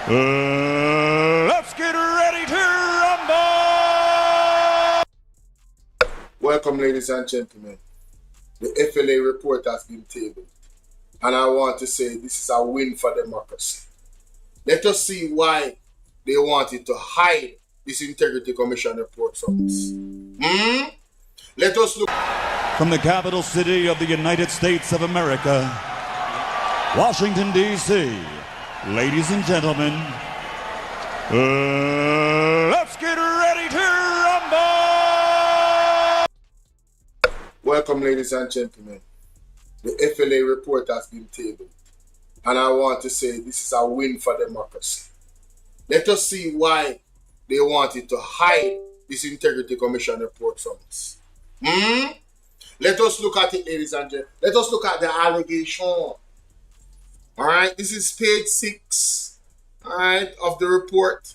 Let's get ready to rumble! Welcome, ladies and gentlemen. The FLA report has been tabled, and I want to say this is a win for democracy. Let us see why they wanted to hide this Integrity Commission report from us. Let us look. From the capital city of the United States of America, Washington, D.C., ladies and gentlemen, let's get ready to rumble! Welcome, ladies and gentlemen. The FLA report has been tabled, and I want to say this is a win for democracy. Let us see why they wanted to hide this Integrity Commission report from us. Let us look at it, ladies and gentlemen. Let us look at the allegation. All right, this is page 6, all right, of the report.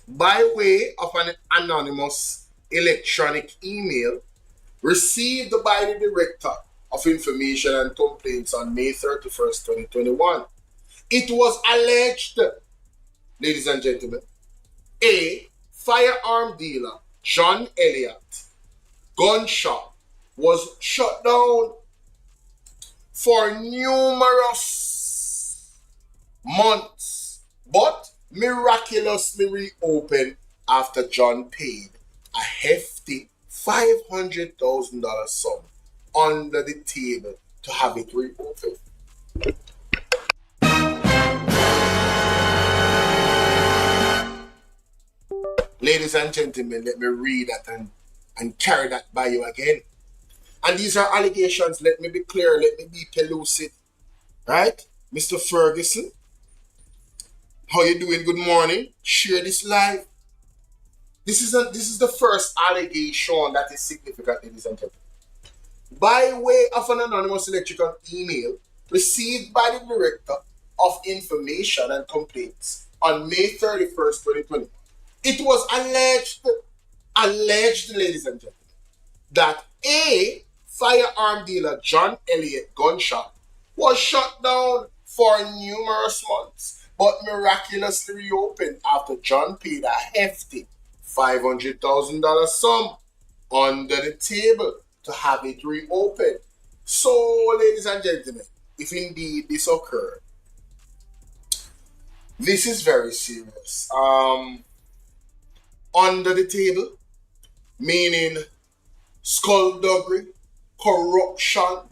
By way of an anonymous electronic email received by the Director of Information and Complaints on May 31st, 2021, it was alleged, ladies and gentlemen, a firearm dealer, John Elliott, gun shop, was shut down for numerous months, but miraculously reopened after John paid a hefty $500,000 sum under the table to have it reopened. Ladies and gentlemen, let me read that and carry that by you again. And these are allegations. Let me be clear. Let me be pellucid. Right? Mr. Ferguson, how you doing? Good morning. Share this live. This is the first allegation that is significant, ladies and gentlemen. By way of an anonymous electrical email received by the Director of Information and Complaints on May 31st, 2020, it was alleged, ladies and gentlemen, that a firearm dealer, John Elliott gun shop, was shut down for numerous months, but miraculously reopened after John paid a hefty $500,000 sum under the table to have it reopened. So, ladies and gentlemen, if indeed this occurred, this is very serious. Under the table, meaning skullduggery, corruption,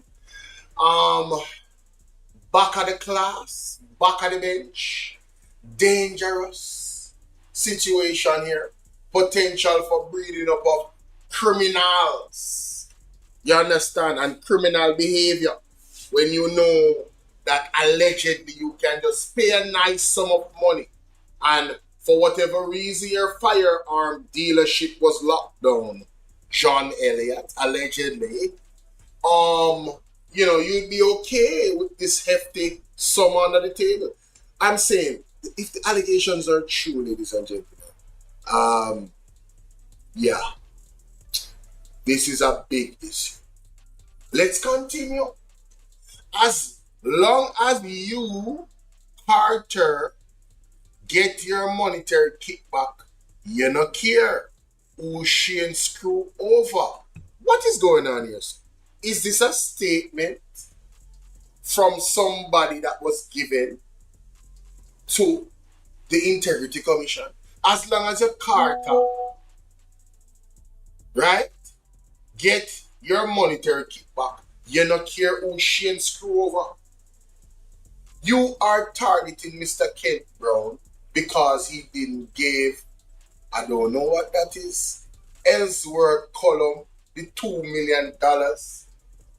back of the class, back of the bench, dangerous situation here, potential for breeding up of criminals, you understand, and criminal behavior, when you know that allegedly you can just pay a nice sum of money and for whatever reason your firearm dealership was locked down, John Elliott, allegedly, you know, you'd be okay with this hefty sum under the table. I'm saying, if the allegations are true, ladies and gentlemen, yeah, this is a big issue. Let's continue. As long as you, Carter, get your monetary kickback, you don't care who Shane screw over. What is going on here? Is this a statement from somebody that was given to the Integrity Commission? As long as your Carter, right, get your monetary kickback, you don't care who Shane screw over. You are targeting Mr. Kent Brown because he didn't give, I don't know what that is, Ellsworth column, the $2 million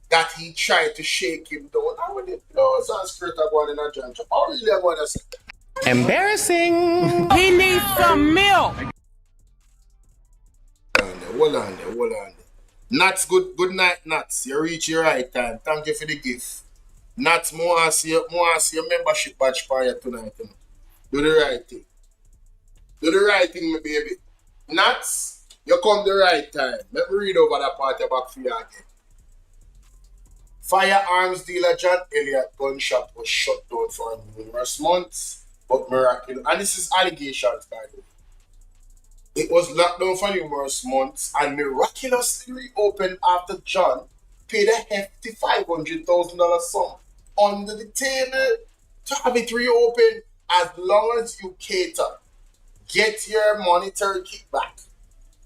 that he tried to shake him down. I would know Sanskrit going in a judge. How really I want to say? Embarrassing. He needs some milk. Hold on there. Nats, good night, Nats. You reach your right time. Thank you for the gift. Nats, more I see your membership badge for you tonight. You know. Do the right thing. Do the right thing, my baby. Nats, you come the right time. Let me read over that part back for you again. Firearms dealer John Elliott gun shop was shut down for numerous months, but miraculous. And this is allegations, by the way. It was locked down for numerous months and miraculously reopened after John paid a hefty $500,000 sum under the table to have it reopened as long as you cater. Get your monetary kickback.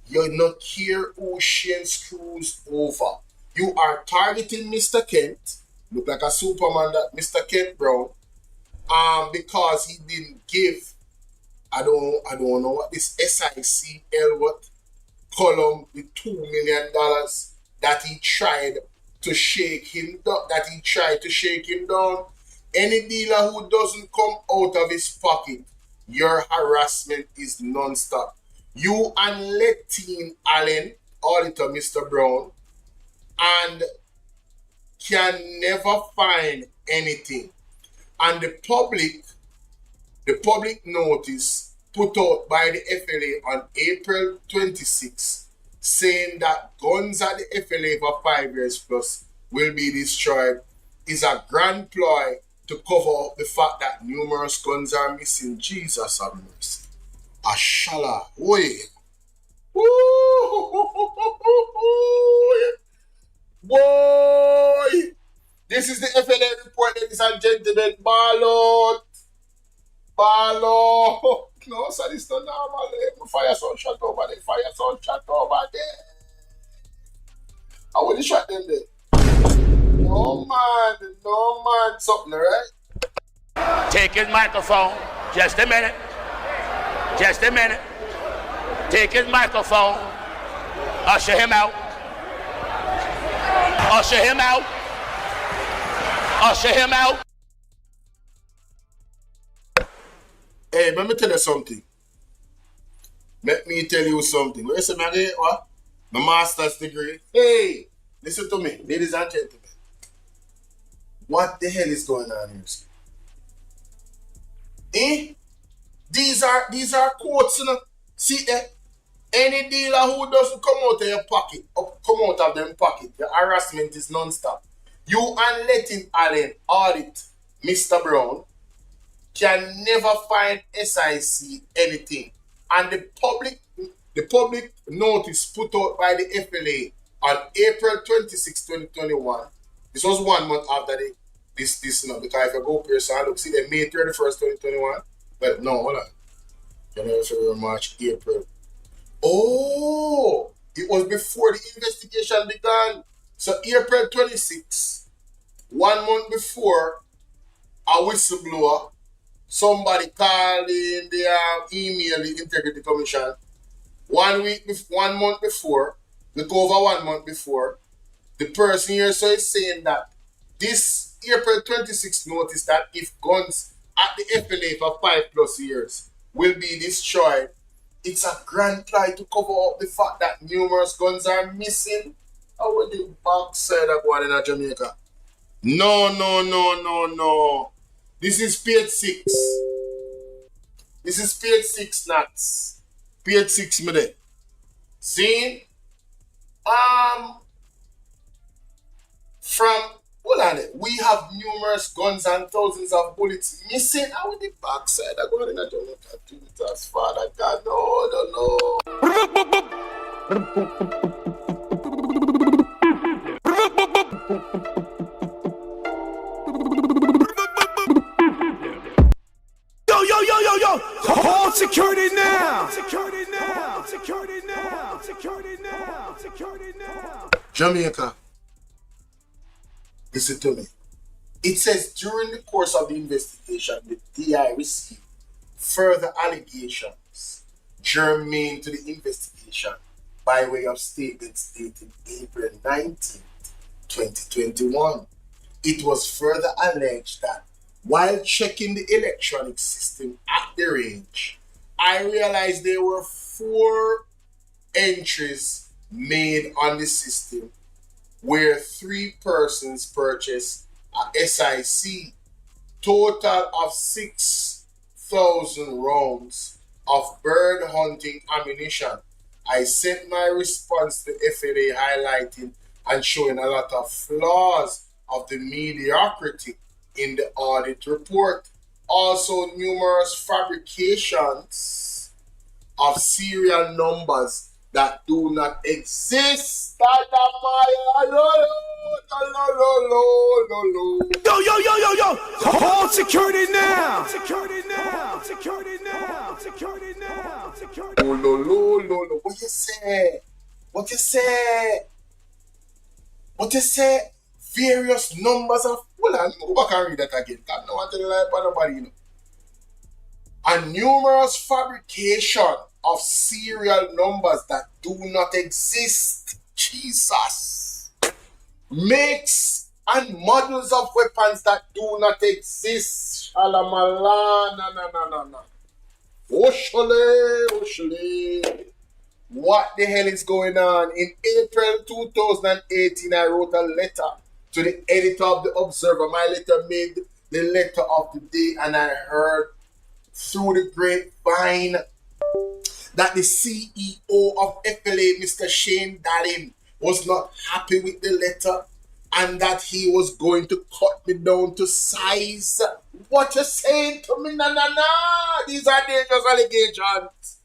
You not care who Shane screws over. You are targeting Mr. Kent, look like a Superman, that Mr. Kent Brown, because he didn't give, I don't know what this SICL what column with $2 million that he tried to shake him down. Any dealer who doesn't come out of his pocket, your harassment is non-stop. You and Letine Allen, auditor Mr. Brown, and can never find anything. And the public notice put out by the FLA on April 26, saying that guns at the FLA for 5 years plus will be destroyed, is a grand ploy to cover up the fact that numerous guns are missing. Jesus have mercy. Ashala. Boy. Boy. This is the FLA report, ladies and gentlemen. Bolo. No, sir, it's not normal. Fire sound shot over there. I would have shot them there. No man. Something, right? Take his microphone. Just a minute. Take his microphone. Usher him out. Hey, let me tell you something. Where's the what? My master's degree. Hey, listen to me, ladies and gentlemen. What the hell is going on here? These are quotes, you know. See that? Any dealer who doesn't come out of your pocket, or come out of them pocket, the harassment is non-stop. You and Letine Allen audit Mr. Brown can never find SIC anything. And the public notice put out by the FLA on April 26, 2021. This was 1 month after this because if you go person look, see the May 31st, 2021. Well, no, hold on. January, February, March, April. Oh, it was before the investigation began. So April 26, 1 month before, a whistleblower, somebody called in the email the Integrity Commission. 1 month before, look over 1 month before, the person here so is saying that this April 26 notice that if guns at the FLA for 5+ years will be destroyed, it's a grand ploy to cover up the fact that numerous guns are missing. How would the backside of one in Jamaica? No. This is page 6. This is page 6, nuts. Page 6, me. See? We have numerous guns and thousands of bullets missing. How would the backside of one in Jamaica do it as Father God? No. Yo! Hold security now! Jamaica, listen to me. It says during the course of the investigation, the DI received further allegations germane to the investigation by way of statements dated April 19, 2021. It was further alleged that while checking the electronic system at the range, I realized there were 4 entries made on the system where 3 persons purchased a SIC, total of 6,000 rounds of bird hunting ammunition. I sent my response to FLA highlighting and showing a lot of flaws of the mediocrity in the audit report. Also numerous fabrications of serial numbers that do not exist. Yo, yo, yo, yo, yo! Hold security now! Security now! Security now! Security now! Security now! What you say? What you say? What you say? Various numbers of... Hold on, go back and read that again. I don't want to lie about nobody, you know. A numerous fabrication of serial numbers that do not exist. Jesus. Makes and models of weapons that do not exist. Shalamala, na. Oshale. What the hell is going on? In April 2018, I wrote a letter to the editor of the Observer. My letter made the letter of the day, and I heard through the grapevine that the CEO of FLA, Mr. Shane Dallin, was not happy with the letter and that he was going to cut me down to size. What you saying to me? Nah. These are dangerous allegations.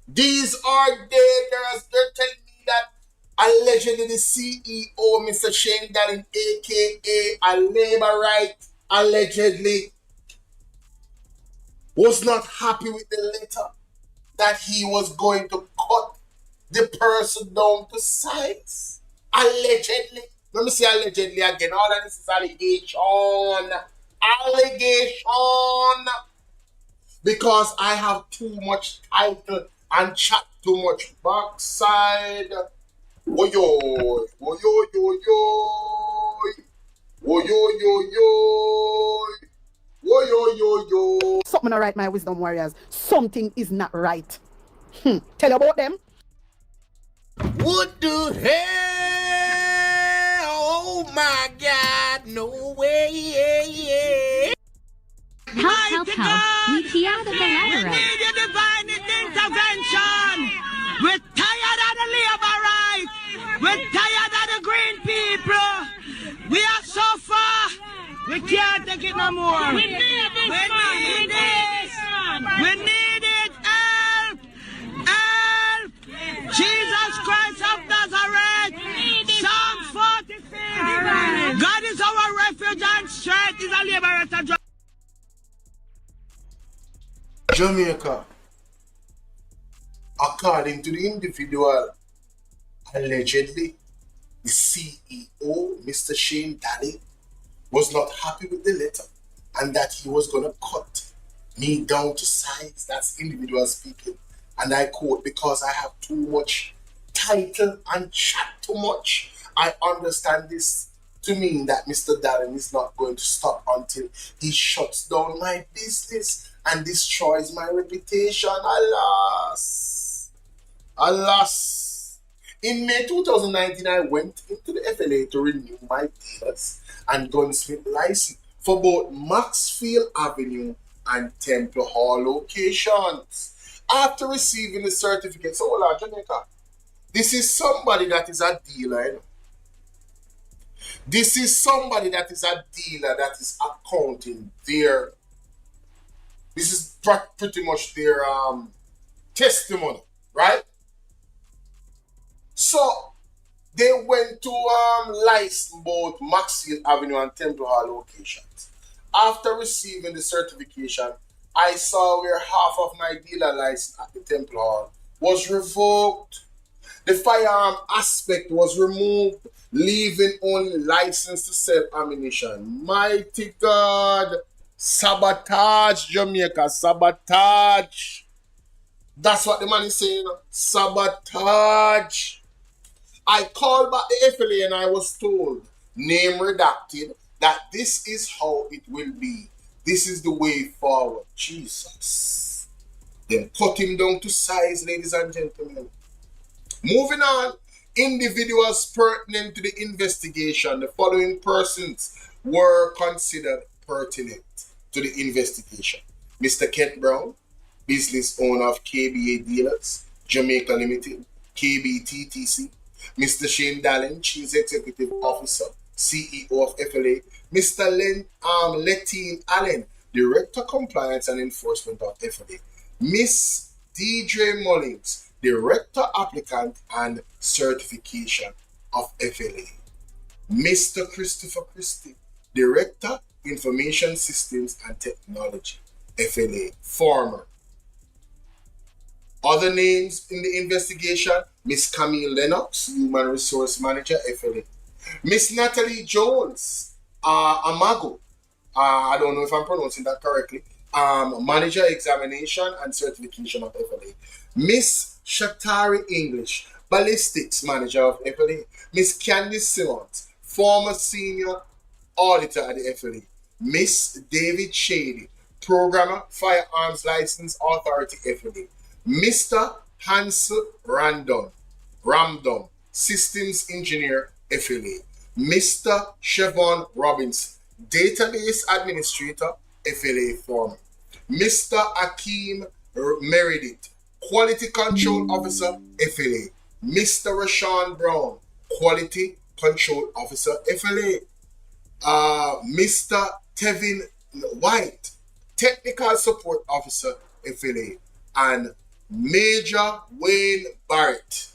These are dangerous. They're telling me that allegedly the CEO, Mr. Shane Dallin, aka a labor right, allegedly was not happy with the letter, that he was going to cut the person down to size. Allegedly. Let me say allegedly again. All of this is allegation. Allegation. Because I have too much title and chat too much backside. Woyo. Something not right, my wisdom warriors. Something is not right. Tell about them. What the hell? Oh my God, no way. Help. We key out of the We labyrinth. need your divine intervention. We're tired of the labor rights. We're tired of the green people. We are so far. We can't take it no more. We need this. We need this. We need it. Help. Help. Jesus Christ of Nazareth. Psalm 46. God is our refuge and strength. Is a liberator. Jamaica, according to the individual, allegedly, the CEO, Mr. Shane Dallin, was not happy with the letter and that he was going to cut me down to size. That's individual speaking. And I quote, because I have too much title and chat too much. I understand this to mean that Mr. Dallin is not going to stop until he shuts down my business and destroys my reputation. Alas. In May 2019, I went into the FLA to renew my dealers and gunsmith license for both Maxfield Avenue and Temple Hall locations. After receiving the certificate, so hold on, Jamaica. This is somebody that is a dealer, you know? This is somebody that is a dealer that is accounting their... This is pretty much their testimony, right? So, they went to license both Maxfield Avenue and Temple Hall locations. After receiving the certification, I saw where half of my dealer license at the Temple Hall was revoked. The firearm aspect was removed, leaving only license to sell ammunition. Mighty God! Sabotage, Jamaica, sabotage. That's what the man is saying. Sabotage. I called back the FLA and I was told, name redacted, that this is how it will be. This is the way forward. Jesus. Then cut him down to size, ladies and gentlemen. Moving on, individuals pertinent to the investigation. The following persons were considered pertinent to the investigation. Mr. Kent Brown, business owner of KBA Dealers, Jamaica Limited, KBTTC. Mr. Shane Dallin, Chief Executive Officer, CEO of FLA. Mr. Letine Allen, Director Compliance and Enforcement of FLA. Miss Deidre Mullins, Director Applicant and Certification of FLA. Mr. Christopher Christie, Director Information Systems and Technology, FLA, former. Other names in the investigation, Miss Camille Lennox, Human Resource Manager, FLA. Miss Natalie Jones, Amago, I don't know if I'm pronouncing that correctly, Manager Examination and Certification of FLA. Miss Shatari English, Ballistics Manager of FLA. Miss Candice Simmons, former Senior Auditor at the FLA. Miss David Shady, Programmer, Firearms License Authority, FLA. Mr. Hansel Ramdon, Systems Engineer, FLA. Mr. Chevon Robinson, Database Administrator, FLA former. Mr. Akeem Meredith, Quality Control Officer, FLA. Mr. Rashawn Brown, Quality Control Officer, FLA. Mr. Tevin White, Technical Support Officer, FLA. And Major Wayne Barrett,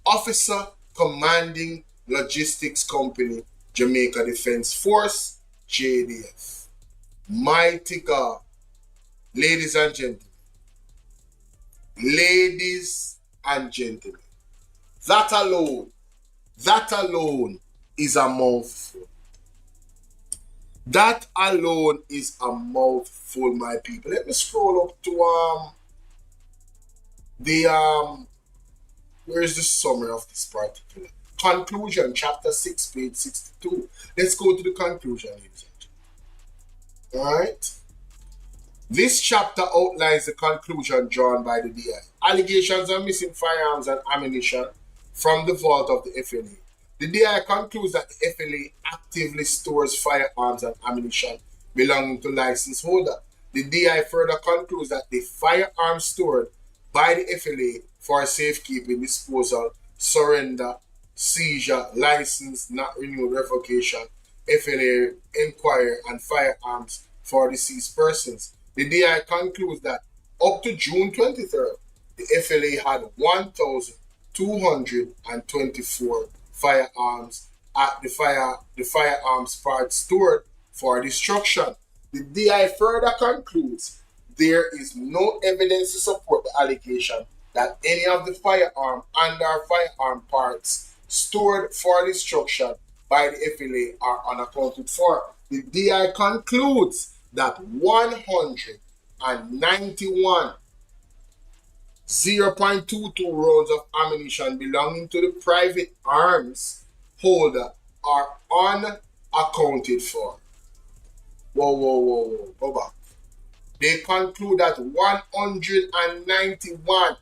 Officer Commanding Logistics Company, Jamaica Defense Force, JDF. Mighty God. Ladies and gentlemen. Ladies and gentlemen. That alone is a mouthful. That alone is a mouthful, my people. Let me scroll up to where is the summary of this particular conclusion, chapter 6, page 62. Let's go to the conclusion, ladies and gentlemen. All right. This chapter outlines the conclusion drawn by the DI. Allegations of missing firearms and ammunition from the vault of the FLA. The DI concludes that the FLA actively stores firearms and ammunition belonging to license holder. The DI further concludes that the firearms stored by the FLA for safekeeping, disposal, surrender, seizure, license, not renewed, revocation, FLA inquiry, and firearms for deceased persons. The DI concludes that up to June 23rd, the FLA had 1,224 firearms at the firearms parts stored for destruction. The DI further concludes there is no evidence to support the allegation that any of the firearm and our firearm parts stored for destruction by the FLA are unaccounted for. The DI concludes that 191 0.22 rounds of ammunition belonging to the private arms holder are unaccounted for. Whoa. Go back. They conclude that 191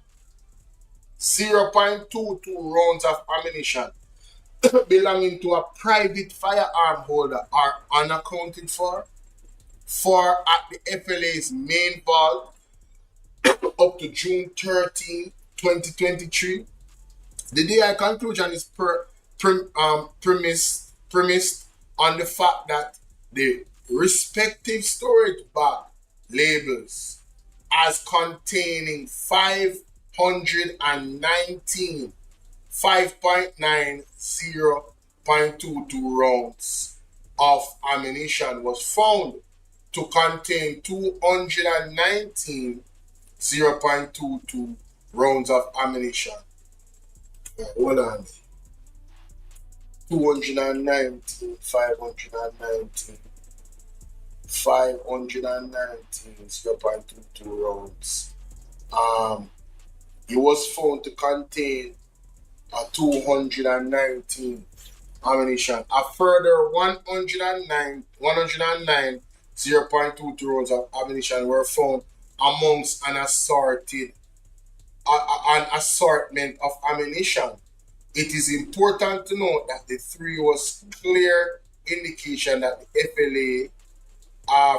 0.22 rounds of ammunition belonging to a private firearm holder are unaccounted for at the FLA's main vault up to June 13, 2023. The DI conclusion is premised on the fact that the respective storage bag labels as containing 519 5.90.22 rounds of ammunition was found to contain 219 0.22 rounds of ammunition. Hold on. 219, 519, 0.22 rounds. It was found to contain 219 ammunition. A further 109 0.22 rounds of ammunition were found amongst an assortment of ammunition. It is important to note that the three was clear indication that the FLA,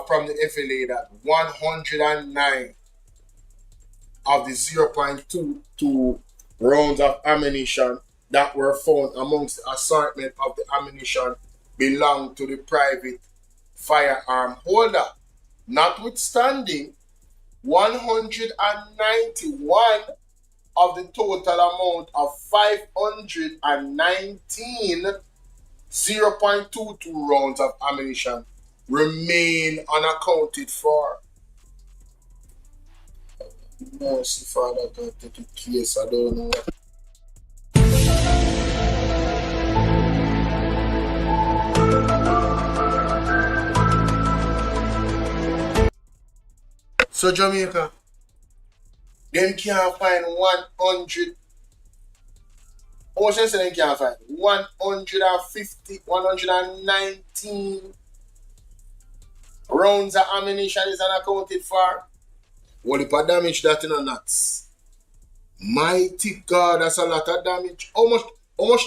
from the FLA, that 109 of the 0.22 rounds of ammunition that were found amongst the assortment of the ammunition belonged to the private firearm holder. notwithstanding 191 of the total amount of 519 0.22 rounds of ammunition remain unaccounted for. Mercy, Father God, take the case. I don't know. So Jamaica, them can't find 100. How much they say they can't find? 119 rounds of ammunition is unaccounted for. What if I damage that in a nuts? Mighty God, that's a lot of damage. How much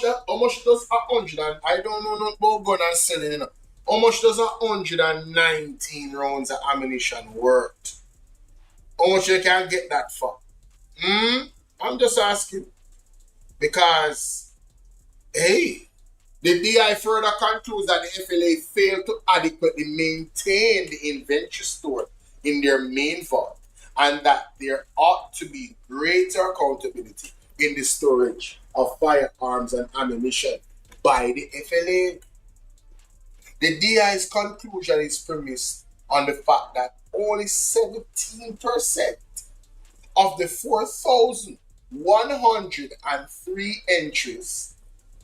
does 100 and I don't know nothing about gun and selling, you know. How much does 119 rounds of ammunition worth? How much you can get that for? I'm just asking. Because, hey, the DI further concludes that the FLA failed to adequately maintain the inventory stored in their main vault and that there ought to be greater accountability in the storage of firearms and ammunition by the FLA. The DI's conclusion is premised on the fact that only 17% of the 4,103 entries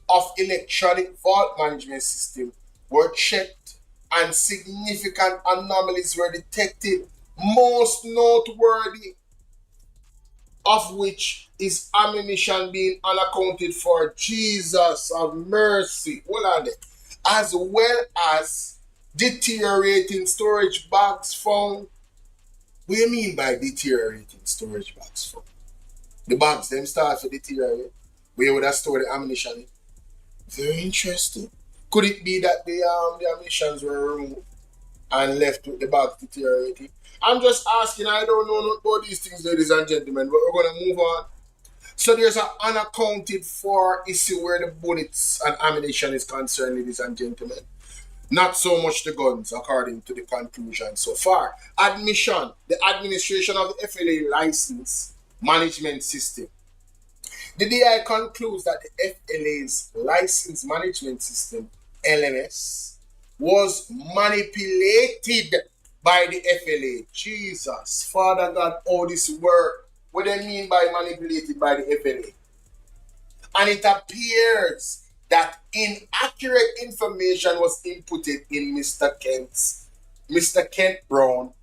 of electronic vault management system were checked and significant anomalies were detected, most noteworthy of which is ammunition being unaccounted for. Jesus of mercy. Hold on there. As well as deteriorating storage bags found. What do you mean by deteriorating storage bags found? The bags them start to deteriorate. Where would have stored the ammunition in? Very interesting. Could it be that the ammunitions were removed and left with the bags deteriorating? I'm just asking. I don't know about these things, ladies and gentlemen, but we're going to move on. So there's an unaccounted for issue where the bullets and ammunition is concerned, ladies and gentlemen. Not so much the guns, according to the conclusion so far. Admission, the administration of the FLA license management system. The DI concludes that the FLA's license management system, LMS, was manipulated by the FLA. Jesus, Father God, all this work. What do they mean by manipulated by the FLA? And it appears that inaccurate information was inputted in Mr. Kent Brown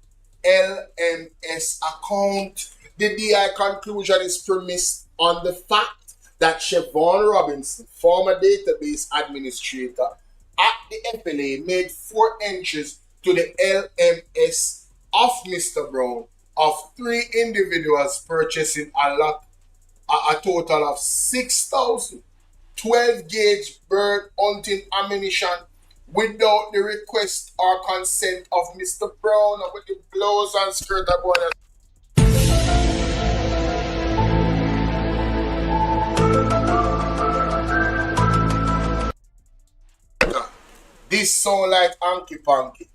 LMS account. The DI conclusion is premised on the fact that Siobhan Robinson, former database administrator at the FLA, made 4 entries to the LMS of Mr. Brown of 3 individuals purchasing a total of 6,000 12-gauge bird hunting ammunition without the request or consent of Mr. Brown with the blouse and skirt about it. This sound like Anky Panky.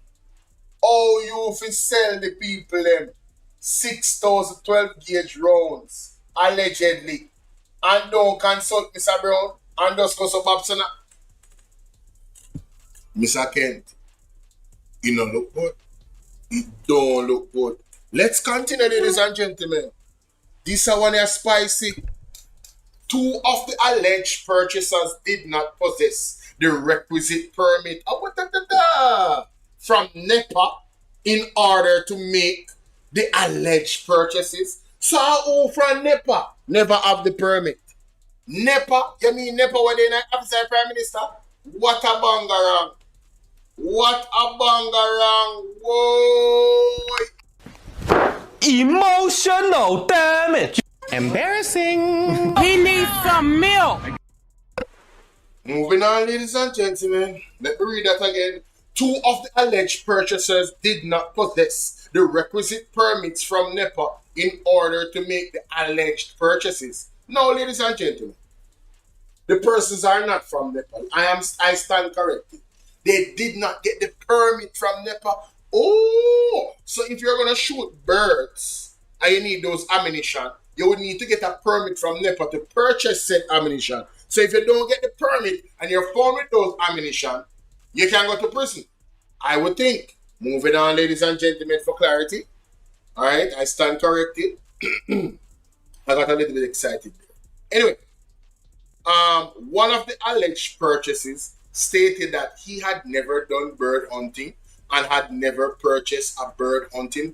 Oh, you fi sell the people them 6,000 12-gauge rounds allegedly and don't consult Mr. Brown and just go so Babson. Mr. Kent, it don't look good. It don't look good. Let's continue, ladies and gentlemen. This one is spicy. 2 of the alleged purchasers did not possess the requisite permit from NEPA in order to make the alleged purchases. So who from NEPA never have the permit? NEPA? You mean NEPA when they not officer Prime Minister? What a bangarang. What a bangarang. Whoa. Emotional damage. Embarrassing. He needs some milk. Moving on, ladies and gentlemen. Let me read that again. 2 of the alleged purchasers did not possess the requisite permits from NEPA in order to make the alleged purchases. Now, ladies and gentlemen, the persons are not from NEPA. I stand corrected. They did not get the permit from NEPA Oh, so if you're going to shoot birds and you need those ammunition, you would need to get a permit from NEPA to purchase said ammunition. So if you don't get the permit and you're found with those ammunition, you can go to prison, I would think. Moving on, ladies and gentlemen, for clarity. All right, I stand corrected. I got a little bit excited there. Anyway, one of the alleged purchases stated that he had never done bird hunting and had never purchased a bird hunting,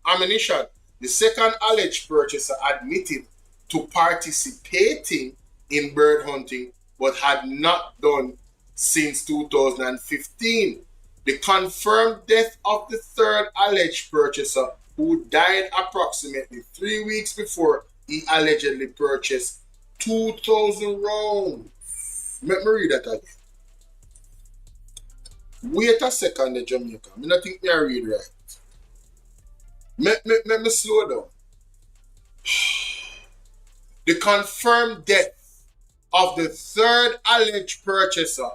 ammunition. The second alleged purchaser admitted to participating in bird hunting but had not done since 2015. The confirmed death of the third alleged purchaser, who died approximately 3 weeks before he allegedly purchased 2,000 rounds. Let me read that again. Wait a second, Jamaica. I don't think I read right. Let me slow down. The confirmed death of the third alleged purchaser,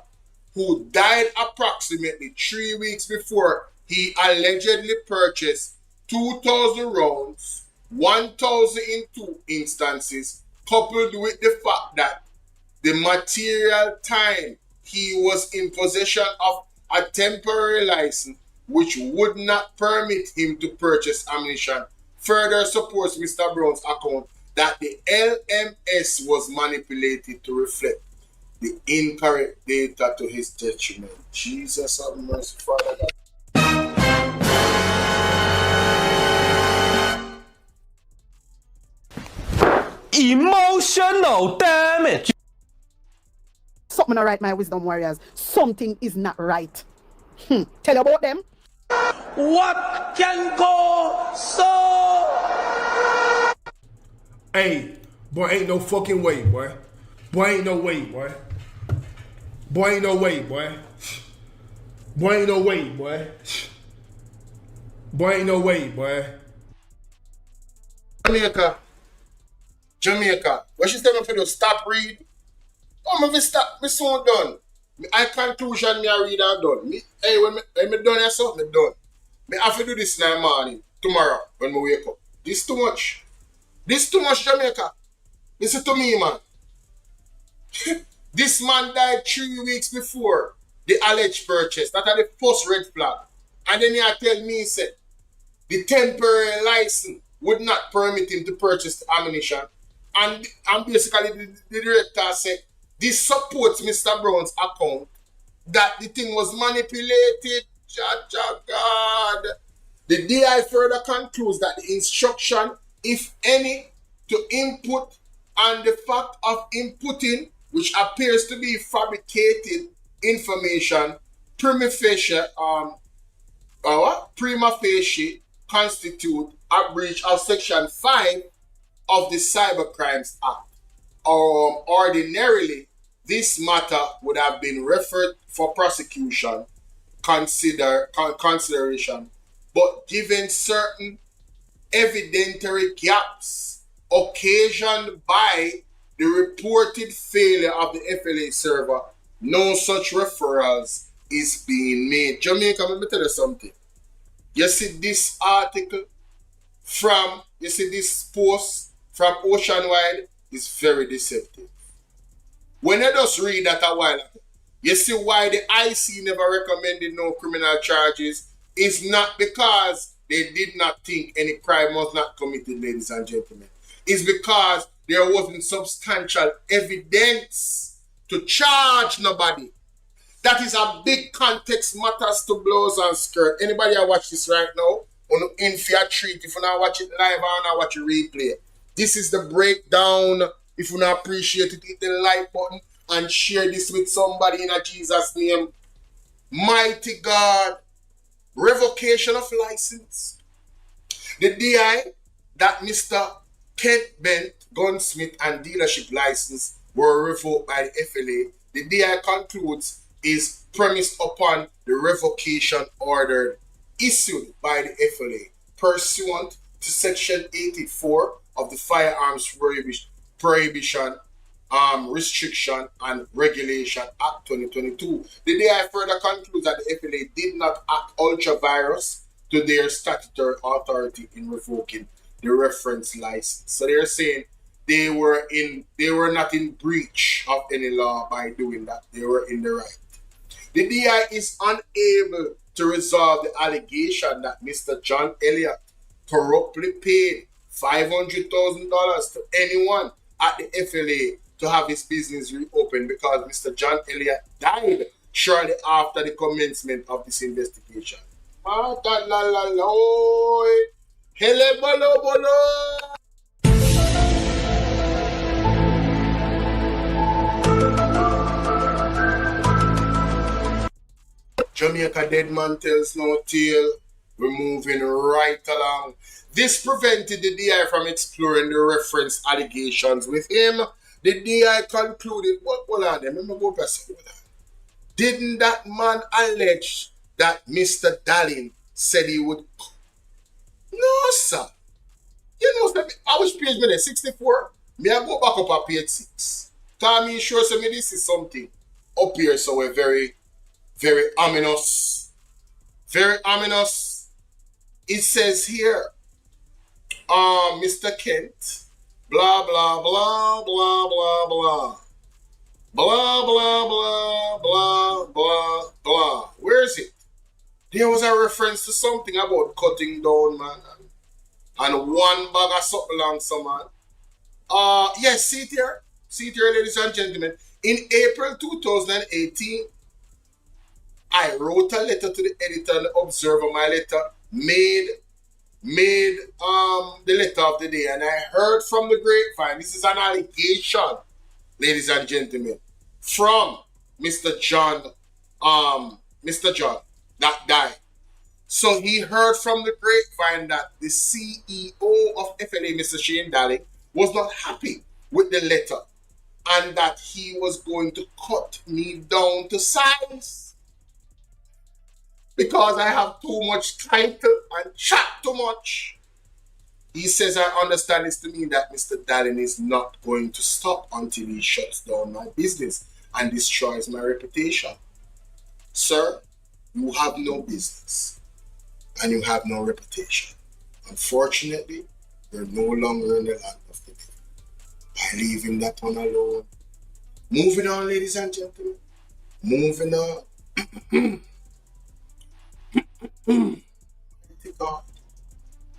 who died approximately 3 weeks before he allegedly purchased 2,000 rounds, 1,000 in 2 instances, coupled with the fact that the material time he was in possession of a temporary license which would not permit him to purchase ammunition, further supports Mr. Brown's account that the LMS was manipulated to reflect the incorrect data to his detriment. Jesus have mercy, Father God. Emotional damage. Something not right, my wisdom warriors. Something is not right. Tell you about them. What can go so? Hey, boy, ain't no fucking way, boy. Boy, ain't no way, boy. Boy, ain't no way, boy. Boy, ain't no way, boy. Boy, ain't no way, boy. Jamaica. What she tell me for to stop read? Oh, me stop. Me soon done. I conclusion me I read and done. Hey, when me done or something, me done. Me have to do this in the morning, tomorrow, when me wake up. This too much. This too much, Jamaica. Listen to me, man. This man died 3 weeks before the alleged purchase. That are the first red flag. And then he tell me, he said, the temporary license would not permit him to purchase the ammunition. And basically the director said, this supports Mr. Brown's account that the thing was manipulated. God. The DI further concludes that the instruction, if any, to input and the fact of inputting, which appears to be fabricated information, prima facie constitute a breach of Section 5 of the Cybercrimes Act. Ordinarily, this matter would have been referred for prosecution consideration, but given certain evidentiary gaps occasioned by the reported failure of the FLA server, no such referrals is being made. Jamaica, let me tell you something. You see this article this post from Oceanwide is very deceptive. When I just read that a while ago, you see why the IC never recommended no criminal charges is not because they did not think any crime was not committed, ladies and gentlemen. It's because there wasn't substantial evidence to charge nobody. That is a big context matters to blows and skirt. Anybody that watch this right now, on in for your treat. If you not watch it live or not watch it replay. This is the breakdown. If you not appreciate it, hit the like button and share this with somebody in a Jesus name. Mighty God. Revocation of license. The DI that Mr. Kent Bent gunsmith and dealership license were revoked by the FLA. The DI concludes is premised upon the revocation order issued by the FLA pursuant to Section 84 of the Firearms Prohibition Restriction and Regulation Act 2022. The DI further concludes that the FLA did not act ultra-virus to their statutory authority in revoking the reference license. So they're saying they were not in breach of any law by doing that. They were in the right. The DI is unable to resolve the allegation that Mr. John Elliott corruptly paid $500,000 to anyone at the FLA to have his business reopened because Mr. John Elliott died shortly after the commencement of this investigation. Hele bolo bolo. Jamaica dead man tells no tale. We're moving right along. This prevented the DI from exploring the reference allegations with him. The DI concluded, hold on, let me go back. Didn't that man allege that Mr. Darling said he would? No, sir. You know, I was page me there, 64. May I go back up at page 6? Tell me, sure, so me this is something up here, so we're very, very ominous. Very ominous. It says here, Mr. Kent, blah, blah, blah, blah, blah, blah. Blah, blah, blah, blah, blah, blah. Where is it? There was a reference to something about cutting down, man. And one bag of something along someone. Yes, see it here. See it here, ladies and gentlemen. In April 2018, I wrote a letter to the editor and the observer. My letter made the letter of the day, and I heard from the grapevine. This is an allegation, ladies and gentlemen, from Mr. John that died. So he heard from the grapevine that the CEO of FLA, Mr. Shane Daly, was not happy with the letter and that he was going to cut me down to size because I have too much title and chat too much. He says, I understand this to mean that Mr. Daly is not going to stop until he shuts down my business and destroys my reputation. Sir, you have no business and you have no reputation. Unfortunately, you're no longer in the land of the living. I leave him that one alone. Moving on, ladies and gentlemen. Moving on.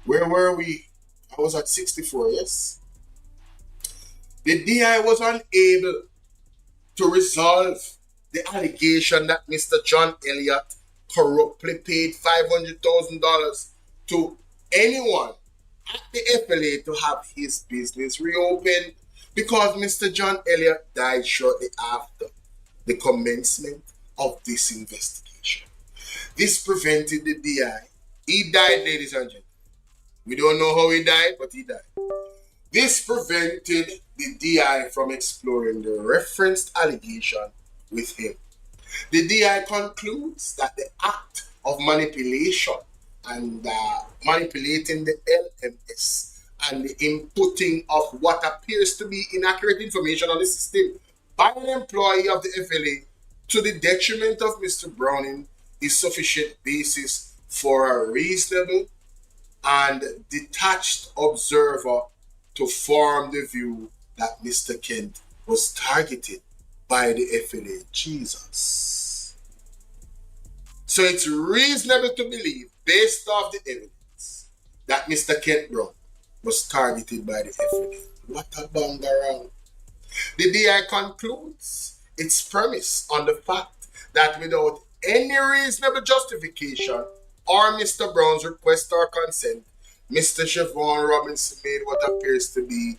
Where were we? I was at 64, yes? The DI was unable to resolve the allegation that Mr. John Elliott corruptly paid $500,000 to anyone at the FLA to have his business reopened because Mr. John Elliott died shortly after the commencement of this investigation. This prevented the DI. He died, ladies and gentlemen. We don't know how he died, but he died. This prevented the DI from exploring the referenced allegation with him. The DI concludes that the act of manipulation and manipulating the LMS and the inputting of what appears to be inaccurate information on the system by an employee of the FLA to the detriment of Mr. Browning is sufficient basis for a reasonable and detached observer to form the view that Mr. Kent was targeted by the FLA. Jesus. So it's reasonable to believe, based off the evidence, that Mr. Kent Brown was targeted by the FLA. What a bangarang. The DI concludes its premise on the fact that without any reasonable justification or Mr. Brown's request or consent, Mr. Siobhan Robinson made what appears to be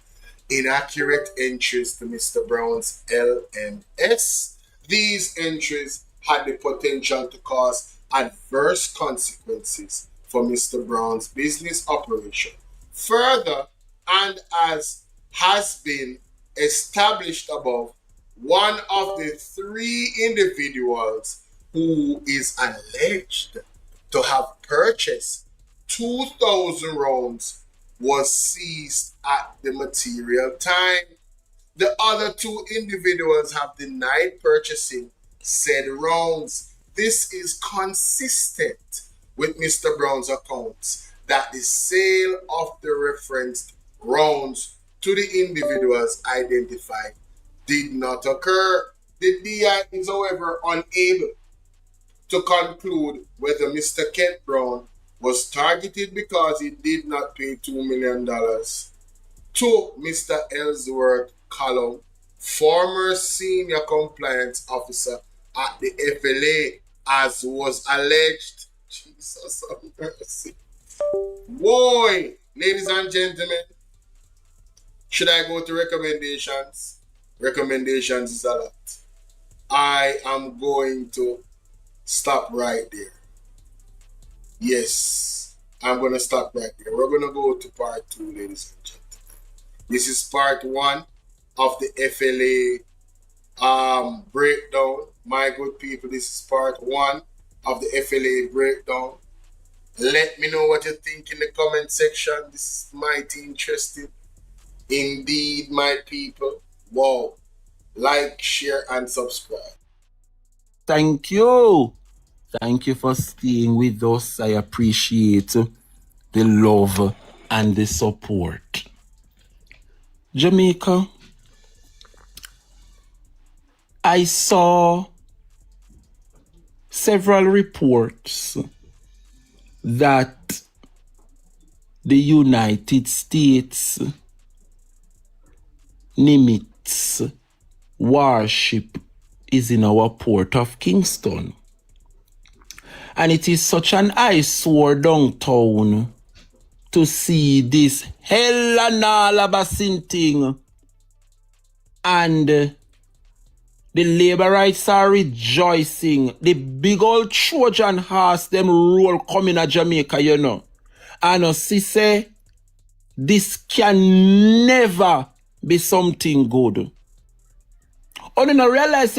inaccurate entries to Mr. Brown's LMS. These entries had the potential to cause adverse consequences for Mr. Brown's business operation. Further, and as has been established above, one of the three individuals who is alleged to have purchased 2,000 rounds was seized at the material time. The other two individuals have denied purchasing said rounds. This is consistent with Mr. Brown's accounts that the sale of the referenced rounds to the individuals identified did not occur. The DI is, however, unable to conclude whether Mr. Kent Brown was targeted because he did not pay $2 million to Mr. Ellsworth Callum, former senior compliance officer at the FLA, as was alleged. Jesus have mercy. Boy, ladies and gentlemen, should I go to recommendations? Recommendations is a lot. I am going to stop right there. Yes, I'm going to stop right there. We're going to go to part 2, ladies and gentlemen. This is part 1 of the FLA breakdown. My good people, this is part 1 of the FLA breakdown. Let me know what you think in the comment section. This is mighty interesting. Indeed, my people. Wow. Like, share, and subscribe. Thank you. Thank you for staying with us. I appreciate the love and the support. Jamaica, I saw several reports that the United States Nimitz Warship is in our port of Kingston. And it is such an eyesore downtown to see this hell and all of a thing. And the labor rights are rejoicing. The big old Trojan horse them roll coming to Jamaica, you know. And she say, this can never be something good. And then I realize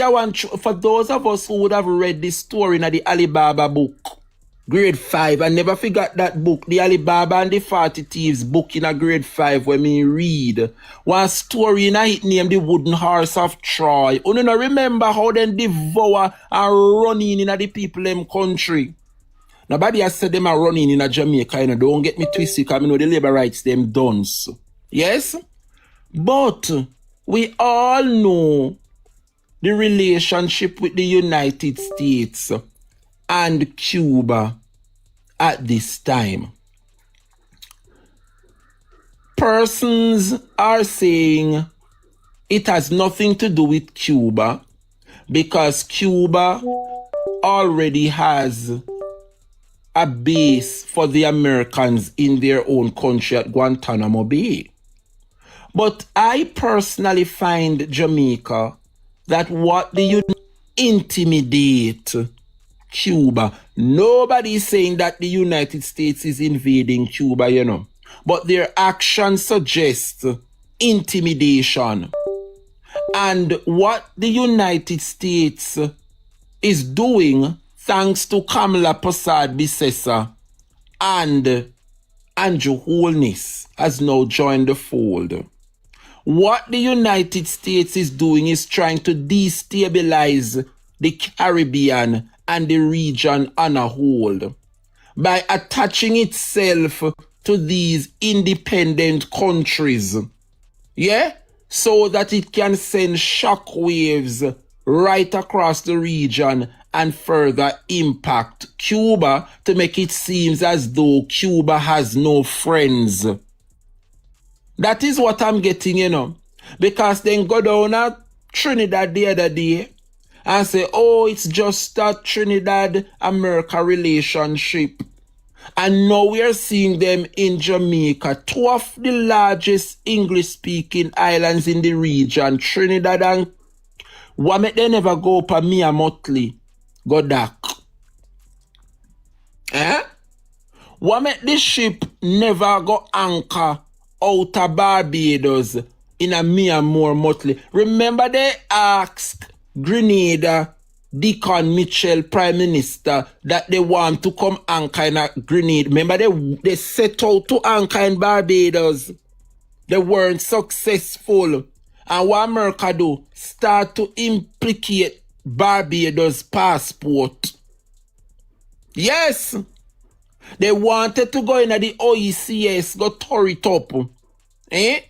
for those of us who would have read this story in the Alibaba book, grade 5, I never forgot that book, the Alibaba and the 40 Thieves book in a grade 5 when me read. One story in it named The Wooden Horse of Troy. And then I remember how they devour and running in the people in country. Nobody has said them are running in a Jamaica, you know, don't get me twisted, because I know the labor rights them done. Yes? But we all know the relationship with the United States and Cuba at this time. Persons are saying it has nothing to do with Cuba because Cuba already has a base for the Americans in their own country at Guantanamo Bay. But I personally find Jamaica that what the intimidate Cuba. Nobody is saying that the United States is invading Cuba, you know. But their actions suggest intimidation. And what the United States is doing, thanks to Kamala Prasad-Bissessar and Andrew Holness, has now joined the fold. What the United States is doing is trying to destabilize the Caribbean and the region on a whole by attaching itself to these independent countries. Yeah? So that it can send shockwaves right across the region and further impact Cuba to make it seem as though Cuba has no friends. That is what I'm getting, you know. Because then go down at Trinidad the other day and say, oh, it's just a Trinidad-America relationship. And now we are seeing them in Jamaica, 2 of the largest English-speaking islands in the region, Trinidad and what make they never go up a Mia Motley, go back? Eh? What make this ship never go anchor out of Barbados in a Mia Motley? Remember they asked Grenada Deacon Mitchell, Prime Minister, that they want to come anchor in a Grenada. Remember they set out to anchor in Barbados. They weren't successful. And what America do? Start to implicate Barbados passport. Yes. They wanted to go in at the OECS, go tore it up. Eh?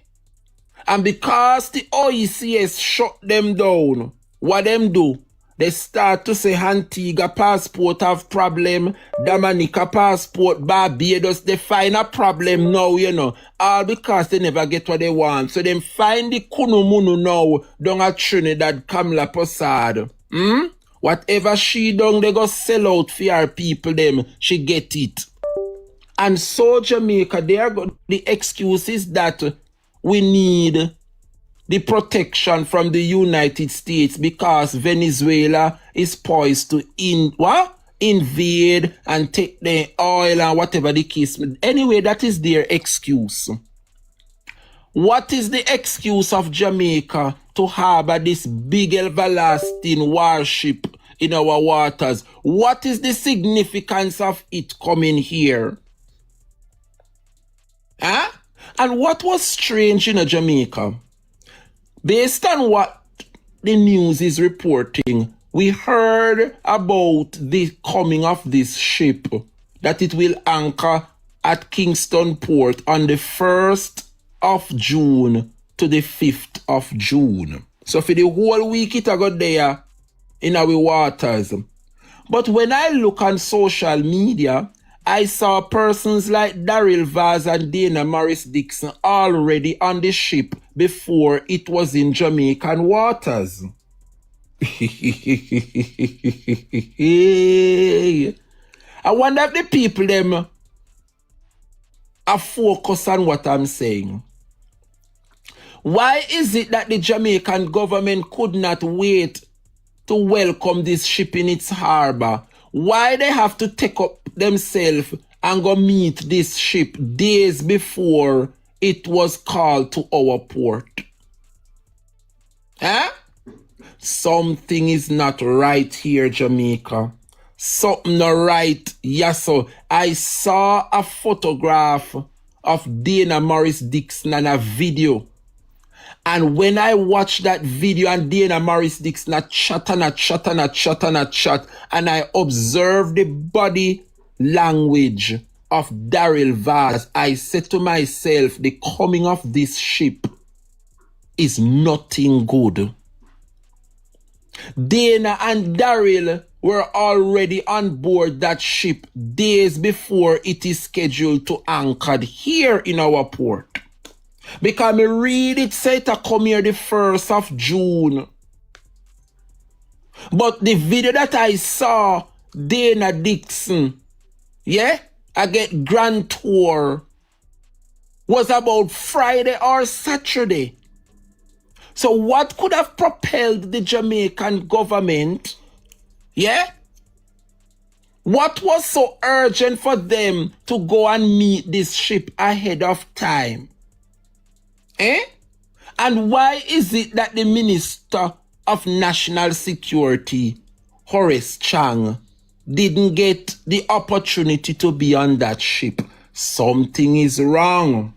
And because the OECS shut them down, what them do? They start to say Antigua passport have problem, Dominica passport, Barbados, they find a problem now, you know. All because they never get what they want. So them find the kunumunu now down at Trinidad, Kamla Posad. Whatever she done, they go sell out for her people them. She get it. And so Jamaica, the excuse is that we need the protection from the United States because Venezuela is poised to invade and take the oil and whatever the case. Anyway, that is their excuse. What is the excuse of Jamaica to harbor this big everlasting warship in our waters? What is the significance of it coming here? Huh? And what was strange in Jamaica? Based on what the news is reporting, we heard about the coming of this ship, that it will anchor at Kingston port on the 1st of June to the 5th of June. So for the whole week it got there in our waters. But when I look on social media, I saw persons like Daryl Vaz and Dana Morris Dixon already on the ship before it was in Jamaican waters. I wonder if the people them are focused on what I'm saying. Why is it that the Jamaican government could not wait to welcome this ship in its harbor? Why they have to take up themselves and go meet this ship days before it was called to our port? Huh? Something is not right here, Jamaica. Something not right. Yes, so I saw a photograph of Dana Morris Dixon and a video. And when I watched that video and Dana Morris Dixon chat, and I observed the body language of Daryl Vaz, I said to myself, the coming of this ship is nothing good. Dana and Daryl were already on board that ship days before it is scheduled to anchor here in our port. Because me read it say to come here the 1st of June. But the video that I saw, Dana Dixon, I get Grand Tour, was about Friday or Saturday. So what could have propelled the Jamaican government? What was so urgent for them to go and meet this ship ahead of time? And why is it that the Minister of National Security, Horace Chang, didn't get the opportunity to be on that ship? Something is wrong.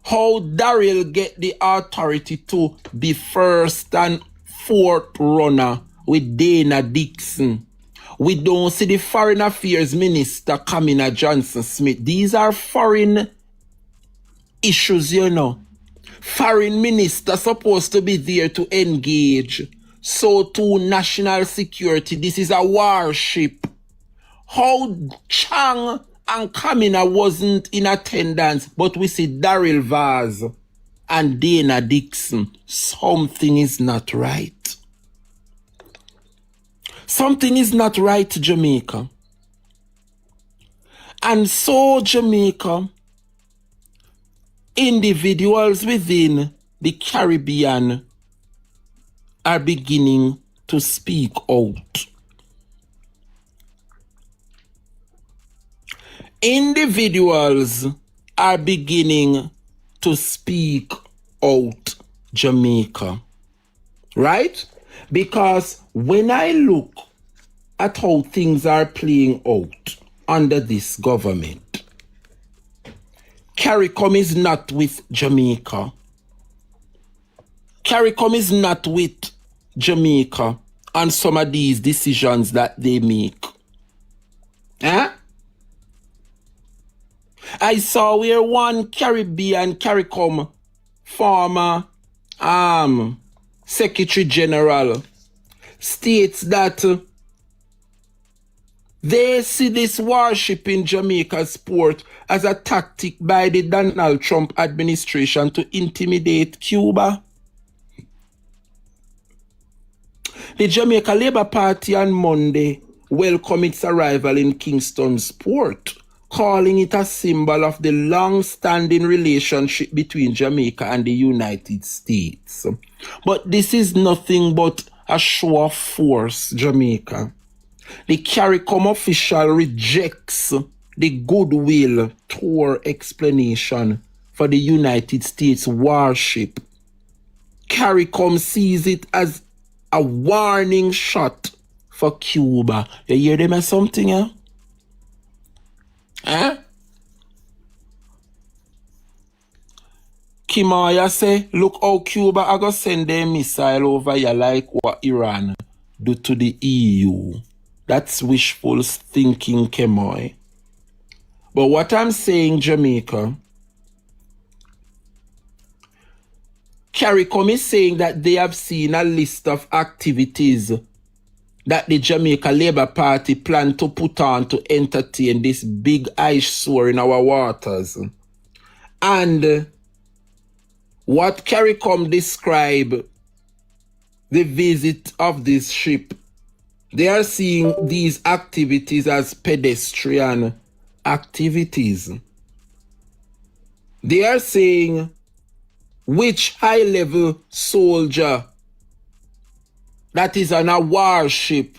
How Daryl get the authority to be first and fourth runner with Dana Dixon? We don't see the Foreign Affairs Minister Kamina Johnson Smith. These are foreign issues, you know. Foreign minister supposed to be there to engage. So too national security. This is a warship. How Chang and Kamina wasn't in attendance, but we see Daryl Vaz and Dana Dixon. Something is not right. Something is not right, Jamaica. And so, Jamaica, individuals within the Caribbean are beginning to speak out. Individuals are beginning to speak out, Jamaica. Right? Because when I look at how things are playing out under this government, CARICOM is not with Jamaica. CARICOM is not with Jamaica on some of these decisions that they make. I saw where one Caribbean CARICOM former Secretary General states that they see this warship in Jamaica's port as a tactic by the Donald Trump administration to intimidate Cuba. The Jamaica Labour Party on Monday welcomed its arrival in Kingston's port, calling it a symbol of the long-standing relationship between Jamaica and the United States. But this is nothing but a show of force, Jamaica. The CARICOM official rejects the goodwill tour explanation for the United States warship. CARICOM sees it as a warning shot for Cuba. You hear them as something, eh? Kimaya say, look how Cuba are going to send their missile over here like what Iran do to the EU. That's wishful thinking, Kemoy. But what I'm saying, Jamaica, CARICOM is saying that they have seen a list of activities that the Jamaica Labour Party plan to put on to entertain this big eyesore in our waters. And what CARICOM describe the visit of this ship, they are seeing these activities as pedestrian activities. They are saying which high-level soldier that is on a warship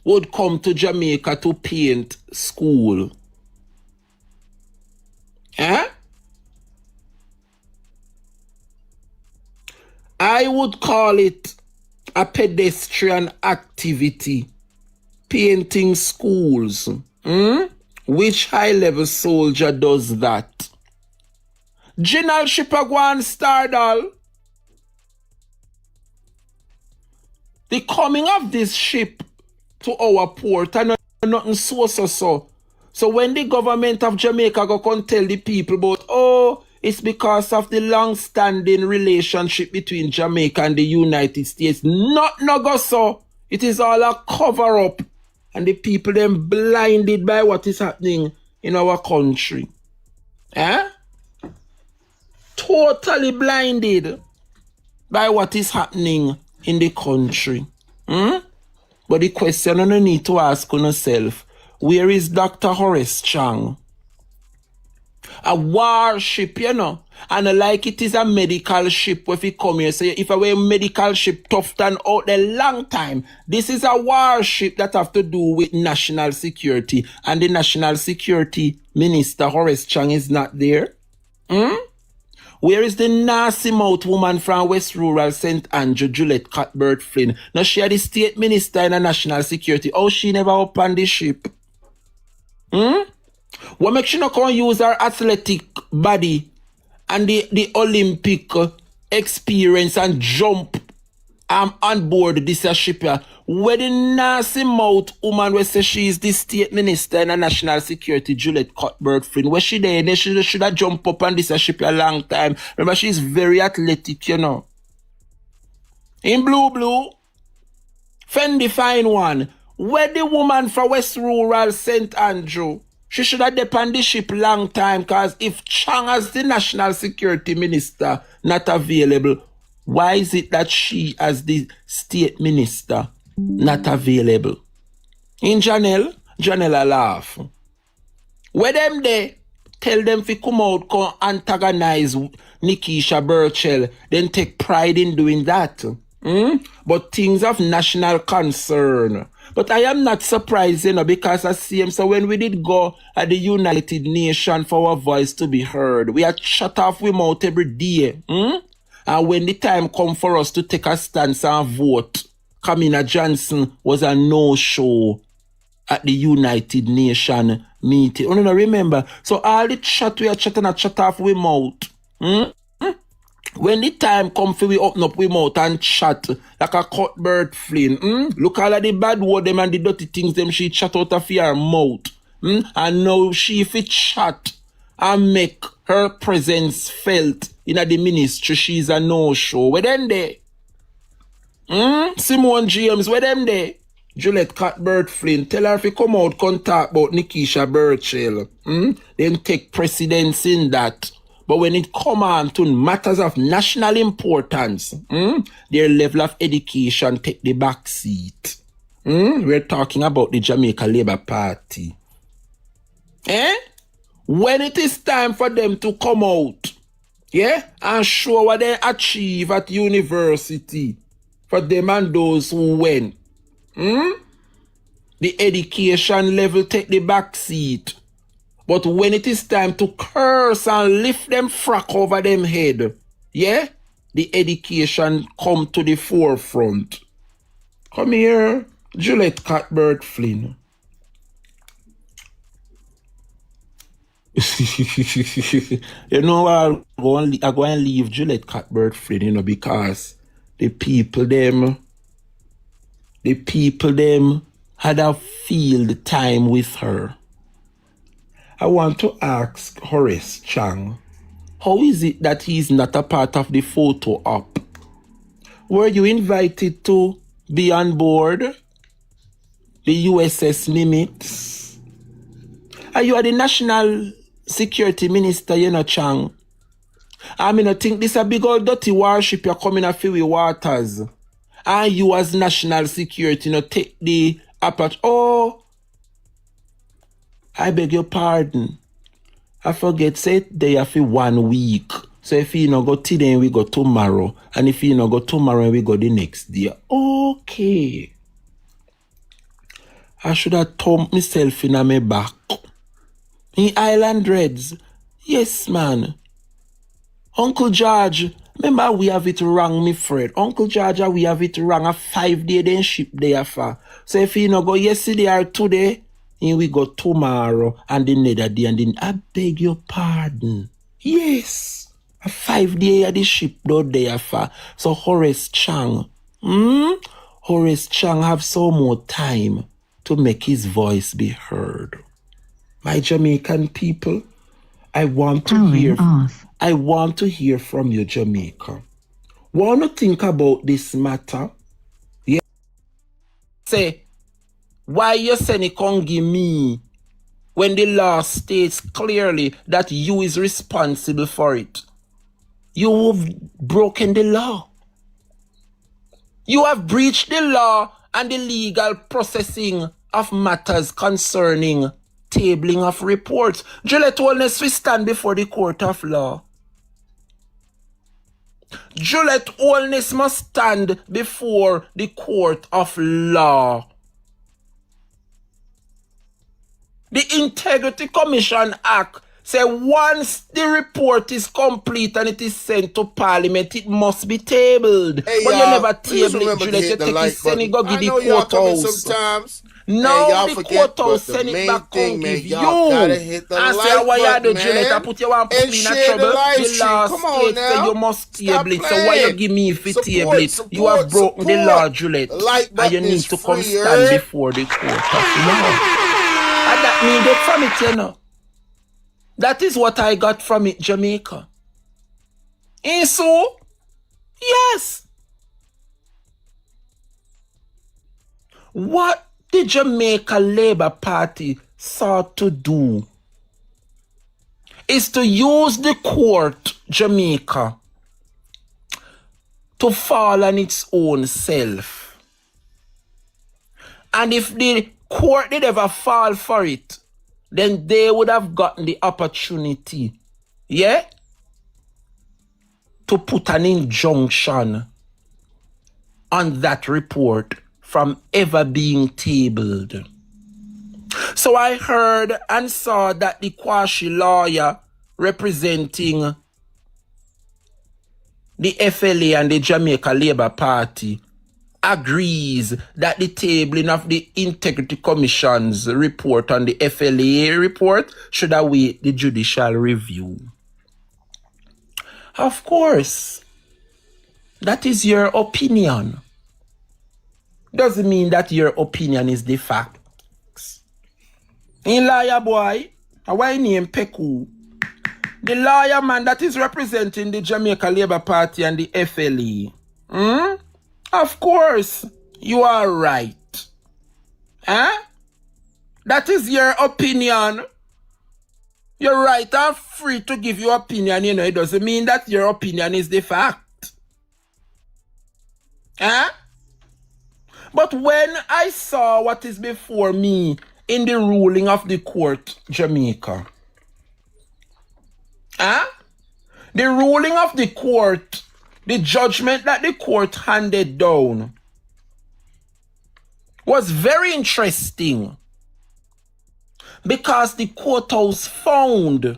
would come to Jamaica to paint school. I would call it a pedestrian activity, painting schools. Which high-level soldier does that? General Shipagwan Stardal. The coming of this ship to our port and nothing so. So when the government of Jamaica go come tell the people about, oh, it's because of the long-standing relationship between Jamaica and the United States. Not no go so. It is all a cover-up. And the people them blinded by what is happening in our country. Totally blinded by what is happening in the country. But the question you need to ask yourself, where is Dr. Horace Chang? A warship, you know, and like it is a medical ship if it come here. So if I were a medical ship tough and out there long time, this is a warship that have to do with national security. And the national security minister, Horace Chang, is not there. Where is the nasty mouth woman from West Rural St. Andrew, Juliet Cuthbert Flynn? Now she had the state minister in the national security. Oh, she never opened the ship. What makes she not come use her athletic body and the Olympic experience and jump on board this ship here? Where the nasty mouth woman will say she is the state minister in the national security, Juliet Cuthbert Flynn. Where she there? She should have jumped up on this ship a long time. Remember, she's very athletic, you know. In blue, Fendi fine one. Where the woman from West Rural St. Andrew? She should have depended the ship long time, because if Chang as the national security minister not available, why is it that she as the state minister not available? In Janelle laugh. Where them they tell them to come out, come antagonize Nikisha Burchell, then take pride in doing that. But things of national concern. But I am not surprised, you know, because I see him. So when we did go at the United Nations for our voice to be heard, we had shut off we mouth every day. And when the time come for us to take a stance and vote, Kamina Johnson was a no-show at the United Nations meeting. Oh, no, remember. So all the chat we are chatting and chat off we mouth. When the time come for we open up we mouth and chat like a Cuthbert Flynn, look all of the bad word them and the dirty things them she chat out of her mouth. And now she if it chat and make her presence felt in the ministry, she's a no-show. Where them there? Simone James, where them there? Juliet Cuthbert Flynn, tell her if you come out, come talk about Nikisha Burchill. Then take precedence in that. But when it come on to matters of national importance, their level of education take the back seat. We're talking about the Jamaica Labour Party. When it is time for them to come out, and show what they achieve at university, for them and those who went, the education level take the back seat. But when it is time to curse and lift them frack over them head, the education come to the forefront. Come here, Juliet Cuthbert Flynn. You know, I'm going to leave Juliet Cuthbert Flynn, because the people them had a field time with her. I want to ask Horace Chang, how is it that he's not a part of the photo op? Were you invited to be on board the USS Nimitz? Are you the National Security Minister, Chang? I think this a big old dirty warship you're coming a few waters. And you as National Security, take the approach. Oh, I beg your pardon. I forget, say it there for 1 week. So if you go today, we go tomorrow. And if you go tomorrow, we go the next day. Okay. I should have thumped myself in my back. In Island Reds. Yes, man. Uncle George, remember we have it wrong, me Fred. Uncle George, we have it wrong. A 5-day then ship there for. So if you go yesterday or today, and we go tomorrow and the nether day and then I beg your pardon. Yes. A 5-day at the ship though there for. So Horace Chang. Horace Chang have so more time to make his voice be heard. My Jamaican people, I want to hear from you, Jamaica. Want to think about this matter? Yeah. Say, why you send it come give me when the law states clearly that you is responsible for it? You have broken the law. You have breached the law and the legal processing of matters concerning tabling of reports. Juliet Holness will stand before the court of law. Juliet Holness must stand before the court of law. The Integrity Commission Act says once the report is complete and it is sent to Parliament, it must be tabled. Hey, but you never table it, Juliet. You take it, send it, go give the courthouse. Now the courthouse send it back home, give you. And say, why you do, Juliet? I put you one put me in a trouble. The law states that you must table it. So why you give me if you table it? You have broken the law, Juliet. And you need to come stand before the court of law. And that me get from it, That is what I got from it, Jamaica. And so, yes. What the Jamaica Labour Party sought to do is to use the court, Jamaica, to fall on its own self. And if the court did ever fall for it, then they would have gotten the opportunity, to put an injunction on that report from ever being tabled. So I heard and saw that the Kwashi lawyer representing the FLA and the Jamaica Labour Party agrees that the tabling of the Integrity Commission's report on the FLA report should await the judicial review. Of course, That is your opinion. Doesn't mean that your opinion is the facts. In lawyer boy, why name Peku? The lawyer man that is representing the Jamaica Labour Party and the FLA. Of course, you are right. Huh? That is your opinion. You're right and free to give your opinion, you know. It doesn't mean that your opinion is the fact. Huh? But when I saw what is before me in the ruling of the court, Jamaica, the ruling of the court, the judgment that the court handed down was very interesting because the courthouse found,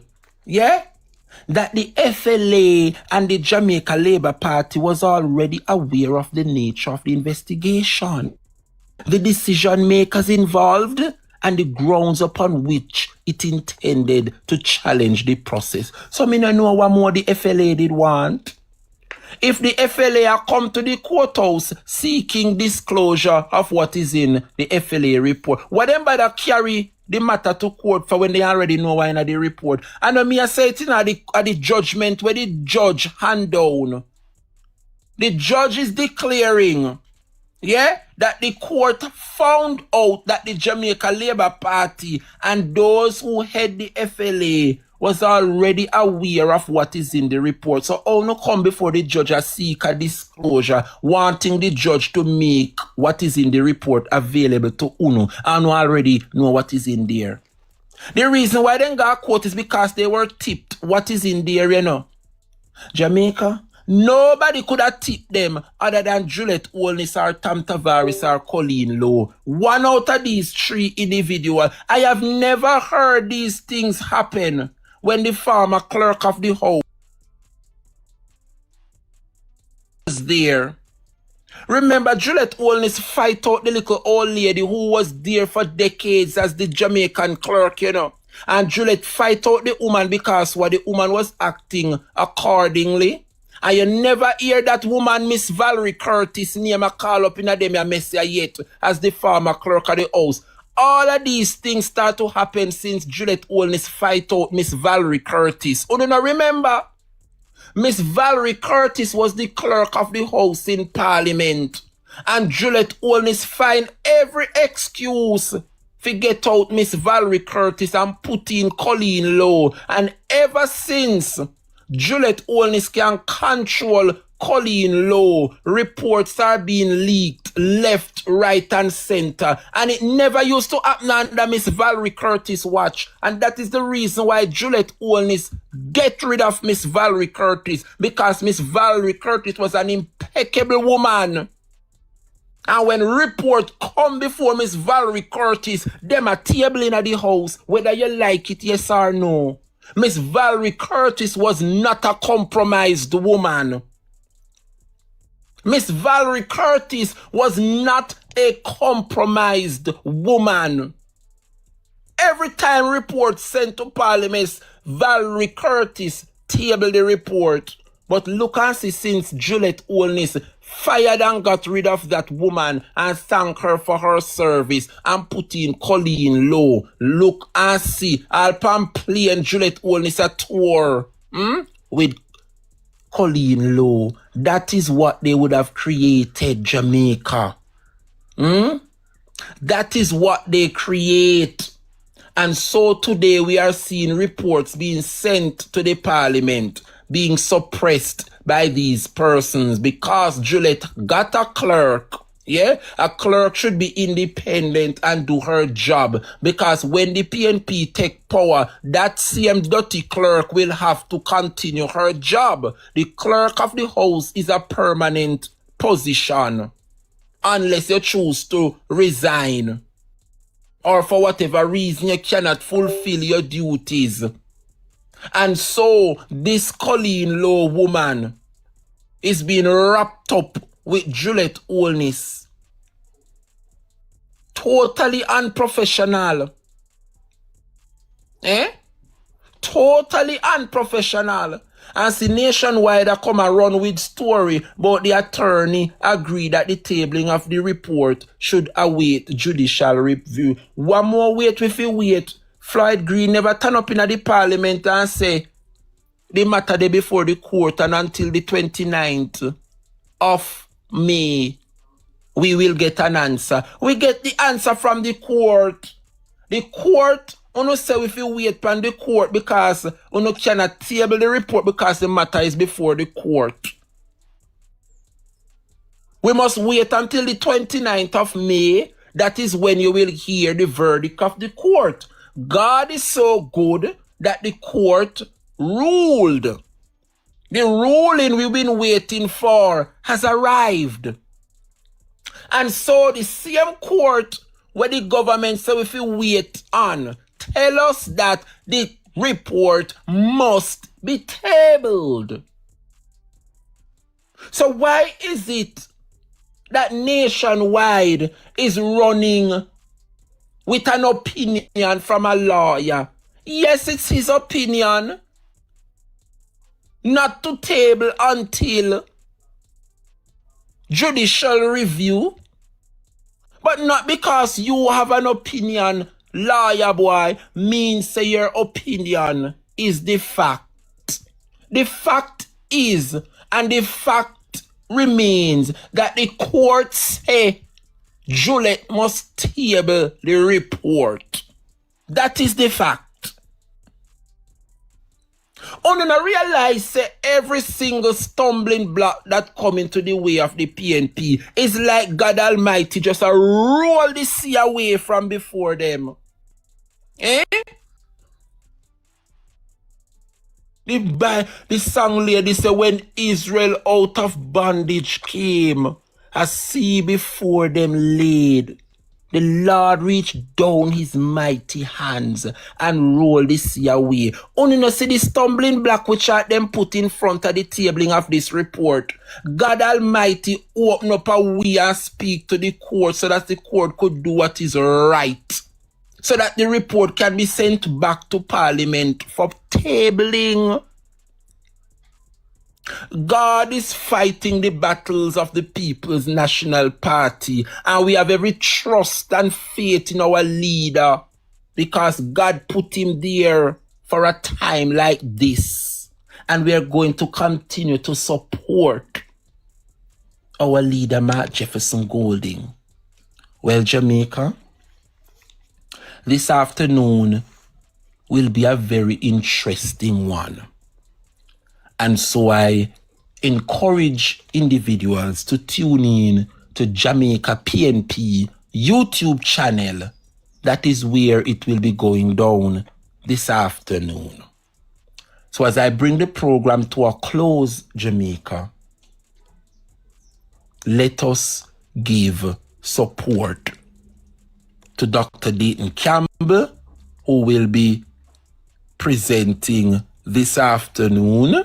that the FLA and the Jamaica Labour Party was already aware of the nature of the investigation, the decision makers involved, and the grounds upon which it intended to challenge the process. So I don't know what more the FLA did want. If the FLA had come to the courthouse seeking disclosure of what is in the FLA report, what them by that carry the matter to court for when they already know why in the report? And me I say it in at the judgment where the judge hand down. The judge is declaring, that the court found out that the Jamaica Labour Party and those who head the FLA was already aware of what is in the report. So all no come before the judge and seek a disclosure, wanting the judge to make what is in the report available to UNO and already know what is in there. The reason why they got court is because they were tipped what is in there, you know. Jamaica, nobody could have tipped them other than Juliet Holness or Tam Tavares or Colleen Lowe. One out of these three individuals. I have never heard these things happen when the former clerk of the house was there. Remember, Juliet Holness fight out the little old lady who was there for decades as the Jamaican clerk, you know. And Juliet fight out the woman because what the woman was acting accordingly. And you never hear that woman, Miss Valerie Curtis, name a call up in a dem a messiah yet as the former clerk of the house. All of these things start to happen since Juliet Holness fight out Miss Valerie Curtis. Oh, do not remember? Miss Valerie Curtis was the clerk of the house in Parliament. And Juliet Holness find every excuse to get out Miss Valerie Curtis and put in Colleen Lowe. And ever since Juliet Holness can control Colleen Lowe, reports are being leaked left, right, and center. And it never used to happen under Miss Valerie Curtis' watch. And that is the reason why Juliet Holness get rid of Miss Valerie Curtis. Because Miss Valerie Curtis was an impeccable woman. And when report come before Miss Valerie Curtis, them a table in the house, whether you like it, yes or no. Miss Valerie Curtis was not a compromised woman. Miss Valerie Curtis was not a compromised woman. Every time report sent to Parliament, Valerie Curtis tabled the report. But look and see, since Juliet Holness fired and got rid of that woman and thank her for her service and put in Colleen Lowe. Look and see, Alpam playing Juliet Holness a tour with Colleen Lowe. That is what they would have created, Jamaica. That is what they create. And so today we are seeing reports being sent to the Parliament, being suppressed by these persons because Juliet got a clerk. A clerk should be independent and do her job, because when the PNP take power, that same dirty clerk will have to continue her job. The clerk of the house is a permanent position unless you choose to resign or for whatever reason you cannot fulfill your duties. And so this Colleen Lowe woman is being wrapped up with Juliet Holness. Totally unprofessional. Totally unprofessional. And see Nationwide a come and run with story, but the attorney agreed that the tabling of the report should await judicial review. One more wait if you wait. Floyd Green never turn up in the parliament and say the matter day before the court, and until the 29th of May, we will get an answer. We get the answer from the court. The court, you say if you wait on the court because you cannot table the report because the matter is before the court. We must wait until the 29th of May. That is when you will hear the verdict of the court. God is so good that the court ruled. The ruling we've been waiting for has arrived. And so the same court where the government said if you wait on, tell us that the report must be tabled. So why is it that Nationwide is running with an opinion from a lawyer? Yes, it's his opinion not to table until judicial review, but not because you have an opinion, lawyer boy, means say your opinion is the fact. The fact is, and the fact remains, that the court say Juliet must table the report. That is the fact. On and I realize say every single stumbling block that come into the way of the PNP is like God Almighty just a roll the sea away from before them. Eh? The song lady say when Israel out of bondage came, a sea before them laid. The Lord reached down his mighty hands and rolled the sea away. Only no see the stumbling block which are them put in front of the tabling of this report. God Almighty open up a way and speak to the court so that the court could do what is right. So that the report can be sent back to Parliament for tabling. God is fighting the battles of the People's National Party, and we have every trust and faith in our leader because God put him there for a time like this, and we are going to continue to support our leader, Mark Jefferson Golding. Well, Jamaica, this afternoon will be a very interesting one. And so I encourage individuals to tune in to Jamaica PNP YouTube channel. That is where it will be going down this afternoon. So as I bring the program to a close, Jamaica, let us give support to Dr. Dayton Campbell, who will be presenting this afternoon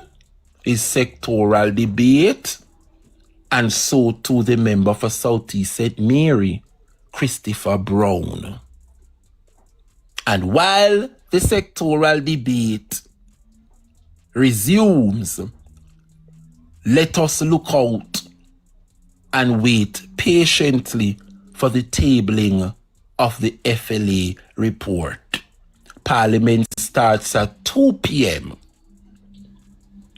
his sectoral debate, and so to the member for Southeast St. Mary, Christopher Brown. And while the sectoral debate resumes, let us look out and wait patiently for the tabling of the FLA report. Parliament starts at 2 p.m.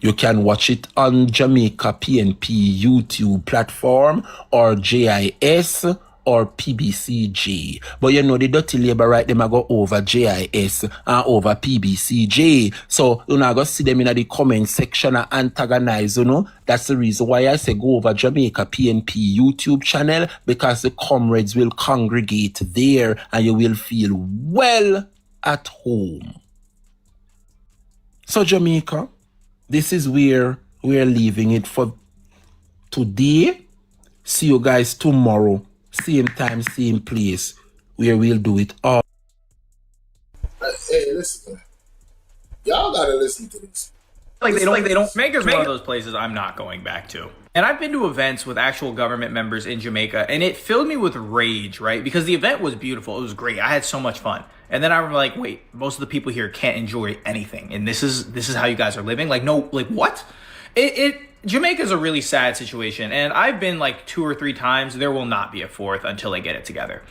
You can watch it on Jamaica PNP YouTube platform or JIS or PBCJ. But you know the dirty labor right, them a go over JIS and over PBCJ. So you know go see them in the comment section and antagonize, you know. That's the reason why I say go over Jamaica PNP YouTube channel, because the comrades will congregate there and you will feel well at home. So Jamaica, this is where we're leaving it for today. See you guys tomorrow. Same time, same place, where we'll do it all. Hey, listen. Y'all gotta listen to this. Like they don't. Jamaica's one of those places I'm not going back to. And I've been to events with actual government members in Jamaica, and it filled me with rage, right? Because the event was beautiful. It was great. I had so much fun. And then I'm like, wait, most of the people here can't enjoy anything, and this is how you guys are living. Like, no, like what? Jamaica's a really sad situation, and I've been like 2 or 3 times. There will not be a 4th until they get it together.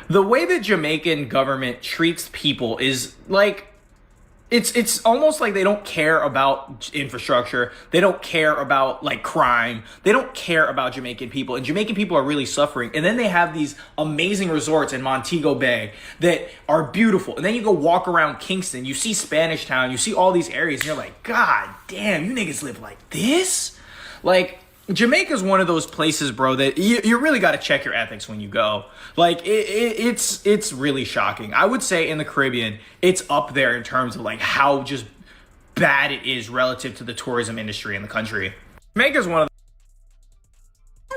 The way that Jamaican government treats people is like, it's almost like they don't care about infrastructure. They don't care about like crime. They don't care about Jamaican people, and Jamaican people are really suffering. And then they have these amazing resorts in Montego Bay that are beautiful. And then you go walk around Kingston, you see Spanish Town, you see all these areas, and you're like, God damn, you niggas live like this? Like, Jamaica's one of those places, bro, that you really got to check your ethics when you go. Like, it's really shocking. I would say in the Caribbean, it's up there in terms of like how just bad it is relative to the tourism industry in the country. Jamaica's one of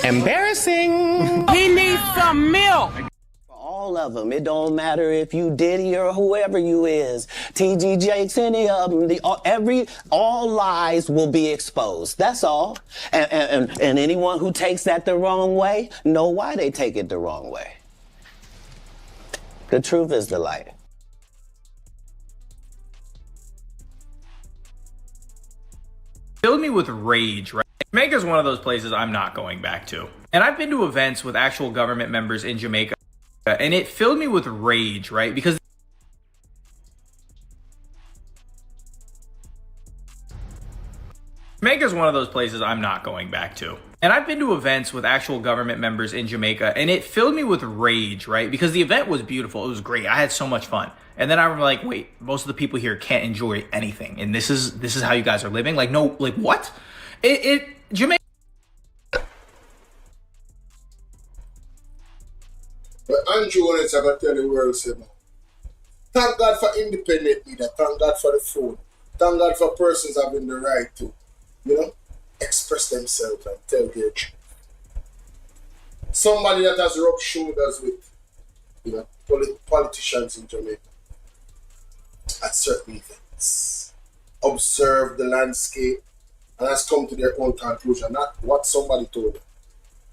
the Embarrassing. He needs some milk. All of them. It don't matter if you Diddy or whoever you is. TG Jakes, any of them. All lies will be exposed. That's all. And anyone who takes that the wrong way, know why they take it the wrong way. The truth is the light. filled me with rage, right? Jamaica's one of those places I'm not going back to. And I've been to events with actual government members in Jamaica, and it filled me with rage, right? Because Jamaica's one of those places I'm not going back to. And I've been to events with actual government members in Jamaica, and it filled me with rage, right? Because the event was beautiful. It was great. I had so much fun. And then I'm like, wait, most of the people here can't enjoy anything. And this is how you guys are living? Like, no, like what? Jamaica. But Andrew Holness, I got to tell the world, say, man, thank God for independent leader. Thank God for the phone. Thank God for persons having the right to, express themselves and tell their truth. Somebody that has rubbed shoulders with, politicians in Jamaica at certain events, observed the landscape, and has come to their own conclusion, not what somebody told them.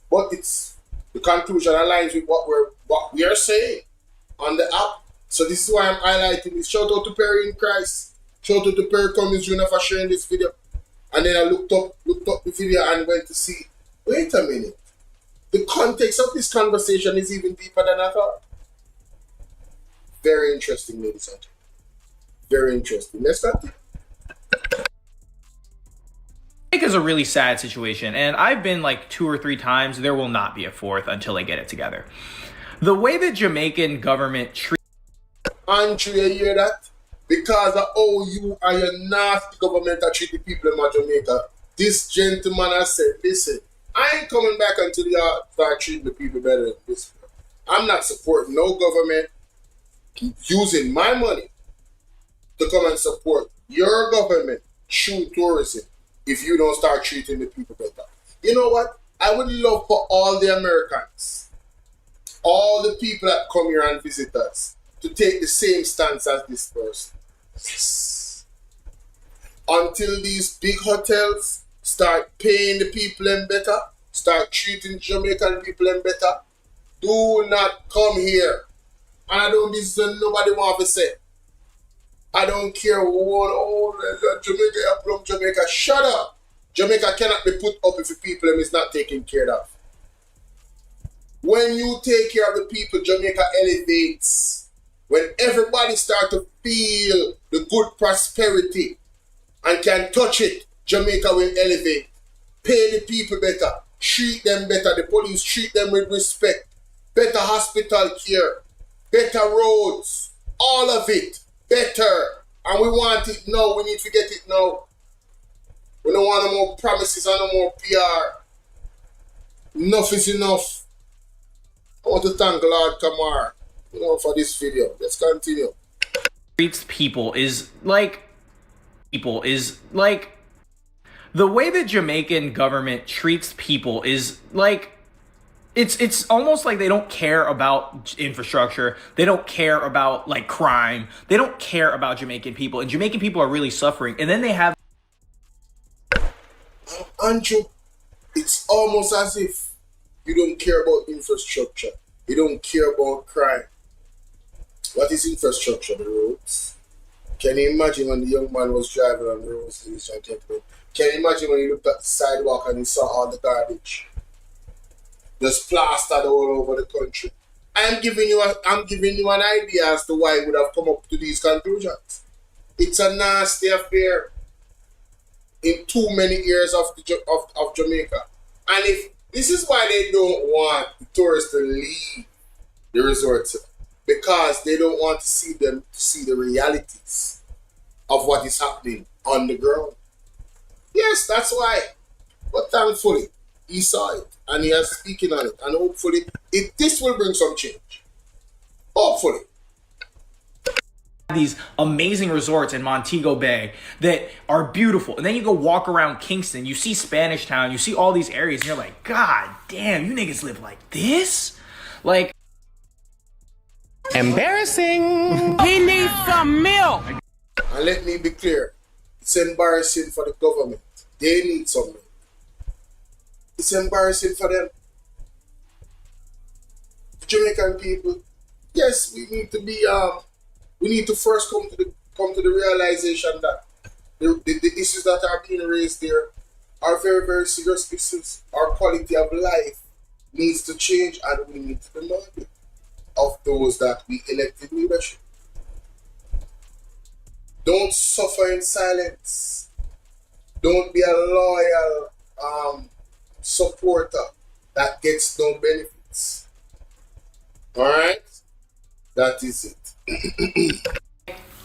But the conclusion aligns with what we are saying on the app. So this is why I'm highlighting this. Shout out to Perry in Christ. Shout out to Perry Cummings Jr. for sharing this video. And then I looked up the video and went to see, wait a minute. The context of this conversation is even deeper than I thought. Very interesting, ladies and gentlemen. Very interesting. Let's continue. Jamaica's a really sad situation, and I've been like 2 or 3 times. There will not be a 4th until they get it together. The way the Jamaican government treats Andrew, you hear that? Because of how you and your nasty government that treat the people in Jamaica, this gentleman has said, listen, I ain't coming back until you start treating the people better than this. I'm not supporting no government using my money to come and support your government through tourism if you don't start treating the people better. You know what? I would love for all the Americans, all the people that come here and visit us, to take the same stance as this person. Yes. Until these big hotels start paying the people them better, start treating Jamaican people them better, do not come here. And I don't listen to nobody want to say. I don't care Jamaica, from Jamaica. Shut up. Jamaica cannot be put up if the people them is not taken care of. When you take care of the people, Jamaica elevates. When everybody start to feel the good prosperity and can touch it, Jamaica will elevate. Pay the people better. Treat them better. The police treat them with respect. Better hospital care. Better roads. All of it. Better. And we want it now. We need to get it now. We don't want no more promises and no more PR. Enough is enough. I want to thank Lord Kamar, for this video. Let's continue. Treats people is like the way the Jamaican government treats people is like it's almost like they don't care about infrastructure. They don't care about like crime. They don't care about Jamaican people, and Jamaican people are really suffering. And then they have Andrew, it's almost as if you don't care about infrastructure. You don't care about crime. What is infrastructure? The roads. Can you imagine when the young man was driving on the roads, ladies and gentlemen? Can you imagine when he looked at the sidewalk and he saw all the garbage just plastered all over the country? I'm giving you an idea as to why he would have come up to these conclusions. It's a nasty affair in too many years of Jamaica. And if this is why they don't want the tourists to leave the resorts, because they don't want to see the realities of what is happening on the ground. Yes, that's why. But thankfully, he saw it and he is speaking on it. And hopefully, this will bring some change. Hopefully. These amazing resorts in Montego Bay that are beautiful. And then you go walk around Kingston, you see Spanish Town, you see all these areas, and you're like, God damn, you niggas live like this? Like, embarrassing. He needs some milk. And let me be clear, it's embarrassing for the government. They need some milk. It's embarrassing for them. The Jamaican people, yes, we need to be we need to first come to the realization that the issues that are being raised there are very, very serious issues. Our quality of life needs to change, and we need to demand it of those that we elected leadership. Don't suffer in silence. Don't be a loyal supporter that gets no benefits. Alright? That is it.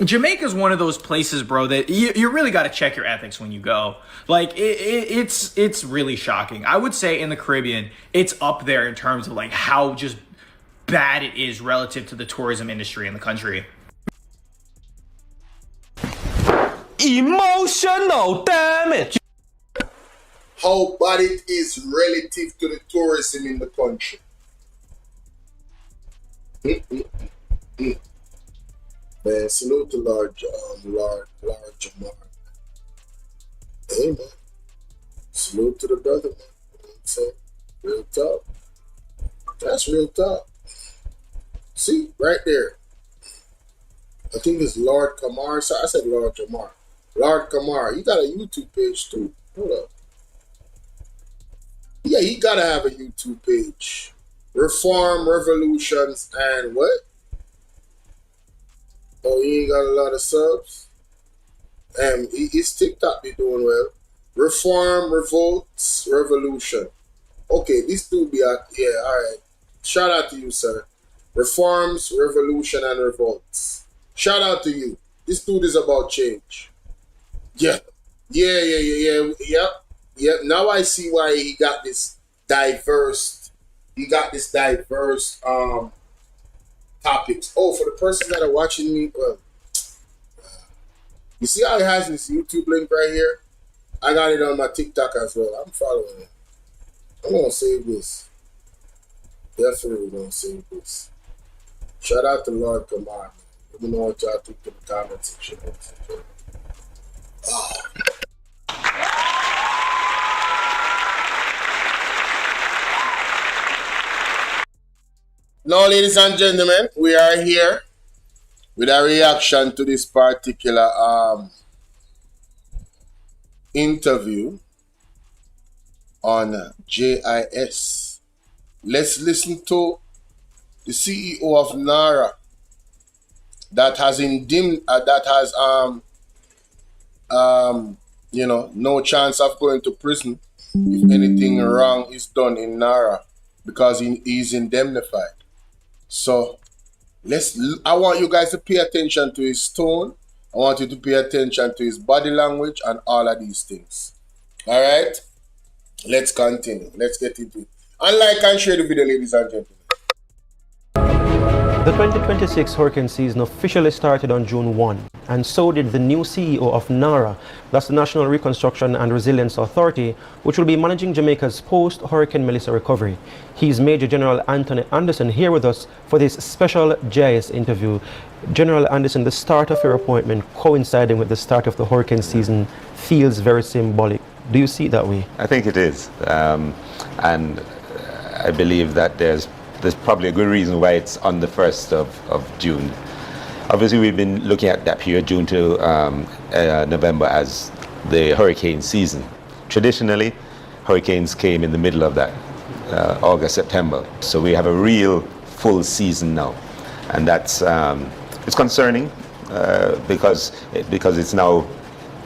Jamaica's one of those places, bro, that you really got to check your ethics when you go. Like, it's really shocking. I would say in the Caribbean, it's up there in terms of like how just bad it is relative to the tourism industry in the country. Emotional damage. How bad it is relative to the tourism in the country. Man, salute to Lord Jamar. Hey, man. Salute to the brother, man. You know what I'm saying? Real talk. That's real talk. See, right there. I think it's Lord Kamar. So I said Lord Jamar. Lord Kamar. You got a YouTube page too. Hold up. Yeah, he gotta have a YouTube page. Reform, Revolutions, and what? Oh, he ain't got a lot of subs. His TikTok be doing well. Reform, Revolts, Revolution. Okay, this dude be out. Yeah, alright. Shout out to you, sir. Reforms, Revolution, and Revolts. Shout out to you. This dude is about change. Yeah. Yep. Now I see why he got this diverse. Topics. Oh, for the persons that are watching me, you see how it has this YouTube link right here? I got it on my TikTok as well. I'm following it. I'm gonna save this. Definitely gonna save this. Shout out to Lord Kamar. Let me know what y'all think in the comment section. Oh. Now, ladies and gentlemen, we are here with a reaction to this particular interview on JIS. Let's listen to the CEO of NARA that has no chance of going to prison if anything wrong is done in NARA because he is indemnified. So I want you guys to pay attention to his tone. I want you to pay attention to his body language and all of these things. All right? Let's continue. Let's get into it. And like and share the video, ladies and gentlemen. The 2026 hurricane season officially started on June 1, and so did the new CEO of NARA, that's the National Reconstruction and Resilience Authority, which will be managing Jamaica's post-Hurricane Melissa recovery. He's Major General Anthony Anderson here with us for this special JIS interview. General Anderson, the start of your appointment coinciding with the start of the hurricane season feels very symbolic. Do you see it that way? I think it is, and I believe that there's probably a good reason why it's on the 1st of June. Obviously, we've been looking at that period, June to November, as the hurricane season. Traditionally, hurricanes came in the middle of that, August, September. So we have a real full season now. And that's, it's concerning because it's now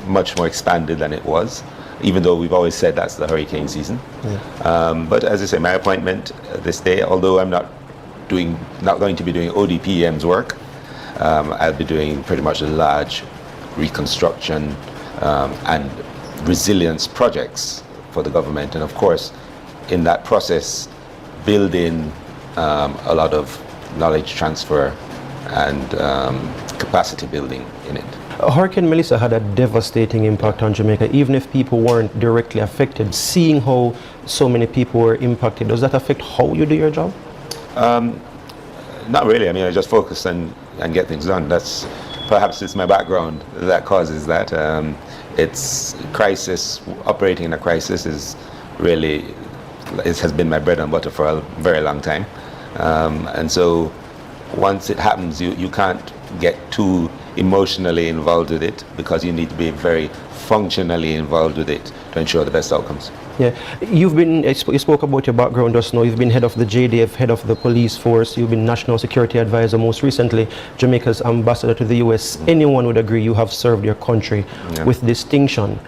much more expanded than it was, even though we've always said that's the hurricane season. Yeah. But as I say, my appointment this day, although I'm not going to be doing ODPM's work, I'll be doing pretty much the large reconstruction and resilience projects for the government, and of course, in that process, build in a lot of knowledge transfer and capacity building in it. Hurricane Melissa had a devastating impact on Jamaica, even if people weren't directly affected. Seeing how so many people were impacted, does that affect how you do your job? Not really. I mean, I just focus and get things done. That's perhaps it's my background that causes that. It's crisis. Operating in a crisis is really, it has been my bread and butter for a very long time. And so once it happens, you can't get too emotionally involved with it, because you need to be very functionally involved with it to ensure the best outcomes. Yeah, you spoke about your background just now. You've been head of the JDF, head of the police force. You've been national security advisor, most recently Jamaica's ambassador to the US. Anyone would agree you have served your country with distinction.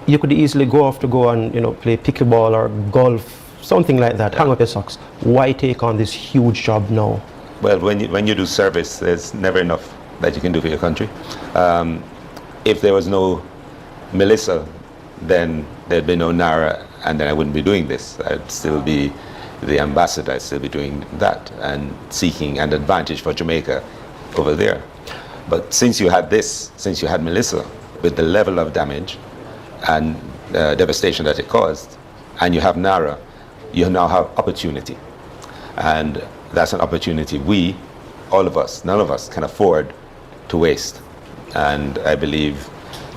You could easily go off to go and play pickleball or golf, something like that. Hang up your socks. Why take on this huge job now? Well, when you do service, there's never enough that you can do for your country. If there was no Melissa, then there'd be no NARA, and then I wouldn't be doing this. I'd still be the ambassador. I'd still be doing that and seeking an advantage for Jamaica over there. But since you had Melissa, with the level of damage and devastation that it caused, and you have NARA, you now have opportunity. And that's an opportunity all of us, none of us can afford to waste. And I believe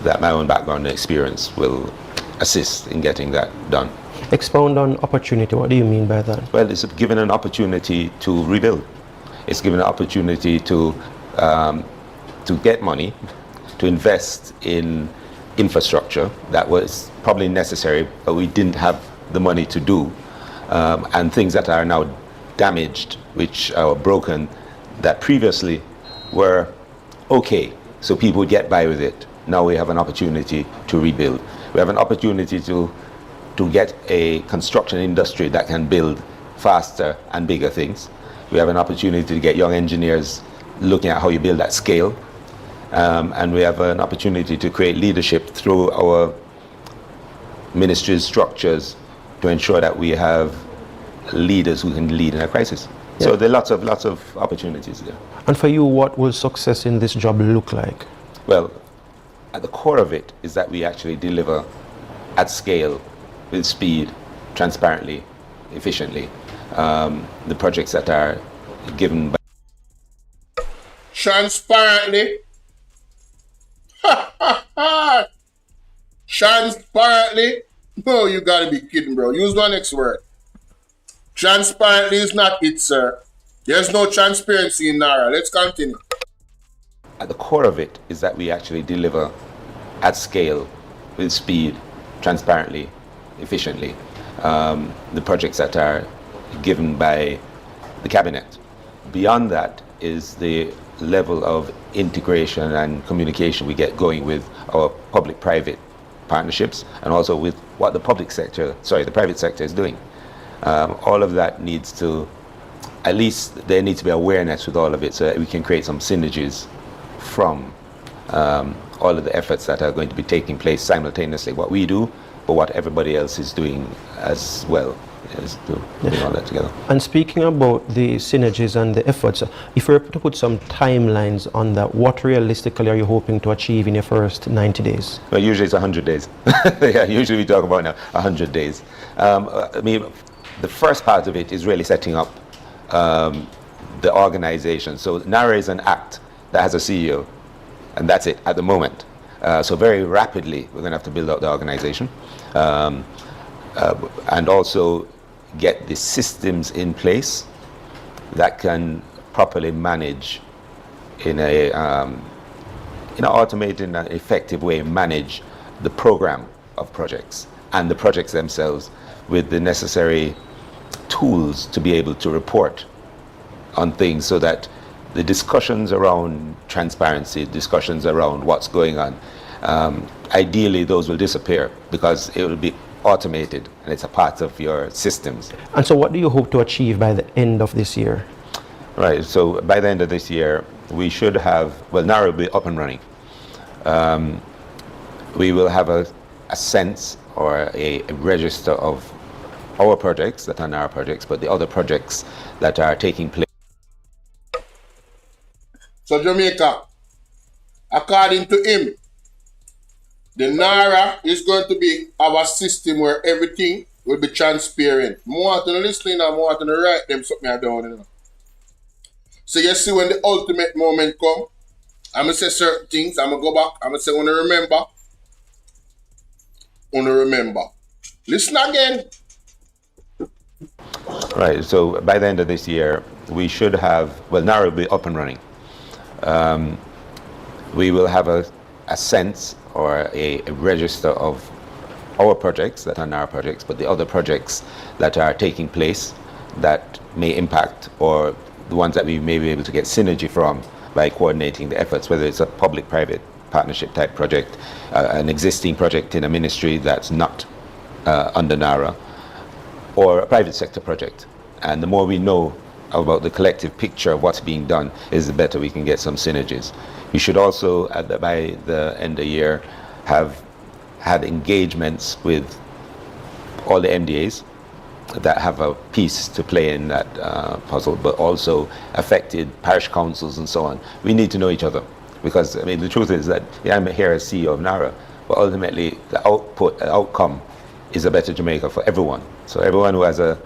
that my own background and experience will assist in getting that done. Expound on opportunity. What do you mean by that? Well, it's given an opportunity to rebuild. It's given an opportunity to get money, to invest in infrastructure that was probably necessary, but we didn't have the money to do, and things that are now damaged, which are broken, that previously were okay, so people would get by with it. Now we have an opportunity to rebuild. We have an opportunity to get a construction industry that can build faster and bigger things. We have an opportunity to get young engineers looking at how you build at scale. And we have an opportunity to create leadership through our ministries' structures to ensure that we have leaders who can lead in a crisis. Yeah. So there are lots of opportunities there. And for you, what will success in this job look like? Well, at the core of it is that we actually deliver at scale, with speed, transparently, efficiently, the projects that are given by... Transparently? Transparently? No, you gotta be kidding, bro. Use one next word. Transparently is not it, sir. There's no transparency in NARA. Let's continue. At the core of it is that we actually deliver at scale, with speed, transparently, efficiently, the projects that are given by the cabinet. Beyond that is the level of integration and communication we get going with our public-private partnerships, and also with what the private sector is doing. All of that needs to, at least there needs to be awareness with all of it, so that we can create some synergies from all of the efforts that are going to be taking place simultaneously, what we do, but what everybody else is doing as well, is putting all that together. And speaking about the synergies and the efforts, if we were to put some timelines on that, what realistically are you hoping to achieve in your first 90 days? Well, usually it's 100 days. Yeah, usually we talk about now 100 days. I mean, the first part of it is really setting up the organization. So NARA is an act that has a CEO, and that's it at the moment. So very rapidly, we're going to have to build out the organization, and also get the systems in place that can properly manage in a automated and effective way manage the program of projects and the projects themselves with the necessary tools to be able to report on things, so that the discussions around transparency, discussions around what's going on, ideally those will disappear because it will be automated and it's a part of your systems. And so what do you hope to achieve by the end of this year? Right, so by the end of this year, we should have, well, NARA will be up and running. We will have a sense or a register of our projects that are NARA projects, but the other projects that are taking place. So Jamaica, according to him, the NARA is going to be our system where everything will be transparent. More to listening and more to write them something down, you know. So you see, when the ultimate moment come, I'm going to say certain things, I'm going to go back, I'm going to say, wanna remember. Listen again. Right, so by the end of this year, we should have, well, NARA will be up and running. We will have a sense or a register of our projects that are NARA projects, but the other projects that are taking place that may impact, or the ones that we may be able to get synergy from by coordinating the efforts, whether it's a public-private partnership type project, an existing project in a ministry that's not under NARA, or a private sector project. And the more we know about the collective picture of what's being done, is the better we can get some synergies. We should also, by the end of the year, have had engagements with all the MDAs that have a piece to play in that puzzle, but also affected parish councils and so on. We need to know each other, because I mean the truth is that I'm here as CEO of NARA, but ultimately the outcome is a better Jamaica for everyone. So everyone who has a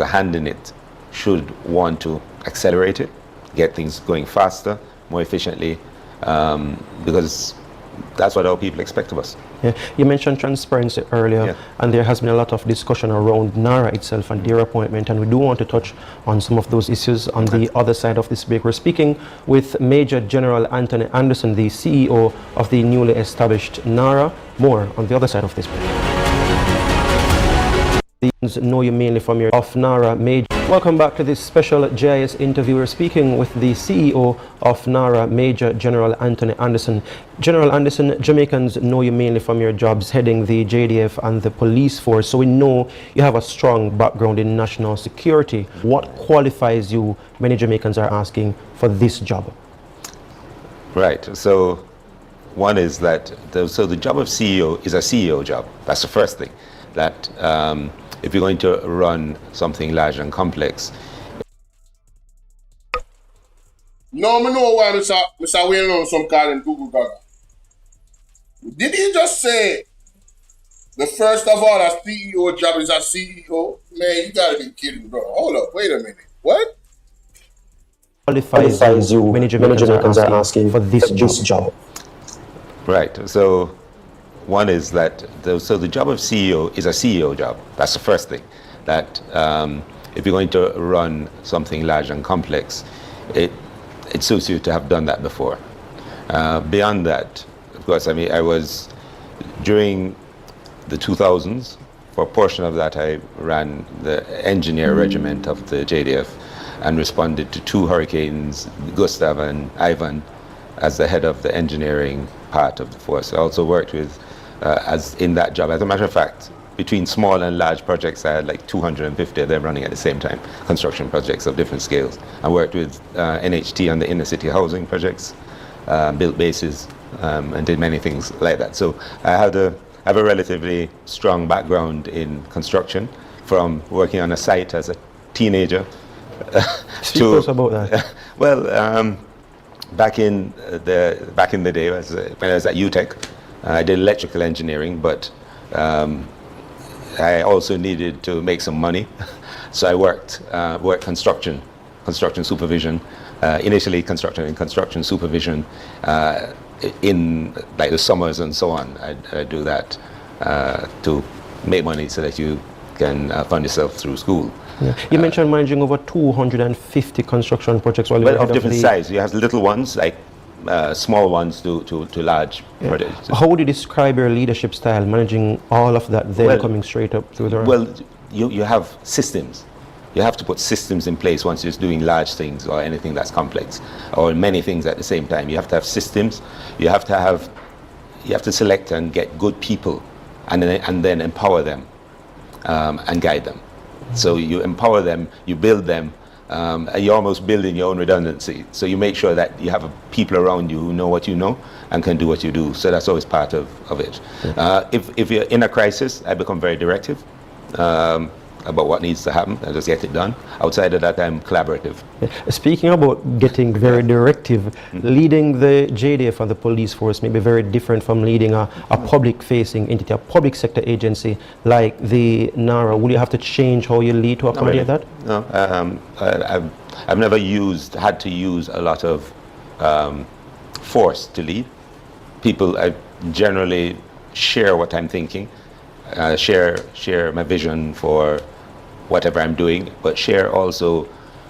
hand in it should want to accelerate it, get things going faster, more efficiently, because that's what our people expect of us. Yeah. You mentioned transparency earlier, and there has been a lot of discussion around NARA itself and their appointment, and we do want to touch on some of those issues on the other side of this break. We're speaking with Major General Anthony Anderson, the CEO of the newly established NARA. More on the other side of this break. Know you mainly from your of NARA Major. Welcome back to this special GIS interview. We're speaking with the CEO of NARA, Major General Anthony Anderson. General Anderson, Jamaicans know you mainly from your jobs heading the JDF and the police force, so we know you have a strong background in national security. What qualifies you, many Jamaicans are asking, for this job? Right, so one is that, the job of CEO is a CEO job. That's the first thing. That if you're going to run something large and complex. No, I know why Mr. Wayne on some call in Google Gaga. Did he just say the first of all, a CEO job is a CEO? Man, you gotta be kidding, bro. Hold up, wait a minute. What? Qualifies you, many Jamaicans are asking for this job. Right, so one is that, the job of CEO is a CEO job. That's the first thing. That if you're going to run something large and complex, it suits you to have done that before. Beyond that, of course, I mean, I was, during the 2000s, for a portion of that, I ran the engineer regiment of the JDF and responded to 2 hurricanes, Gustav and Ivan, as the head of the engineering part of the force. I also worked with as in that job. As a matter of fact, between small and large projects, I had like 250 of them running at the same time, construction projects of different scales. I worked with NHT on the inner city housing projects, built bases, and did many things like that. So I have a relatively strong background in construction, from working on a site as a teenager. Speak to us about that. Well, back in the day, when I was at UTech, I did electrical engineering, but I also needed to make some money, so I worked construction supervision, initially construction supervision in like the summers and so on. I do that to make money so that you can fund yourself through school. Yeah. You mentioned managing over 250 construction projects while you were Well, of different the... size. You have little ones, like small ones to large projects. How would you describe your leadership style, managing all of that, then coming straight up through the ranks? Well, you have systems. You have to put systems in place once you're doing large things or anything that's complex, or many things at the same time. You have to have systems. You have to select and get good people, and then empower them and guide them. So you empower them, you build them, and you're almost building your own redundancy. So you make sure that you have people around you who know what you know and can do what you do. So that's always part of it. If you're in a crisis, I become very directive about what needs to happen and just get it done. Outside of that, I'm collaborative. Speaking about getting very directive, leading the JDF and the police force may be very different from leading a public-facing entity, a public sector agency like the NARA. Will you have to change how you lead to accommodate that? No, I've never had to use a lot of force to lead. People generally share what I'm thinking, share my vision for whatever I'm doing, but share also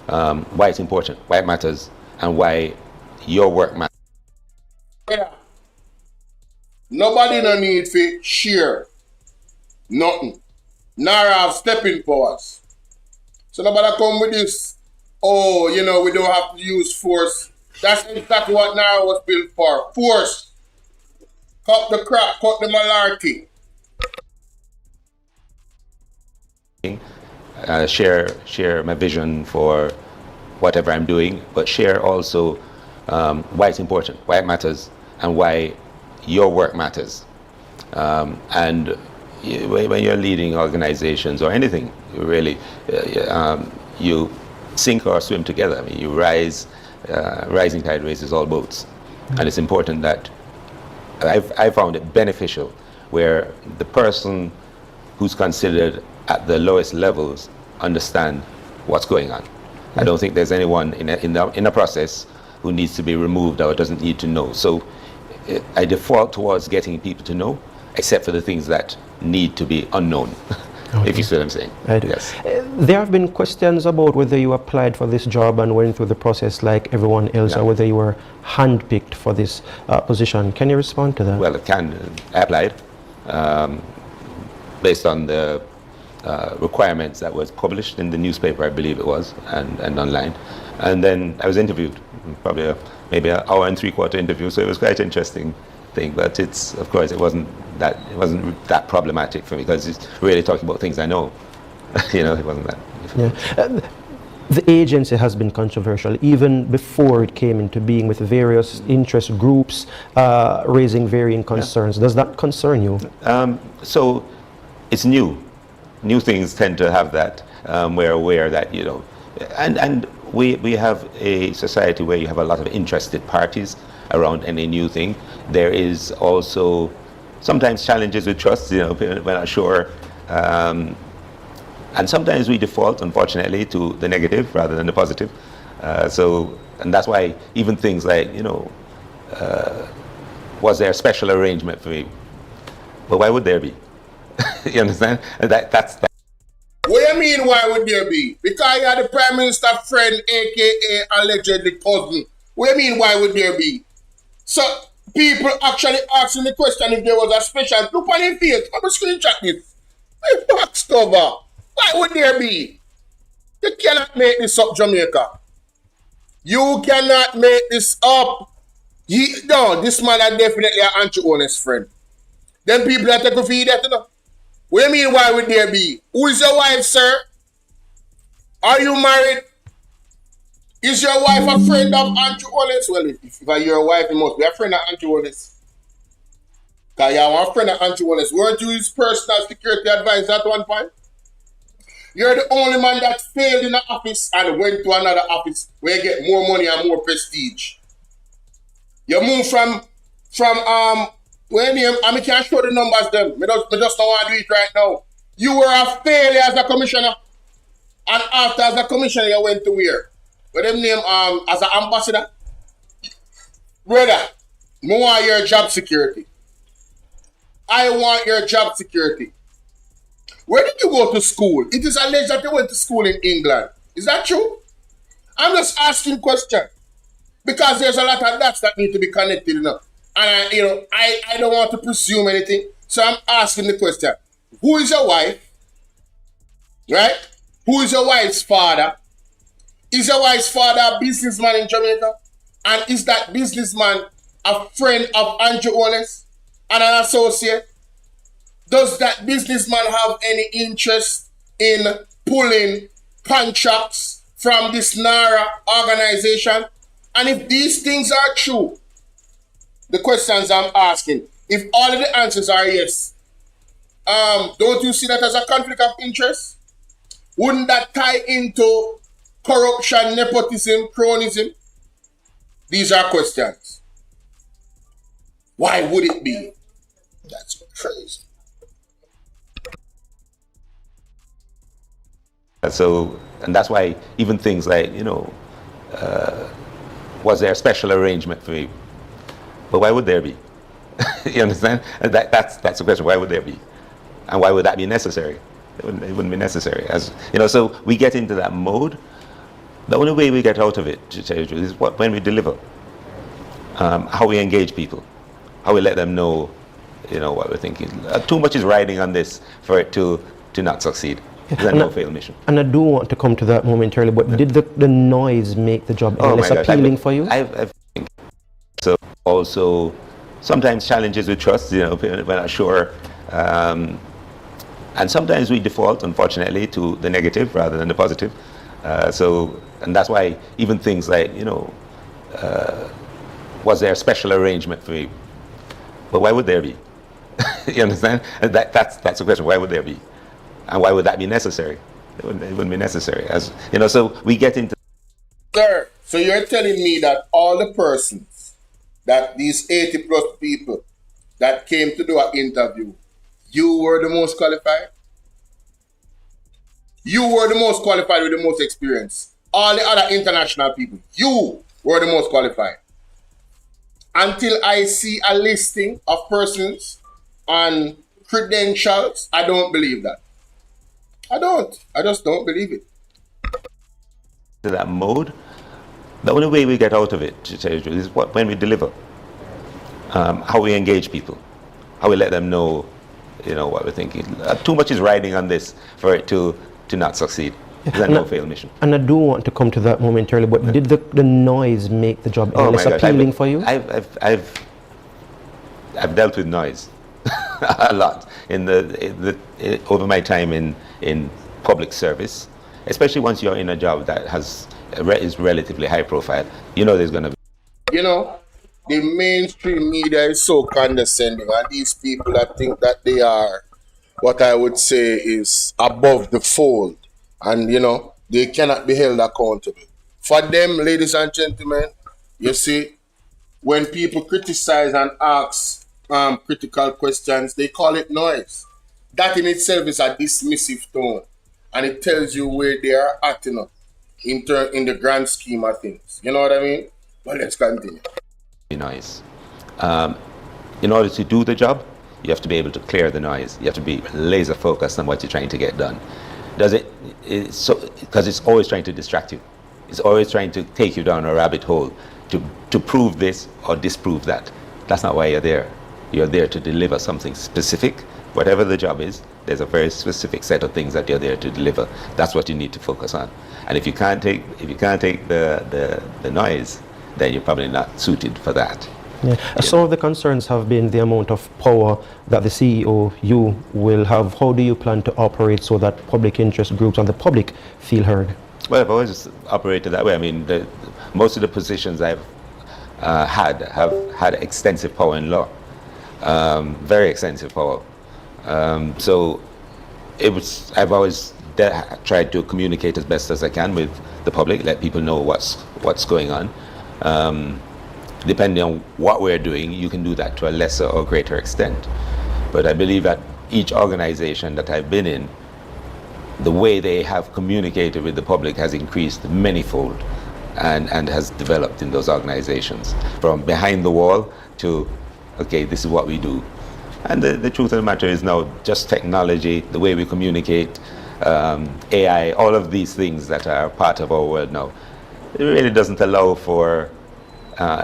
why it's important, why it matters, and why your work matters. Yeah. Nobody no need to share nothing. NARA have stepping powers. So nobody come with this, oh, you know, we don't have to use force. That's exactly what NARA was built for. Force. Cut the crap, cut the malarkey. Share my vision for whatever I'm doing, but share also why it's important, why it matters, and why your work matters. And when you're leading organizations or anything, really, you sink or swim together. I mean, you rising tide raises all boats. And it's important that I found it beneficial where the person who's considered at the lowest levels understand what's going on. I don't think there's anyone in a process who needs to be removed or doesn't need to know. So I default towards getting people to know, except for the things that need to be unknown, if you see what I'm saying. I do. Yes. There have been questions about whether you applied for this job and went through the process like everyone else, or whether you were handpicked for this position. Can you respond to that? Well, I applied based on the requirements that was published in the newspaper, I believe it was, and online. And then I was interviewed, probably maybe an hour and three-quarter interview, so it was quite an interesting thing. But of course, it wasn't that problematic for me, because it's really talking about things I know. It wasn't that. Yeah. The agency has been controversial even before it came into being, with various interest groups raising varying concerns. Does that concern you? So it's new. New things tend to have that. We're aware that, and we have a society where you have a lot of interested parties around any new thing. There is also sometimes challenges with trust, we're not sure. And sometimes we default, unfortunately, to the negative rather than the positive. And that's why even things like, was there a special arrangement for me? Well, why would there be? You understand? That's that. What do you mean, why would there be? Because you are the Prime Minister friend, aka allegedly cousin. What do you mean, why would there be? So people actually asking the question if there was a special. Look on your face. I'm going to screenshot this. Box cover. Why would there be? You cannot make this up, Jamaica. You cannot make this up. No, this man is definitely an anti-honest friend. Then people are taking for that, What do you mean, why would there be? Who is your wife, sir? Are you married? Is your wife a friend of Andrew Holness? Well, if you're your wife, you must be a friend of Andrew Holness. Because you're a friend of Andrew Holness. Weren't you his personal security advisor at one point? You're the only man that failed in the office and went to another office where you get more money and more prestige. You moved from I can't show the numbers them. I just don't want to do it right now. You were a failure as a commissioner. And after as a commissioner, you went to where? What them name as an ambassador? Brother, I want your job security. I want your job security. Where did you go to school? It is alleged that you went to school in England. Is that true? I'm just asking questions. Because there's a lot of dots that need to be connected, you know. And, I don't want to presume anything. So I'm asking the question. Who is your wife? Right? Who is your wife's father? Is your wife's father a businessman in Jamaica? And is that businessman a friend of Andrew Holness and an associate? Does that businessman have any interest in pulling contracts from this NARA organization? And if these things are true, the questions I'm asking, if all of the answers are yes, don't you see that as a conflict of interest? Wouldn't that tie into corruption, nepotism, cronyism? These are questions. Why would it be? That's crazy. So, and that's why even things like, was there a special arrangement for me? But why would there be? You understand? And that's the question. Why would there be? And why would that be necessary? It wouldn't be necessary. So we get into that mode. The only way we get out of it, to tell you the truth, is when we deliver. How we engage people. How we let them know, what we're thinking. Too much is riding on this for it to not succeed. It's a no-fail mission. And I do want to come to that momentarily, but did the noise make the job less appealing for you? I think so. Also, sometimes challenges with trust, we're not sure. And sometimes we default, unfortunately, to the negative rather than the positive. And that's why even things like, was there a special arrangement for me? But why would there be? You understand? And that's the question. Why would there be? And why would that be necessary? It wouldn't be necessary. So we get into... Sir, so you're telling me that all the persons, that these 80 plus people that came to do an interview, you were the most qualified? You were the most qualified with the most experience. All the other international people, you were the most qualified. Until I see a listing of persons and credentials, I don't believe that. I just don't believe it. To that mode, the only way we get out of it, to tell you the truth, is when we deliver. How we engage people. How we let them know, what we're thinking. Too much is riding on this for it to not succeed. It's a no-fail mission. And I do want to come to that momentarily, but did the noise make the job less appealing for you? I've dealt with noise a lot over my time in public service, especially once you're in a job that is relatively high profile. There's going to be... The mainstream media is so condescending, and these people that think that they are what I would say is above the fold, and they cannot be held accountable. For them, ladies and gentlemen, you see, when people criticize and ask critical questions, they call it noise. That in itself is a dismissive tone, and it tells you where they are at in the grand scheme of things. You know what I mean? But let's continue. Noise. In order to do the job, you have to be able to clear the noise. You have to be laser focused on what you're trying to get done. Because it's always trying to distract you. It's always trying to take you down a rabbit hole to prove this or disprove that. That's not why you're there. You're there to deliver something specific. Whatever the job is, there's a very specific set of things that you're there to deliver. That's what you need to focus on. And if you can't take the noise, then you're probably not suited for that. Yeah. Some of the concerns have been the amount of power that the CEO, you, will have. How do you plan to operate so that public interest groups and the public feel heard? Well, I've always operated that way. I mean, most of the positions I've have had extensive power in law, very extensive power. So I've always tried to communicate as best as I can with the public, let people know what's going on. Depending on what we're doing, you can do that to a lesser or greater extent. But I believe that each organization that I've been in, the way they have communicated with the public has increased manyfold and has developed in those organizations. From behind the wall to, okay, this is what we do. And the truth of the matter is now just technology, the way we communicate, AI, all of these things that are part of our world now, it really doesn't allow for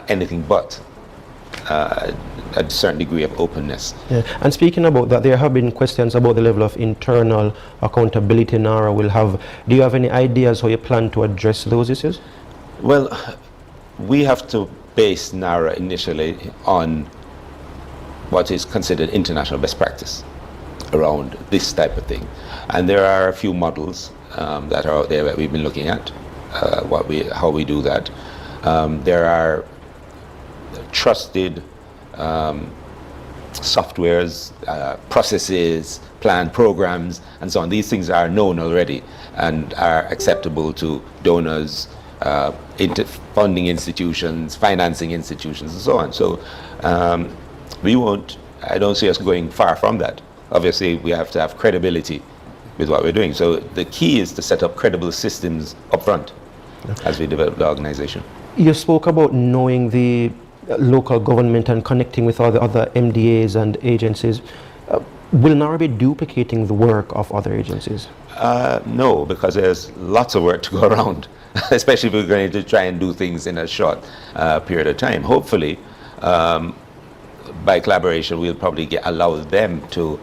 anything but a certain degree of openness. Yeah. And speaking about that, there have been questions about the level of internal accountability NARA will have. Do you have any ideas how you plan to address those issues? Well, we have to base NARA initially on what is considered international best practice around this type of thing. And there are a few models that are out there that we've been looking at, how we do that. There are trusted softwares, processes, planned programs, and so on. These things are known already and are acceptable to donors, funding institutions, financing institutions, and so on. So I don't see us going far from that. Obviously, we have to have credibility with what we're doing. So the key is to set up credible systems up front as we develop the organization. You spoke about knowing the local government and connecting with all the other MDAs and agencies. Will NARA be duplicating the work of other agencies? No, because there's lots of work to go around, especially if we're going to try and do things in a short period of time. Hopefully, by collaboration, we'll probably allow them to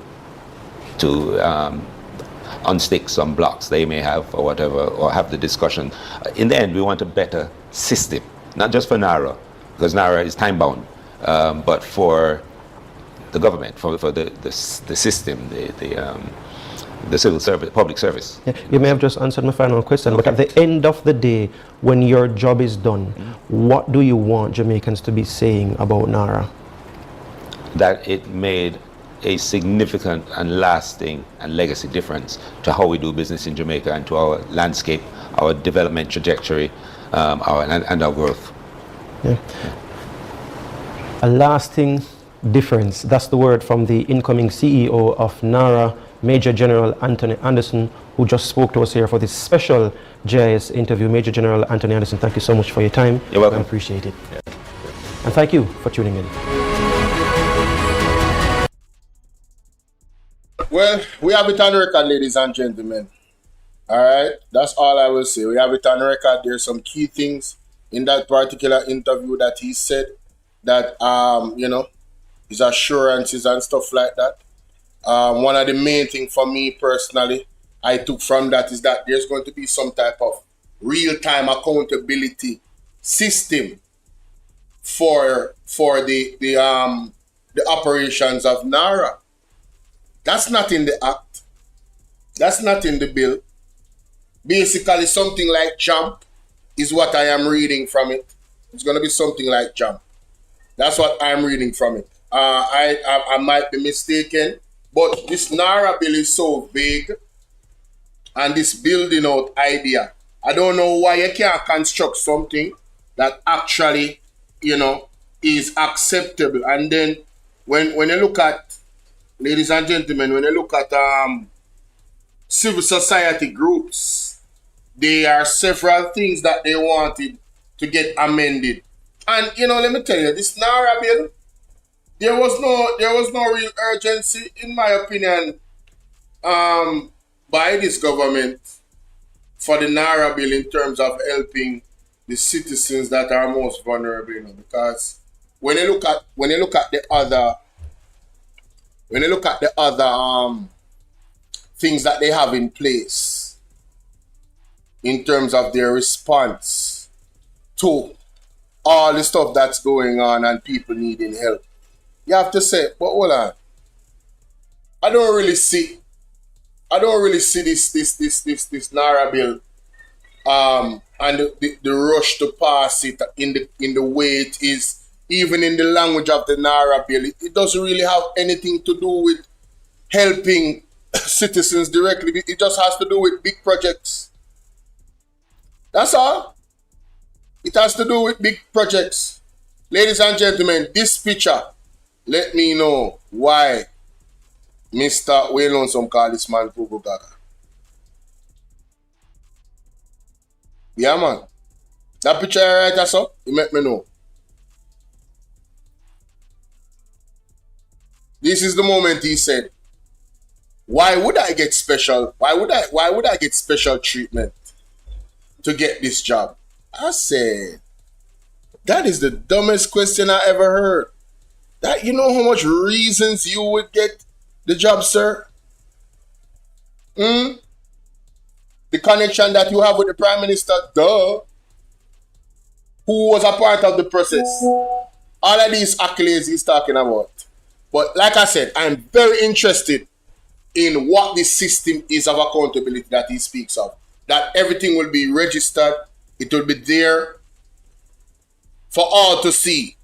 unstick some blocks they may have or whatever, or have the discussion. In the end, we want a better system, not just for NARA, because NARA is time-bound, but for the government, for the system, the civil service, public service. Yeah, you may have just answered my final question, okay. But at the end of the day, when your job is done, what do you want Jamaicans to be saying about NARA? That it made a significant and lasting and legacy difference to how we do business in Jamaica and to our landscape, our development trajectory, and our growth. Yeah. A lasting difference. That's the word from the incoming CEO of NARA, Major General Anthony Anderson, who just spoke to us here for this special JIS interview. Major General Anthony Anderson, thank you so much for your time. You're welcome. I appreciate it. Yeah. And thank you for tuning in. Well, we have it on record, ladies and gentlemen. All right, that's all I will say. We have it on record. There's some key things in that particular interview that he said that, his assurances and stuff like that. One of the main things for me personally, I took from that is that there's going to be some type of real-time accountability system for the operations of NARA. That's not in the act. That's not in the bill. Basically, something like JAMP is what I am reading from it. It's going to be something like JAMP. That's what I'm reading from it. I might be mistaken, but this NARA bill is so vague, and this building out idea, I don't know why you can't construct something that actually, is acceptable. And then when you look at, ladies and gentlemen, when you look at civil society groups, there are several things that they wanted to get amended. And let me tell you, this NARA bill, there was no real urgency, in my opinion, by this government for the NARA bill in terms of helping the citizens that are most vulnerable. Because when you look at the other things that they have in place in terms of their response to all the stuff that's going on and people needing help, you have to say, but hold on, I don't really see this NARA bill and the rush to pass it in the way it is. Even in the language of the NARA bill, it doesn't really have anything to do with helping citizens directly. It just has to do with big projects. That's all. It has to do with big projects. Ladies and gentlemen, this picture, let me know why Mr. Waylon call this man Google Gaga. Yeah, man. That picture right there, so, you make me know. This is the moment he said, why would I get special? Why would I get special treatment to get this job? I said, that is the dumbest question I ever heard. That, you know how much reasons you would get the job, sir? The connection that you have with the Prime Minister, duh. Who was a part of the process. All of these accolades he's talking about. But like I said, I'm very interested in what this system is of accountability that he speaks of. That everything will be registered. It will be there for all to see.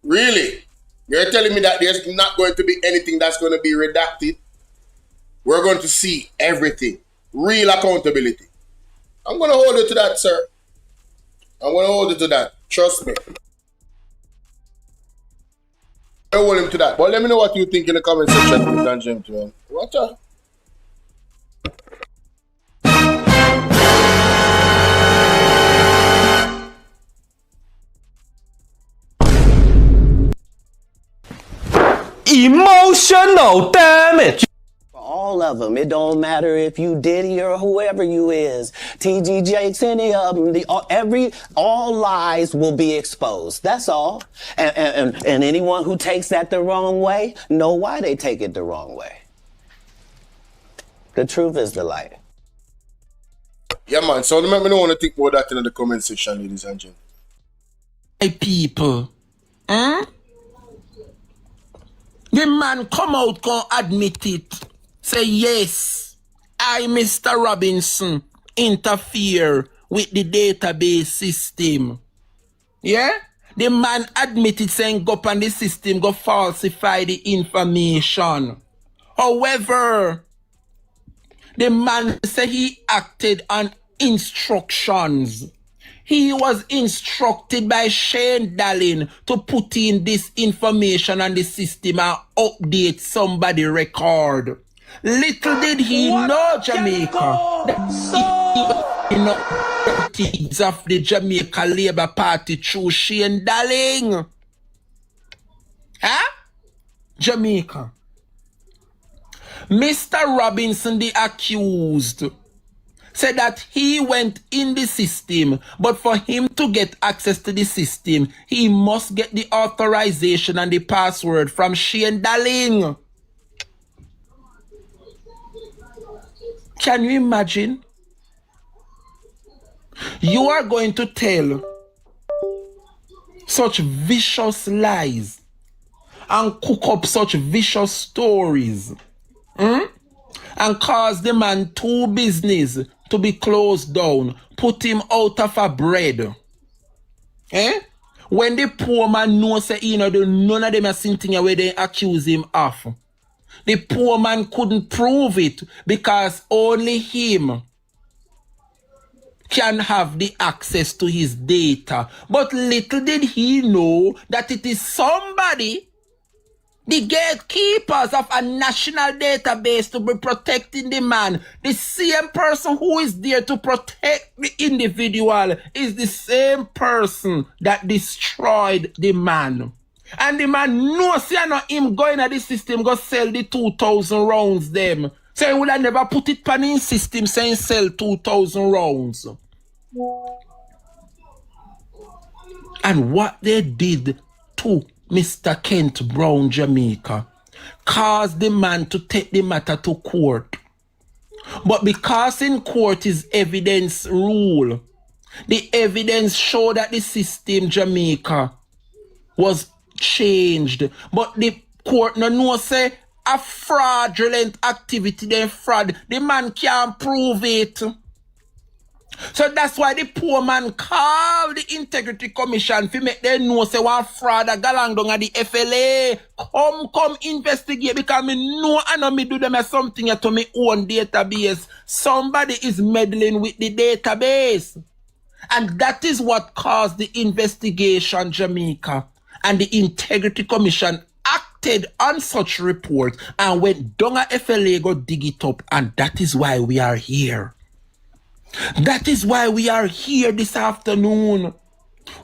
Really? You're telling me that there's not going to be anything that's going to be redacted? We're going to see everything. Real accountability. I'm going to hold you to that, sir. I'm going to hold you to that. Trust me. I hold him to that. But let me know what you think in the comment section, ladies and gentlemen. Watch out. Emotional damage. All of them. It don't matter if you Diddy or whoever you is. TG Jakes, any of them. All lies will be exposed. That's all. And anyone who takes that the wrong way, know why they take it the wrong way. The truth is the light. Yeah, man. So let me know what you think about that in the comment section, ladies and gentlemen. Hey, people. The man come out, come admit it. Say, yes, I, Mr. Robinson, interfere with the database system. Yeah? The man admitted saying go up on the system, go falsify the information. However, the man said he acted on instructions. He was instructed by Shane Dallin to put in this information on the system and update somebody's record. Little did he know, Jamaica, that he was of the Jamaica Labour Party through Shane Dallin. Huh? Jamaica. Mr. Robinson, the accused, said that he went in the system, but for him to get access to the system, he must get the authorization and the password from Shane Dallin. Can you imagine? You are going to tell such vicious lies and cook up such vicious stories and cause the man two business to be closed down, put him out of a bread. When the poor man knows that none of them are something where they accuse him of. The poor man couldn't prove it because only him can have the access to his data. But little did he know that it is somebody, the gatekeepers of a national database, to be protecting the man. The same person who is there to protect the individual is the same person that destroyed the man. And the man knows him going at the system, go sell the 2,000 rounds them. So he would have never put it on his system saying sell 2,000 rounds. And what they did to Mr. Kent Brown, Jamaica, caused the man to take the matter to court. But because in court is evidence rule, the evidence showed that the system, Jamaica, was changed. But the court no say a fraudulent activity, then fraud. The man can't prove it. So that's why the poor man called the Integrity Commission to make them know say one fraud a galang down at the FLA. Come investigate, because me know I know me do them as something to me own database. Somebody is meddling with the database. And that is what caused the investigation, Jamaica. And the Integrity Commission acted on such report and went down at FLA go dig it up. And that is why we are here. That is why we are here this afternoon.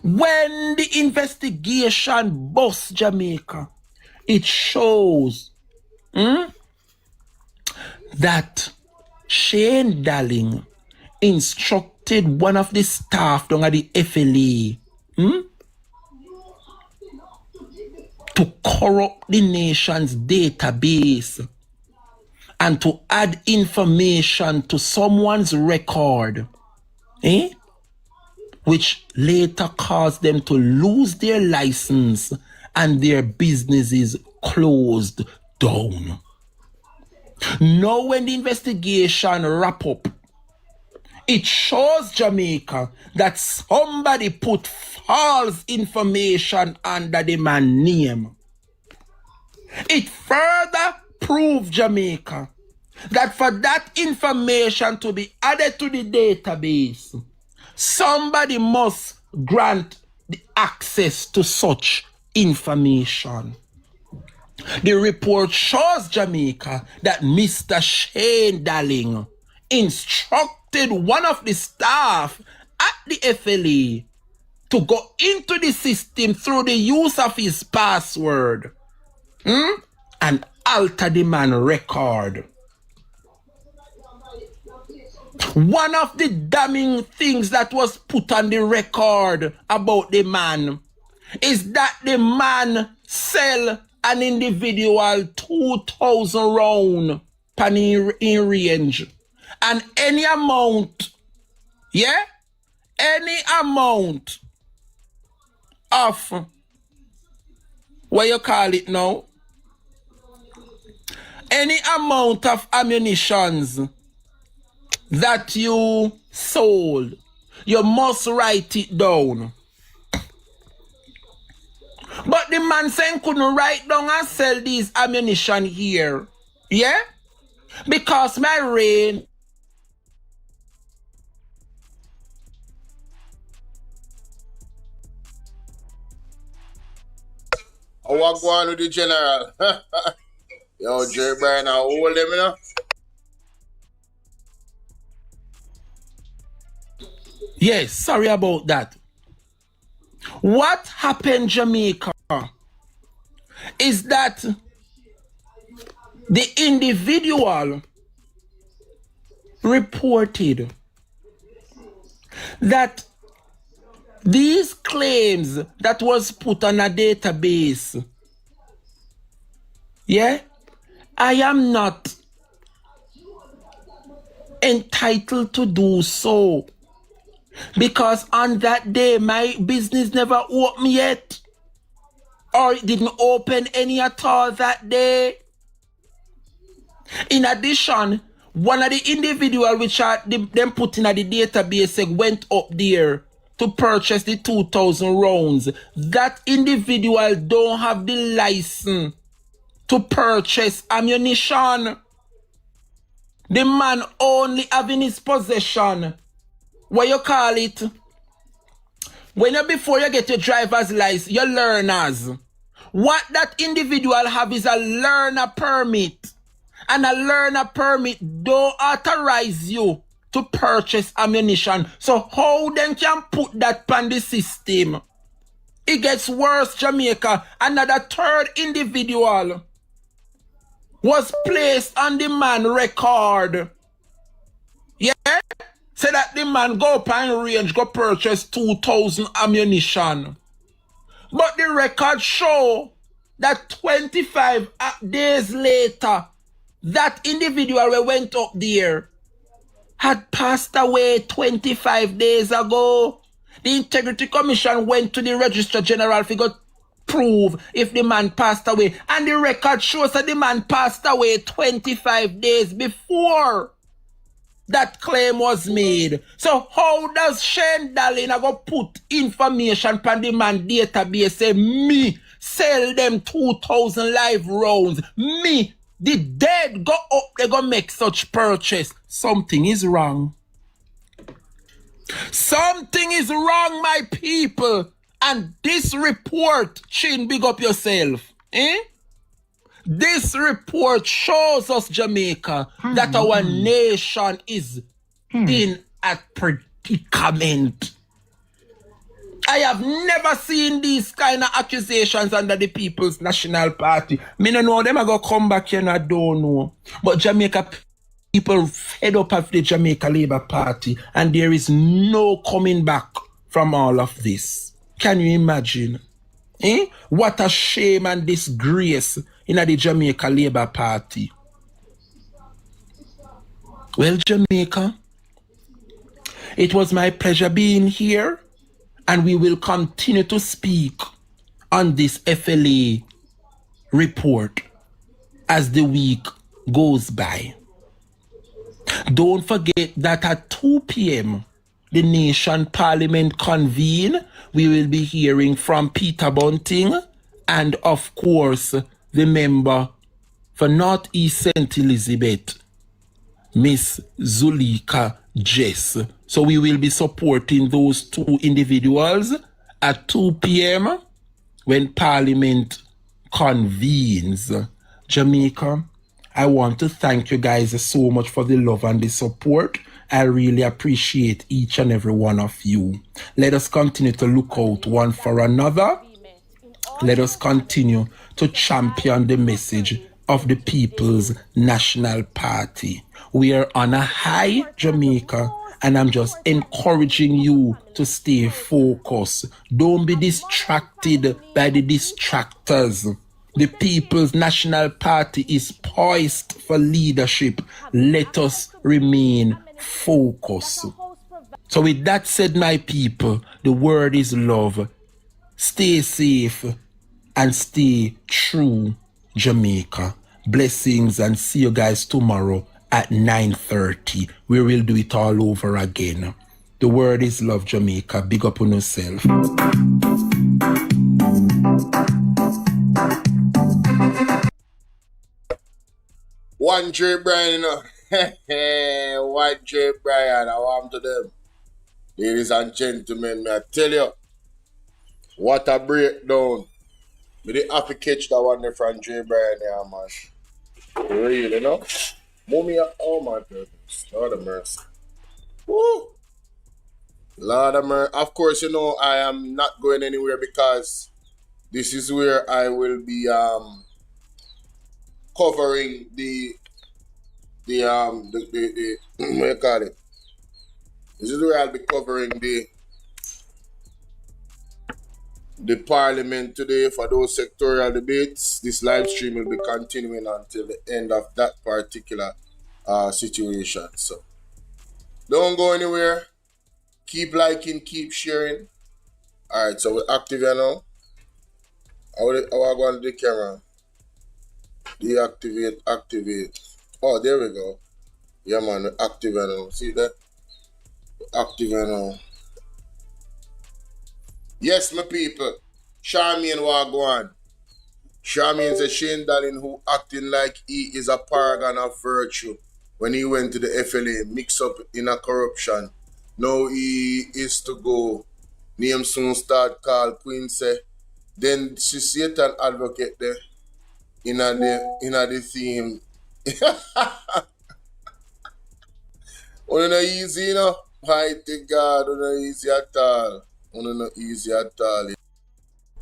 When the investigation busts Jamaica, it shows that Shane Darling instructed one of the staff down at the FLA to corrupt the nation's database and to add information to someone's record, which later caused them to lose their license and their businesses closed down. Now when the investigation wrap up, it shows Jamaica that somebody put false information under the man's name. It further proved Jamaica that for that information to be added to the database, somebody must grant the access to such information. The report shows Jamaica that Mr. Shane Darling instructed one of the staff at the FLA to go into the system through the use of his password and alter the man's record. One of the damning things that was put on the record about the man is that the man sell an individual 2,000 round in range. And any amount, any amount of, what you call it now? Any amount of ammunitions that you sold, you must write it down. But the man saying couldn't write down and sell these ammunition here. Yeah? Because my rain. I want to go on with the general. Yo, Jerry Bryan, I hold them, you know? Yes, sorry about that. What happened, Jamaica, is that the individual reported that these claims that was put on a database, I am not entitled to do so. Because on that day, my business never opened yet. Or it didn't open any at all that day. In addition, one of the individuals which are them put in the database went up there to purchase the 2,000 rounds. That individual don't have the license to purchase ammunition. The man only have in his possession, what you call it? Before you get your driver's license, your learners. What that individual have is a learner permit. And a learner permit don't authorize you to purchase ammunition. So how then can put that on the system? It gets worse, Jamaica. Another third individual was placed on the man record. Yeah? Say that the man go up and range, go purchase 2,000 ammunition. But the record show that 25 days later, that individual who went up there had passed away 25 days ago. The Integrity Commission went to the Registrar General to prove if the man passed away. And the record shows that the man passed away 25 days before that claim was made. So how does Shane Darling go put information on the man database say me sell them 2,000 live rounds? Me, the dead, go up, they go make such purchase. Something is wrong. Something is wrong, my people. And this report, Chin, big up yourself. This report shows us, Jamaica, that our nation is in a predicament. I have never seen these kind of accusations under the People's National Party. Me no know them are going to come back here and I don't know. But Jamaica people fed up of the Jamaica Labour Party and there is no coming back from all of this. Can you imagine? What a shame and disgrace in the Jamaica Labour Party. Well, Jamaica, it was my pleasure being here, and we will continue to speak on this FLA report as the week goes by. Don't forget that at 2 p.m., the Nation Parliament convene. We will be hearing from Peter Bunting and, of course, the member for North East St. Elizabeth, Miss Zulika Jess. So we will be supporting those two individuals at 2 p.m. when Parliament convenes. Jamaica, I want to thank you guys so much for the love and the support. I really appreciate each and every one of you. Let us continue to look out one for another. Let us continue to champion the message of the People's National Party. We are on a high, Jamaica, and I'm just encouraging you to stay focused. Don't be distracted by the distractors. The People's National Party is poised for leadership. Let us remain focused. So with that said, my people, the word is love. Stay safe and stay true, Jamaica. Blessings, and see you guys tomorrow at 9:30. We will do it all over again. The word is love, Jamaica. Big up on yourself. One J Brian, you know. One J Brian, I want to them. Ladies and gentlemen, may I tell you, what a breakdown. We didn't have to catch that one there from J Brian, yeah, man. Real, you know? Mommy, oh my goodness. Lord of mercy. Woo! Lord of mercy. Of course, you know, I am not going anywhere because this is where I will be covering the what do you call it? This is where I'll be covering the Parliament today for those sectorial debates. This live stream will be continuing until the end of that particular situation. So don't go anywhere. Keep liking, keep sharing. Alright, so we're active here now. How I go on the camera? Deactivate, activate. Oh, there we go. Yeah, man, we're active here now. See that? We're active here now. Yes, my people. Charmian Wagwan. Charmian says Shane Dallin, who acting like he is a paragon of virtue when he went to the FLA, mix up in a corruption. Now he is to go. Name soon start call Quincy. Then she Satan advocate there in the theme. On no easy, you know. Mighty God, on no easy at all. On no easy at all.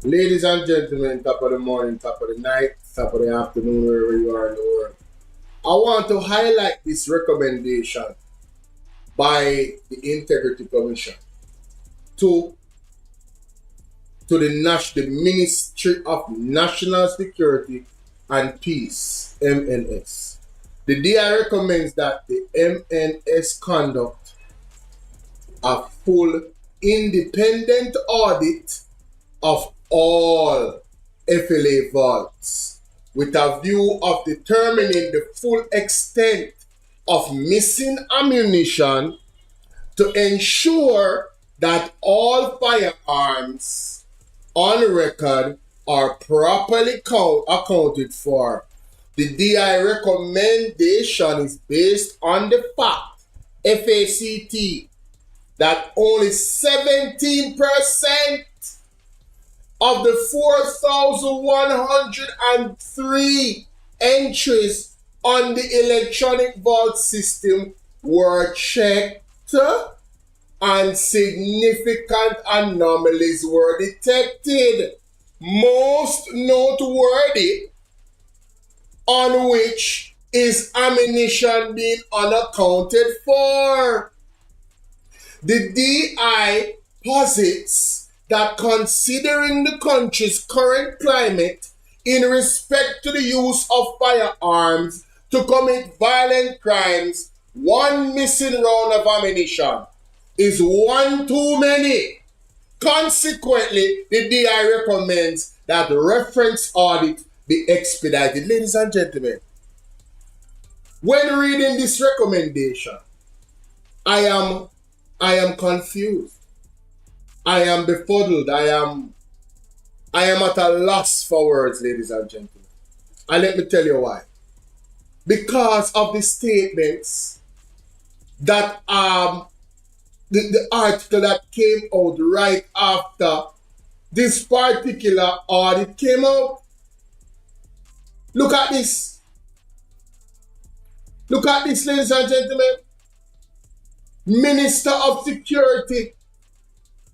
Ladies and gentlemen, top of the morning, top of the night, top of the afternoon, wherever you are in the world. I want to highlight this recommendation by the Integrity Commission to the Ministry of National Security and Peace, MNS. The DI recommends that the MNS conduct a full independent audit of all FLA vaults with a view of determining the full extent of missing ammunition to ensure that all firearms on record are properly accounted for. The DI recommendation is based on the fact, FACT, that only 17% of the 4,103 entries on the electronic vault system were checked and significant anomalies were detected. Most noteworthy on which is ammunition being unaccounted for. The DI posits that considering the country's current climate in respect to the use of firearms to commit violent crimes, one missing round of ammunition is one too many. Consequently, the DI recommends that the reference audit be expedited. Ladies and gentlemen, when reading this recommendation, I am confused. I am befuddled. I am at a loss for words, ladies and gentlemen. And let me tell you why. Because of the statements that the article that came out right after this particular audit came out. Look at this. Look at this, ladies and gentlemen. Minister of Security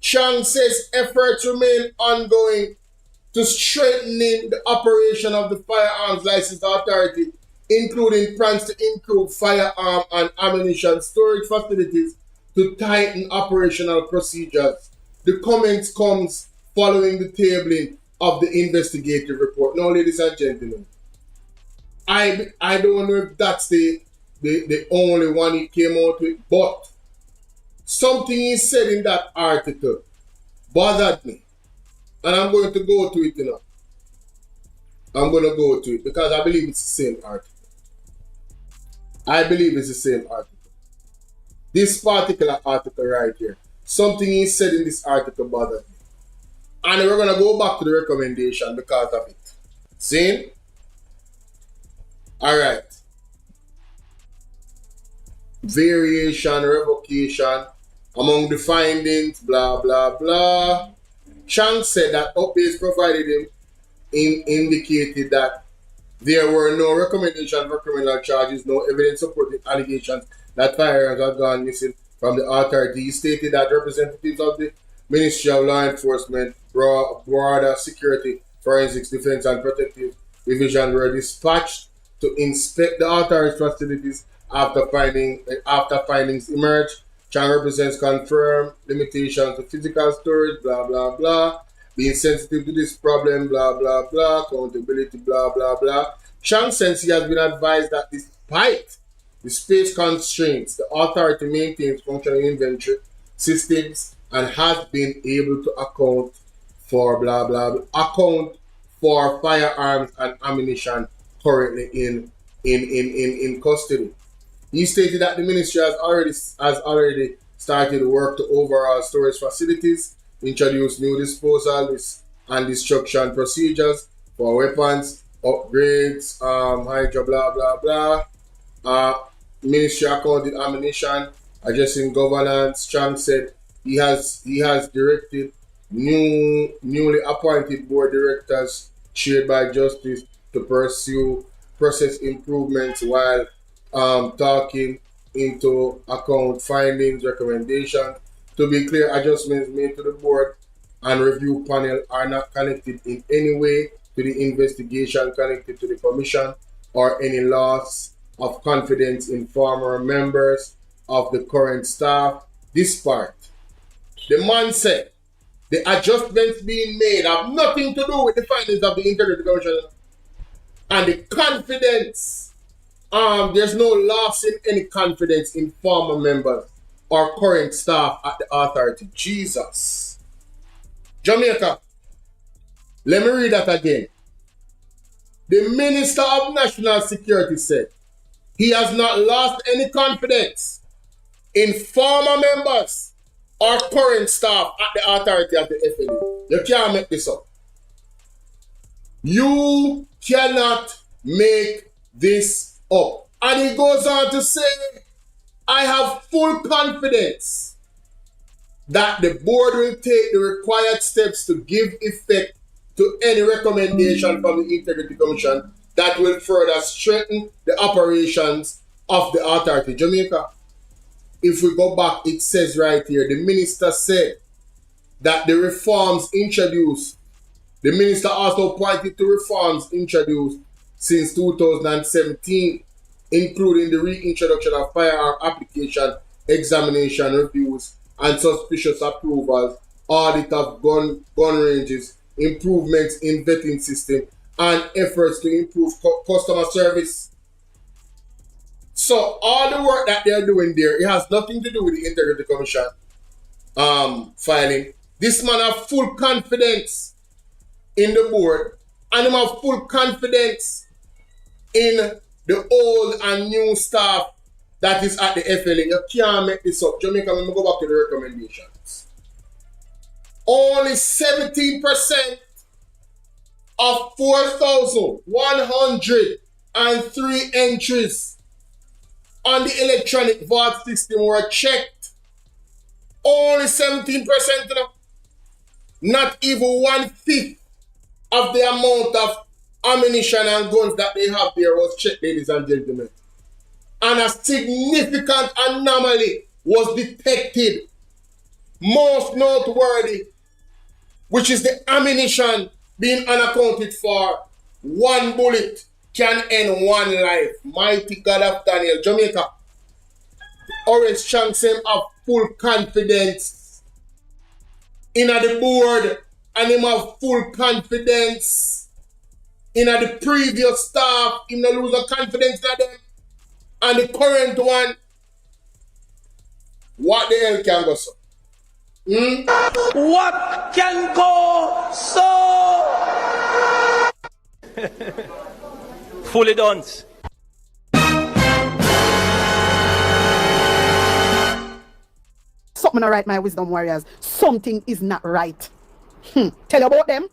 Chang says efforts remain ongoing to strengthening the operation of the Firearms License Authority, including plans to improve firearm and ammunition storage facilities to tighten operational procedures. The comments comes following the tabling of the investigative report. Now, ladies and gentlemen, I don't know if that's the only one he came out with, but something he said in that article bothered me. And I'm going to go to it, you know. I'm going to go to it because I believe it's the same article. I believe it's the same article. This particular article right here, something he said in this article bothered me. And we're going to go back to the recommendation because of it. See? All right. Variation, revocation, among the findings, blah, blah, blah. Chang said that updates provided him indicated that there were no recommendations for criminal charges, no evidence supporting allegations that firearms had gone missing from the authority. He stated that representatives of the Ministry of Law Enforcement, Border Security, Forensics, Defense and Protective Division were dispatched to inspect the authority's facilities after findings emerged. Chang represents confirmed limitations to physical storage, blah, blah, blah. Being sensitive to this problem, blah, blah, blah. Accountability, blah, blah, blah. Chang says he has been advised that despite the space constraints, the authority maintains functioning inventory systems and has been able to account for blah, blah, blah. Account for firearms and ammunition currently in custody. He stated that the ministry has already started work to overhaul storage facilities, introduce new disposal and destruction procedures for weapons, upgrades, hydro, blah, blah, blah. Ministry accounted ammunition, addressing governance. Chang said he has directed newly appointed board directors chaired by Justice to pursue process improvements while talking into account findings, recommendations. To be clear, adjustments made to the board and review panel are not connected in any way to the investigation connected to the commission or any loss of confidence in former members of the current staff. This part, the man said, the adjustments being made have nothing to do with the findings of the Integrity Commission and the confidence. There's no loss in any confidence in former members or current staff at the authority. Jesus. Jamaica. Let me read that again. The Minister of National Security said he has not lost any confidence in former members or current staff at the authority of the FLA. You can't make this up. You cannot make this up. And he goes on to say, I have full confidence that the board will take the required steps to give effect to any recommendation from the Integrity Commission that will further strengthen the operations of the authority. Jamaica, if we go back, it says right here, the minister said that the reforms introduced, the minister also pointed to reforms introduced since 2017, including the reintroduction of firearm application, examination reviews, and suspicious approvals, audit of gun ranges, improvements in vetting system, and efforts to improve customer service. So all the work that they're doing there, it has nothing to do with the Integrity Commission filing. This man have full confidence in the board, and him have full confidence in the old and new staff that is at the FLA. You can't make this up. Jamaica, let me go back to the recommendations. Only 17% of 4,103 entries on the electronic vault system were checked. Only 17%. Not even 1/5 of the amount of ammunition and guns that they have there was checked, ladies and gentlemen. And a significant anomaly was detected. Most noteworthy, which is the ammunition being unaccounted for. One bullet can end one life. Mighty God of Daniel. Jamaica. Orange Chunks him have full confidence in the board, and him have full confidence in the previous staff. Him no lose a confidence in them. And the current one, what the hell can go so? What can go so? Fully done. Something not right, my wisdom warriors. Something is not right. Tell you about them.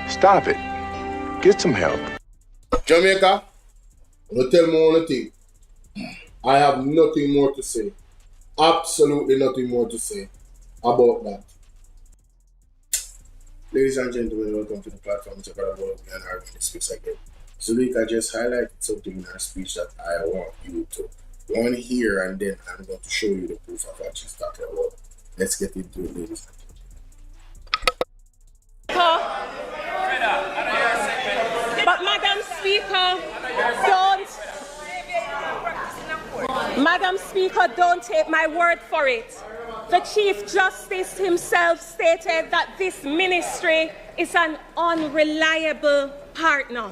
Stop it. Get some help. Jamaica, you tell me one thing. I have nothing more to say. Absolutely nothing more to say about that. Ladies and gentlemen, welcome to the platform. It's about and having this space again. Zulika just highlighted something in her speech that I want you to hear, and then I'm going to show you the proof of what she's talking about. Let's get into it, ladies and gentlemen. But Madam Speaker, Madam Speaker, don't take my word for it. The Chief Justice himself stated that this ministry is an unreliable partner.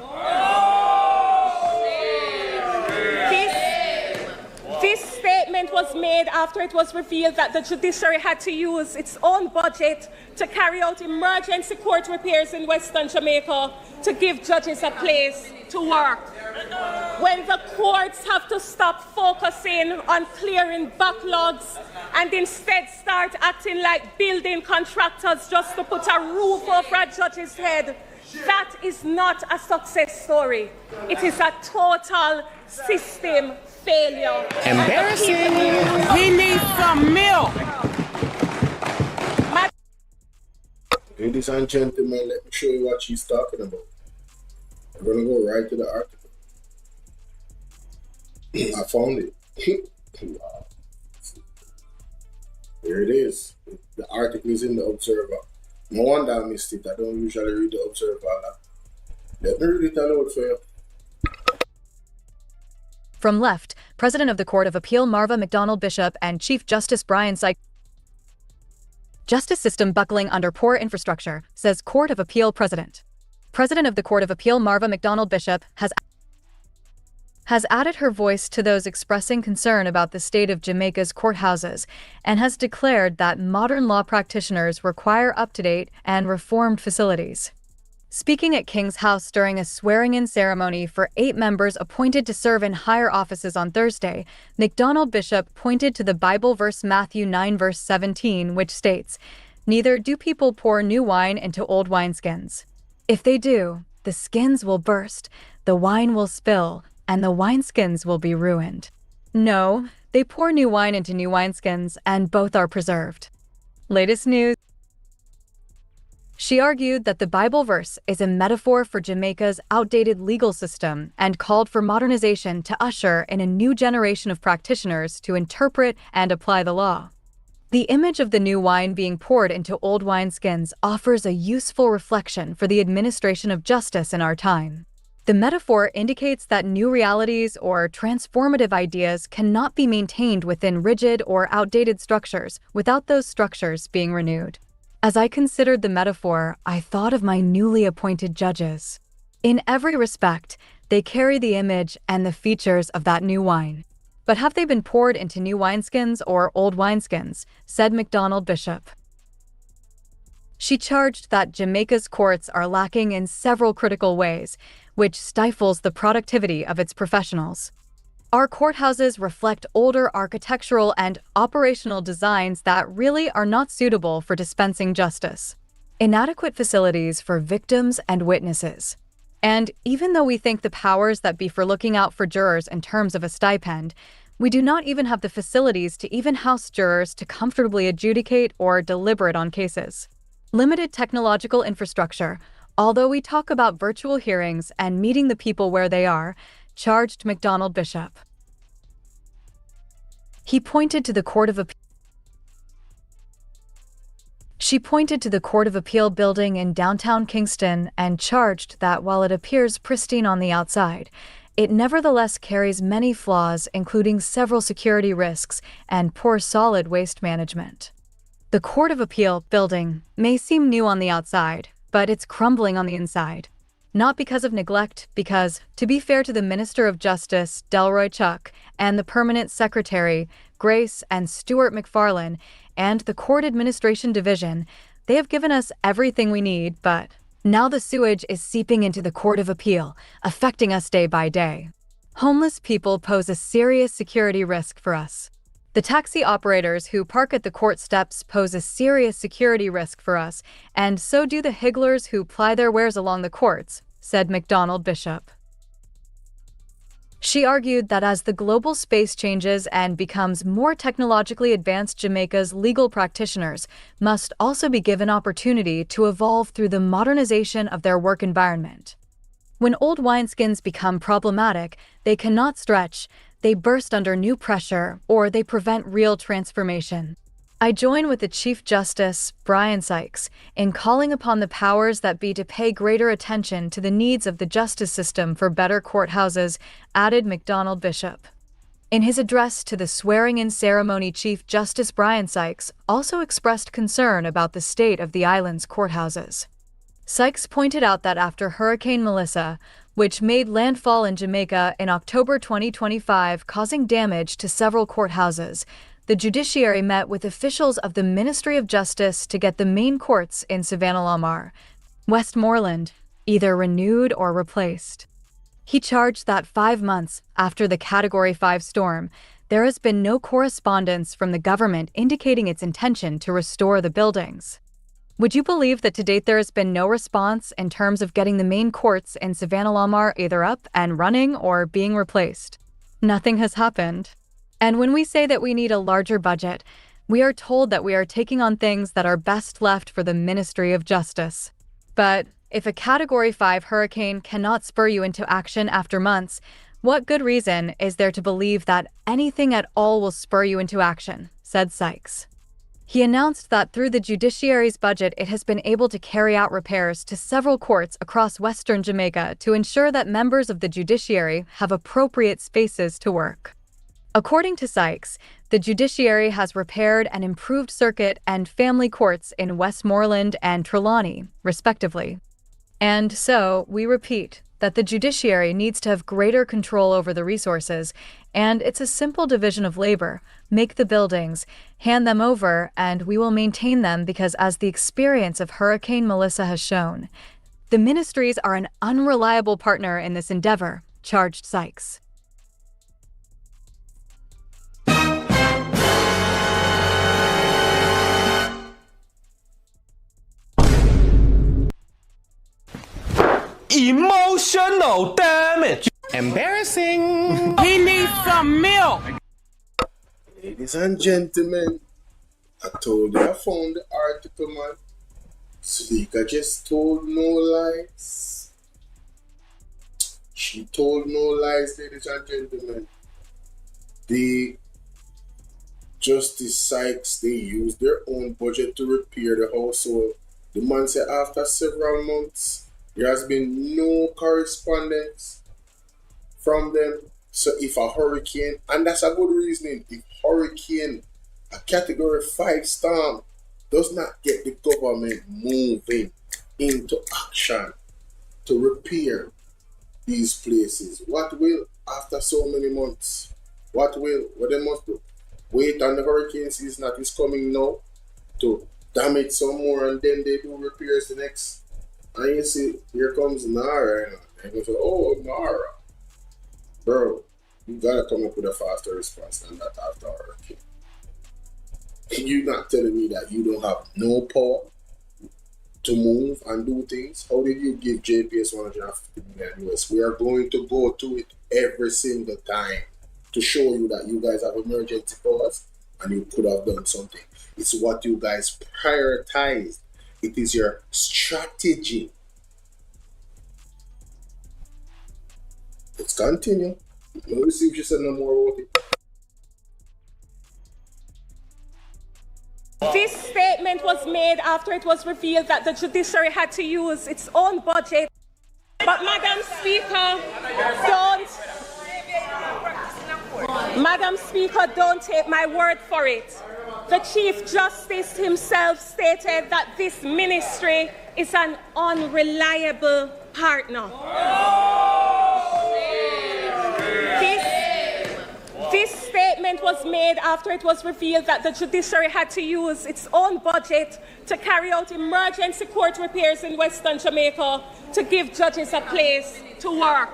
This statement was made after it was revealed that the Judiciary had to use its own budget to carry out emergency court repairs in Western Jamaica to give judges a place to work. When the courts have to stop focusing on clearing backlogs and instead start acting like building contractors just to put a roof over a judge's head, that is not a success story. It is a total system failure. Embarrassing. We need some milk. Ladies and gentlemen, let me show you what she's talking about. I'm going to go right to the article. I found it. Wow. Here it is. The article is in the Observer. No wonder I missed it. I don't usually read the Observer a lot. Let me read it aloud for you. From left, President of the Court of Appeal Marva McDonald Bishop and Chief Justice Brian Syke. Justice system buckling under poor infrastructure, says Court of Appeal President. President of the Court of Appeal Marva McDonald Bishop has added her voice to those expressing concern about the state of Jamaica's courthouses and has declared that modern law practitioners require up-to-date and reformed facilities. Speaking at King's House during a swearing-in ceremony for 8 members appointed to serve in higher offices on Thursday, McDonald Bishop pointed to the Bible verse Matthew 9 verse 17, which states, "Neither do people pour new wine into old wineskins. If they do, the skins will burst, the wine will spill, and the wineskins will be ruined. No, they pour new wine into new wineskins, and both are preserved." Latest news. She argued that the Bible verse is a metaphor for Jamaica's outdated legal system and called for modernization to usher in a new generation of practitioners to interpret and apply the law. The image of the new wine being poured into old wineskins offers a useful reflection for the administration of justice in our time. The metaphor indicates that new realities or transformative ideas cannot be maintained within rigid or outdated structures without those structures being renewed. As I considered the metaphor, I thought of my newly appointed judges. In every respect, they carry the image and the features of that new wine. But have they been poured into new wineskins or old wineskins? Said McDonald Bishop. She charged that Jamaica's courts are lacking in several critical ways, which stifles the productivity of its professionals. Our courthouses reflect older architectural and operational designs that really are not suitable for dispensing justice. Inadequate facilities for victims and witnesses. And even though we thank the powers that be for looking out for jurors in terms of a stipend, we do not even have the facilities to even house jurors to comfortably adjudicate or deliberate on cases. Limited technological infrastructure, although we talk about virtual hearings and meeting the people where they are, charged McDonald Bishop. He pointed to the Court of Appeal. She pointed to the Court of Appeal building in downtown Kingston and charged that while it appears pristine on the outside, it nevertheless carries many flaws, including several security risks and poor solid waste management. The Court of Appeal building may seem new on the outside, but it's crumbling on the inside. Not because of neglect, because, to be fair to the Minister of Justice, Delroy Chuck, and the Permanent Secretary, Grace and Stuart McFarlane, and the Court Administration Division, they have given us everything we need, but now the sewage is seeping into the Court of Appeal, affecting us day by day. Homeless people pose a serious security risk for us. The taxi operators who park at the court steps pose a serious security risk for us, and so do the higglers who ply their wares along the courts, said McDonald Bishop. She argued that as the global space changes and becomes more technologically advanced, Jamaica's legal practitioners must also be given opportunity to evolve through the modernization of their work environment. When old wineskins become problematic, they cannot stretch, they burst under new pressure, or they prevent real transformation. I join with the Chief Justice, Brian Sykes, in calling upon the powers that be to pay greater attention to the needs of the justice system for better courthouses, added McDonald Bishop. In his address to the swearing-in ceremony, Chief Justice Brian Sykes also expressed concern about the state of the island's courthouses. Sykes pointed out that after Hurricane Melissa, which made landfall in Jamaica in October 2025, causing damage to several courthouses, the Judiciary met with officials of the Ministry of Justice to get the main courts in Savannah-Lamar, Westmoreland, either renewed or replaced. He charged that 5 months after the Category 5 storm, there has been no correspondence from the government indicating its intention to restore the buildings. Would you believe that to date there has been no response in terms of getting the main courts in Savannah-Lamar either up and running or being replaced? Nothing has happened. And when we say that we need a larger budget, we are told that we are taking on things that are best left for the Ministry of Justice. But if a Category 5 hurricane cannot spur you into action after months, what good reason is there to believe that anything at all will spur you into action, said Sykes. He announced that through the Judiciary's budget, it has been able to carry out repairs to several courts across western Jamaica to ensure that members of the Judiciary have appropriate spaces to work. According to Sykes, the Judiciary has repaired and improved circuit and family courts in Westmoreland and Trelawney, respectively. And so, we repeat that the Judiciary needs to have greater control over the resources, and it's a simple division of labor. Make the buildings, hand them over, and we will maintain them because, as the experience of Hurricane Melissa has shown, the ministries are an unreliable partner in this endeavor, charged Sykes. Emotional damage. Embarrassing. He needs some milk. Ladies and gentlemen, I told you I found the article, man. Speaker just told no lies. She told no lies, ladies and gentlemen. The Justice Sykes, they used their own budget to repair the household. The man said after several months, there has been no correspondence from them. So if a hurricane, and that's a good reasoning, if hurricane, a category 5 storm, does not get the government moving into action to repair these places, what will, after so many months, what they must do? Wait on the hurricane season that is coming now to damage some more, and then they do repairs the next. And you see, here comes NARA, and they go, oh, NARA. Bro, you gotta come up with a faster response than that after a hurricane. And you're not telling me that you don't have no power to move and do things? How did you give JPS $150 million US? We are going to go to it every single time to show you that you guys have emergency powers and you could have done something. It's what you guys prioritized. It is your strategy. Let's continue. Let me see if she said no more about it. This statement was made after it was revealed that the judiciary had to use its own budget. But Madam Speaker, don't take my word for it. The Chief Justice himself stated that this ministry is an unreliable partner. This statement was made after it was revealed that the judiciary had to use its own budget to carry out emergency court repairs in Western Jamaica to give judges a place to work.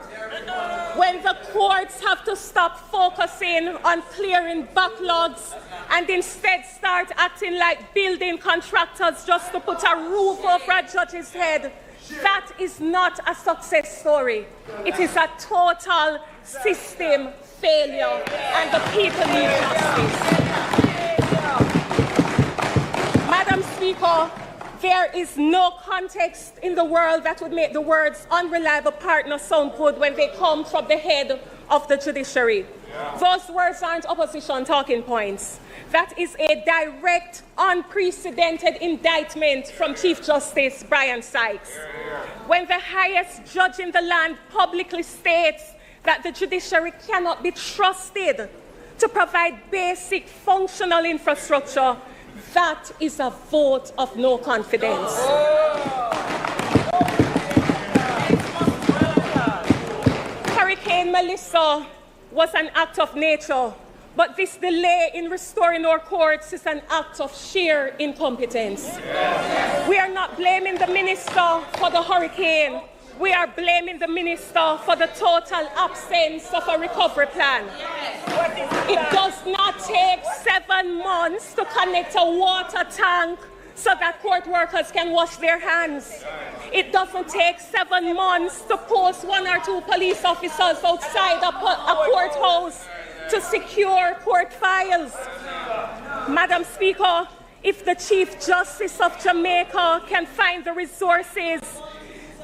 When the courts have to stop focusing on clearing backlogs and instead start acting like building contractors just to put a roof over a judge's head, that is not a success story. It is a total system failure, and the people need justice. Madam Speaker, there is no context in the world that would make the words unreliable partner sound good when they come from the head of the judiciary. Those words aren't opposition talking points. That is a direct, unprecedented indictment from Chief Justice Brian Sykes. When the highest judge in the land publicly states that the judiciary cannot be trusted to provide basic functional infrastructure, that is a vote of no confidence. Hurricane Melissa was an act of nature, but this delay in restoring our courts is an act of sheer incompetence. We are not blaming the minister for the hurricane. We are blaming the minister for the total absence of a recovery plan. It does not take 7 months to connect a water tank so that court workers can wash their hands. It doesn't take 7 months to post 1 or 2 police officers outside a courthouse to secure court files. Madam Speaker, if the Chief Justice of Jamaica can find the resources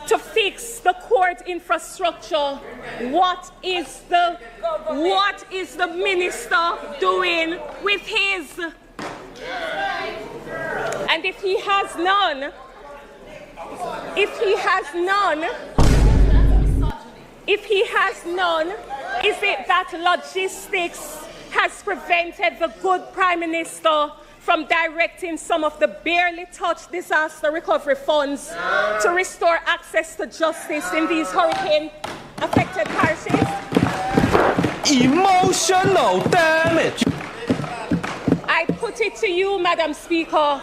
to fix the court infrastructure, what is the minister doing with his? And if he has none, is it that logistics has prevented the good Prime Minister from directing some of the barely touched disaster recovery funds to restore access to justice in these hurricane-affected parishes? Emotional damage. I put it to you, Madam Speaker,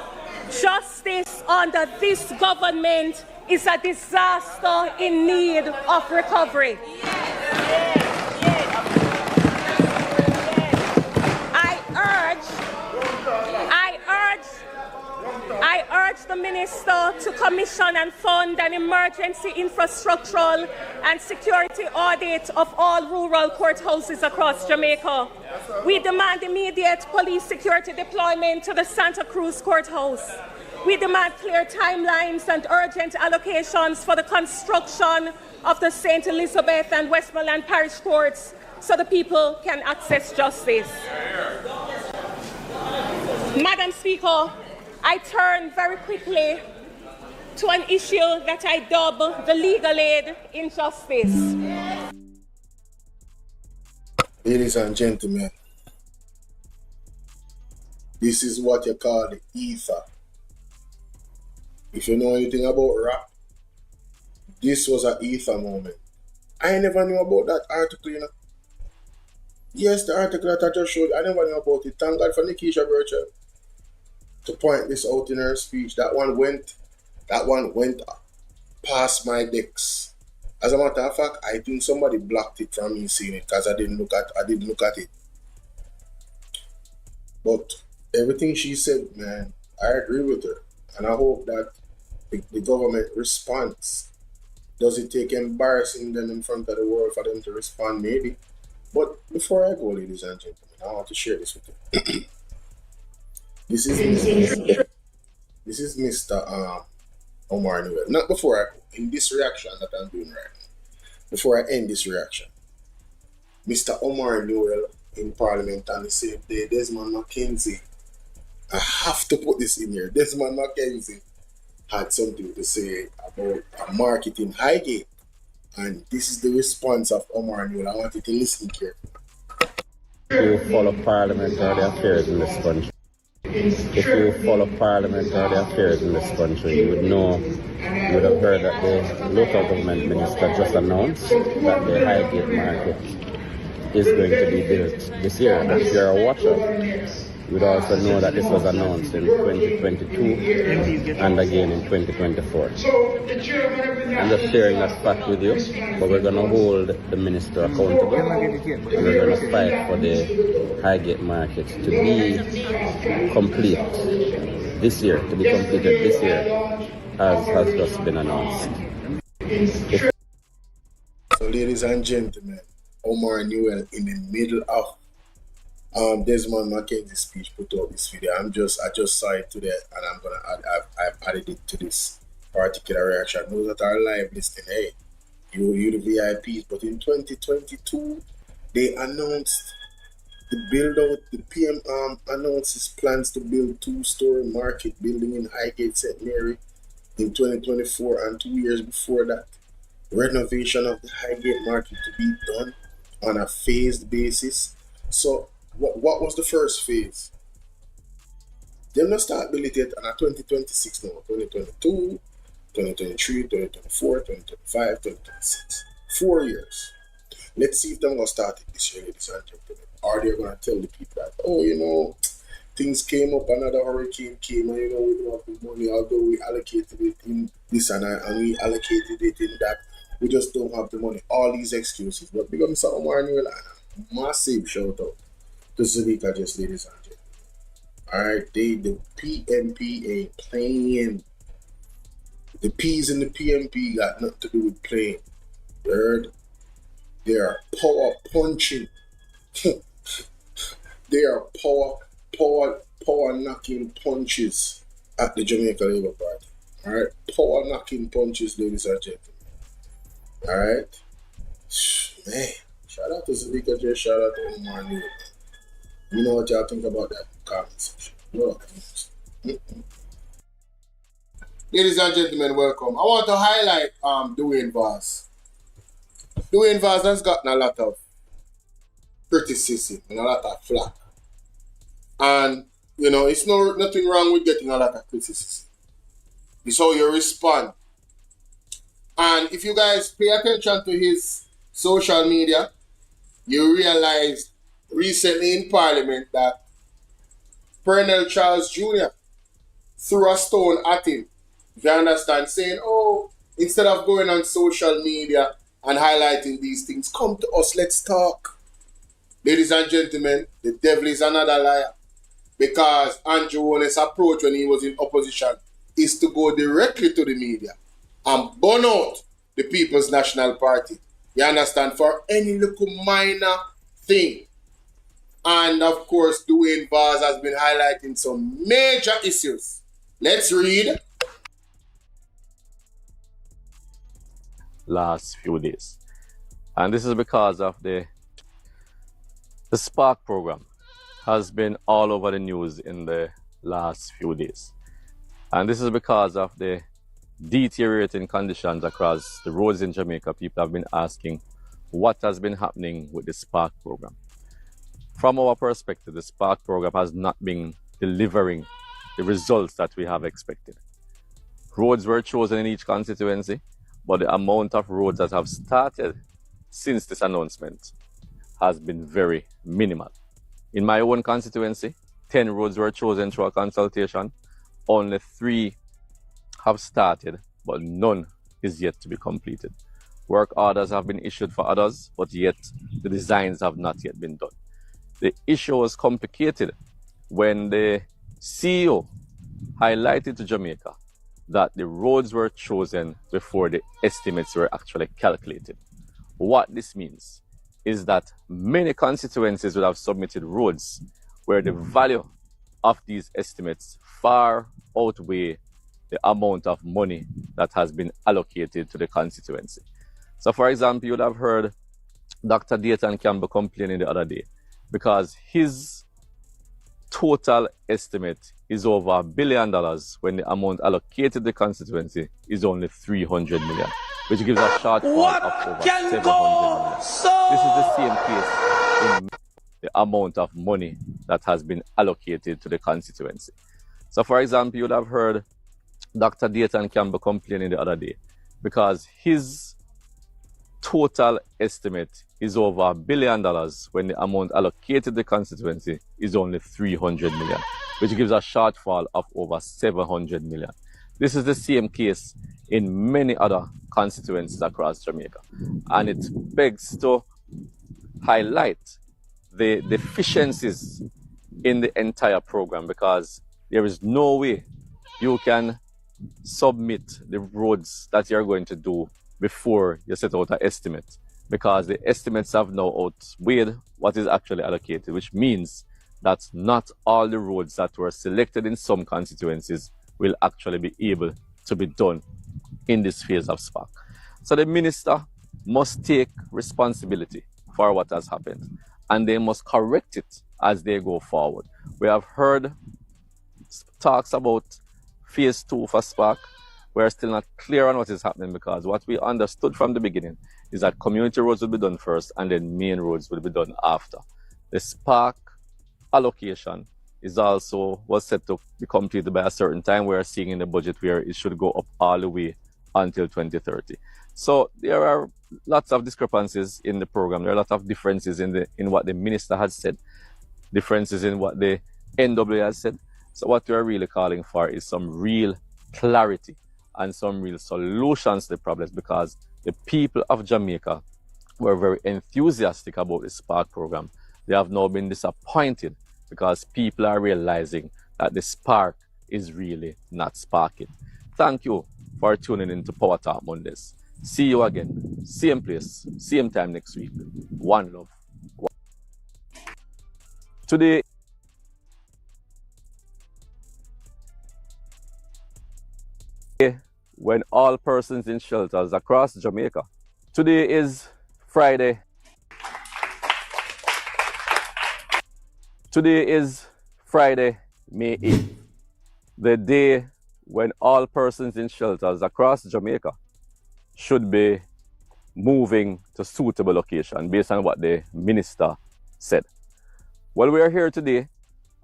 justice under this government is a disaster in need of recovery. I urge the minister to commission and fund an emergency infrastructural and security audit of all rural courthouses across Jamaica. We demand immediate police security deployment to the Santa Cruz courthouse. We demand clear timelines and urgent allocations for the construction of the St. Elizabeth and Westmoreland Parish Courts so the people can access justice. Madam Speaker, I turn very quickly to an issue that I dub the legal aid injustice. Ladies and gentlemen, this is what you call the ether. If you know anything about rap, this was an ether moment. I never knew about that article, you know. Yes, the article that I just showed, I never knew about it. Thank God for Nikisha Birchall to point this out in her speech. That one went past my decks. As a matter of fact, I think somebody blocked it from me seeing it because I didn't look at it. But everything she said, man, I agree with her. And I hope that the government responds. Does it take embarrassing them in front of the world for them to respond? Maybe. But before I go, ladies and gentlemen, I want to share this with you. This is Mr. Omar Newell. Not before I go, in this reaction that I'm doing right now. Before I end this reaction. Mr. Omar Newell in Parliament on the same day, Desmond McKenzie. I have to put this in here. Desmond McKenzie had something to say about a market in Highgate. And this is the response of Omar Newell. I want you to listen carefully. You follow parliamentary affairs in this country. If you follow parliamentary affairs in this country, you would know, you would have heard that the local government minister just announced that the Highgate market is going to be built this year. And if you're a watcher, you would also know that this was announced in 2022 and again in 2024. I'm just sharing that fact with you, but we're going to hold the minister accountable and we're going to fight for the Highgate market to be complete this year, as has just been announced. So ladies and gentlemen, Omar Newell in the middle of Desmond McKenzie's speech put out this video. I just saw it today and I'm gonna I've added it to this particular reaction. Those that are live listening, hey, you the VIPs, but in 2022 they announced the build out, the PM announced his plans to build 2-story market building in Highgate St. Mary in 2024, and 2 years before that, renovation of the Highgate market to be done on a phased basis. So what was the first phase? Them not start building it on a 2026 now, 2022, 2023, 2024, 2025, 2026. 4 years. Let's see if they're going to start it this year, ladies and gentlemen. Or they're going to tell the people that, oh, you know, things came up, another hurricane came, and, you know, we don't have the money, although we allocated it in this and we allocated it in that. We just don't have the money. All these excuses. But because Mr. Omar Newell, massive shout out to Jamaica, just ladies and gentlemen. Alright, the PMP ain't playing. The P's in the PMP got nothing to do with playing. You heard? They are power punching. They are power knocking punches at the Jamaica Labour Party. Alright? Power knocking punches, ladies and gentlemen. Alright? Man, shout out to Zalika J, shout out to Omar Newell. You know what y'all think about that comment section. Ladies and gentlemen, welcome. I want to highlight Dwayne Vaz. Dwayne Vaz has gotten a lot of criticism and a lot of flack. And, you know, it's nothing wrong with getting a lot of criticism. It's how you respond. And if you guys pay attention to his social media, you realize recently in Parliament that Pernell Charles Jr. threw a stone at him. You understand? Saying, oh, instead of going on social media and highlighting these things, come to us, let's talk. Ladies and gentlemen, the devil is another liar. Because Andrew Holness' approach when he was in opposition is to go directly to the media and burn out the People's National Party. You understand? For any little minor thing. And of course, Dwayne Vaz has been highlighting some major issues Let's read. Last few days. And this is because of the Spark program has been all over the news in the last few days. And this is because of the deteriorating conditions across the roads in Jamaica. People have been asking what has been happening with the Spark program. From our perspective, the Spark program has not been delivering the results that we have expected. Roads were chosen in each constituency, but the amount of roads that have started since this announcement has been very minimal. In my own constituency, 10 roads were chosen through a consultation. Only 3 have started, but none is yet to be completed. Work orders have been issued for others, but yet the designs have not yet been done. The issue was complicated when the CEO highlighted to Jamaica that the roads were chosen before the estimates were actually calculated. What this means is that many constituencies would have submitted roads where the value of these estimates far outweigh the amount of money that has been allocated to the constituency. So for example, you would have heard Dr. Dayton Campbell complaining the other day because his total estimate is over $1 billion when the amount allocated to the constituency is only 300 million, which gives a shortfall of over 700 million. This is the same case in the amount of money that has been allocated to the constituency. So for example, you would have heard Dr. Dayton Campbell complaining the other day because his total estimate is over $1 billion when the amount allocated to the constituency is only 300 million, which gives a shortfall of over 700 million. This is the same case in many other constituencies across Jamaica. And it begs to highlight the deficiencies in the entire program, because there is no way you can submit the roads that you're going to do before you set out an estimate, because the estimates have now outweighed what is actually allocated, which means that not all the roads that were selected in some constituencies will actually be able to be done in this phase of Spark. So the minister must take responsibility for what has happened, and they must correct it as they go forward. We have heard talks about phase 2 for Spark. We're still not clear on what is happening, because what we understood from the beginning is that community roads will be done first and then main roads will be done after. The Spark allocation was set to be completed by a certain time. We are seeing in the budget where it should go up all the way until 2030. So there are lots of discrepancies in the program. There are a lot of differences in what the minister has said, differences in what the NWA has said. So what we are really calling for is some real clarity and some real solutions to the problems, because the people of Jamaica were very enthusiastic about the Spark program. They have now been disappointed because people are realizing that the spark is really not sparking. Thank you for tuning in to Power Talk Mondays. See you again, same place, same time next week. One love. Today, when all persons in shelters across Jamaica. Today is Friday. Today is Friday, May 8th, the day when all persons in shelters across Jamaica should be moving to suitable location based on what the minister said. Well, we are here today,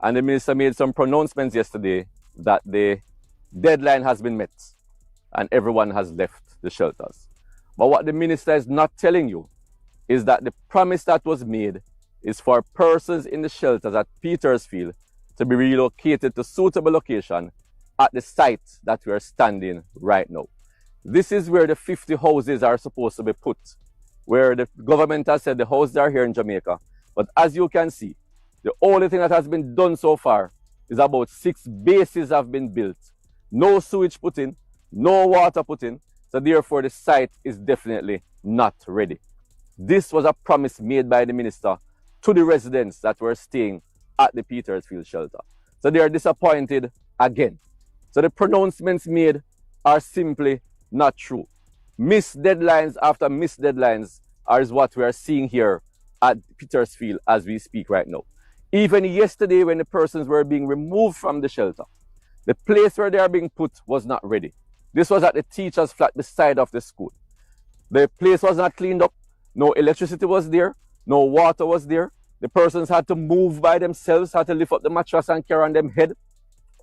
and the minister made some pronouncements yesterday that the deadline has been met and everyone has left the shelters. But what the minister is not telling you is that the promise that was made is for persons in the shelters at Petersfield to be relocated to suitable location at the site that we are standing right now. This is where the 50 houses are supposed to be put, where the government has said the houses are here in Jamaica. But as you can see, the only thing that has been done so far is about 6 bases have been built. No sewage put in, no water put in, so therefore the site is definitely not ready. This was a promise made by the minister to the residents that were staying at the Petersfield shelter. So they are disappointed again. So the pronouncements made are simply not true. Missed deadlines after missed deadlines is what we are seeing here at Petersfield as we speak right now. Even yesterday when the persons were being removed from the shelter, the place where they are being put was not ready. This was at the teacher's flat beside of the school. The place was not cleaned up. No electricity was there. No water was there. The persons had to move by themselves, had to lift up the mattress and carry on them head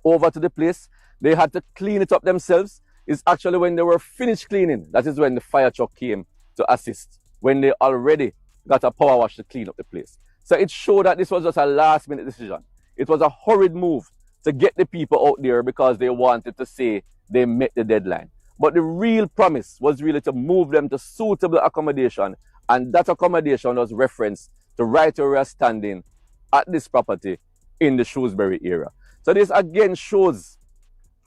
over to the place. They had to clean it up themselves. It's actually when they were finished cleaning, that is when the fire truck came to assist, when they already got a power wash to clean up the place. So it showed that this was just a last minute decision. It was a hurried move to get the people out there because they wanted to say they met the deadline. But the real promise was really to move them to suitable accommodation, and that accommodation was referenced to right where we are standing at this property in the Shrewsbury area. So this again shows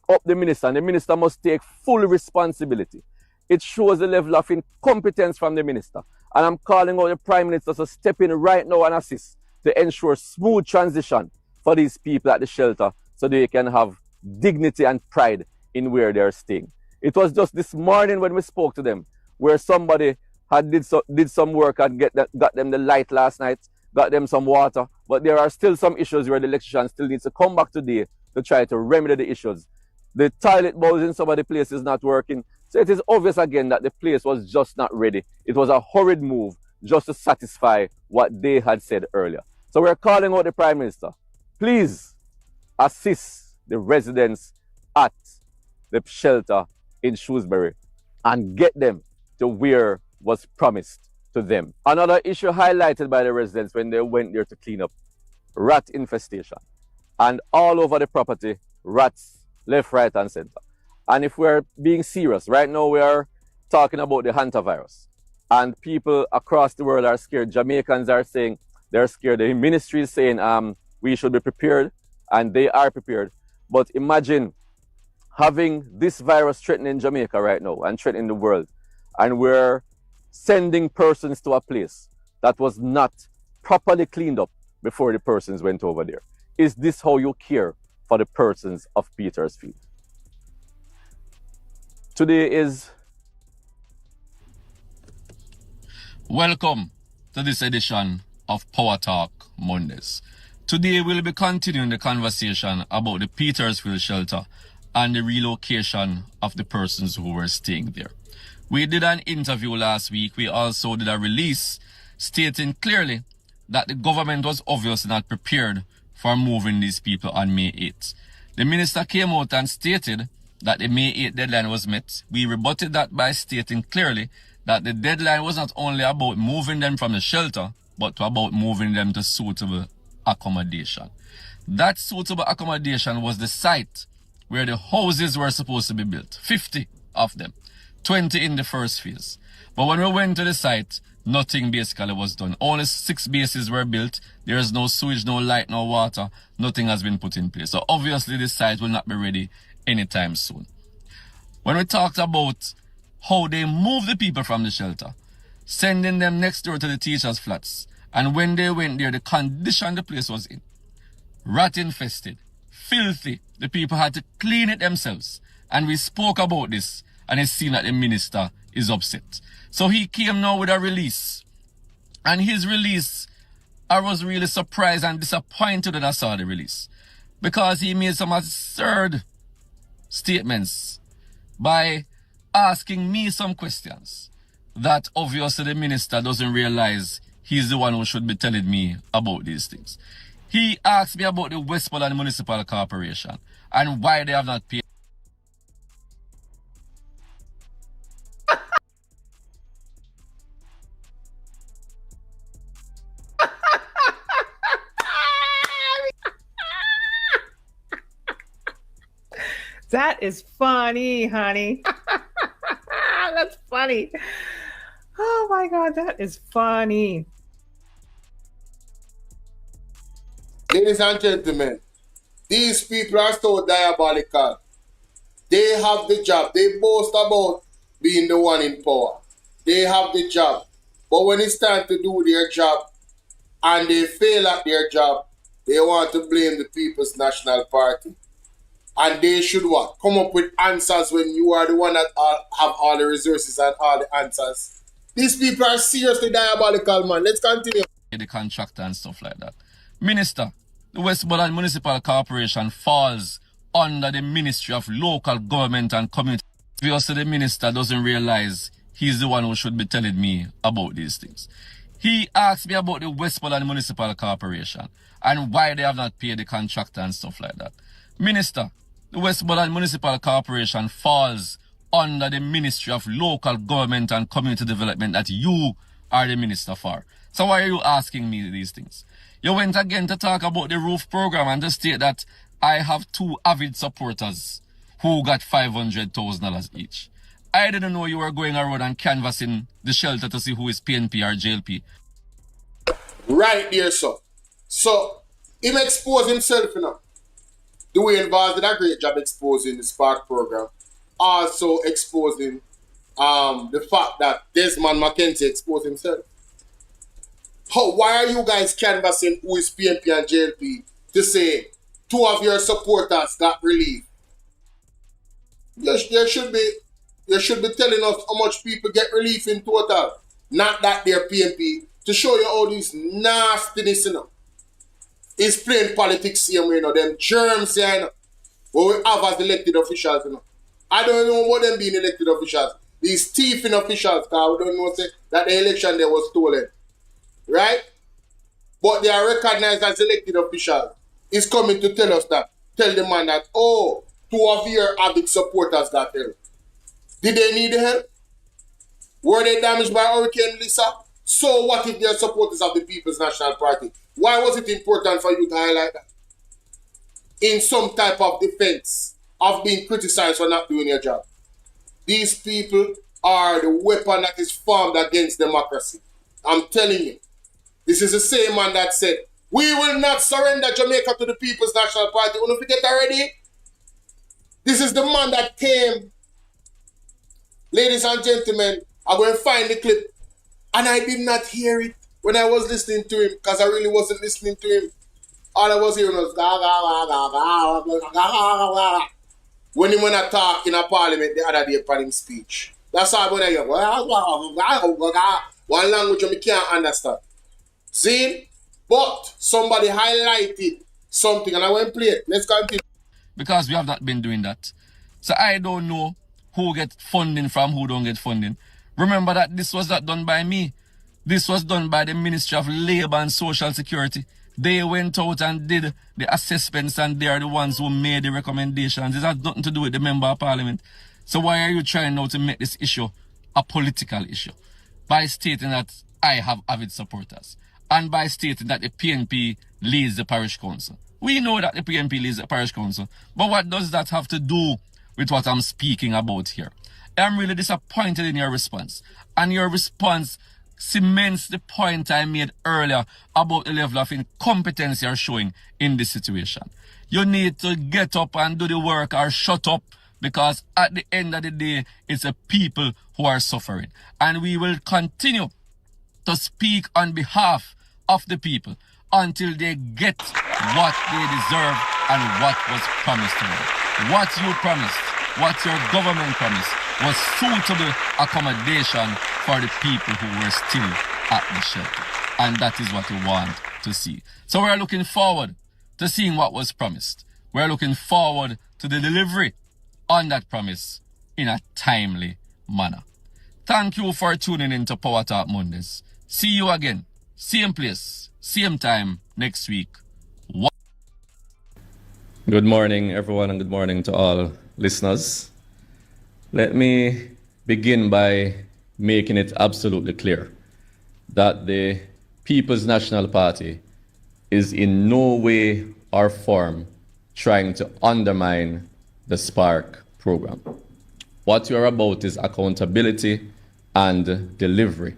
up the minister, and the minister must take full responsibility. It shows the level of incompetence from the minister. And I'm calling out the Prime Minister to step in right now and assist to ensure smooth transition for these people at the shelter so they can have dignity and pride in where they're staying. It was just this morning when we spoke to them where somebody had did some work and got them the light last night, got them some water, but there are still some issues where the electrician still needs to come back today to try to remedy the issues. The toilet bowls in some of the places not working. So it is obvious again that the place was just not ready. It was a hurried move just to satisfy what they had said earlier. So we're calling out the Prime Minister. Please assist the residents at the shelter in Shrewsbury and get them to where was promised to them. Another issue highlighted by the residents when they went there to clean up: rat infestation. And all over the property, rats left, right, and center. And if we're being serious, right now we are talking about the hantavirus. And people across the world are scared. Jamaicans are saying they're scared. The ministry is saying we should be prepared, and they are prepared. But imagine having this virus threatening Jamaica right now and threatening the world, and we're sending persons to a place that was not properly cleaned up before the persons went over there. Is this how you care for the persons of Petersfield? Today is... Welcome to this edition of Power Talk Mondays. Today we'll be continuing the conversation about the Petersfield shelter and the relocation of the persons who were staying there. We did an interview last week. We also did a release stating clearly that the government was obviously not prepared for moving these people on May 8th. The minister came out and stated that the May 8th deadline was met. We rebutted that by stating clearly that the deadline was not only about moving them from the shelter, but about moving them to suitable accommodation. That suitable accommodation was the site where the houses were supposed to be built, 50 of them, 20 in the first phase. But when we went to the site, nothing basically was done. Only 6 bases were built. There is no sewage, no light, no water. Nothing has been put in place. So obviously this site will not be ready anytime soon. When we talked about how they moved the people from the shelter, sending them next door to the teachers' flats, and when they went there, the condition the place was in, rat infested, filthy. The people had to clean it themselves. And we spoke about this, and it seemed that the minister is upset. So he came now with a release. And his release, I was really surprised and disappointed when I saw the release, because he made some absurd statements by asking me some questions that obviously the minister doesn't realize he's the one who should be telling me about these things. He asked me about the Westmoreland Municipal Corporation and why they have not paid. That is funny, honey. That's funny. Oh my God, that is funny. Ladies and gentlemen, these people are so diabolical. They have the job. They boast about being the one in power. They have the job. But when it's time to do their job and they fail at their job, they want to blame the People's National Party. And they should what? Come up with answers when you are the one that have all the resources and all the answers. These people are seriously diabolical, man. Let's continue. The contractor and stuff like that. Minister, the Westmoreland Municipal Corporation falls under the Ministry of Local Government and Community. Obviously, the minister doesn't realize he's the one who should be telling me about these things. He asked me about the Westmoreland Municipal Corporation and why they have not paid the contractor and stuff like that. Minister, the Westmoreland Municipal Corporation falls under the Ministry of Local Government and Community Development that you are the minister for. So why are you asking me these things? You went again to talk about the roof program and to state that I have 2 avid supporters who got $500,000 each. I didn't know you were going around and canvassing the shelter to see who is PNP or JLP. Right there, sir. So, him expose himself, you know. Dwayne Vaz did a great job exposing the Spark program. Also exposing the fact that Desmond McKenzie exposed himself. Why are you guys canvassing who is PNP and JLP to say 2 of your supporters got relief? You should be telling us how much people get relief in total. Not that they're PNP. To show you all this nastiness, you know. It's playing politics here, you know. Them germs here, you know. What we have as elected officials, you know. I don't know about them being elected officials. These thieving officials, because we don't know say, that the election there was stolen. Right? But they are recognized as elected officials. It's coming to tell us that. Tell the man that, oh, 2 of your avid supporters got help. Did they need help? Were they damaged by Hurricane Lisa? So what if they're supporters of the People's National Party? Why was it important for you to highlight that? In some type of defense of being criticized for not doing your job. These people are the weapon that is formed against democracy. I'm telling you. This is the same man that said, we will not surrender Jamaica to the People's National Party. You don't forget already? This is the man that came. Ladies and gentlemen, I'm going to find the clip. And I did not hear it when I was listening to him, because I really wasn't listening to him. All I was hearing was when he went to talk in a parliament the other day upon his speech. That's all when I hear. One language I can't understand. See? But somebody highlighted something and I went play it. Let's continue. Because we have not been doing that. So I don't know who get funding from who don't get funding. Remember that this was not done by me. This was done by the Ministry of Labour and Social Security. They went out and did the assessments and they are the ones who made the recommendations. It has nothing to do with the Member of Parliament. So why are you trying now to make this issue a political issue? By stating that I have avid supporters. And by stating that the PNP leads the parish council. We know that the PNP leads the parish council. But what does that have to do with what I'm speaking about here? I'm really disappointed in your response. And your response cements the point I made earlier about the level of incompetence you're showing in this situation. You need to get up and do the work or shut up, because at the end of the day, it's the people who are suffering. And we will continue to speak on behalf of the people until they get what they deserve and what was promised to them. What you promised, what your government promised, was suitable accommodation for the people who were still at the shelter. And that is what we want to see. So we're looking forward to seeing what was promised. We're looking forward to the delivery on that promise in a timely manner. Thank you for tuning in to Power Talk Mondays. See you again. Same place, same time next week. Good morning, everyone, and good morning to all listeners. Let me begin by making it absolutely clear that the People's National Party is in no way or form trying to undermine the Spark program. What you're about is accountability and delivery.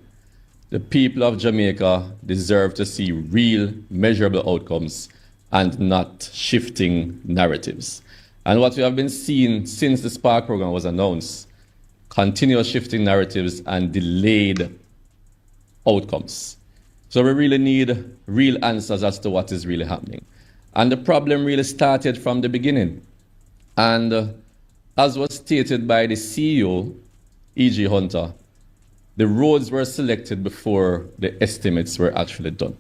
The people of Jamaica deserve to see real, measurable outcomes and not shifting narratives. And what we have been seeing since the Spark program was announced, continuous shifting narratives and delayed outcomes. So we really need real answers as to what is really happening. And the problem really started from the beginning. And as was stated by the CEO, E.G. Hunter, the roads were selected before the estimates were actually done.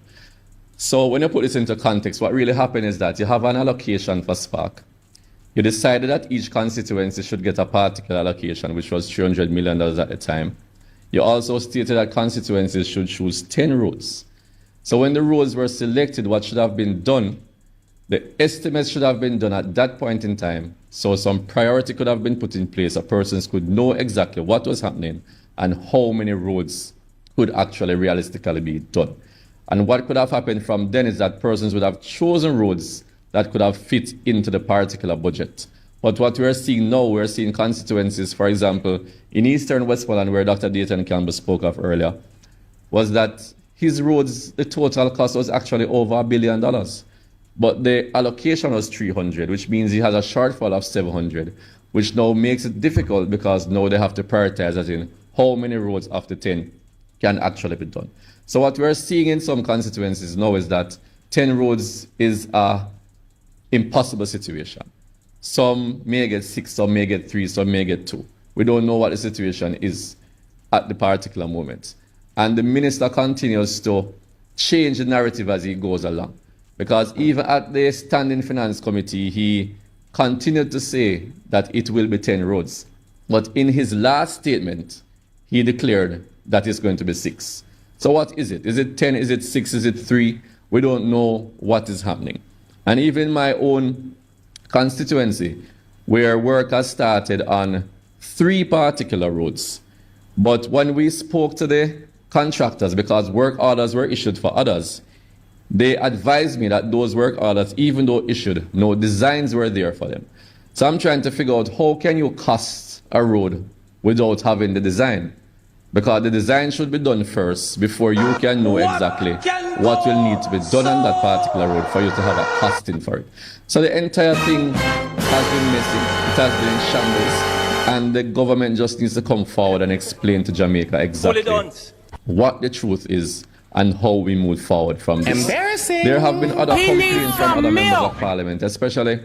So when you put this into context, what really happened is that you have an allocation for Spark. You decided that each constituency should get a particular allocation, which was $300 million at the time. You also stated that constituencies should choose 10 roads. So when the roads were selected, what should have been done, the estimates should have been done at that point in time. So some priority could have been put in place. So persons could know exactly what was happening and how many roads could actually realistically be done. And what could have happened from then is that persons would have chosen roads that could have fit into the particular budget. But what we're seeing now, we're seeing constituencies, for example, in Eastern Westmoreland, where Dr. Dayton Campbell spoke of earlier, was that his roads, the total cost was actually over $1 billion. But the allocation was 300, which means he has a shortfall of 700, which now makes it difficult because now they have to prioritize as in how many roads after 10 can actually be done. So what we're seeing in some constituencies now is that 10 roads is a impossible situation. Some may get 6, some may get 3, some may get 2. We don't know what the situation is at the particular moment. And the minister continues to change the narrative as he goes along. Because even at the Standing Finance Committee, he continued to say that it will be 10 roads. But in his last statement, he declared that it's going to be 6. So what is it? Is it 10? Is it 6? Is it 3? We don't know what is happening. And even my own constituency, where work has started on 3 particular roads. But when we spoke to the contractors, because work orders were issued for others, they advised me that those work orders, even though issued, no designs were there for them. So I'm trying to figure out how can you cost a road without having the design? Because the design should be done first before you can know exactly what will need to be done on that particular road for you to have a costing for it. So the entire thing has been missing. It has been in shambles. And the government just needs to come forward and explain to Jamaica exactly what the truth is and how we move forward from this. Embarrassing. There have been other complaints from other members of parliament, especially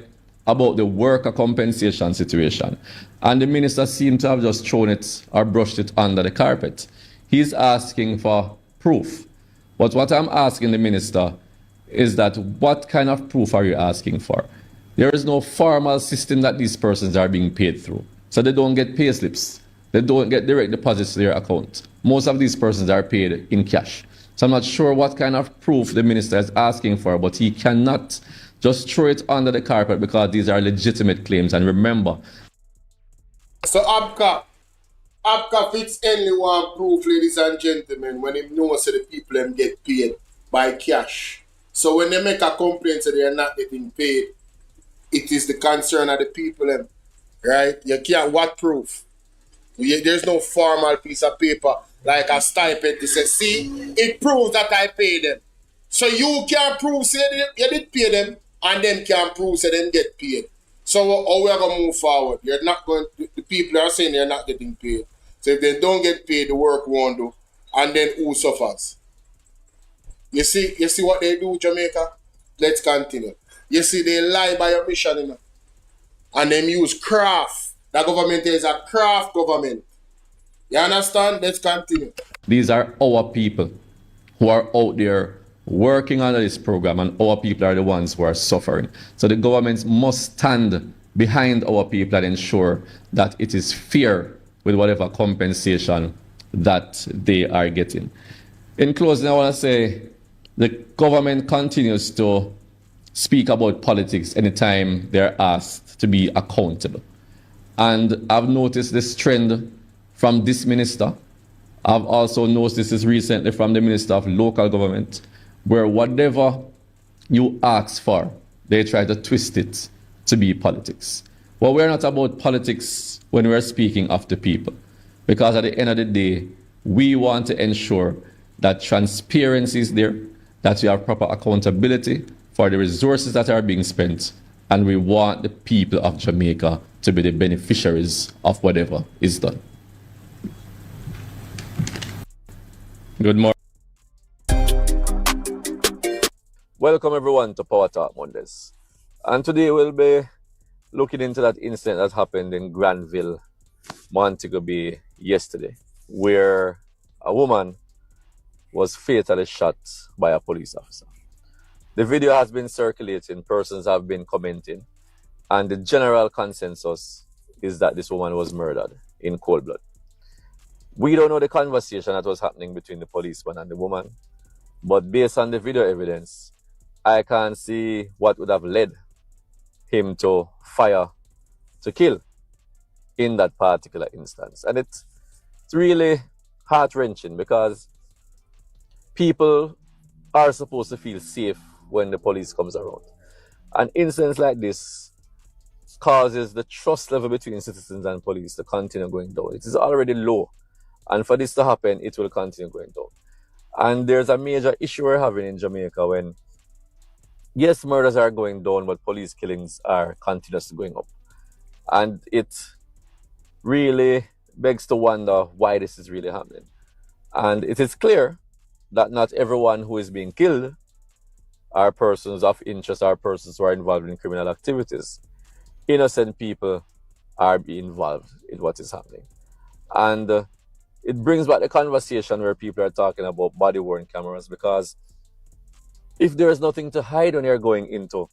about the worker compensation situation. And the minister seemed to have just thrown it or brushed it under the carpet. He's asking for proof. But what I'm asking the minister is that what kind of proof are you asking for? There is no formal system that these persons are being paid through. So they don't get pay slips. They don't get direct deposits to their account. Most of these persons are paid in cash. So I'm not sure what kind of proof the minister is asking for, but he cannot just throw it under the carpet because these are legitimate claims. And remember. So Abka fits only one proof, ladies and gentlemen, when he knows that the people them get paid by cash. So when they make a complaint that they are not getting paid, it is the concern of the people them, right? You can't, what proof? There's no formal piece of paper like a stipend to say, see, it proves that I paid them. So you can't prove say you did pay them, and them can't prove say them get paid. So how we are going to move forward? You're not going. The people are saying they're not getting paid. So if they don't get paid, the work won't do, and then who suffers? You see what they do, Jamaica? Let's continue. You see they lie by omission, you know, and them use craft. The government is a craft government. You understand? Let's continue. These are our people who are out there working under this program, and our people are the ones who are suffering. So the government must stand behind our people and ensure that it is fair with whatever compensation that they are getting. In closing, I want to say the government continues to speak about politics anytime they're asked to be accountable. And I've noticed this trend from this minister. I've also noticed this recently from the Minister of Local Government, where whatever you ask for, they try to twist it to be politics. Well, we're not about politics when we're speaking of the people, because at the end of the day, we want to ensure that transparency is there, that we have proper accountability for the resources that are being spent, and we want the people of Jamaica to be the beneficiaries of whatever is done. Good morning. Welcome everyone to Power Talk Mondays. And today we'll be looking into that incident that happened in Granville, Montego Bay yesterday, where a woman was fatally shot by a police officer. The video has been circulating, persons have been commenting, and the general consensus is that this woman was murdered in cold blood. We don't know the conversation that was happening between the policeman and the woman, but based on the video evidence, I can't see what would have led him to fire to kill in that particular instance. And it's really heart-wrenching because people are supposed to feel safe when the police comes around. And incidents like this causes the trust level between citizens and police to continue going down. It is already low. And for this to happen, it will continue going down. And there's a major issue we're having in Jamaica when, yes, murders are going down, but police killings are continuously going up. And it really begs to wonder why this is really happening. And it is clear that not everyone who is being killed are persons of interest, are persons who are involved in criminal activities. Innocent people are being involved in what is happening. And it brings back the conversation where people are talking about body-worn cameras, because if there is nothing to hide when you're going into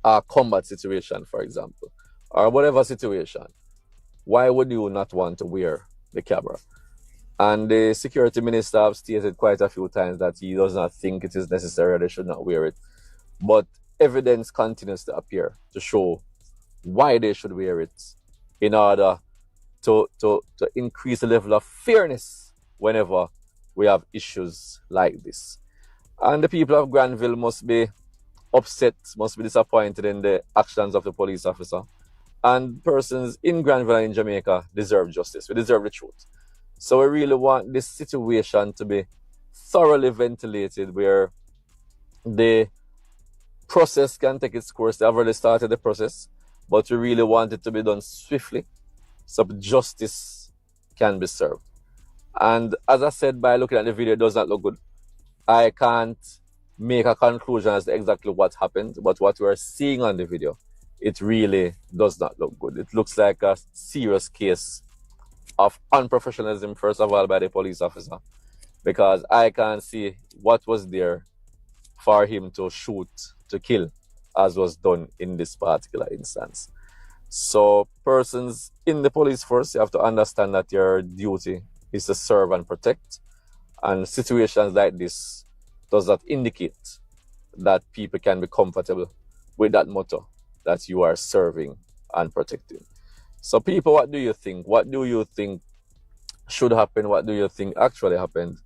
a combat situation, for example, or whatever situation, why would you not want to wear the camera? And the security minister have stated quite a few times that he does not think it is necessary, they should not wear it. But evidence continues to appear to show why they should wear it in order to increase the level of fairness whenever we have issues like this. And the people of Granville must be upset, must be disappointed in the actions of the police officer. And persons in Granville and in Jamaica deserve justice. We deserve the truth. So we really want this situation to be thoroughly ventilated, where the process can take its course. They have already started the process, but we really want it to be done swiftly so justice can be served. And as I said, by looking at the video, it does not look good. I can't make a conclusion as to exactly what happened, but what we are seeing on the video, it really does not look good. It looks like a serious case of unprofessionalism, first of all, by the police officer, because I can't see what was there for him to shoot to kill, as was done in this particular instance. So persons in the police force, you have to understand that your duty is to serve and protect. And situations like this does not indicate that people can be comfortable with that motto that you are serving and protecting. So people, what do you think? What do you think should happen? What do you think actually happened?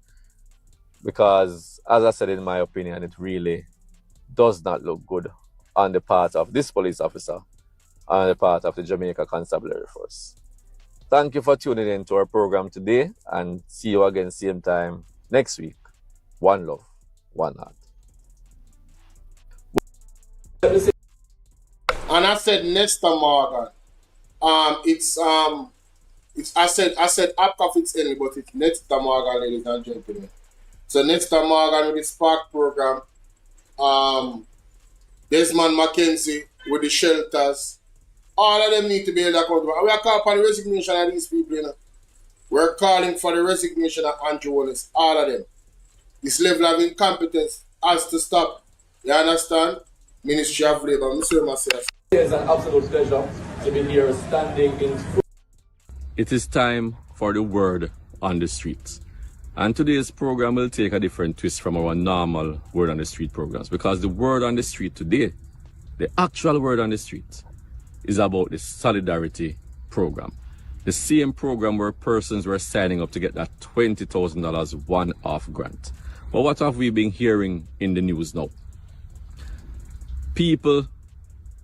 Because as I said, in my opinion, it really does not look good on the part of this police officer, on the part of the Jamaica Constabulary Force. Thank you for tuning in to our program today, and see you again same time next week. One love, one heart. And I said Nesta Morgan. I said app profits only, but it's Nesta Morgan, ladies and gentlemen. So Nesta Morgan with the Spark program, Desmond McKenzie with the shelters. All of them need to be held accountable. We are calling for the resignation of these people, you know. We're calling for the resignation of Andrew Holness. All of them. This level of incompetence has to stop. You understand? Ministry of Labour. It is an absolute pleasure to be here standing in. It is time for the word on the streets. And today's program will take a different twist from our normal word on the street programs, because the word on the street today, the actual word on the street, is about the Solidarity program. The same program where persons were signing up to get that $20,000 one-off grant. But what have we been hearing in the news now? People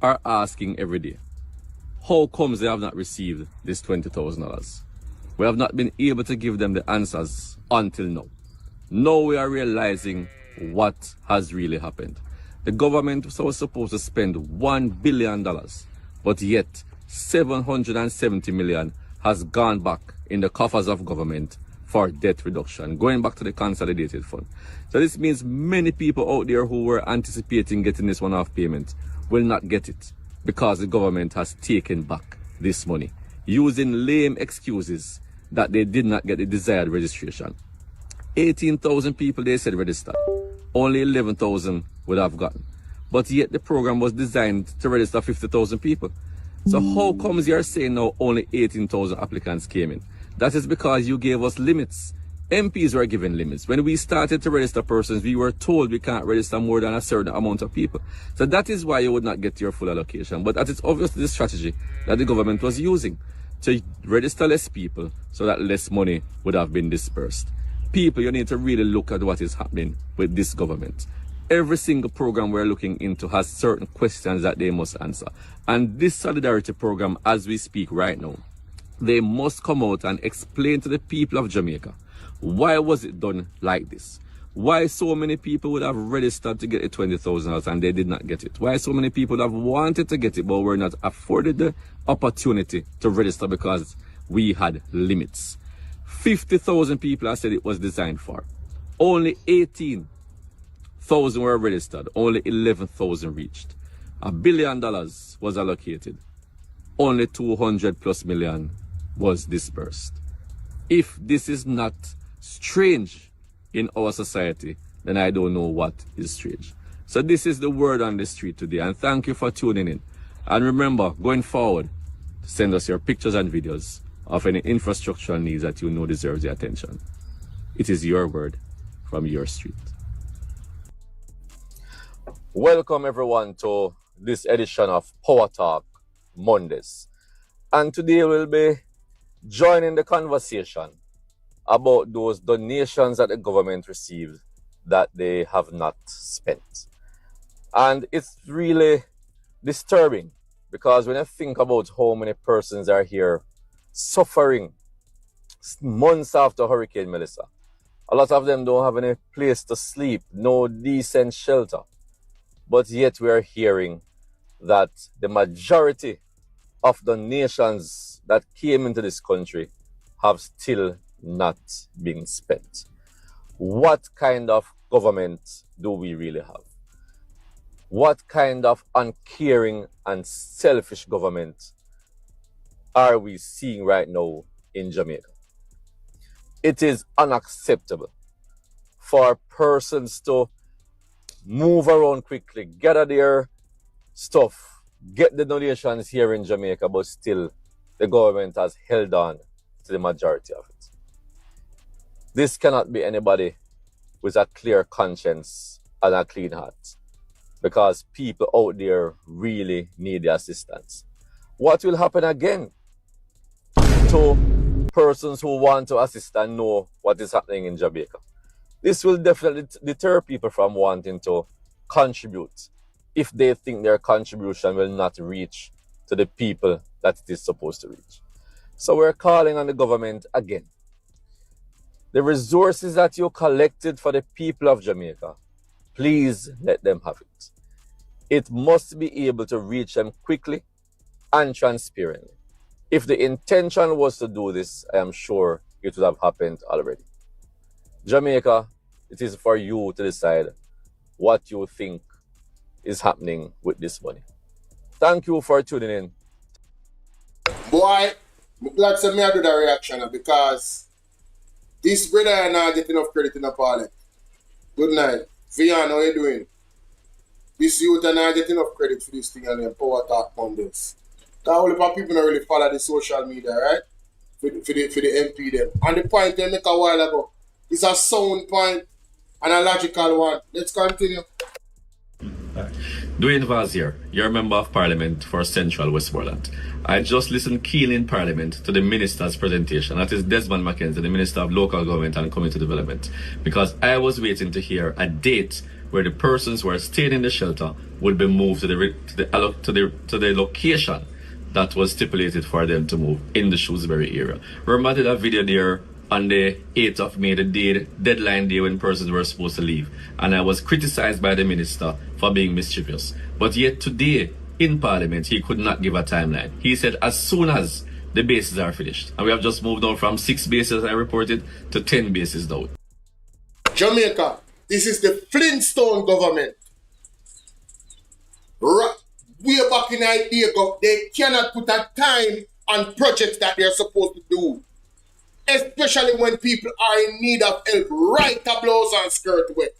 are asking every day, how comes they have not received this $20,000? We have not been able to give them the answers until now. Now we are realizing what has really happened. The government was supposed to spend $1 billion, but yet $770 million has gone back in the coffers of government for debt reduction, going back to the consolidated fund. So this means many people out there who were anticipating getting this one-off payment will not get it. because the government has taken back this money, using lame excuses that they did not get the desired registration. 18,000 people, they said, registered. Only 11,000 would have gotten. But yet the program was designed to register 50,000 people. So how comes you're saying now only 18,000 applicants came in? That is because you gave us limits. MPs were given limits. When we started to register persons, we were told we can't register more than a certain amount of people. So that is why you would not get your full allocation. But that is obviously the strategy that the government was using, to register less people so that less money would have been dispersed. People, you need to really look at what is happening with this government. Every single program we're looking into has certain questions that they must answer. And this solidarity program, as we speak right now, they must come out and explain to the people of Jamaica, why was it done like this? Why so many people would have registered to get the $20,000 and they did not get it? Why so many people would have wanted to get it but were not afforded the opportunity to register because we had limits? 50,000 people I said it was designed for. Only 18,000 were registered. Only 11,000 reached. $1 billion was allocated. Only 200+ million was dispersed. If this is not strange in our society, then I don't know what is strange. So this is the word on the street today, and thank you for tuning in. And remember, going forward, send us your pictures and videos of any infrastructural needs that you know deserves your attention. It is your word from your street. Welcome everyone to this edition of Power Talk Mondays. And today we'll be joining the conversation about those donations that the government received that they have not spent. And it's really disturbing because when I think about how many persons are here suffering months after Hurricane Melissa, a lot of them don't have any place to sleep, no decent shelter. But yet we are hearing that the majority of the nations that came into this country have still not been spent. What kind of government do we really have? What kind of uncaring and selfish government are we seeing right now in Jamaica? It is unacceptable for persons to move around quickly, gather their stuff, get the donations here in Jamaica, but still the government has held on to the majority of it. This cannot be anybody with a clear conscience and a clean heart, because people out there really need the assistance. What will happen again to persons who want to assist and know what is happening in Jamaica? This will definitely deter people from wanting to contribute if they think their contribution will not reach to the people that it is supposed to reach. So we're calling on the government again. The resources that you collected for the people of Jamaica, please let them have it. It must be able to reach them quickly and transparently. If the intention was to do this, I am sure it would have happened already. Jamaica, it is for you to decide what you think is happening with this money. Thank you for tuning in. Boy, I'm glad to me I do the reaction because this brother and not get enough credit in the parliament. Good night. Vian, how you doing? This youth and not get enough credit for this thing and then Power Talk Mondays. Because all the people don't really follow the social media, right? For the MP them. And the point they make a while ago is a sound point and a logical one. Let's continue. Dwayne Vaz here, your Member of Parliament for Central Westmoreland. I just listened keenly in Parliament to the Minister's presentation, that is Desmond McKenzie, the Minister of Local Government and Community Development, because I was waiting to hear a date where the persons who are staying in the shelter would be moved to the location that was stipulated for them to move in the Shrewsbury area. Remember I did a video there on the 8th of May, the deadline day when persons were supposed to leave. And I was criticized by the minister for being mischievous. But yet today, in Parliament, he could not give a timeline. He said as soon as the bases are finished. And we have just moved on from 6 bases, I reported, to 10 bases now. Jamaica, this is the Flintstone government. way back in idea go, they cannot put a time on projects that they're supposed to do. Especially when people are in need of help, right a blouse and skirt wet.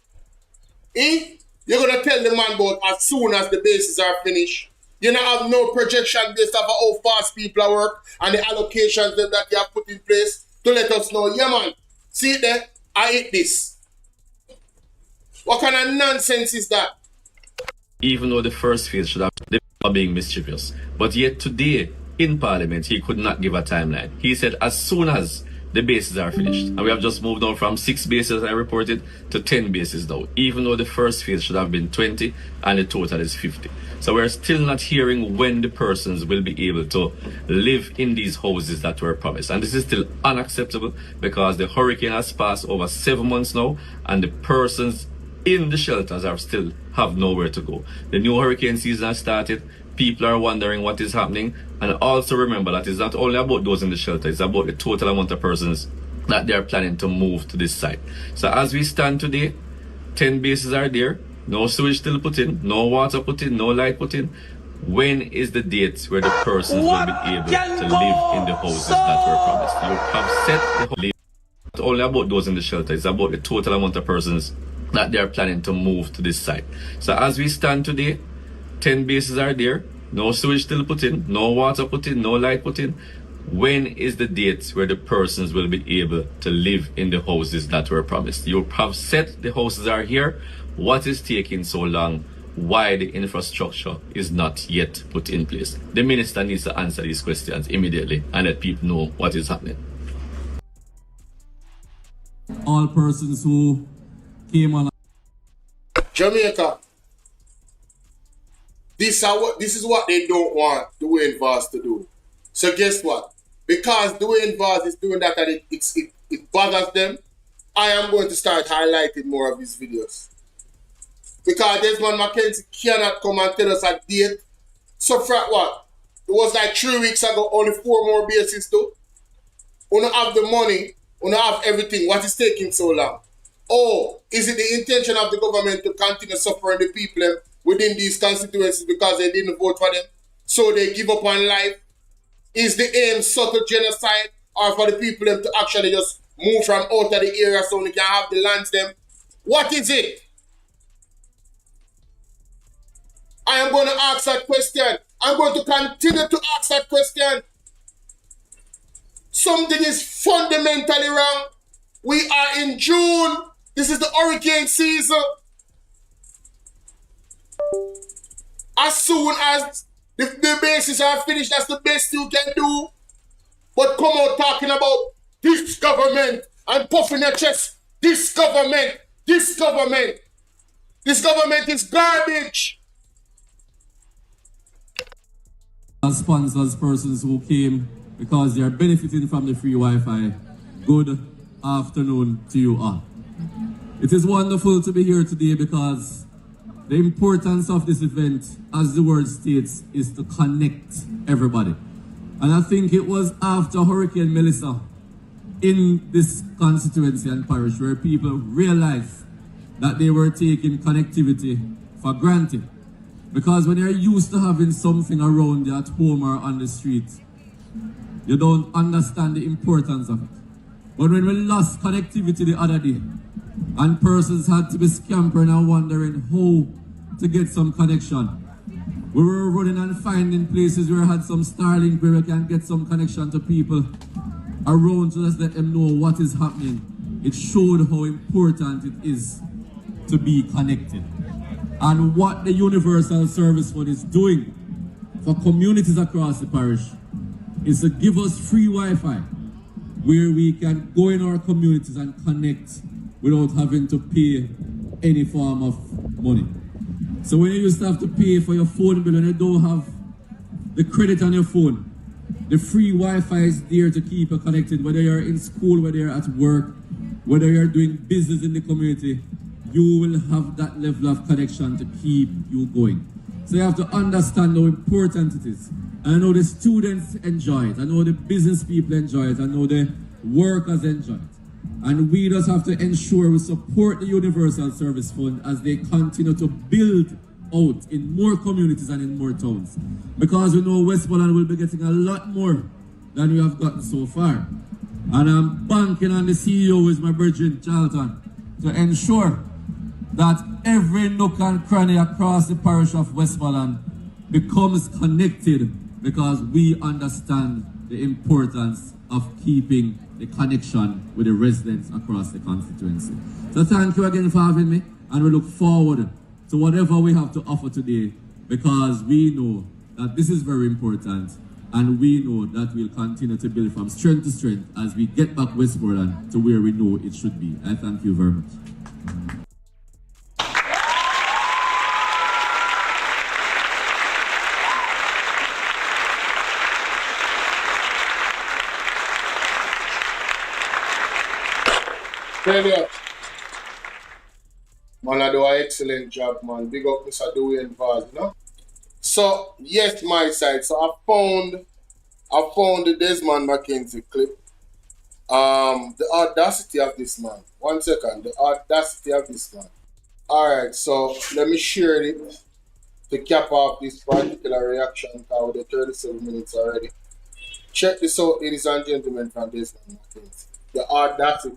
Eh? You're gonna tell the man about as soon as the bases are finished. You don't have no projection based off of how fast people are work and the allocations that you have put in place to let us know, yeah man, see there, I hate this. What kind of nonsense is that? Even though the first phase should have been being mischievous. But yet today, in Parliament, he could not give a timeline. He said as soon as the bases are finished. And we have just moved on from 6 bases I reported to 10 bases now. Even though the first phase should have been 20 and the total is 50. So we're still not hearing when the persons will be able to live in these houses that were promised. And this is still unacceptable because the hurricane has passed over 7 months now and the persons in the shelters are still have nowhere to go. The new hurricane season has started. People are wondering what is happening. And also remember that it's not only about those in the shelter, it's about the total amount of persons that they are planning to move to this site. So as we stand today, 10 bases are there, no sewage still put in, no water put in, no light put in. When is the date where the persons will be able to live in the houses that were promised? You have set the whole not only about those in the shelter, it's about the total amount of persons that they are planning to move to this site. So as we stand today, 10 bases are there, no sewage still put in, no water put in, no light put in. When is the date where the persons will be able to live in the houses that were promised? You have said the houses are here. What is taking so long? Why the infrastructure is not yet put in place? The minister needs to answer these questions immediately and let people know what is happening. All persons who came on Jamaica. This is what they don't want Dwayne Vaz to do. So guess what? Because Dwayne Vaz is doing that and it bothers them, I am going to start highlighting more of his videos. Because Desmond McKenzie cannot come and tell us a date. So for what? It was like 3 weeks ago, only 4 more bases too. We don't have the money, we don't have everything. What is taking so long? Oh, is it the intention of the government to continue suffering the people within these constituencies because they didn't vote for them? So they give up on life? Is the aim subtle genocide or for the people to actually just move from out of the area so they can have the lands them? What is it? I am going to ask that question. I'm going to continue to ask that question. Something is fundamentally wrong. We are in June. This is the hurricane season. As soon as the bases are finished, that's the best you can do. But come out talking about this government and puffing your chest. This government, this government. This government is garbage. as sponsors, persons who came because they are benefiting from the free Wi-Fi. Good afternoon to you all. It is wonderful to be here today because the importance of this event, as the word states, is to connect everybody. And I think it was after Hurricane Melissa in this constituency and parish where people realized that they were taking connectivity for granted. Because when you're used to having something around you at home or on the street, you don't understand the importance of it. But when we lost connectivity the other day, and persons had to be scampering and wondering how to get some connection, we were running and finding places where we had some Starlink where we can get some connection to people around to just let them know what is happening. It showed how important it is to be connected. And what the Universal Service Fund is doing for communities across the parish is to give us free Wi-Fi where we can go in our communities and connect without having to pay any form of money. So when you used to have to pay for your phone bill and you don't have the credit on your phone, the free Wi-Fi is there to keep you connected, whether you're in school, whether you're at work, whether you're doing business in the community, you will have that level of connection to keep you going. So you have to understand how important it is. And I know the students enjoy it, I know the business people enjoy it, I know the workers enjoy it. And we just have to ensure we support the Universal Service Fund as they continue to build out in more communities and in more towns. Because we know Westmoreland will be getting a lot more than we have gotten so far. And I'm banking on the CEO, who is my brethren, Charlton, to ensure that every nook and cranny across the parish of Westmoreland becomes connected, because we understand the importance of keeping the connection with the residents across the constituency. So thank you again for having me, and we look forward to whatever we have to offer today, because we know that this is very important, and we know that we'll continue to build from strength to strength as we get back Westmoreland to where we know it should be. I thank you very much. Failure. Man, I do an excellent job, man. Big up Mr. Dewey and Vaz, you know? So, yes, my side. So I found the Desmond McKenzie clip. The audacity of this man. 1 second. The audacity of this man. Alright, so let me share it to cap off this particular reaction with the 37 minutes already. Check this out, ladies and gentlemen, from Desmond McKenzie. The audacity.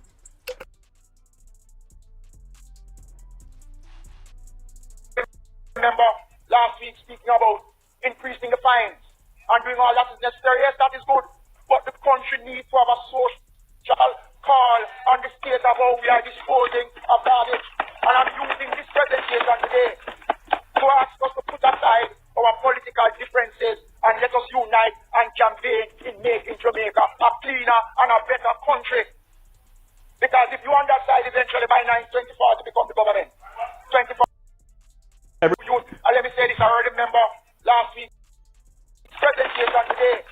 Remember last week speaking about increasing the fines and doing all that is necessary. Yes, that is good. But the country needs to have a social call on the state of how we are disposing of audits. And I'm using this presentation today to ask us to put aside our political differences and let us unite and campaign in making Jamaica a cleaner and a better country. Because if you underside eventually by 2040 to become the government, 2040. And let me say this, I already remember last week presentation today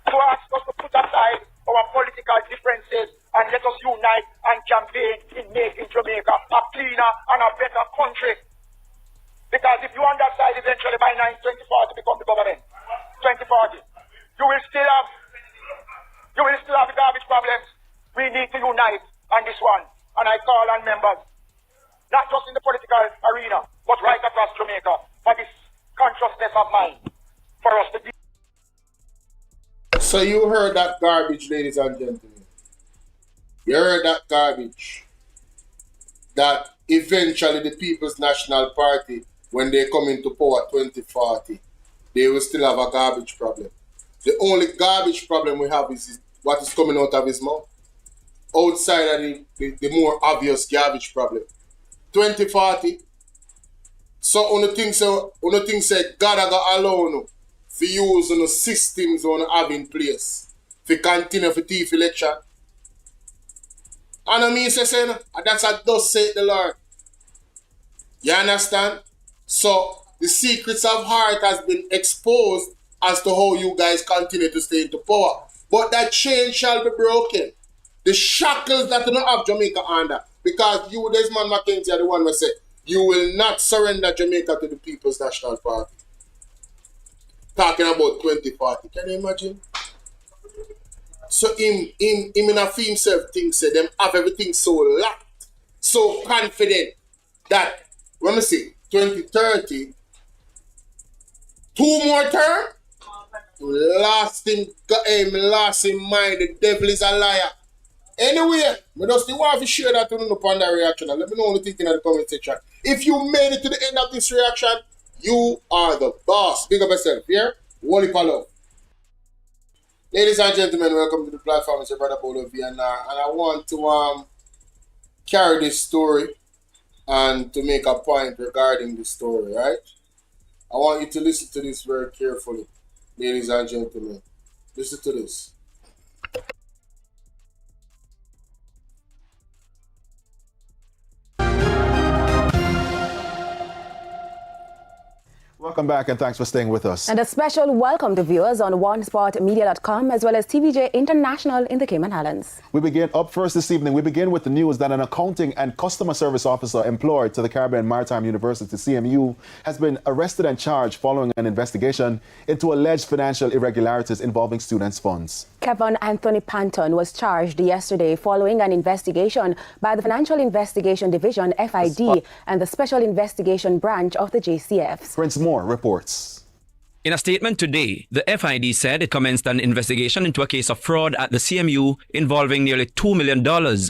to ask us to put aside our political differences and let us unite and campaign in making Jamaica a cleaner and a better country. Because if you underside eventually by 2040 to become the government, 2040, you will still have the garbage problems. We need to unite on this one. And I call on members, not just in the political arena, but right across Jamaica, for this consciousness of mind, for us to do. So you heard that garbage, ladies and gentlemen. You heard that garbage. That eventually the People's National Party, when they come into power 2040, they will still have a garbage problem. The only garbage problem we have is what is coming out of his mouth. Outside of the more obvious garbage problem. 2040. So on the thing say God got alone for use on the systems on have in place for continue for thief election. And I mean say that's what does say the Lord. You understand? So the secrets of heart has been exposed as to how you guys continue to stay into power. But that chain shall be broken. The shackles that you don't have Jamaica under. Because you, Desmond McKenzie, are the one who said, you will not surrender Jamaica to the People's National Party. Talking about 2040. Can you imagine? So him in a himself thinks say them have everything so locked, so confident that let me see, 2030, 2 more terms? Last in mind, the devil is a liar. Anyway, we just still want to share that with you upon that reaction. And let me know what you think in the comment section. If you made it to the end of this reaction, you are the boss. Big up yourself, here. Wally Palo. Ladies and gentlemen, welcome to the platform. It's your brother Bolo Tbv, and I want to carry this story and to make a point regarding the story, right? I want you to listen to this very carefully, ladies and gentlemen. Listen to this. Welcome welcome back and thanks for staying with us. And a special welcome to viewers on OneSportMedia.com as well as TVJ International in the Cayman Islands. We begin up first this evening. We begin with the news that an accounting and customer service officer employed to the Caribbean Maritime University, CMU, has been arrested and charged following an investigation into alleged financial irregularities involving students' funds. Kevin Anthony Panton was charged yesterday following an investigation by the Financial Investigation Division, FID, and the Special Investigation Branch of the JCF. Prince Moore reports. In a statement today, the FID said it commenced an investigation into a case of fraud at the CMU involving nearly $2 million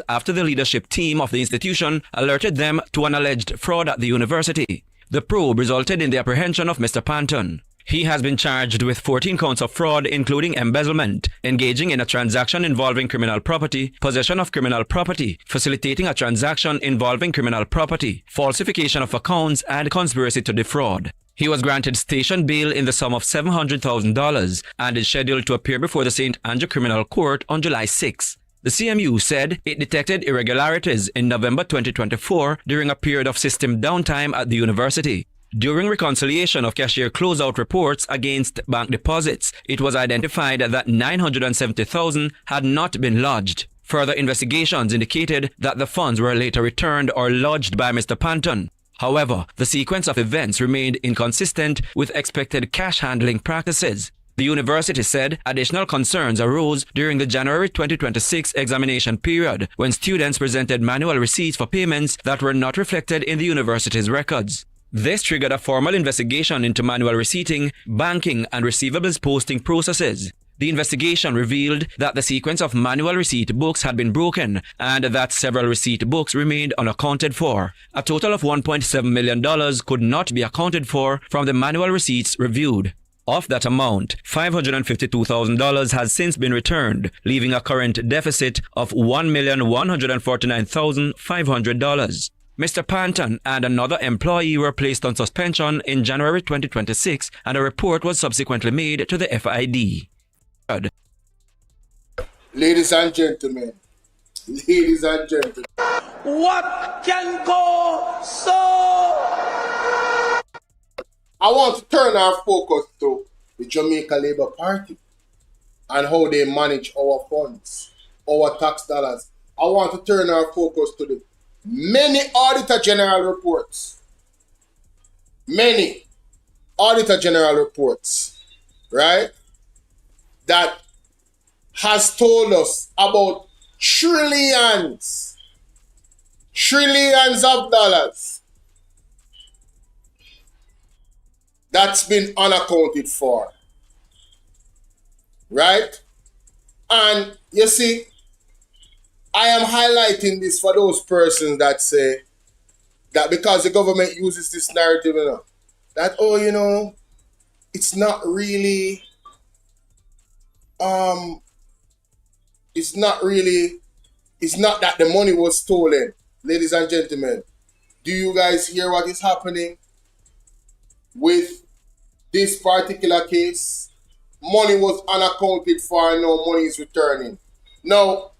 after the leadership team of the institution alerted them to an alleged fraud at the university. The probe resulted in the apprehension of Mr. Panton. He has been charged with 14 counts of fraud, including embezzlement, engaging in a transaction involving criminal property, possession of criminal property, facilitating a transaction involving criminal property, falsification of accounts, and conspiracy to defraud. He was granted station bail in the sum of $700,000 and is scheduled to appear before the St. Andrew Criminal Court on July 6. The CMU said it detected irregularities in November 2024 during a period of system downtime at the university. During reconciliation of cashier closeout reports against bank deposits, it was identified that $970,000 had not been lodged. Further investigations indicated that the funds were later returned or lodged by Mr. Panton. However, the sequence of events remained inconsistent with expected cash handling practices. The university said additional concerns arose during the January 2026 examination period when students presented manual receipts for payments that were not reflected in the university's records. This triggered a formal investigation into manual receipting, banking, and receivables posting processes. The investigation revealed that the sequence of manual receipt books had been broken and that several receipt books remained unaccounted for. A total of $1.7 million could not be accounted for from the manual receipts reviewed. Of that amount, $552,000 has since been returned, leaving a current deficit of $1,149,500. Mr. Panton and another employee were placed on suspension in January 2026, and a report was subsequently made to the FID. Ladies and gentlemen, What can go so? I want to turn our focus to the Jamaica Labour Party and how they manage our funds, our tax dollars. I want to turn our focus to the many Auditor General reports. Many Auditor General reports, right? That has told us about trillions of dollars that's been unaccounted for, right? And you see, I am highlighting this for those persons that say that because the government uses this narrative, that, oh, it's not really, it's not that the money was stolen. Ladies and gentlemen, do you guys hear what is happening with this particular case? Money was unaccounted for and no money is returning. Now,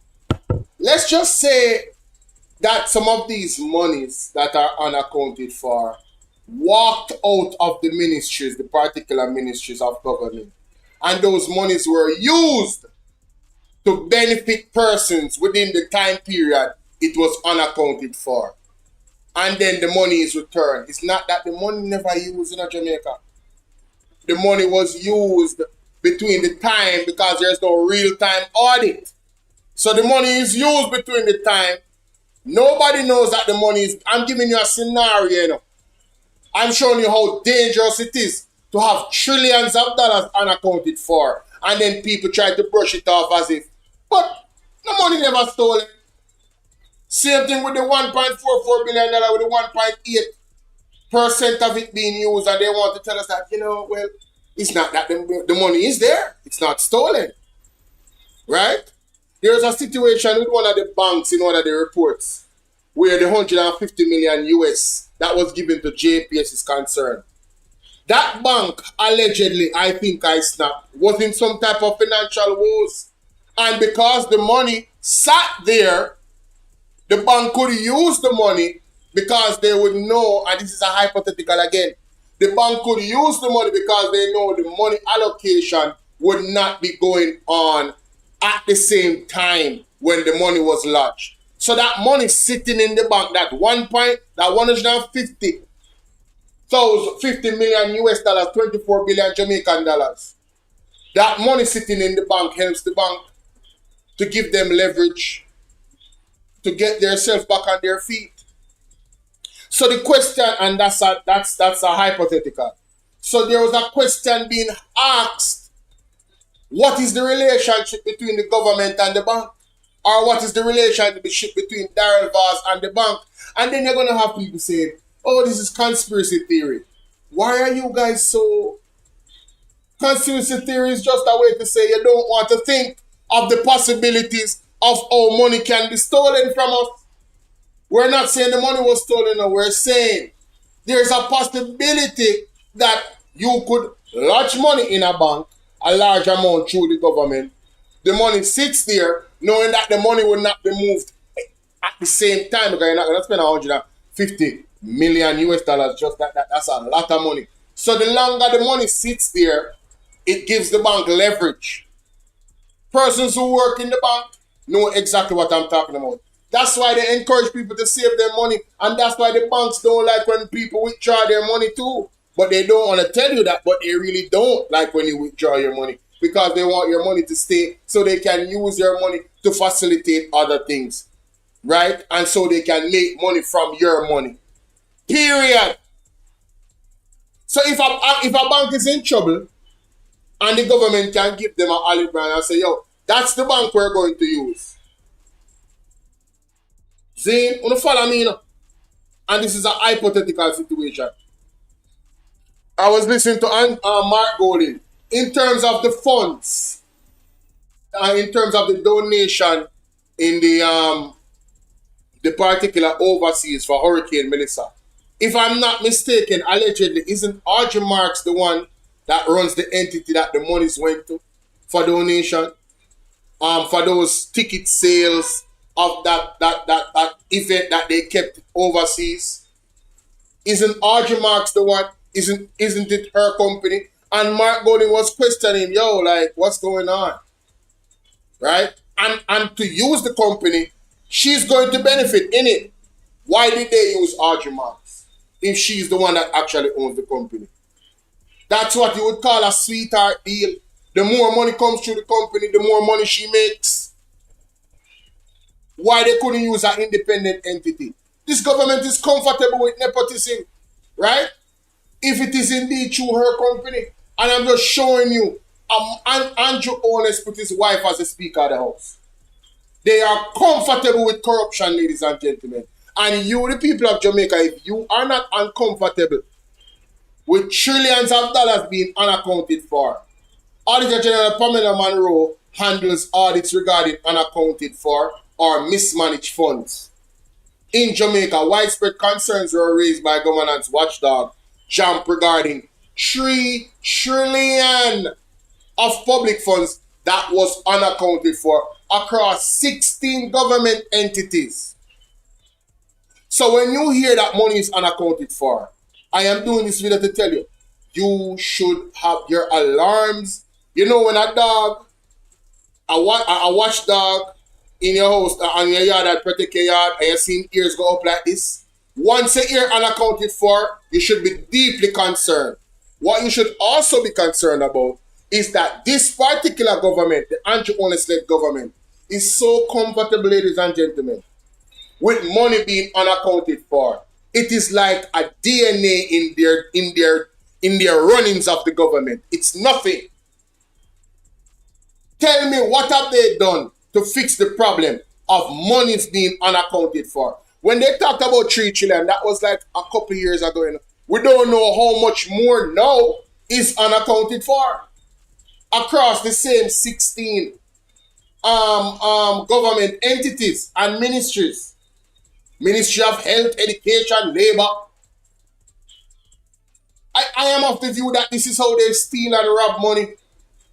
let's just say that some of these monies that are unaccounted for walked out of the ministries, the particular ministries of government, and those monies were used to benefit persons within the time period it was unaccounted for. And then the money is returned. It's not that the money never used in Jamaica. The money was used between the time because there's no real-time audit. So the money is used between the time. Nobody knows that the money is... I'm giving you a scenario, I'm showing you how dangerous it is to have trillions of dollars unaccounted for. And then people try to brush it off as if, but the money never stolen. Same thing with the $1.44 billion with the 1.8% of it being used, and they want to tell us that, well, it's not that the money is there. It's not stolen. Right? There's a situation with one of the banks in one of the reports where the 150 million US that was given to JPS is concerned. That bank allegedly, I think I snapped, was in some type of financial woes. And because the money sat there, the bank could use the money because they would know, and this is a hypothetical again, The bank could use the money because they know the money allocation would not be going on at the same time when the money was lodged. So that money sitting in the bank, that 150 million US dollars, 24 billion Jamaican dollars. That money sitting in the bank helps the bank to give them leverage to get themselves back on their feet. So the question, and that's a hypothetical. So there was a question being asked, what is the relationship between the government and the bank? Or what is the relationship between Darrell Vaz and the bank? And then you're going to have people say, oh, this is conspiracy theory. Why are you guys so... Conspiracy theory is just a way to say you don't want to think of the possibilities of how money can be stolen from us. We're not saying the money was stolen, no, we're saying there's a possibility that you could lodge money in a bank, a large amount through the government. The money sits there, knowing that the money will not be moved at the same time, because you're not going to spend 150 million US dollars just that. That's a lot of money. So the longer the money sits there, it gives the bank leverage. Persons who work in the bank know exactly what I'm talking about. That's why they encourage people to save their money, and that's why the banks don't like when people withdraw their money too. But they don't want to tell you that, but they really don't like when you withdraw your money, because they want your money to stay so they can use your money to facilitate other things, right? And so they can make money from your money. Period. So if a bank is in trouble and the government can give them an olive branch and say, yo, that's the bank we're going to use. Zane, you follow me now? And this is a hypothetical situation. I was listening to Mark Golding. In terms of the funds, in terms of the donation in the particular overseas for Hurricane Melissa, if I'm not mistaken, allegedly, isn't Archie Marks the one that runs the entity that the monies went to for donation? For those ticket sales of that event that they kept overseas. Isn't Archie Marks the one? Isn't it her company? And Mark Golding was questioning, yo, like, what's going on? Right? And to use the company, she's going to benefit in it. Why did they use Archie Marks if she's the one that actually owns the company? That's what you would call a sweetheart deal. The more money comes through the company, the more money she makes. Why they couldn't use an independent entity? This government is comfortable with nepotism, right? If it is indeed through her company. And I'm just showing you, Andrew Holness put his wife as the Speaker of the House. They are comfortable with corruption, ladies and gentlemen. And you, the people of Jamaica, if you are not uncomfortable with trillions of dollars being unaccounted for, Auditor General Pamela Monroe handles audits regarding unaccounted for or mismanaged funds. In Jamaica, widespread concerns were raised by governance watchdog JAMP regarding 3 trillion of public funds that was unaccounted for across 16 government entities. So when you hear that money is unaccounted for, I am doing this video to tell you, you should have your alarms. You know, when a dog, a watchdog in your house, on your yard, that protect your yard, and you see ears go up like this, once a ear unaccounted for, you should be deeply concerned. What you should also be concerned about is that this particular government, the anti-honest-led government, is so comfortable, ladies and gentlemen, with money being unaccounted for. It is like a DNA in their runnings of the government. It's nothing. Tell me, what have they done to fix the problem of monies being unaccounted for? When they talked about 3 trillion, that was like a couple years ago. We don't know how much more now is unaccounted for across the same 16 government entities and ministries. Ministry of Health, Education, Labor. I am of the view that this is how they steal and rob money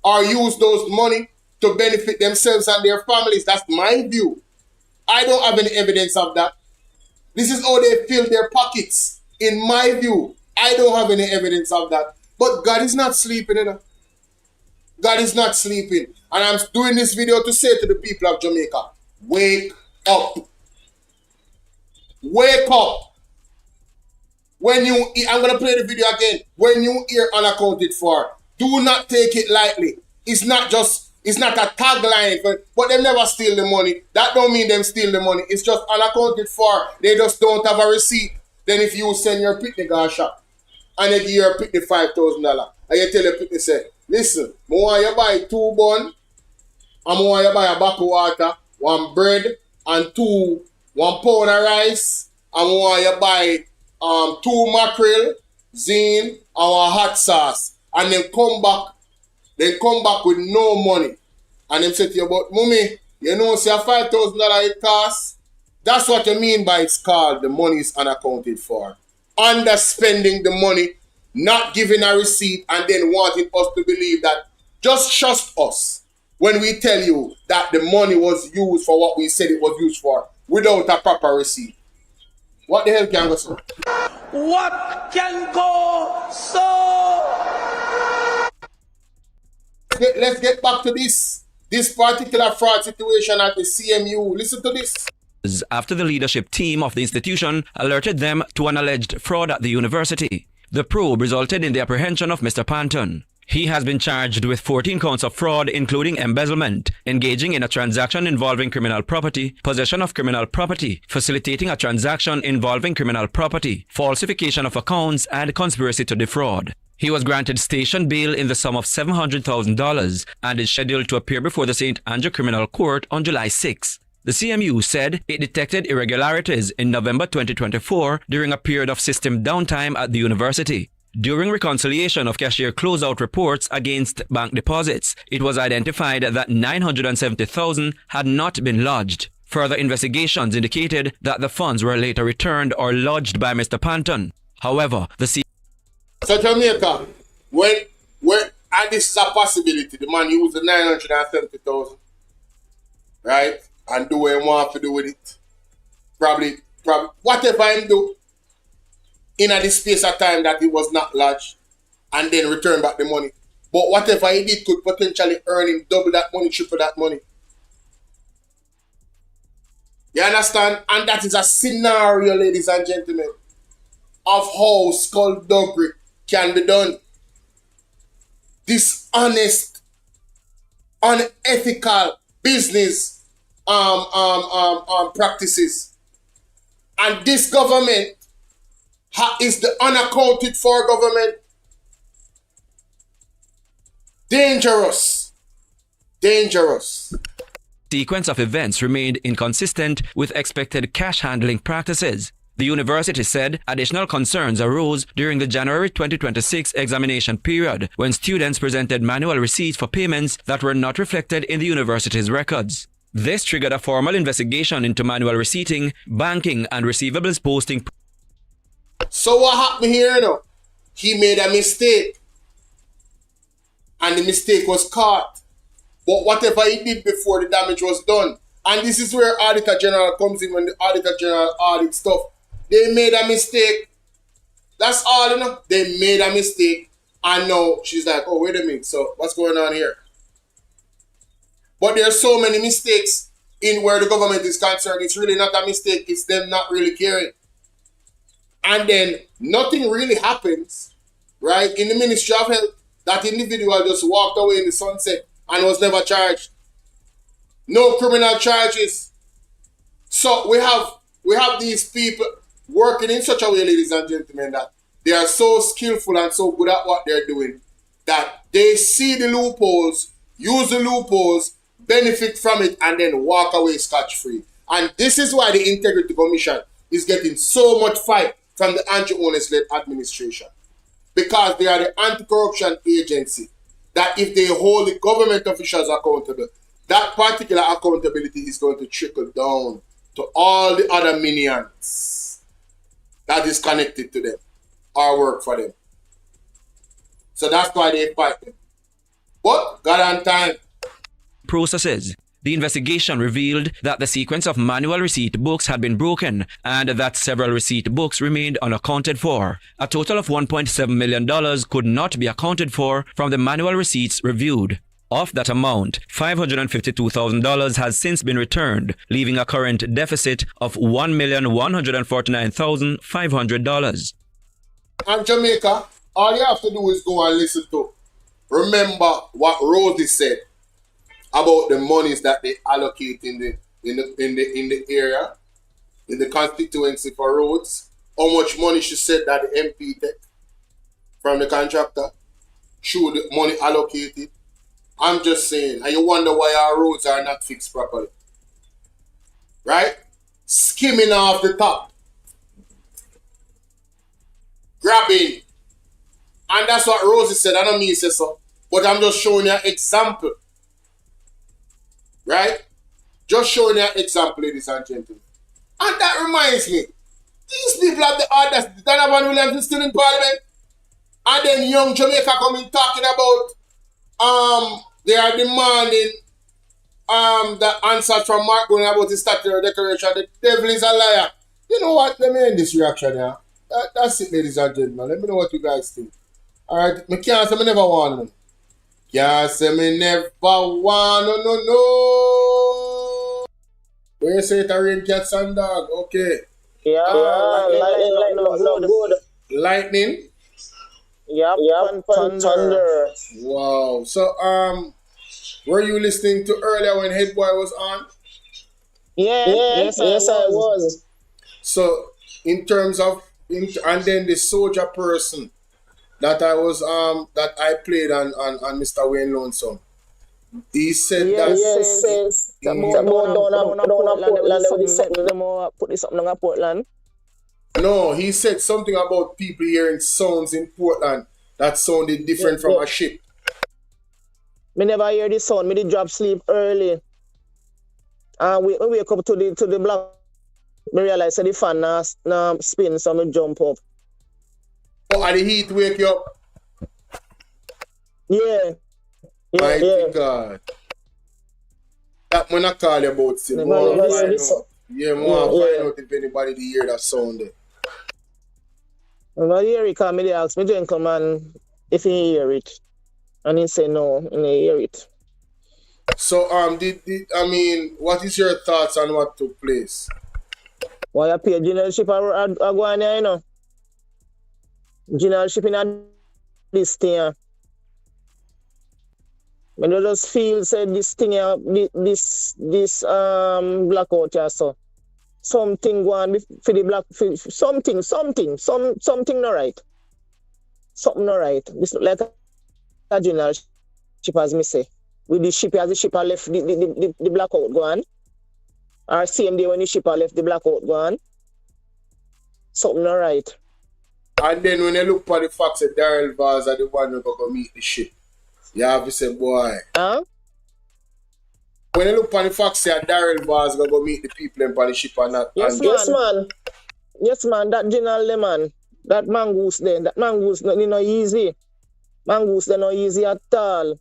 or use those money to benefit themselves and their families. That's my view. I don't have any evidence of that. This is how they fill their pockets, in my view. I don't have any evidence of that. But God is not sleeping, you know. God is not sleeping. And I'm doing this video to say to the people of Jamaica, wake up. Wake up. When you, I'm going to play the video again. When you hear unaccounted for, do not take it lightly. It's not a tagline, but they never steal the money. That don't mean them steal the money. It's just unaccounted for. They just don't have a receipt. Then if you send your pitney gun shop and they give your pitney $5,000 and you tell your pitney, say, listen, I want you buy 2 bun, and I want you buy a bottle of water, 1 bread, and 1 pound of rice, and I want you buy 2 mackerel, zine, and 1 hot sauce. And then come back with no money. And them say to you, but mommy, you know, say $5,000 it costs. That's what you mean by it's called the money is unaccounted for. Underspending the money, not giving a receipt, and then wanting us to believe that just trust us when we tell you that the money was used for what we said it was used for without a proper receipt. What the hell can go so? What can go so? Let's get back to this particular fraud situation at the CMU. Listen to this. After the leadership team of the institution alerted them to an alleged fraud at the university. The probe resulted in the apprehension of Mr. Panton. He has been charged with 14 counts of fraud, including embezzlement, engaging in a transaction involving criminal property, possession of criminal property, facilitating a transaction involving criminal property, falsification of accounts, and conspiracy to defraud. He was granted station bail in the sum of $700,000 and is scheduled to appear before the St. Andrew Criminal Court on July 6. The CMU said it detected irregularities in November 2024 during a period of system downtime at the university. During reconciliation of cashier closeout reports against bank deposits, it was identified that $970,000 had not been lodged. Further investigations indicated that the funds were later returned or lodged by Mr. Panton. However, the So Jamaica, and this is a possibility, the man used the $970,000, right? And do what he want to do with it. Probably, whatever he do, in the space of time that it was not lodged, and then return back the money. But whatever he did could potentially earn him double that money, triple that money. You understand? And that is a scenario, ladies and gentlemen, of how skullduggery can be done. Dishonest, unethical business practices. And this government is the unaccounted for government. Dangerous. Dangerous. sequence of events remained inconsistent with expected cash handling practices. The university said additional concerns arose during the January 2026 examination period when students presented manual receipts for payments that were not reflected in the university's records. This triggered a formal investigation into manual receipting, banking, and receivables posting. So what happened here, you know? He made a mistake. And the mistake was caught. But whatever he did before, the damage was done. And this is where Auditor General comes in when the Auditor General audits stuff. They made a mistake. That's all, you know. They made a mistake. And now she's like, oh, wait a minute. So what's going on here? But there are so many mistakes in where the government is concerned. It's really not a mistake. It's them not really caring. And then nothing really happens, right? In the Ministry of Health, that individual just walked away in the sunset and was never charged. No criminal charges. So we have these people working in such a way, ladies and gentlemen, that they are so skillful and so good at what they're doing that they see the loopholes, use the loopholes, benefit from it, and then walk away scotch-free. And this is why the Integrity Commission is getting so much fight from the anti-Holness-led administration. Because they are the anti-corruption agency that if they hold the government officials accountable, that particular accountability is going to trickle down to all the other minions that is connected to them or work for them. So that's why they fight them. But God on time. Processes. The investigation revealed that the sequence of manual receipt books had been broken and that several receipt books remained unaccounted for. A total of $1.7 million could not be accounted for from the manual receipts reviewed. Of that amount, $552,000 has since been returned, leaving a current deficit of $1,149,500. And Jamaica, all you have to do is go and listen to. Remember what Rosie said about the monies that they allocate in the area, in the constituency for roads. How much money she said that the MP take from the contractor. Should the money allocated. I'm just saying, and you wonder why our roads are not fixed properly. Right? Skimming off the top. Grabbing. And that's what Rosie said. I don't mean say so. But I'm just showing you an example. Right? Just showing you an example, ladies and gentlemen. And that reminds me, these people have the audacity. Donovan Williams is still in Parliament. And then young Jamaica coming talking about they are demanding the answer from Mark going about the statutory declaration. The devil is a liar. You know what? Let me end this reaction here. That's it, ladies and gentlemen. Let me know what you guys think. Alright, I can't say me never want no. Can't say me never want no. Where you say it a rain cats and dog? Okay. Yeah, lightning, good. Lightning? Yep, thunder. Wow. So, were you listening to earlier when Head Boy was on? Yes, I was. So, in terms of, and then the soldier person that I was, that I played on Mr. Wayne Lonesome, he said that. Yes. Put this up on Portland. No, he said something about people hearing sounds in Portland that sounded different from a ship. Me never hear the sound. Me did drop sleep early. And we wake up to the block. Me realize that the fan now spin, so me jump up. Oh, and the heat wake you up? Yeah. My God. That when I call you about still. Find out if anybody did hear that sound there. I'm not hear it because me ask me gentleman if he hear it. And he say no, he didn't hear it. So what is your thoughts on what took place? Why you pay generalship are going here, you know? Generalship in this thing. I just feel say this thing this blackout here, so something going for the black something not right. Something not right. This look like a general ship, as me say. With the ship as the shipper left the blackout going. Or same day when the shipper left the blackout going. Something not right. And then when you look for the facts that Daryl Vaz are the one who go meet the ship, you have to say, boy. Huh? When you look for the facts that Daryl Vaz go meet the people on the ship or not. Yes, man. That general man. That mongoose there. That mongoose not easy. Mongoose they're not easy at all.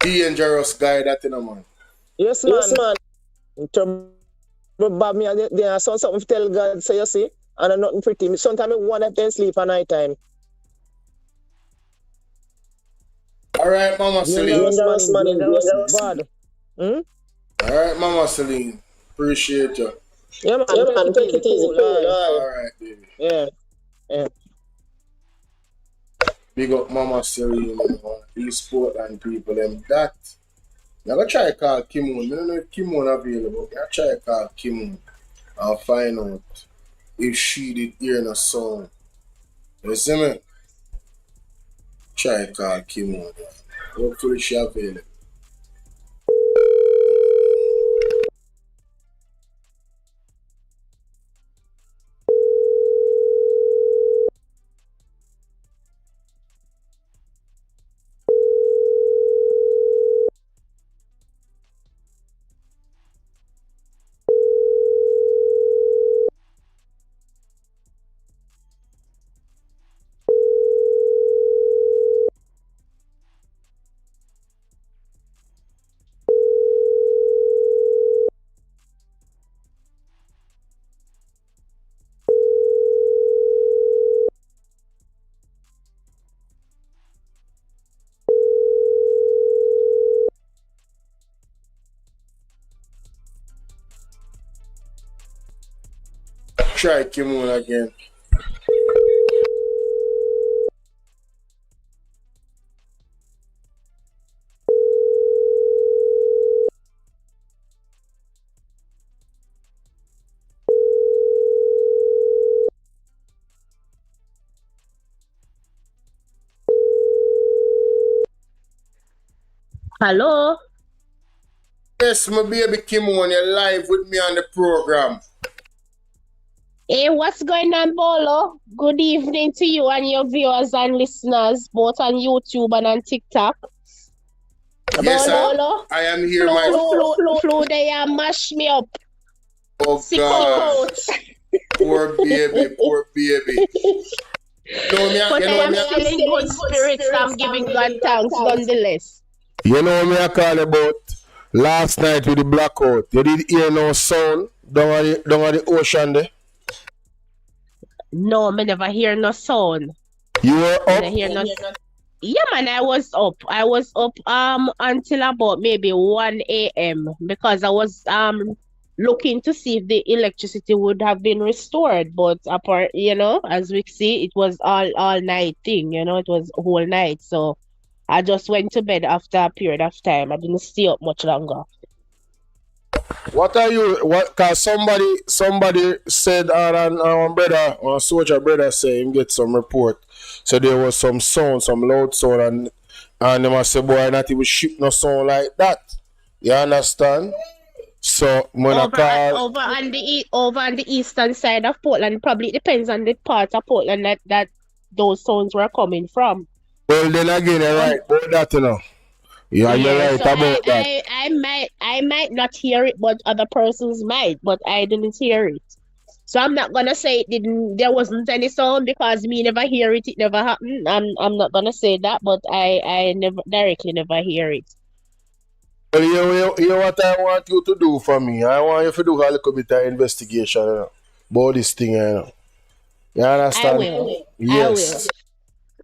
Dangerous guy that you know, man. Yes, man. Bob me there something to tell God, so you see, and I'm nothing pretty. Sometimes I want to sleep at night time. Alright, Mama Celine. Dangerous man, bad. Alright, Mama Celine. Appreciate you. Yeah, man. Take it easy. Alright, baby. Yeah. Big up Mama Celine, these Portland people, them that. I'm going to try to call Kimon. I don't know if Kimon available. I'm going to try to call Kimon and find out if she did hear a song. You see me? Try to call Kimon. Hopefully she available. try Kimon again. Hello? Yes, my baby Kimon, you're live with me on the program. Hey, what's going on, Bolo? Good evening to you and your viewers and listeners, both on YouTube and on TikTok. Yes, Bolo? I am here, my Flu, they mash me up. Oh, Sick God. out. Poor baby, poor baby. But I am still in good spirits. I'm giving God thanks nonetheless. You know me I call about last night with the blackout. You did hear no sound down at the ocean there? No, me never hear no sound. You were up? Yeah, man, I was up. I was up until about maybe 1 a.m. because I was looking to see if the electricity would have been restored. But apart, as we see, it was all night thing. It was whole night. So I just went to bed after a period of time. I didn't stay up much longer. What are you? Cause somebody said our brother, our soldier brother, say him get some report. So there was some sound, some loud sound, and they must say, boy, not even ship no sound like that. You understand? So when over on the eastern side of Portland, probably depends on the part of Portland that those sounds were coming from. Well, then again, you're right about that, Yeah, you're right so about that. I might not hear it, but other persons might, but I didn't hear it. So I'm not gonna say there wasn't any sound because me never hear it, it never happened. I'm not gonna say that, but I never hear it. Well, you know what I want you to do for me? I want you to do a little bit of investigation about this thing, You understand? I will. Yes.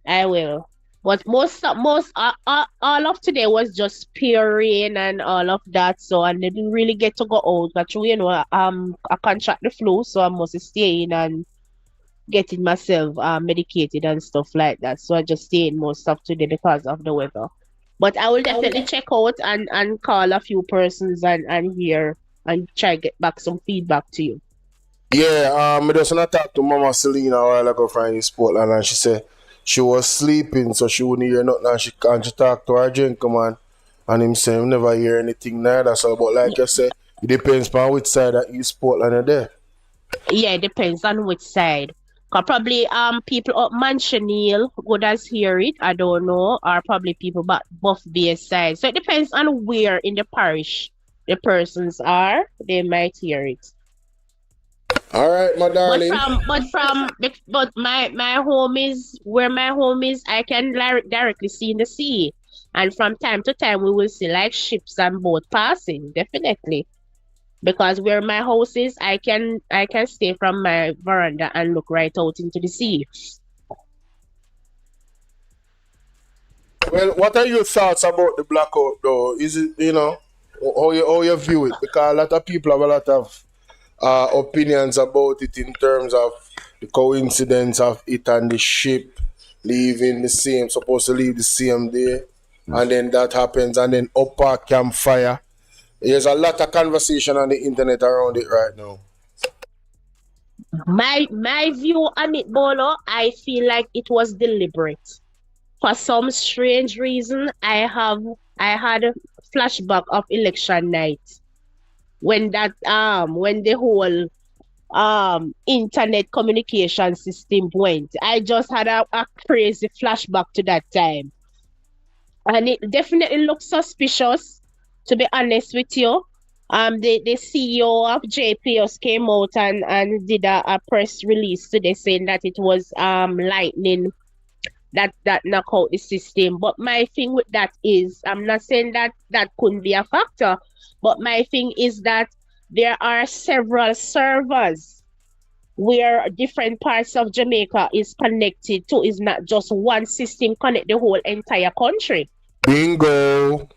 I will. But all of today was just pure rain and all of that, so I didn't really get to go out. But I contract the flu, so I must stay in and getting myself medicated and stuff like that. So I just stay in most of today because of the weather. But I will definitely check out and call a few persons and hear and try to get back some feedback to you. Yeah, I just talked to Mama Selena a while ago from Portland, and she said she was sleeping, so she wouldn't hear nothing. And she talked to her gentleman, and him say, never hear anything neither. So, but like I said, it depends on which side of East Portland you're there. Yeah, it depends on which side. Cause probably people up Manchonil would as hear it, I don't know, or probably people back Buff Bay side. So it depends on where in the parish the persons are, they might hear it. All right, my darling. But my home is where my home is. I can directly see in the sea, and from time to time we will see like ships and boats passing. Definitely, because where my house is, I can stay from my veranda and look right out into the sea. Well, what are your thoughts about the blackout, though? Is it how you view it? Because a lot of people have a lot of opinions about it in terms of the coincidence of it and the ship supposed to leave the same day, and then that happens, and then upper campfire. There's a lot of conversation on the internet around it right now. My view on it, Bolo, I feel like it was deliberate. For some strange reason, I had a flashback of election night. When the whole internet communication system went. I just had a crazy flashback to that time. And it definitely looks suspicious, to be honest with you. The CEO of JPS came out and did a press release today saying that it was lightning that knocked out the system. But my thing with that is, I'm not saying that couldn't be a factor, but my thing is that there are several servers where different parts of Jamaica is connected to. Is not just one system connect the whole entire country. Bingo.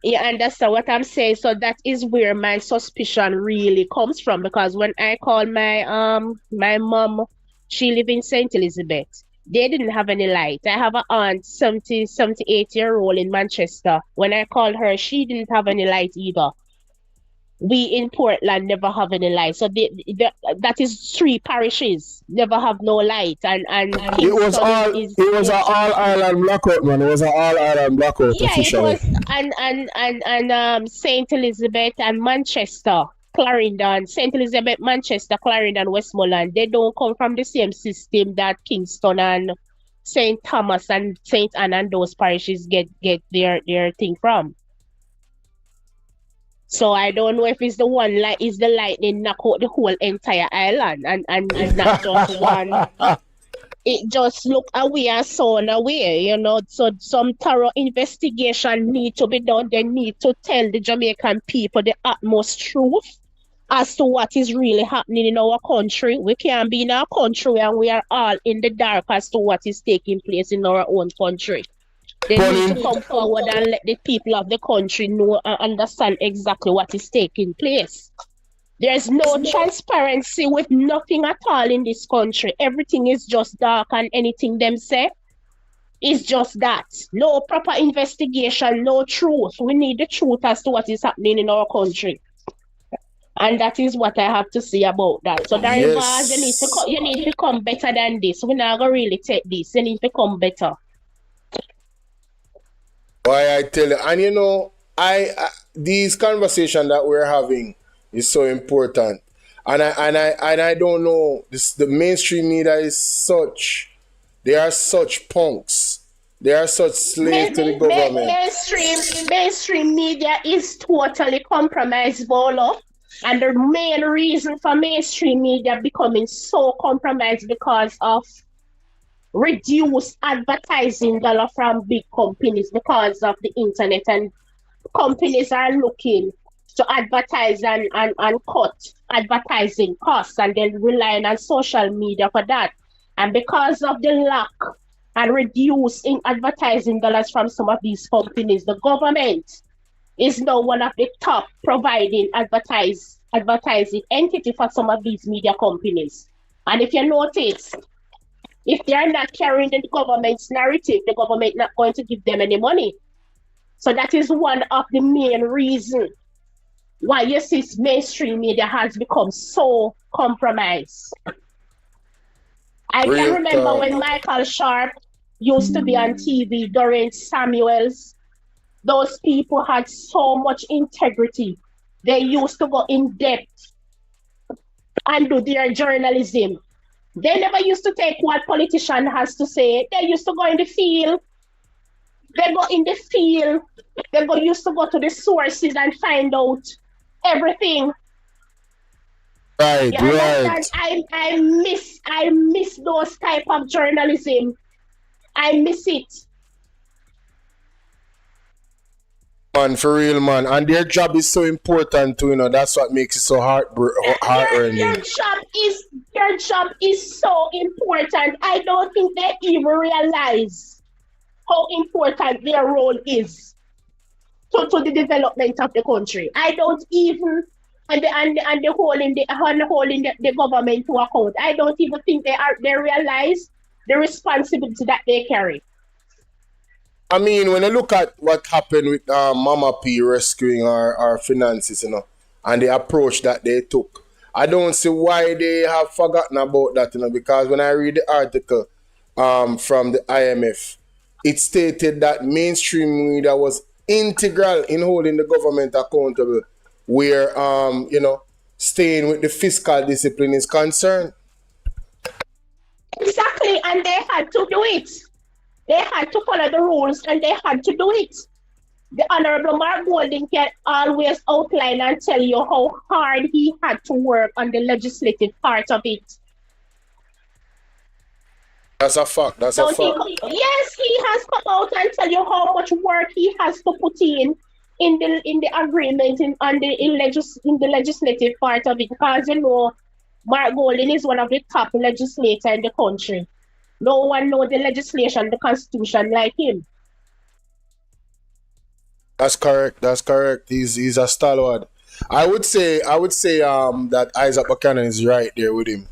You understand what I'm saying? So that is where my suspicion really comes from, because when I call my mom, she live in St. Elizabeth. They didn't have any light. I have an aunt, 78-year-old in Manchester. When I called her, she didn't have any light either. We in Portland never have any light. So that is 3 parishes never have no light. And it was an all Ireland blackout, man. It was an all Ireland blackout officially. It was and St. Elizabeth and Manchester, Clarendon, St. Elizabeth, Manchester, Clarendon, Westmoreland, they don't come from the same system that Kingston and St. Thomas and St. Anne and those parishes get their thing from. So I don't know if it's the one is the lightning knock out the whole entire island and not just one. It just look away and sound away, you know. So some thorough investigation need to be done. They need to tell the Jamaican people the utmost truth as to what is really happening in our country. We can't be in our country and we are all in the dark as to what is taking place in our own country. They need to come forward and let the people of the country know and understand exactly what is taking place. There's no transparency with nothing at all in this country. Everything is just dark, and anything them say is just that. No proper investigation, no truth. We need the truth as to what is happening in our country. And that is what I have to say about that. So that you need to come better than this. We're not going to really take this. You need to come better. Why I tell you, and you know, these conversations that we're having is so important, and I don't know, the mainstream media is such, they are such punks, they are such slaves to the government. Mainstream media is totally compromised, Bolo, and the main reason for mainstream media becoming so compromised because of reduce advertising dollar from big companies because of the internet, and companies are looking to advertise and cut advertising costs, and then relying on social media for that. And because of the lack and reduce in advertising dollars from some of these companies, the government is now one of the top providing advertising entity for some of these media companies. And if you notice, if they are not carrying the government's narrative, the government not going to give them any money. So that is one of the main reasons why you see mainstream media has become so compromised. I can remember when Michael Sharp used to be on TV during Samuels. Those people had so much integrity. They used to go in depth and do their journalism. They never used to take what politician has to say. They used to go in the field. They go in the field. They used to go to the sources and find out everything. Right, right. I miss those type of journalism. I miss it. Man, for real, man. And their job is so important too, you know. That's what makes it so heart-earning. Their job is so important. I don't think they even realize how important their role is to the development of the country. I don't even, and the holding the government to account. I don't even think they realize the responsibility that they carry. I mean, when I look at what happened with Mama P rescuing our finances, you know, and the approach that they took, I don't see why they have forgotten about that, you know, because when I read the article from the IMF, it stated that mainstream media was integral in holding the government accountable, where, you know, staying with the fiscal discipline is concerned. Exactly, and they had to do it. They had to follow the rules and they had to do it. The Honorable Mark Golding can always outline and tell you how hard he had to work on the legislative part of it. That's a fact. That's a fact. Yes, he has come out and tell you how much work he has to put in the agreement in the legislative part of it, because you know Mark Golding is one of the top legislators in the country. No one knows the legislation, the constitution like him. That's correct. That's correct. He's a stalwart. I would say that Isaac Buchanan is right there with him.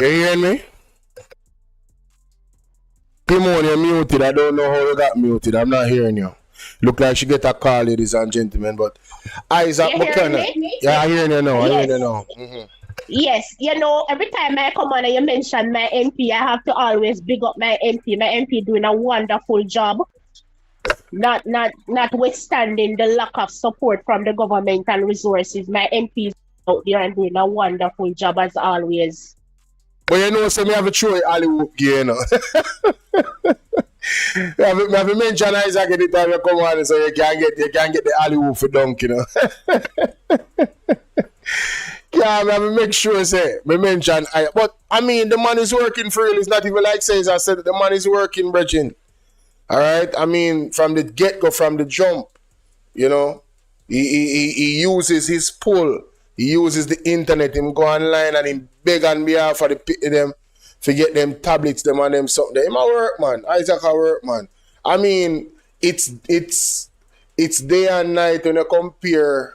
You hearing me? Timon, you're muted. I don't know how you got muted. I'm not hearing you. Look like she get a call, ladies and gentlemen. But Isaac Buchanan. Yeah, I'm hearing you now. I'm hearing you now. Mm-hmm. Yes, you know, every time I come on and you mention my MP, I have to always big up my MP. My MP doing a wonderful job. Notwithstanding the lack of support from the government and resources, my MP is out there and doing a wonderful job as always. But you know, so me have a throw Hollywood gear, you know. I have to mention Isaac at the time you come on, so you can get the Hollywood for dunk, you know. Yeah, I have to make sure say me mention but I mean the man is working for real. It's not even like says I said the man is working, Bridging. Alright? I mean from the get-go, from the jump, you know, he uses his pull. He uses the internet, him go online and him beg on behalf of them to get them tablets, them and them something. Him a work, man. Isaac a work, man. I mean, it's day and night when you compare.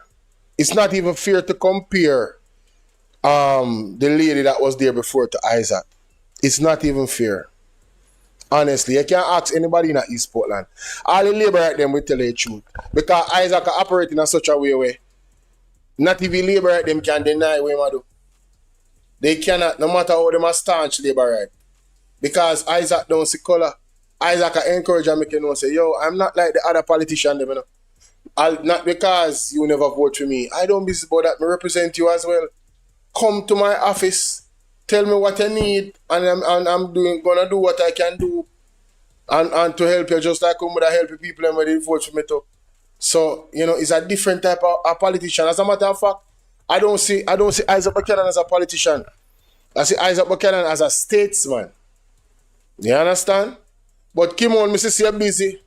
It's not even fair to compare the lady that was there before to Isaac. It's not even fair. Honestly, you can't ask anybody in East Portland. All the labor at them will tell you the truth. Because Isaac are operating in such a way where not even labor at them can deny what they do. They cannot, no matter how they must staunch labor right. Because Isaac don't see color. Isaac encourage and make you know, say, yo, I'm not like the other politician, them, you know. Not because you never vote for me. I don't be about that. I represent you as well. Come to my office. Tell me what you need. And I'm gonna do what I can do. And to help you just like I'm gonna help the people and when they vote for me too. So, you know, it's a different type of politician. As a matter of fact, I don't see Isaac Buchanan as a politician. I see Isaac Buchanan as a statesman. You understand? But Kim on, Mrs. you're busy.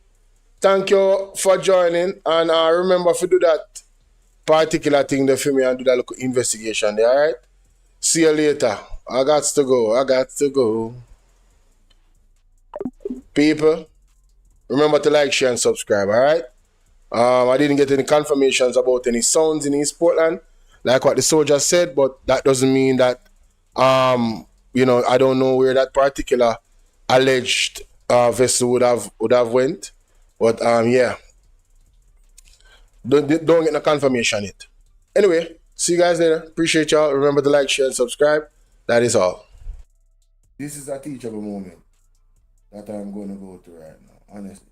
Thank you for joining. And remember to do that particular thing there for me and do that little investigation there, alright? See you later. I got to go. People, remember to like, share, and subscribe, alright? I didn't get any confirmations about any sounds in East Portland, like what the soldier said, but that doesn't mean that, you know, I don't know where that particular alleged vessel would have went. But, yeah. Don't get no confirmation yet. Anyway, see you guys later. Appreciate y'all. Remember to like, share, and subscribe. That is all. This is a teachable moment that I'm going to go to right now, honestly.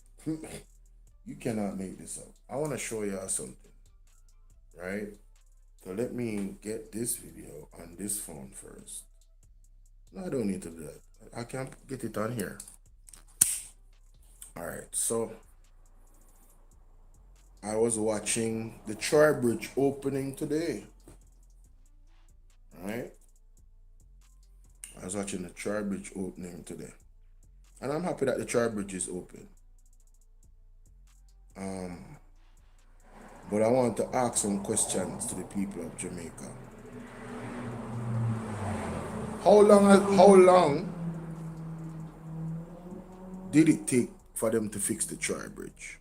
You cannot make this up. I want to show y'all something, right? So let me get this video on this phone first. No, I don't need to do that. I can get it on here. All right, so I was watching the Troy Bridge opening today, right? I was watching the Troy Bridge opening today. And I'm happy that the Troy Bridge is open. But I want to ask some questions to the people of Jamaica. How long did it take for them to fix the Troy Bridge?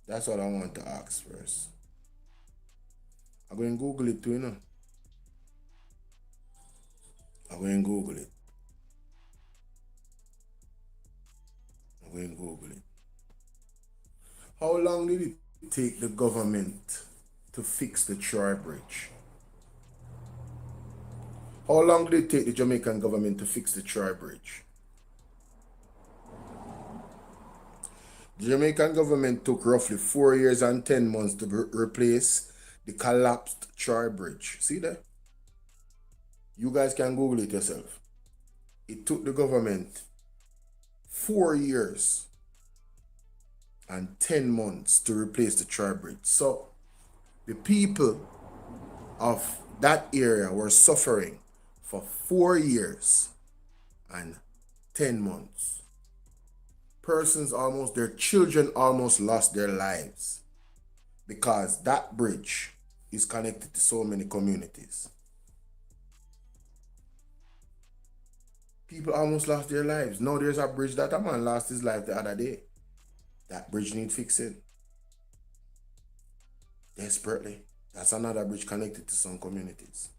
That's what I want to ask first. I'm going to Google it too, you know. I'm going to Google it. How long did it take the government to fix the Troy Bridge? How long did it take the Jamaican government to fix the Troy Bridge? The Jamaican government took roughly 4 years and 10 months to replace the collapsed Troy Bridge. See that? You guys can Google it yourself. It took the government 4 years and 10 months to replace the Troy Bridge. So the people of that area were suffering for 4 years and 10 months. Their children almost lost their lives because that bridge is connected to so many communities. People almost lost their lives. Now there's a bridge that a man lost his life the other day. That bridge need fixing. Desperately. That's another bridge connected to some communities.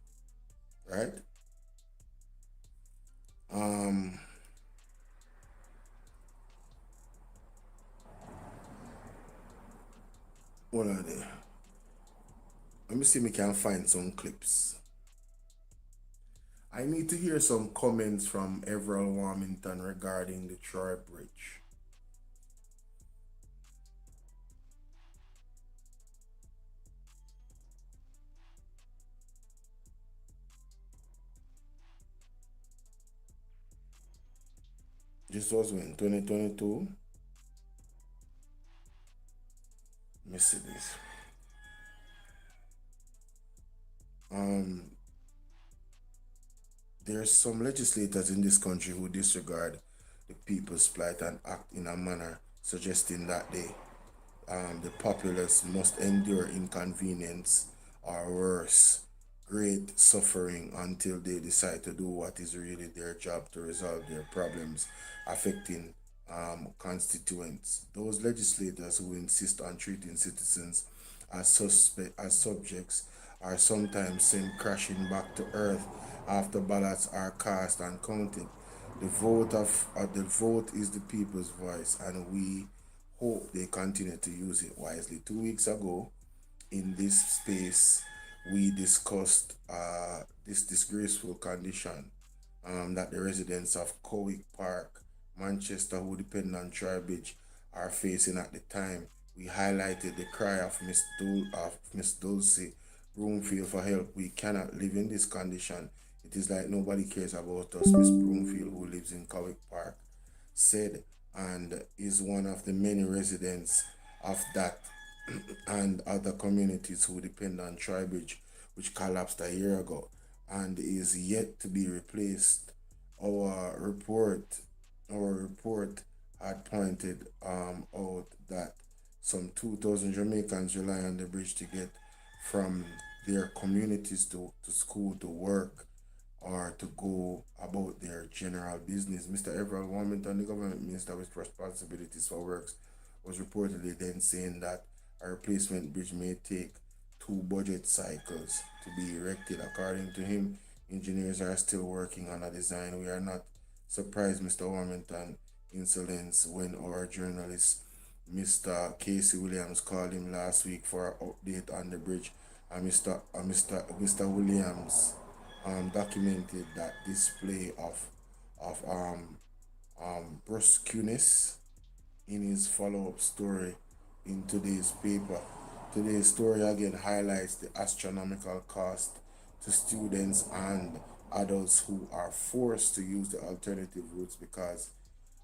Right? What are they? Let me see if I can find some clips. I need to hear some comments from Everett Warmington regarding the Troy Bridge. This was when 2022. Let me see this. There's some legislators in this country who disregard the people's plight and act in a manner suggesting that the populace must endure inconvenience or worse, great suffering until they decide to do what is really their job to resolve their problems affecting constituents. Those legislators who insist on treating citizens as subjects are sometimes sent crashing back to earth after ballots are cast and counted. The vote is the people's voice, and we hope they continue to use it wisely. 2 weeks ago, in this space, we discussed this disgraceful condition that the residents of Cowick Park, Manchester, who depend on Troy Bridge, are facing at the time. We highlighted the cry of Miss Dulcie Broomfield for help. We cannot live in this condition. It is like nobody cares about us, Miss Broomfield, who lives in Cowick Park, said, and is one of the many residents of that and other communities who depend on Troy Bridge, which collapsed a year ago and is yet to be replaced. Our report had pointed out that some 2,000 Jamaicans rely on the bridge to get from their communities to school, to work, or to go about their general business. Mr. Everett Warmington, the government minister with responsibilities for works, was reportedly then saying that a replacement bridge may take 2 budget cycles to be erected. According to him, engineers are still working on a design. We are not surprised, Mr. Warmington insolence, when our journalist, Mr. Casey Williams, called him last week for an update on the bridge, and Mr. Williams documented that display of brusqueness in his follow-up story in today's paper. Today's story again highlights the astronomical cost to students and adults who are forced to use the alternative routes because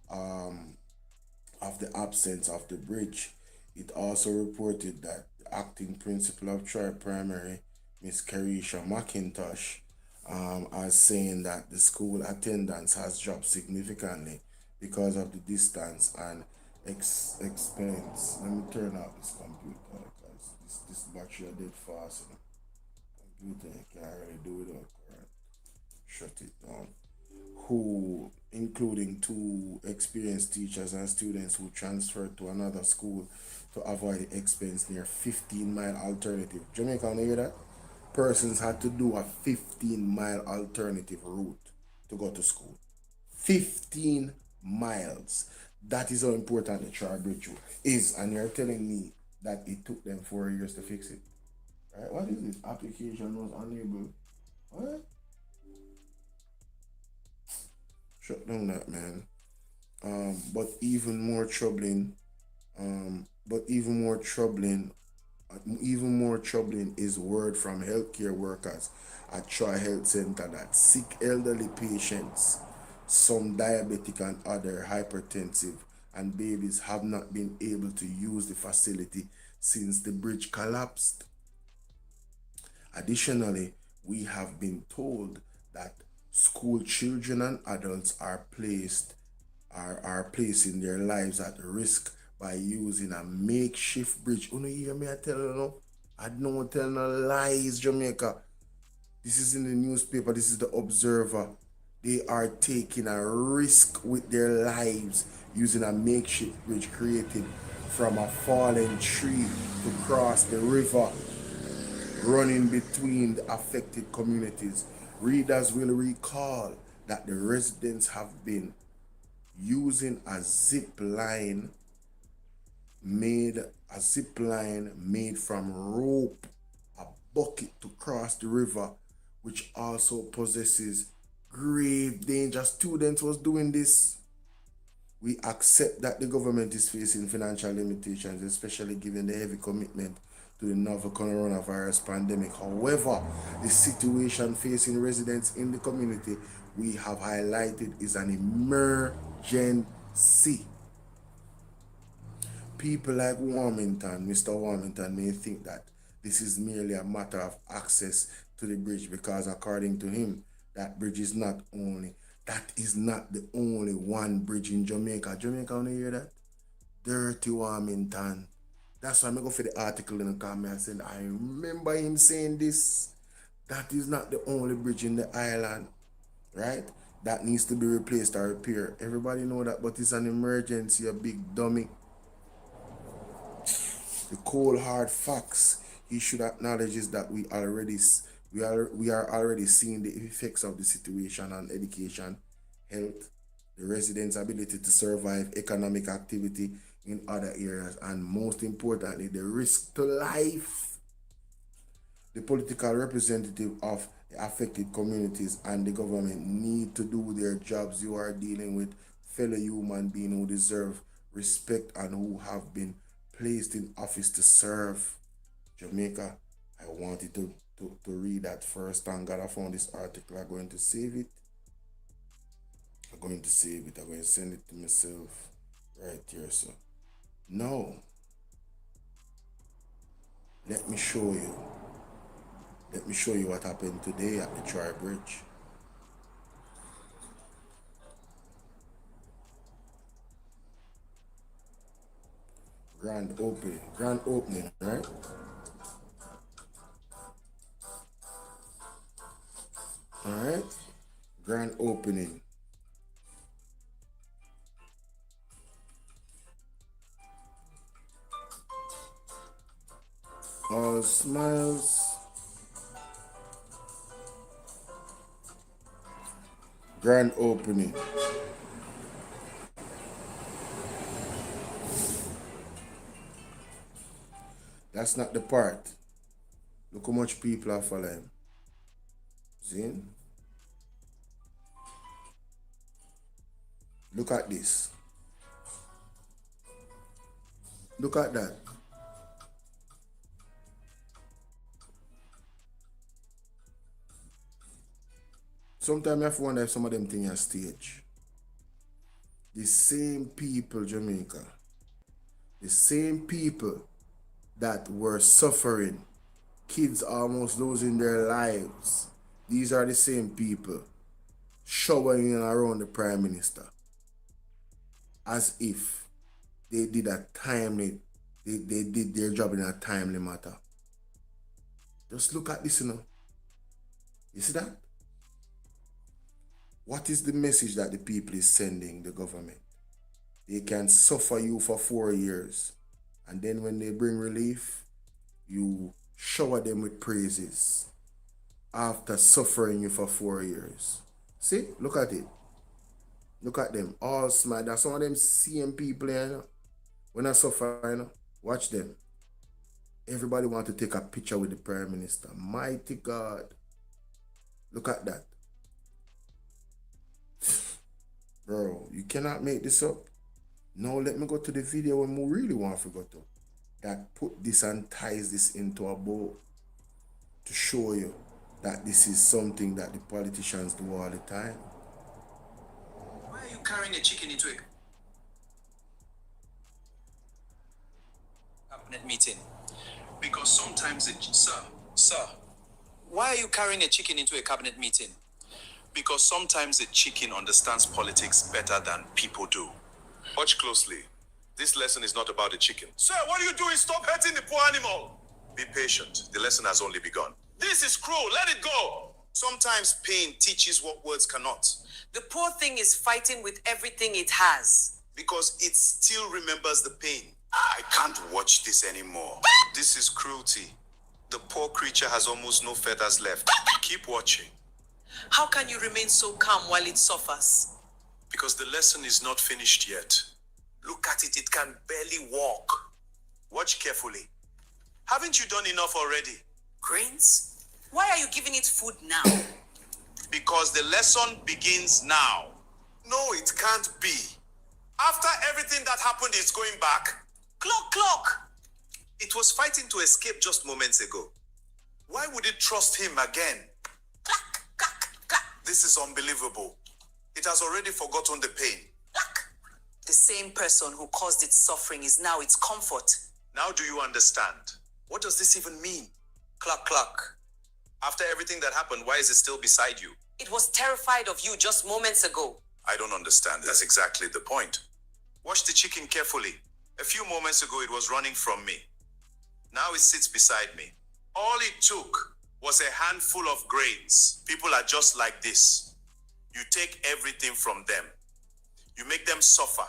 of the absence of the bridge. It also reported that the acting principal of Troy Primary, Miss Carisha McIntosh, as saying that the school attendance has dropped significantly because of the distance and expense. Let me turn off this computer because this battery is dead fast. Computer can't really do without current. Shut it down. Who, including 2 experienced teachers and students who transferred to another school to avoid the expense near 15-mile alternative. Jamaica, you hear that? Persons had to do a 15-mile alternative route to go to school. 15 miles. That is how important the Troy Bridge is. And you're telling me that it took them 4 years to fix it. Right? What is this? Application was unable. What? Shut down that, man. But even more troubling is word from healthcare workers at Troy Health Center that sick elderly patients, some diabetic and other hypertensive, and babies have not been able to use the facility since the bridge collapsed. Additionally, we have been told that school children and adults are placing their lives at risk by using a makeshift bridge. You know, hear me, I tell you no. I don't tell no lies, Jamaica. This is in the newspaper. This is the Observer. They are taking a risk with their lives using a makeshift bridge created from a fallen tree to cross the river running between the affected communities. Readers will recall that the residents have been using a zip line made from rope, a bucket to cross the river, which also possesses grave danger. Students was doing this. We accept that the government is facing financial limitations, especially given the heavy commitment to the novel coronavirus pandemic. However, the situation facing residents in the community we have highlighted is an emergency. People like Warmington, Mr. Warmington, may think that this is merely a matter of access to the bridge because, according to him, that is not the only one bridge in Jamaica. Jamaica, want to hear that? Dirty Warmington. That's why I go for the article in the comment. I said, I remember him saying this. That is not the only bridge in the island, right? That needs to be replaced or repaired. Everybody know that, but it's an emergency, a big dummy. The cold hard facts he should acknowledge is that we are already seeing the effects of the situation on education, health, the residents' ability to survive, economic activity in other areas, and most importantly, the risk to life. The political representative of the affected communities and the government need to do their jobs. You are dealing with fellow human beings who deserve respect and who have been placed in office to serve. Jamaica, I wanted to read that first. Thank God I found this article. I'm going to save it. I'm going to send it to myself right here. So now, let me show you what happened today at the Tri Bridge. Grand opening, right? All right, grand opening. All smiles. Grand opening. That's not the part. Look how much people are following. See? Look at this. Look at that. Sometimes I have to wonder if some of them things are staged. The same people, Jamaica, the same people that were suffering, kids almost losing their lives, these are the same people showering around the Prime Minister as if they did a timely, they did their job in a timely matter. Just look at this, you know. You see that? What is the message that the people is sending the government? They can suffer you for 4 years, and then when they bring relief, you shower them with praises after suffering you for 4 years. See? Look at it. Look at them. All smile. That's some of them same people, you know. When I suffer, you know, watch them. Everybody want to take a picture with the Prime Minister. Mighty God. Look at that. Bro, you cannot make this up. Now let me go to the video when we really want to go to. That put this and ties this into a bow to show you that this is something that the politicians do all the time. Why are you carrying a chicken into a cabinet meeting? Because sometimes Sir, why are you carrying a chicken into a cabinet meeting? Because sometimes a chicken understands politics better than people do. Watch closely. This lesson is not about the chicken. Sir, what are you doing? Stop hurting the poor animal. Be patient. The lesson has only begun. This is cruel. Let it go. Sometimes pain teaches what words cannot. The poor thing is fighting with everything it has. Because it still remembers the pain. I can't watch this anymore. This is cruelty. The poor creature has almost no feathers left. Keep watching. How can you remain so calm while it suffers? Because the lesson is not finished yet. Look at it, it can barely walk. Watch carefully. Haven't you done enough already? Grains? Why are you giving it food now? Because the lesson begins now. No, it can't be. After everything that happened, it's going back. Clock! It was fighting to escape just moments ago. Why would it trust him again? This is unbelievable. It has already forgotten the pain. The same person who caused its suffering is now its comfort. Now do you understand? What does this even mean? Clock. After everything that happened, why is it still beside you? It was terrified of you just moments ago. I don't understand. That's exactly the point. Watch the chicken carefully. A few moments ago, it was running from me. Now it sits beside me. All it took was a handful of grains. People are just like this. You take everything from them. You make them suffer.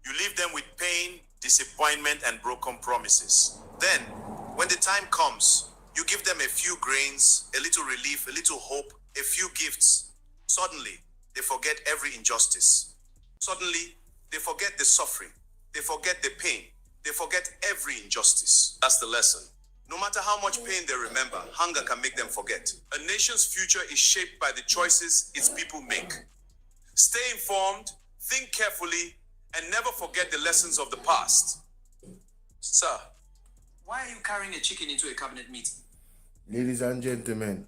You leave them with pain, disappointment, and broken promises. Then, when the time comes, you give them a few grains, a little relief, a little hope, a few gifts. Suddenly, they forget every injustice. Suddenly, they forget the suffering. They forget the pain. They forget every injustice. That's the lesson. No matter how much pain they remember, hunger can make them forget. A nation's future is shaped by the choices its people make. Stay informed, think carefully, and never forget the lessons of the past. Sir, why are you carrying a chicken into a cabinet meeting? Ladies and gentlemen,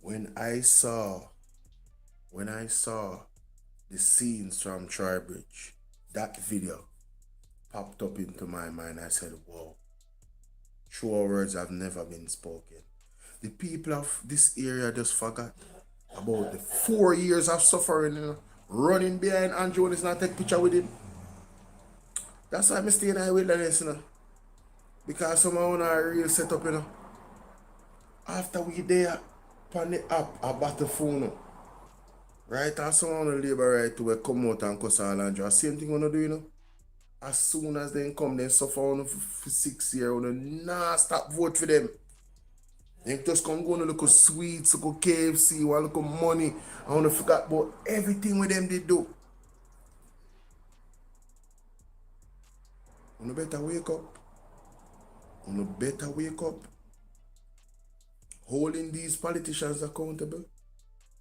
when I saw the scenes from Tribridge, that video popped up into my mind. I said, whoa, truer words have never been spoken. The people of this area just forgot about the 4 years of suffering, running behind Andrew is not take picture with him. That's why I stay in the wilderness, because someone are real set up, After we there, on the app, a battle phone, right? And someone on the labor right to come out and cuss all Andrew. Same thing wanna do, As soon as they come, they suffer for 6 years, nah, stop vote for them. They just come go and look at sweets, look at KFC, want look at money. I want to forget about everything with them they do. You better wake up. You better wake up. Holding these politicians accountable,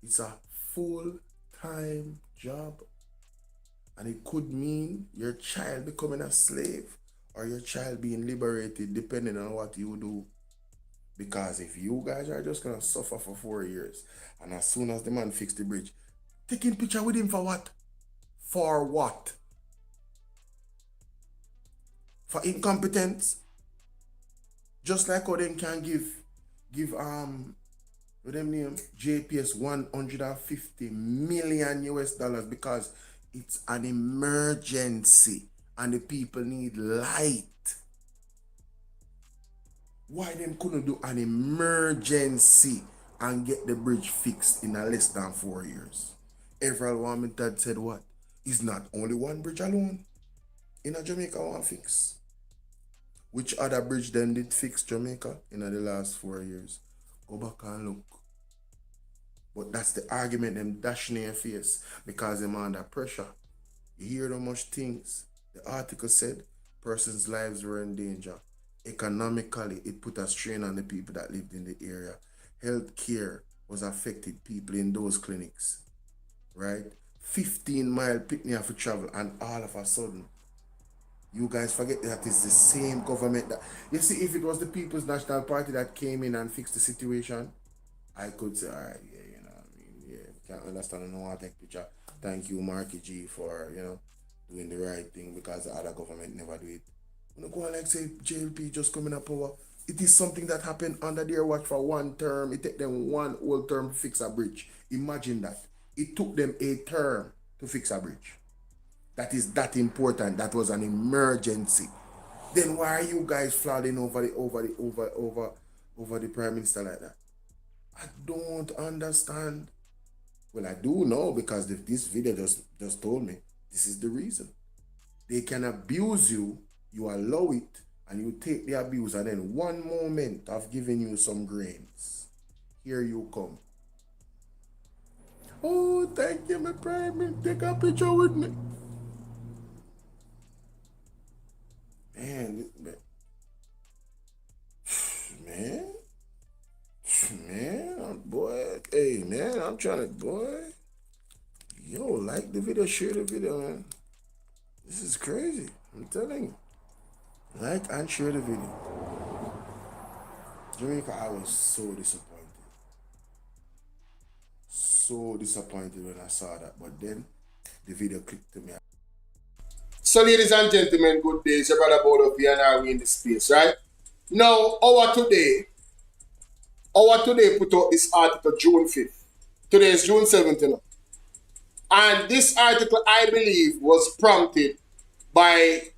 it's a full-time job. And it could mean your child becoming a slave or your child being liberated depending on what you do. Because if you guys are just going to suffer for 4 years and as soon as the man fix the bridge, taking picture with him for what? For what? For incompetence? Just like how they can give what them name JPS $150 million because it's an emergency and the people need light. Why them couldn't do an emergency and get the bridge fixed in a less than 4 years? Everyone that said what? It's not only one bridge alone in a Jamaica one fix. Which other bridge then did fix Jamaica in the last 4 years? Go back and look. But that's the argument them dashing in your face because them under pressure. You hear how much things. The article said persons' lives were in danger. Economically, it put a strain on the people that lived in the area. Health care was affected people in those clinics. Right? 15-mile picnic for travel and all of a sudden, you guys forget that it's the same government that... You see, if it was the People's National Party that came in and fixed the situation, I could say, all right, can't understand, I don't want to take picture. Thank you, Marky G, for, doing the right thing because the other government never do it. You go and like say, JLP just coming up power. It is something that happened under their watch for one term. It took them one whole term to fix a bridge. Imagine that. It took them a term to fix a bridge. That is that important. That was an emergency. Then why are you guys flaunting over the Prime Minister like that? I don't understand. Well, I do know because this video just told me this is the reason. They can abuse you, you allow it, and you take the abuse, and then one moment of giving you some grains, here you come. Oh, thank you, my prime. Take a picture with me. Man, boy, hey, man, I'm trying to, boy. Yo, like the video, share the video, man. This is crazy. I'm telling you. Like and share the video. Jamaica, I was so disappointed. So disappointed when I saw that. But then the video clicked to me. So, ladies and gentlemen, good day. It's your brother Bolo Tbv and I in the space, right? Now, our today put out this article June 5th. Today is June 7th, you know. And this article, I believe, was prompted by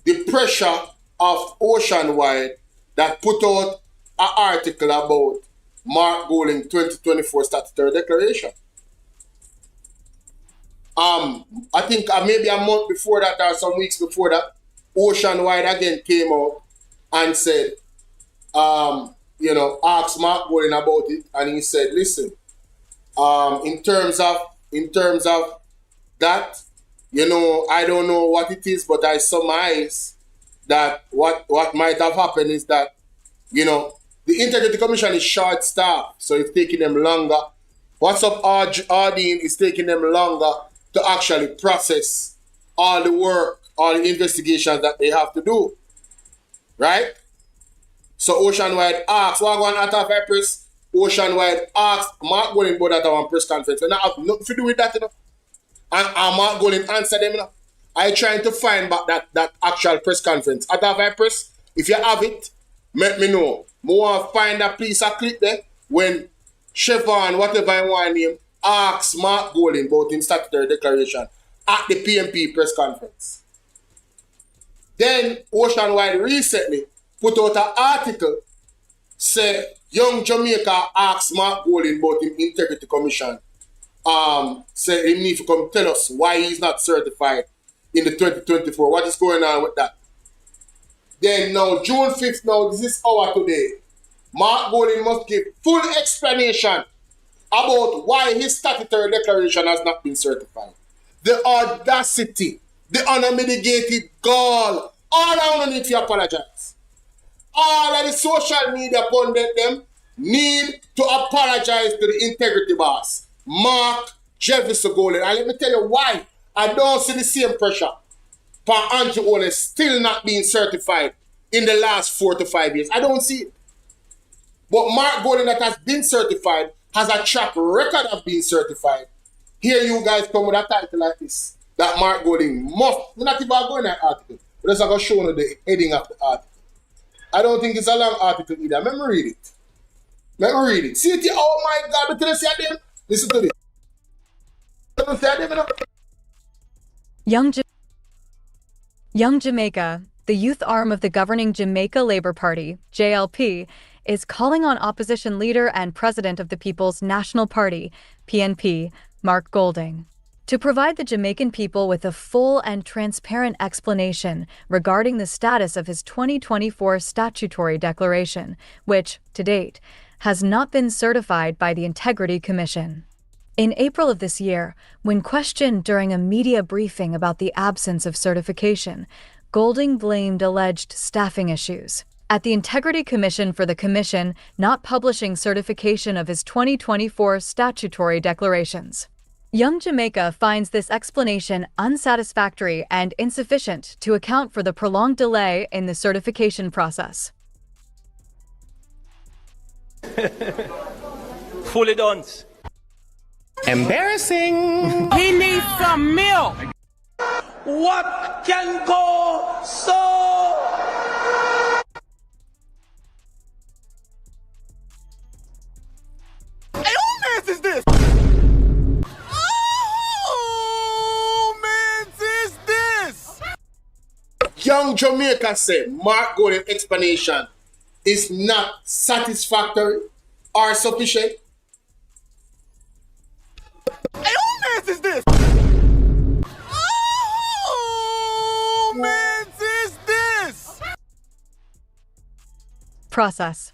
the pressure of Oceanwide that put out an article about Mark Golding 2024 statutory declaration. I think maybe a month before that or some weeks before that, Oceanwide again came out and said, you know, asked Mark Golding about it, and he said, listen, in terms of that, you know, I don't know what it is, but I surmise that what might have happened is that, you know, the Integrity Commission is short-staffed, so it's taking them longer. What's up, Ardeen, is taking them longer to actually process all the work, all the investigations that they have to do, right? So Oceanwide asked, what going on at press? Oceanwide asked Mark Golding about that on press conference. And I have nothing to do with that, you know. And Mark Golding answered them, you know. I trying to find back that actual press conference. At that press, if you have it, let me know. More find a piece of clip there when Chevron, whatever I want name, asks Mark Golding about his statutory declaration at the PMP press conference. Then Oceanwide recently put out an article say Young Jamaica asked Mark Golding about his Integrity Commission. Say he need to come tell us why he's not certified in the 2024. What is going on with that? Then now June 5th, now this is our today. Mark Golding must give full explanation about why his statutory declaration has not been certified. The audacity, the unmitigated gall, all I want to need to apologize. All of the social media pundit them need to apologize to the integrity boss, Mark Jefferson Golding. And let me tell you why I don't see the same pressure for Andrew Holness still not being certified in the last 4 to 5 years. I don't see it. But Mark Golding that has been certified has a track record of being certified. Here you guys come with a title like this, that Mark Golding must. We're not even going to that article. We're just going to show you the heading of the article. I don't think it's a long article either. Let me read it. Let me read it. See it here? Oh my God, but tell us them. Listen to this. Young Jamaica, the youth arm of the governing Jamaica Labour Party, JLP, is calling on opposition leader and president of the People's National Party, PNP, Mark Golding, to provide the Jamaican people with a full and transparent explanation regarding the status of his 2024 statutory declaration, which, to date, has not been certified by the Integrity Commission. In April of this year, when questioned during a media briefing about the absence of certification, Golding blamed alleged staffing issues at the Integrity Commission for the Commission not publishing certification of his 2024 statutory declarations. Young Jamaica finds this explanation unsatisfactory and insufficient to account for the prolonged delay in the certification process. Fully done. Embarrassing. He needs some milk. What can go so? Hey, who mess is this? Young Jamaica said Mark Golding's explanation is not satisfactory or sufficient. process.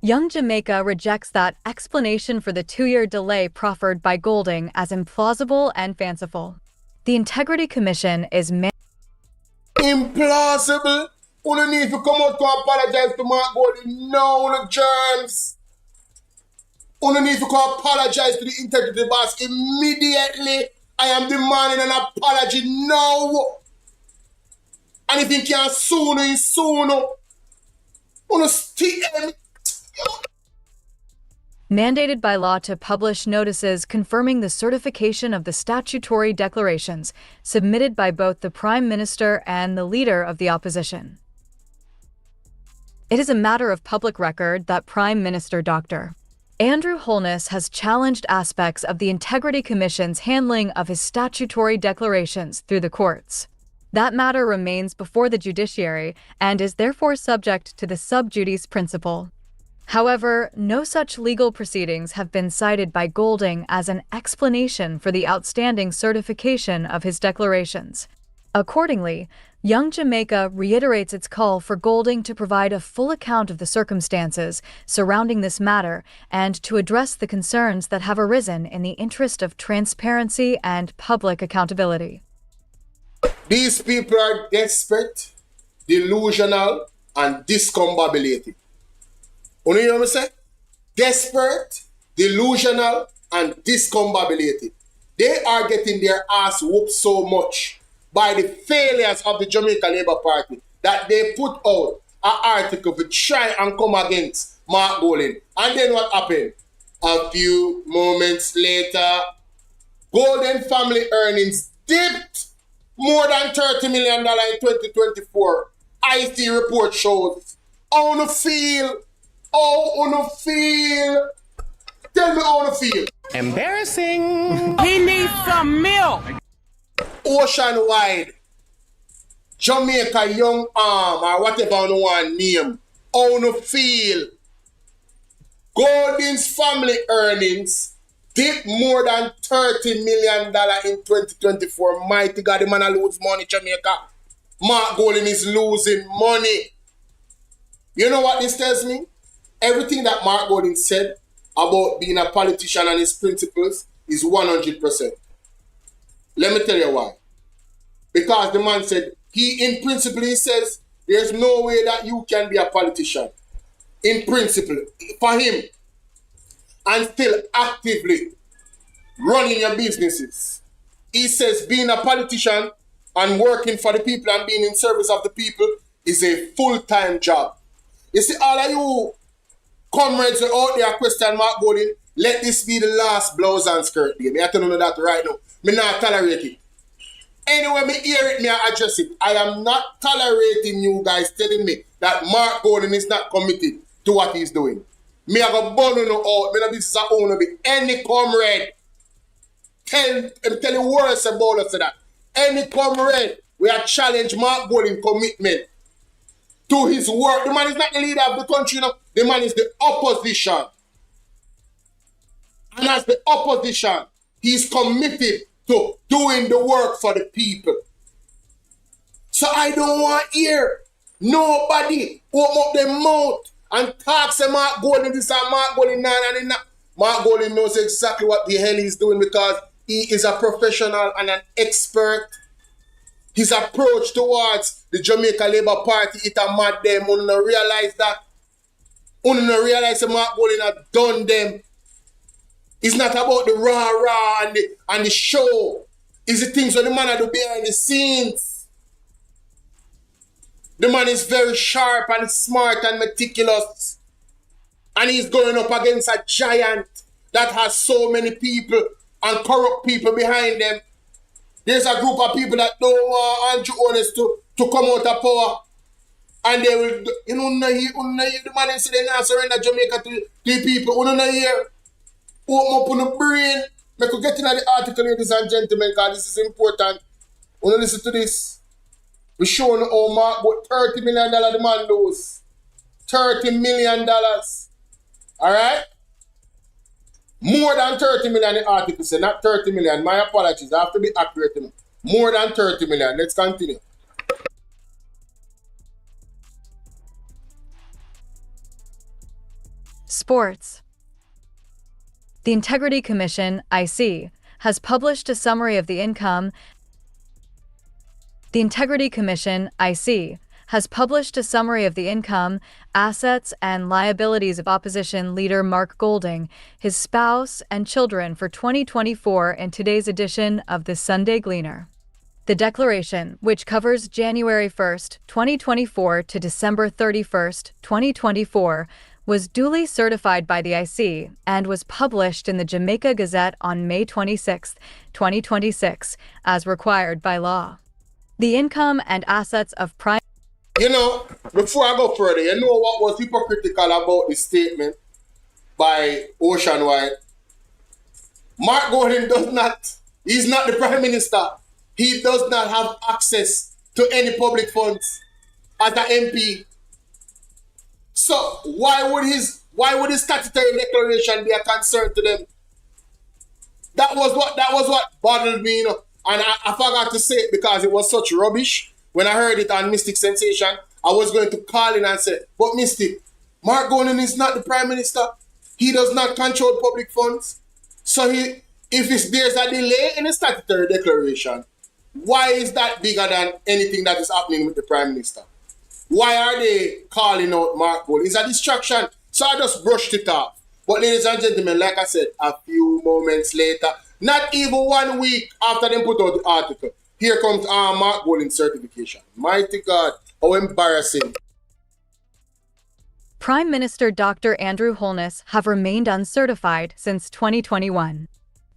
Young Jamaica rejects that explanation for the 2-year delay proffered by Golding as implausible and fanciful. The Integrity Commission is implausible. You need to come out to apologize to Mark Golding. No, the germs. You need to come apologize to the integrity boss immediately. I am demanding an apology now. And if you can soon. Mandated by law to publish notices confirming the certification of the statutory declarations submitted by both the Prime Minister and the Leader of the Opposition. It is a matter of public record that Prime Minister Dr. Andrew Holness has challenged aspects of the Integrity Commission's handling of his statutory declarations through the courts. That matter remains before the Judiciary and is therefore subject to the sub judice principle. However, no such legal proceedings have been cited by Golding as an explanation for the outstanding certification of his declarations. Accordingly, Young Jamaica reiterates its call for Golding to provide a full account of the circumstances surrounding this matter and to address the concerns that have arisen in the interest of transparency and public accountability. These people are desperate, delusional, and discombobulated. You know what I'm saying? Desperate, delusional, and discombobulated. They are getting their ass whooped so much by the failures of the Jamaica Labour Party that they put out an article to try and come against Mark Golding. And then what happened? A few moments later, Golding family earnings dipped more than $30 million in 2024. IC report shows. How you feel? How you feel? Tell me how you feel. Embarrassing. He needs some milk. Ocean-wide, Jamaica Young Arm, or whatever you want name, how you feel? Golding's family earnings dipped more than $30 million in 2024. Mighty God, the man lose money, Jamaica. Mark Golding is losing money. You know what this tells me? Everything that Mark Golding said about being a politician and his principles is 100%. Let me tell you why. Because the man said, in principle, he says, there's no way that you can be a politician. In principle, for him, and still actively running your businesses. He says being a politician and working for the people and being in service of the people is a full-time job. You see, all of you comrades out there question Mark Golding, let this be the last blouse and skirt day. I tell you that right now. Me not tolerate it. Anyway, me hear it, me I address it. I am not tolerating you guys telling me that Mark Golding is not committed to what he's doing. Me I go burn you out. Me no business I own be any comrade. Tell you worse about us that. Any comrade we are challenge Mark Golding commitment to his work. The man is not the leader of the country, you know. The man is the opposition. And as the opposition, he's committed to doing the work for the people. So I don't want to hear nobody open up their mouth and talk to Mark Golding this and Mark Golding and that. Mark Golding knows exactly what the hell he's doing because he is a professional and an expert. His approach towards the Jamaica Labour Party, it a mad them. You don't realize that. You don't realize that Mark Golding has done them. It's not about the rah-rah and the show. It's the things that the man do behind the scenes. The man is very sharp and smart and meticulous. And he's going up against a giant that has so many people and corrupt people behind them. There's a group of people that don't want Andrew Holness to come out of power. And they will, the man is saying they now surrender Jamaica to the people. You know here. Open up on the brain. I could get into the article, ladies and gentlemen, because this is important. When you listen to this, we're showing how Mark got $30 million the man lose. $30 million. Alright? More than 30 million the article said, not 30 million. My apologies, I have to be accurate. More than 30 million. Let's continue. Sports. The Integrity Commission, IC, has published a summary of the income. The Integrity Commission, IC, has published a summary of the income, assets, and liabilities of opposition leader Mark Golding, his spouse, and children for 2024 in today's edition of the Sunday Gleaner. The declaration, which covers January 1st, 2024 to December 31st, 2024, was duly certified by the IC and was published in the Jamaica Gazette on May 26, 2026, as required by law. The income and assets of Prime... You know, before I go further, you know what was hypocritical about the statement by Ocean White? Mark Golding he's not the Prime Minister. He does not have access to any public funds as an MP. So why would his statutory declaration be a concern to them? That was what bothered me, you know. And I forgot to say it because it was such rubbish. When I heard it on Mystic Sensation, I was going to call in and say, but Mystic, Mark Golding is not the Prime Minister. He does not control public funds. So if there's a delay in the statutory declaration, why is that bigger than anything that is happening with the Prime Minister? Why are they calling out Mark Golding? It's a distraction. So I just brushed it off. But ladies and gentlemen, like I said, a few moments later, not even 1 week after they put out the article, here comes Mark Golding's certification. Mighty God, how embarrassing. Prime Minister Dr. Andrew Holness have remained uncertified since 2021.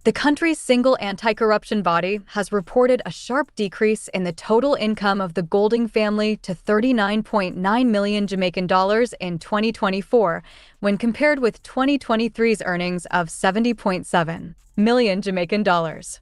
The country's single anti-corruption body has reported a sharp decrease in the total income of the Golding family to $39.9 million Jamaican dollars in 2024, when compared with 2023's earnings of $70.7 million Jamaican dollars.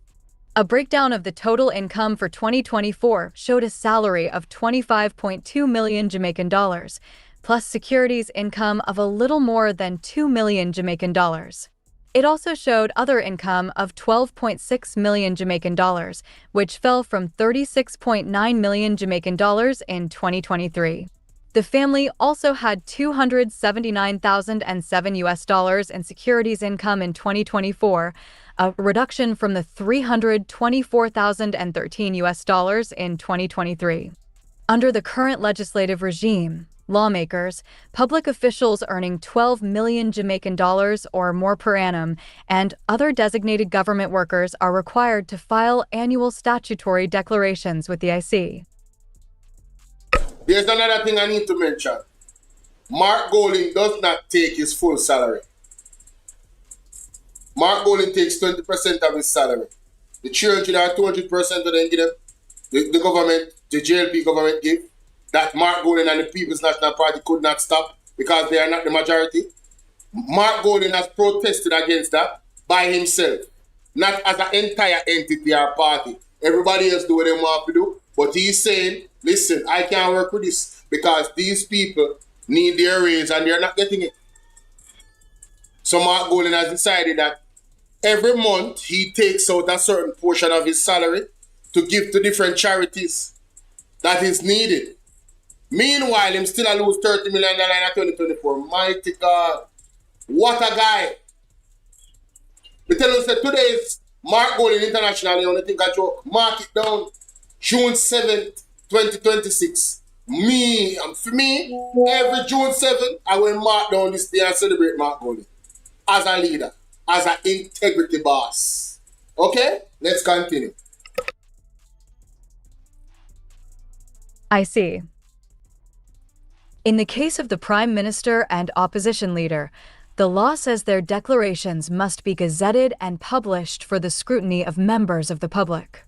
A breakdown of the total income for 2024 showed a salary of $25.2 million Jamaican dollars, plus securities income of a little more than $2 million Jamaican dollars. It also showed other income of $12.6 million Jamaican dollars, which fell from $36.9 million Jamaican dollars in 2023. The family also had $279,007 in securities income in 2024, a reduction from the $324,013 in 2023. Under the current legislative regime, lawmakers, public officials earning $12 million Jamaican dollars or more per annum, and other designated government workers are required to file annual statutory declarations with the IC. There's another thing I need to mention. Mark Golding does not take his full salary. Mark Golding takes 20% of his salary. The children are 200% of them give them. The government, the JLP government give. That Mark Golding and the People's National Party could not stop because they are not the majority. Mark Golding has protested against that by himself, not as an entire entity or party. Everybody else do what they want to do, but he's saying, listen, I can't work with this because these people need their raise and they're not getting it. So Mark Golding has decided that every month he takes out a certain portion of his salary to give to different charities that is needed. Meanwhile, him still lose $30 million in 2024. Mighty God. What a guy. We tell us that today is Mark Golding International. You only think I joke. Mark it down. June 7th, 2026. For me, every June 7th, I will mark down this day and celebrate Mark Golding. As a leader. As an integrity boss. Okay? Let's continue. I see. In the case of the Prime Minister and opposition leader, the law says their declarations must be gazetted and published for the scrutiny of members of the public.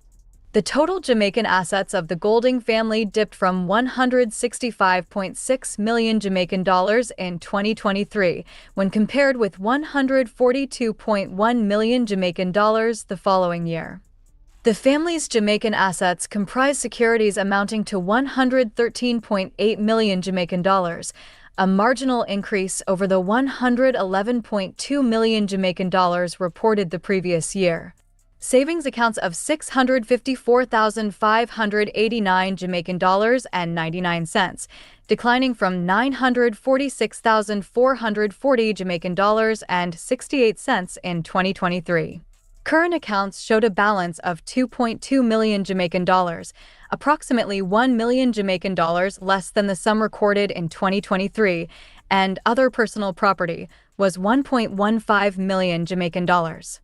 The total Jamaican assets of the Golding family dipped from $165.6 million Jamaican dollars in 2023 when compared with $142.1 million Jamaican dollars the following year. The family's Jamaican assets comprise securities amounting to $113.8 million Jamaican dollars, a marginal increase over the $111.2 million Jamaican dollars reported the previous year. savings accounts of 654,589 Jamaican dollars and 99 cents, declining from 946,440 Jamaican dollars and 68 cents in 2023. Current accounts showed a balance of 2.2 million Jamaican dollars, approximately 1 million Jamaican dollars less than the sum recorded in 2023, and other personal property was 1.15 million Jamaican dollars.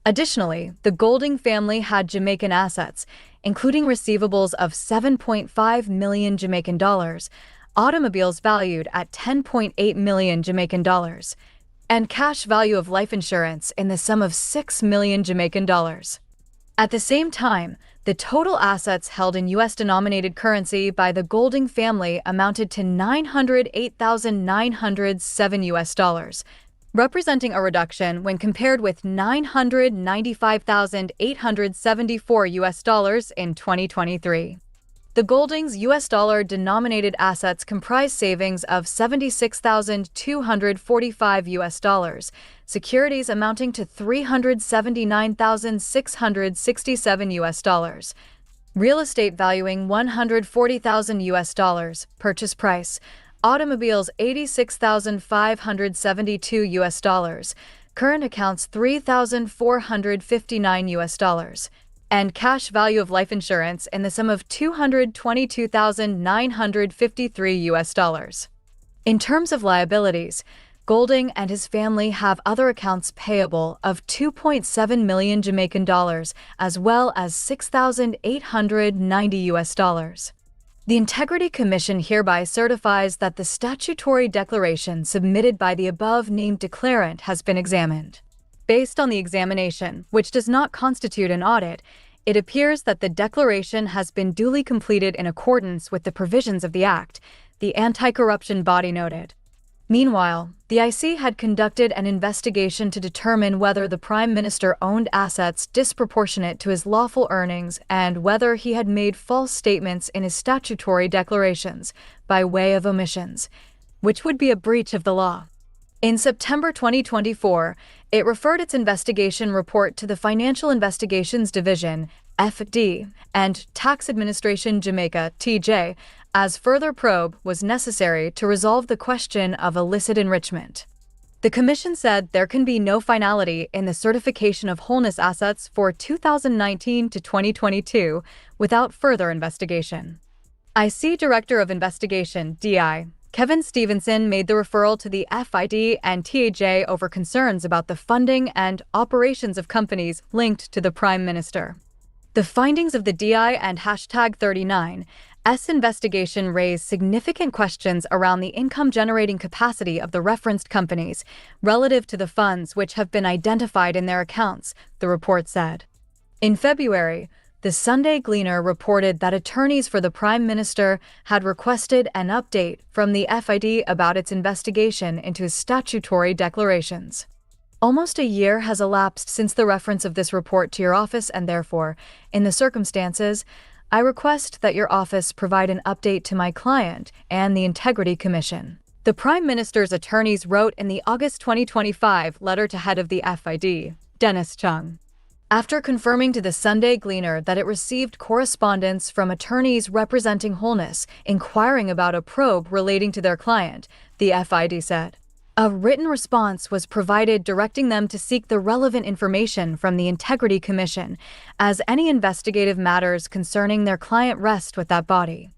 Additionally, the Golding family had Jamaican assets, including receivables of 7.5 million Jamaican dollars, automobiles valued at 10.8 million Jamaican dollars, and cash value of life insurance in the sum of 6 million Jamaican dollars. At the same time, the total assets held in U.S.-denominated currency by the Golding family amounted to $908,907 US, representing a reduction when compared with $995,874 US in 2023. The Golding's US dollar-denominated assets comprise savings of $76,245 US, securities amounting to $379,667 US, real estate valuing $140,000 US, purchase price, automobiles $86,572 US, current accounts $3,459 US, and cash value of life insurance in the sum of $222,953 US. In terms of liabilities, Golding and his family have other accounts payable of 2.7 million Jamaican dollars as well as $6,890 US. The Integrity Commission hereby certifies that the statutory declaration submitted by the above-named declarant has been examined. Based on the examination, which does not constitute an audit, it appears that the declaration has been duly completed in accordance with the provisions of the Act, the anti-corruption body noted. Meanwhile, the IC had conducted an investigation to determine whether the Prime Minister owned assets disproportionate to his lawful earnings and whether he had made false statements in his statutory declarations by way of omissions, which would be a breach of the law. In September 2024, it referred its investigation report to the Financial Investigations Division, FD, and Tax Administration Jamaica, TJ, as further probe was necessary to resolve the question of illicit enrichment. The Commission said there can be no finality in the certification of Holness assets for 2019 to 2022 without further investigation. IC Director of Investigation, DI, Kevin Stevenson made the referral to the FID and TAJ over concerns about the funding and operations of companies linked to the Prime Minister. The findings of the DI and #39S investigation raised significant questions around the income-generating capacity of the referenced companies relative to the funds which have been identified in their accounts, the report said. In February, the Sunday Gleaner reported that attorneys for the Prime Minister had requested an update from the FID about its investigation into his statutory declarations. Almost a year has elapsed since the reference of this report to your office, and therefore, in the circumstances, I request that your office provide an update to my client and the Integrity Commission. The Prime Minister's attorneys wrote in the August 2025 letter to head of the FID, Dennis Chung. After confirming to the Sunday Gleaner that it received correspondence from attorneys representing Holness inquiring about a probe relating to their client, the FID said. A written response was provided directing them to seek the relevant information from the Integrity Commission, as any investigative matters concerning their client rest with that body.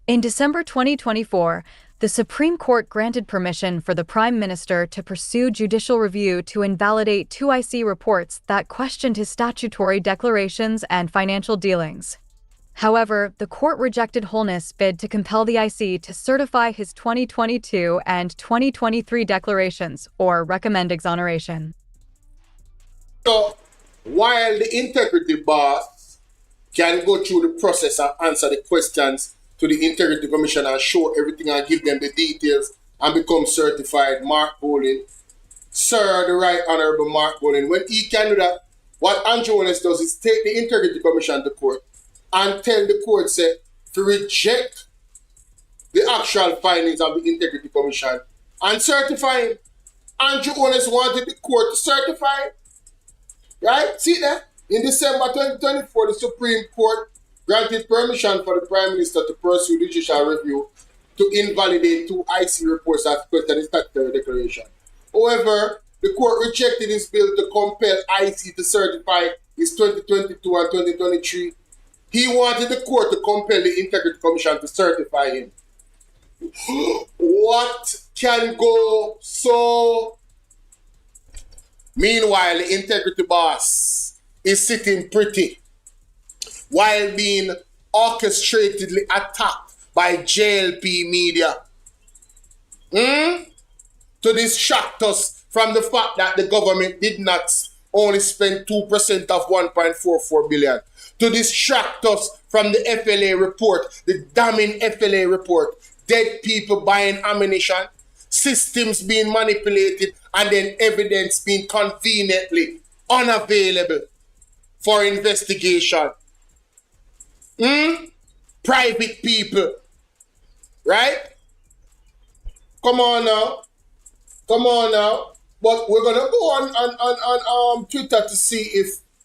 In December 2024, the Supreme Court granted permission for the Prime Minister to pursue judicial review to invalidate 2 IC reports that questioned his statutory declarations and financial dealings. However, the court rejected Holness' bid to compel the IC to certify his 2022 and 2023 declarations or recommend exoneration. So, while the integrity boss can go through the process and answer the questions to the Integrity Commission and show everything and give them the details and become certified, Mark Bolin, Sir, the Right Honorable Mark Bolin, when he can do that, what Andrew Holness does is take the Integrity Commission to court and tell the court, say, to reject the actual findings of the Integrity Commission and certify him. Andrew Holness wanted the court to certify him. Right? See that? In December 2024, the Supreme Court granted permission for the Prime Minister to pursue judicial review to invalidate 2 IC reports as questioned in statutory declaration. However, the court rejected his bill to compel IC to certify his 2022 and 2023. He wanted the court to compel the Integrity Commission to certify him. What can go so? Meanwhile, the integrity boss is sitting pretty while being orchestratedly attacked by JLP media to distract us from the fact that the government did not only spend 2% of 1.44 billion, to distract us from the FLA report, the damning FLA report, dead people buying ammunition, systems being manipulated, and then evidence being conveniently unavailable for investigation. Private people, right? Come on now. Come on now. But we're gonna go on Twitter to see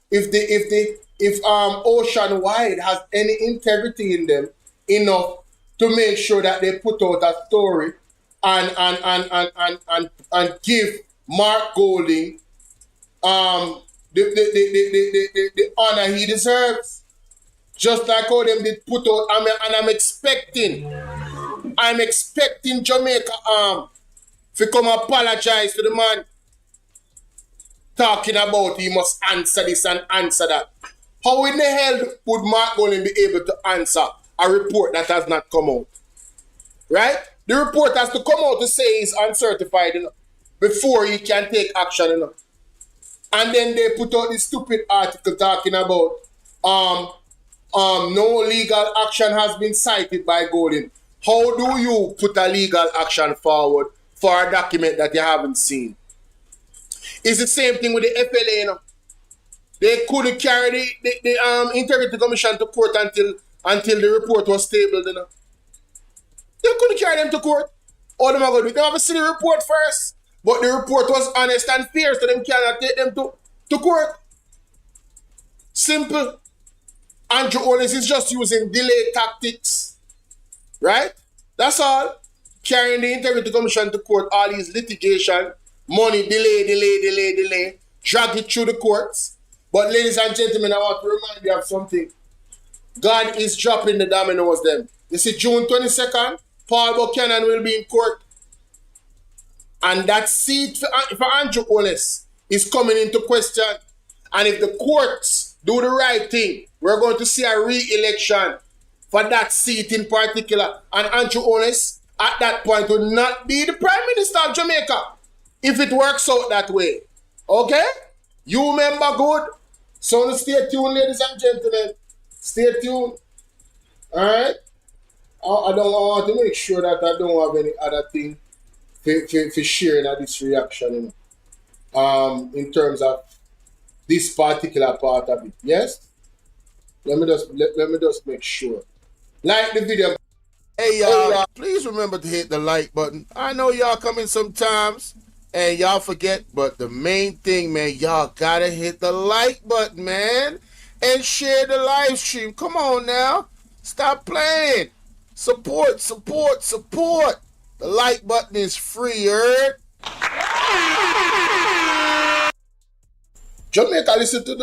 if Ocean Wide has any integrity in them enough to make sure that they put out a story and give Mark Golding the honor he deserves. Just like how them did put out, and I'm expecting Jamaica to come apologize to the man talking about he must answer this and answer that. How in the hell would Mark Golding be able to answer a report that has not come out? Right? The report has to come out to say he's uncertified enough before he can take action enough. And then they put out this stupid article talking about no legal action has been cited by Golding. How do you put a legal action forward for a document that you haven't seen? It's the same thing with the FLA, you know. They couldn't carry the Integrity Commission to court until the report was tabled, you know. They couldn't carry them to court. All them are going to do, they have to see the report first. But the report was honest and fair, so them cannot take them to court. Simple. Andrew Holness is just using delay tactics. Right? That's all. Carrying the Integrity Commission to court, all these litigation, money, delay, drag it through the courts. But ladies and gentlemen, I want to remind you of something. God is dropping the dominoes them. You see, June 22nd, Paul Buchanan will be in court. And that seat for Andrew Holness is coming into question. And if the courts do the right thing, we're going to see a re-election for that seat in particular. And Andrew Holness, at that point, will not be the Prime Minister of Jamaica if it works out that way. Okay? You remember good? So stay tuned, ladies and gentlemen. Stay tuned. Alright? I don't want to make sure that I don't have any other thing for sharing this reaction, you know, in terms of this particular part of it. Yes? Let me just make sure. Like the video. Hey y'all, please remember to hit the like button. I know y'all come in sometimes and y'all forget, but the main thing, man, y'all gotta hit the like button, man, and share the live stream. Come on now. Stop playing. Support. The like button is free, heard? Jamaica, listen to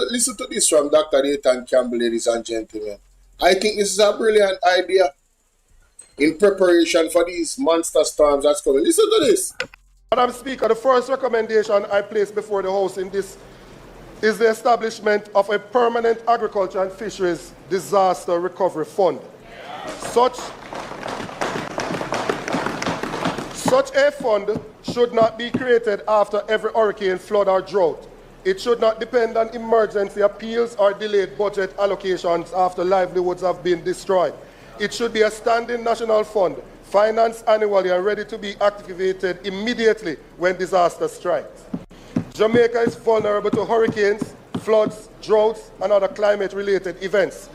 this from Dr. Nathan Campbell, ladies and gentlemen. I think this is a brilliant idea in preparation for these monster storms that's coming. Listen to this. Madam Speaker, the first recommendation I place before the House in this is the establishment of a permanent agriculture and fisheries disaster recovery fund. Such a fund should not be created after every hurricane, flood, or drought. It should not depend on emergency appeals or delayed budget allocations after livelihoods have been destroyed. It should be a standing national fund, financed annually and ready to be activated immediately when disaster strikes. Jamaica is vulnerable to hurricanes, floods, droughts, and other climate-related events.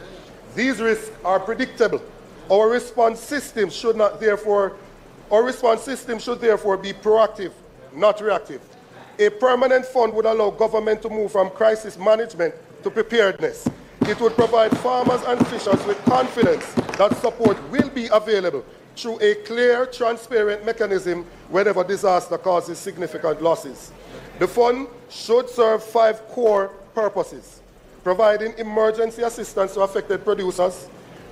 These risks are predictable. Our response system should therefore be proactive, not reactive. A permanent fund would allow government to move from crisis management to preparedness. It would provide farmers and fishers with confidence that support will be available through a clear, transparent mechanism whenever disaster causes significant losses. The fund should serve 5 core purposes: providing emergency assistance to affected producers,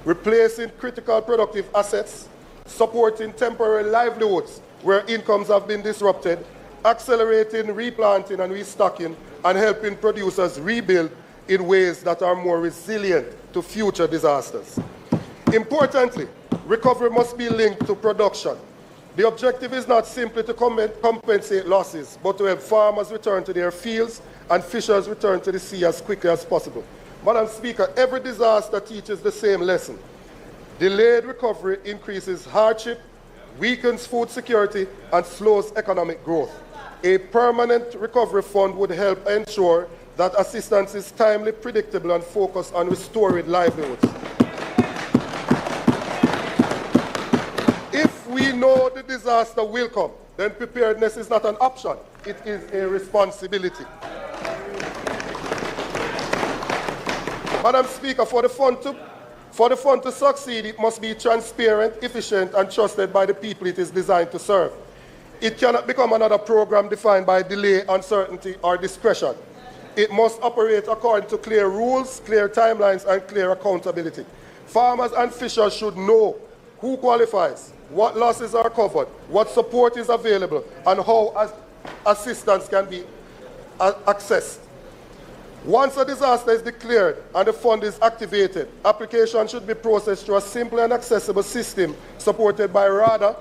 replacing critical productive assets, supporting temporary livelihoods where incomes have been disrupted, accelerating replanting and restocking, and helping producers rebuild in ways that are more resilient to future disasters. Importantly, recovery must be linked to production. The objective is not simply to compensate losses, but to help farmers return to their fields and fishers return to the sea as quickly as possible. Madam Speaker, every disaster teaches the same lesson. Delayed recovery increases hardship, weakens food security, and slows economic growth. A permanent recovery fund would help ensure that assistance is timely, predictable, and focused on restoring livelihoods. If we know the disaster will come, then preparedness is not an option, it is a responsibility. Madam Speaker, for the fund to succeed, it must be transparent, efficient, and trusted by the people it is designed to serve. It cannot become another program defined by delay, uncertainty, or discretion. It must operate according to clear rules, clear timelines, and clear accountability. Farmers and fishers should know who qualifies, what losses are covered, what support is available, and how assistance can be accessed. Once a disaster is declared and the fund is activated, application should be processed through a simple and accessible system supported by RADA,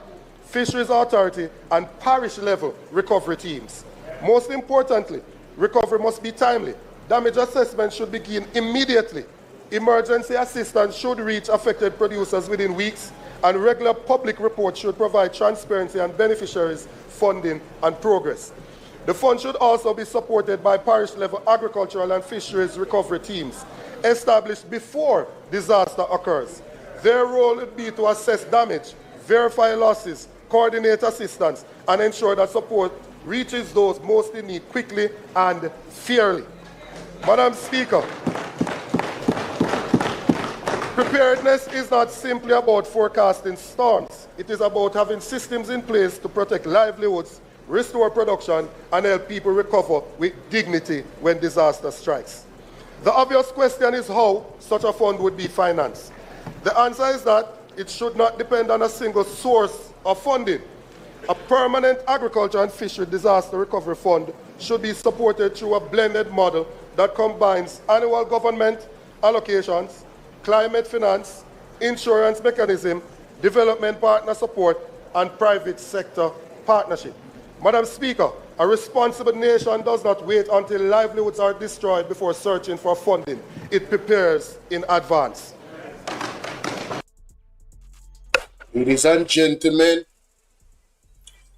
Fisheries Authority, and parish-level recovery teams. Most importantly, recovery must be timely. Damage assessment should begin immediately. Emergency assistance should reach affected producers within weeks, and regular public reports should provide transparency on beneficiaries, funding, and progress. The fund should also be supported by parish-level agricultural and fisheries recovery teams established before disaster occurs. Their role would be to assess damage, verify losses, coordinate assistance, and ensure that support reaches those most in need quickly and fairly. Madam Speaker, preparedness is not simply about forecasting storms. It is about having systems in place to protect livelihoods, restore production, and help people recover with dignity when disaster strikes. The obvious question is how such a fund would be financed. The answer is that it should not depend on a single source of funding. A permanent agriculture and fishery disaster recovery fund should be supported through a blended model that combines annual government allocations, climate finance, insurance mechanism, development partner support, and private sector partnership. Madam Speaker, a responsible nation does not wait until livelihoods are destroyed before searching for funding. It prepares in advance. Ladies and gentlemen,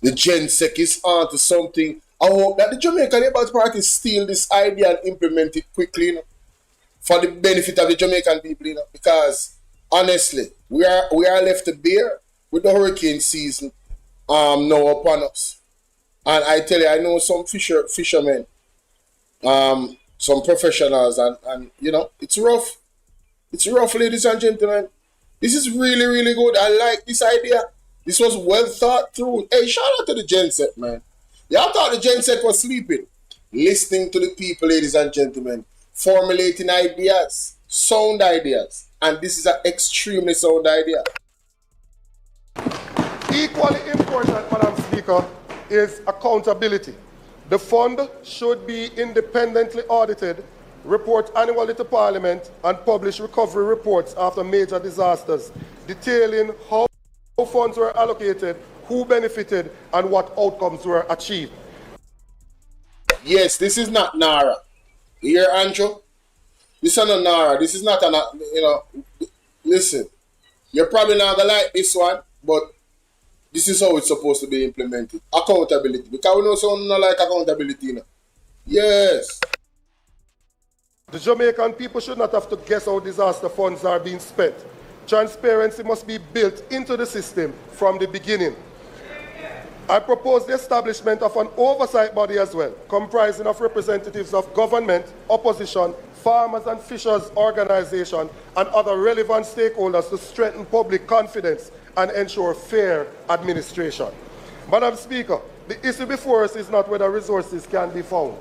the GenSec is on to something. I hope that the Jamaican Labour Party steal this idea and implement it quickly, you know, for the benefit of the Jamaican people, you know, because honestly, we are left to bear with the hurricane season now upon us. And I tell you, I know some fishermen, some professionals, and you know, it's rough. It's rough, ladies and gentlemen. This is really, really good. I like this idea. This was well thought through. Hey, shout out to the GenSec, man. Y'all thought the GenSec was sleeping. Listening to the people, ladies and gentlemen. Formulating ideas. Sound ideas. And this is an extremely sound idea. Equally important, Madam Speaker, is accountability. The fund should be independently audited, report annually to Parliament, and publish recovery reports after major disasters, detailing how funds were allocated, who benefited, and what outcomes were achieved. Yes, this is not NARA. You hear, Andrew? This is not NARA. This is not an, you know, listen, you're probably not going to like this one, but this is how it's supposed to be implemented. Accountability. Because we know someone not like accountability, you know. Yes. The Jamaican people should not have to guess how disaster funds are being spent. Transparency must be built into the system from the beginning. I propose the establishment of an oversight body as well, comprising of representatives of government, opposition, farmers and fishers organizations, and other relevant stakeholders to strengthen public confidence and ensure fair administration. Madam Speaker, the issue before us is not whether resources can be found.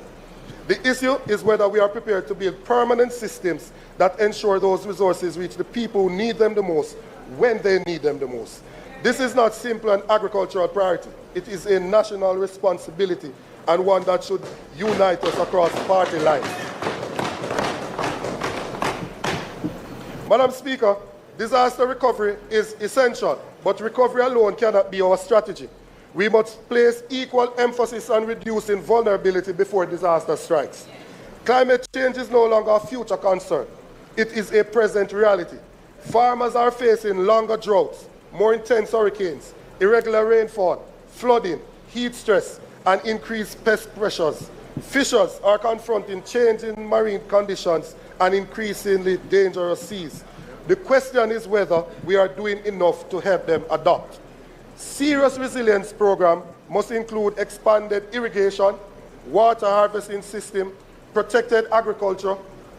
The issue is whether we are prepared to build permanent systems that ensure those resources reach the people who need them the most when they need them the most. This is not simply an agricultural priority. It is a national responsibility and one that should unite us across party lines. Madam Speaker, disaster recovery is essential, but recovery alone cannot be our strategy. We must place equal emphasis on reducing vulnerability before disaster strikes. Climate change is no longer a future concern. It is a present reality. Farmers are facing longer droughts, more intense hurricanes, irregular rainfall, flooding, heat stress, and increased pest pressures. Fishers are confronting changing marine conditions and increasingly dangerous seas. The question is whether we are doing enough to help them adapt. Serious resilience program must include expanded irrigation, water harvesting system, protected agriculture,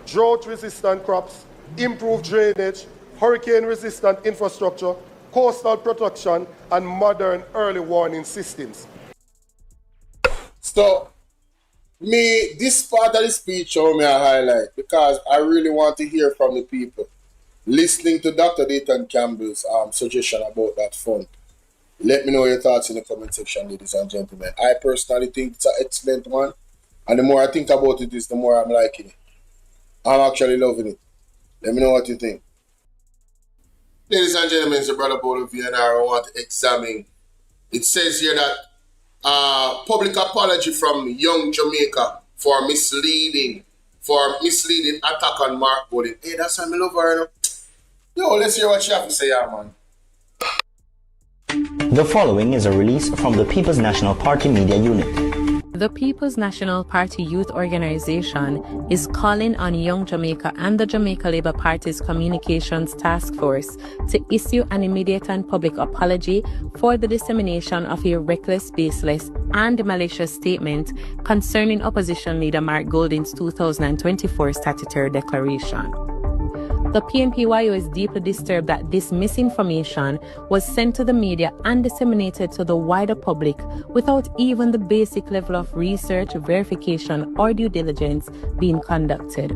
drought-resistant crops, improved drainage, hurricane-resistant infrastructure, coastal protection, and modern early warning systems. So, this part of the speech I may highlight because I really want to hear from the people. Listening to Dr. Dayton Campbell's suggestion about that fund. Let me know your thoughts in the comment section, ladies and gentlemen. I personally think it's an excellent one. And the more I think about it, the more I'm liking it. I'm actually loving it. Let me know what you think. Ladies and gentlemen, it's your brother Bolo Tbv, and I want to examine. It says here that public apology from Young Jamaica for misleading attack on Mark Golden. Hey, that's why I love her, you know? Yo, let's hear what she have to say, yeah, man. The following is a release from the People's National Party Media Unit. The People's National Party Youth Organization is calling on Young Jamaica and the Jamaica Labour Party's Communications Task Force to issue an immediate and public apology for the dissemination of a reckless, baseless, and malicious statement concerning opposition leader Mark Golding's 2024 statutory declaration. The PNPYO is deeply disturbed that this misinformation was sent to the media and disseminated to the wider public without even the basic level of research, verification, or due diligence being conducted.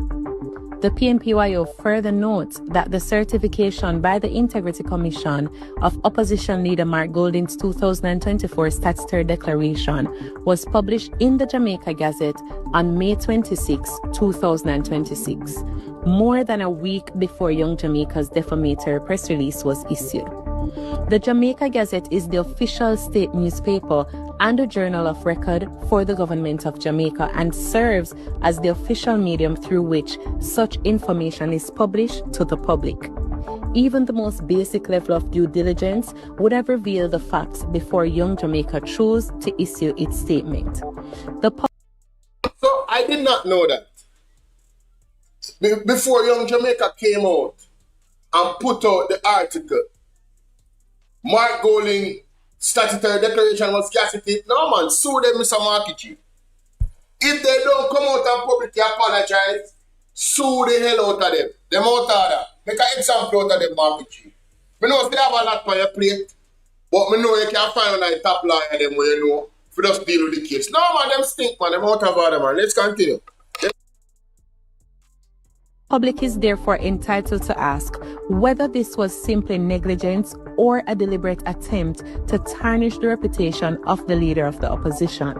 The PNPYO further notes that the certification by the Integrity Commission of opposition leader Mark Golding's 2024 statutory declaration was published in the Jamaica Gazette on May 26, 2026, more than a week before Young Jamaica's defamatory press release was issued. The Jamaica Gazette is the official state newspaper and a journal of record for the government of Jamaica and serves as the official medium through which such information is published to the public. Even the most basic level of due diligence would have revealed the facts before Young Jamaica chose to issue its statement. So I did not know that. Before Young Jamaica came out and put out the article, Mark Golding statutory declaration was gazetted. No man, sue them, Mr. Markichi. If they don't come out and publicly apologize, sue the hell out of them. Them out of that. Make an example out of them, Markichi. I know they have a lot on your plate, but I know you can find a top lawyer them where you know if you just deal with the case. No man, them stink man, them out of order man. Let's continue. Public is therefore entitled to ask whether this was simply negligence or a deliberate attempt to tarnish the reputation of the leader of the opposition.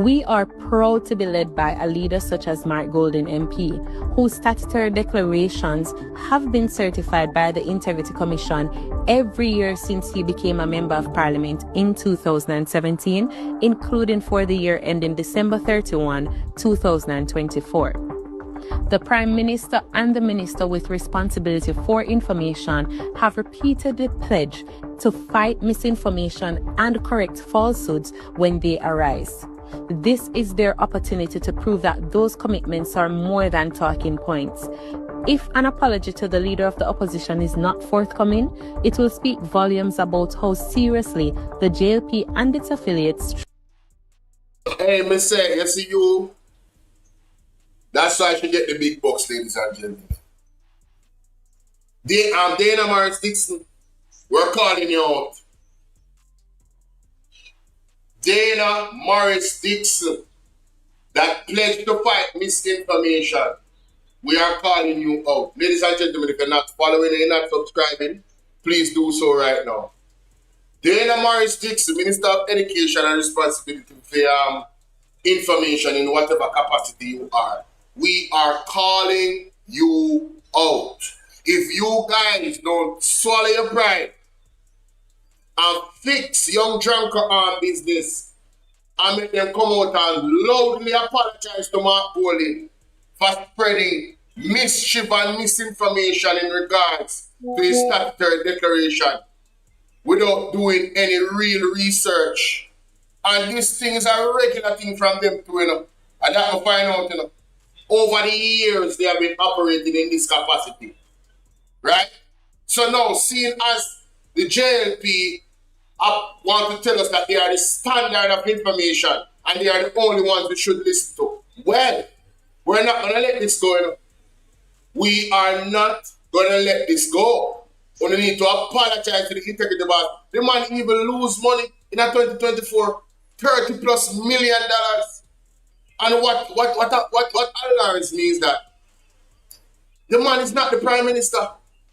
We are proud to be led by a leader such as Mark Golding MP, whose statutory declarations have been certified by the Integrity Commission every year since he became a Member of Parliament in 2017, including for the year ending December 31, 2024. The Prime Minister and the Minister with responsibility for information have repeatedly pledged to fight misinformation and correct falsehoods when they arise. This is their opportunity to prove that those commitments are more than talking points. If an apology to the leader of the opposition is not forthcoming, it will speak volumes about how seriously the JLP and its affiliates. Hey, me say, you see you? That's why I should get the big bucks, ladies and gentlemen. Dana Morris Dixon, we're calling you out. Dana Morris Dixon, that pledged to fight misinformation. We are calling you out. Ladies and gentlemen, if you're not following and you're not subscribing, please do so right now. Dana Morris Dixon, Minister of Education and Responsibility for information in whatever capacity you are. We are calling you out. If you guys don't swallow your pride and fix young drunkard arm business and make them come out and loudly apologize to Mark Bolin for spreading mischief and misinformation in regards to his statutory declaration without doing any real research. And this thing is a regular thing from them too, you know. And that will find out, you know. Over the years, they have been operating in this capacity. Right? So now, seeing as the JLP want to tell us that they are the standard of information and they are the only ones we should listen to, well, we're not going to let this go, you know. We are not going to let this go. We need to apologize to the integrity board. The man even lose money in a 2024, $30+ million. And what alarms me is that the man is not the Prime Minister.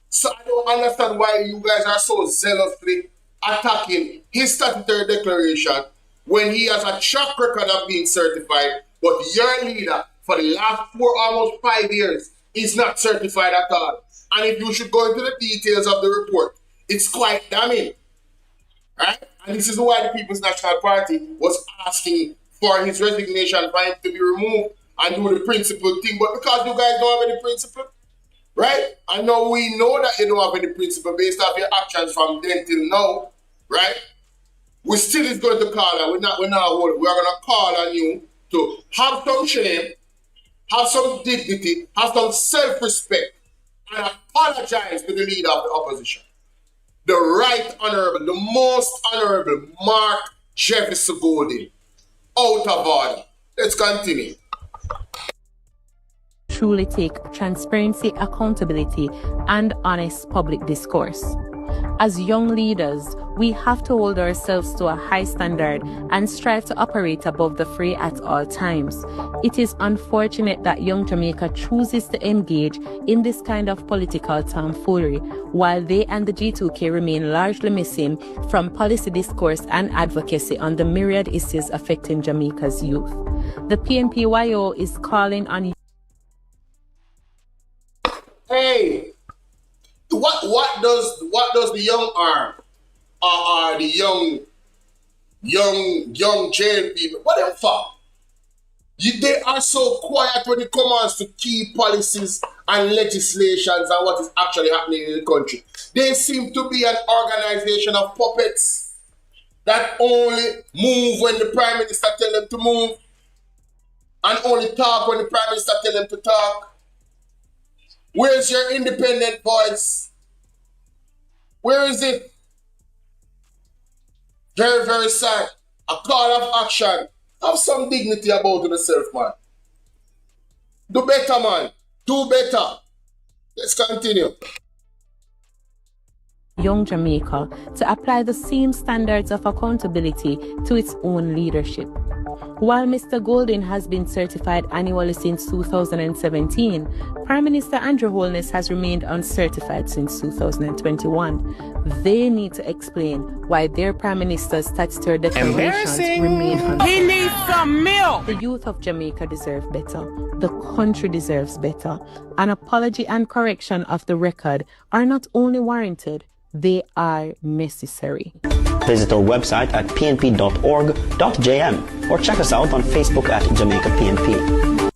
So I don't understand why you guys are so zealously attacking his statutory declaration when he has a track record of being certified, but your leader for the last almost 5 years is not certified at all. And if you should go into the details of the report, it's quite damning. Right? And this is why the People's National Party was asking for his resignation, for him to be removed and do the principle thing. But because you guys don't have any principle, right? And now we know that you don't have any principle based off your actions from then till now, right? We still is going to call on. We're not going to call on you to have some shame, have some dignity, have some self-respect, and apologize to the leader of the opposition. The Right Honourable, the Most Honourable Mark Jefferson Golding, out of order. Let's continue. Truly take transparency, accountability, and honest public discourse. As young leaders, we have to hold ourselves to a high standard and strive to operate above the fray at all times. It is unfortunate that young Jamaica chooses to engage in this kind of political tomfoolery, while they and the G2K remain largely missing from policy discourse and advocacy on the myriad issues affecting Jamaica's youth. The PNPYO is calling on. Hey, what does the young arm or the young jail people, what them for? They are so quiet when it comes to key policies and legislations and what is actually happening in the country. They seem to be an organization of puppets that only move when the Prime Minister tells them to move and only talk when the Prime Minister tells them to talk. Where's your independent voice? Where is it? Very, very sad. A call of action. Have some dignity about yourself, man. Do better, man. Do better. Let's continue. Young Jamaica to apply the same standards of accountability to its own leadership. While Mr. Golding has been certified annually since 2017, Prime Minister Andrew Holness has remained uncertified since 2021. They need to explain why their Prime Minister's statutory declarations remain uncertified. He needs some milk! The youth of Jamaica deserve better. The country deserves better. An apology and correction of the record are not only warranted, they are necessary. Visit our website at pnp.org.jm or check us out on Facebook at Jamaica PNP.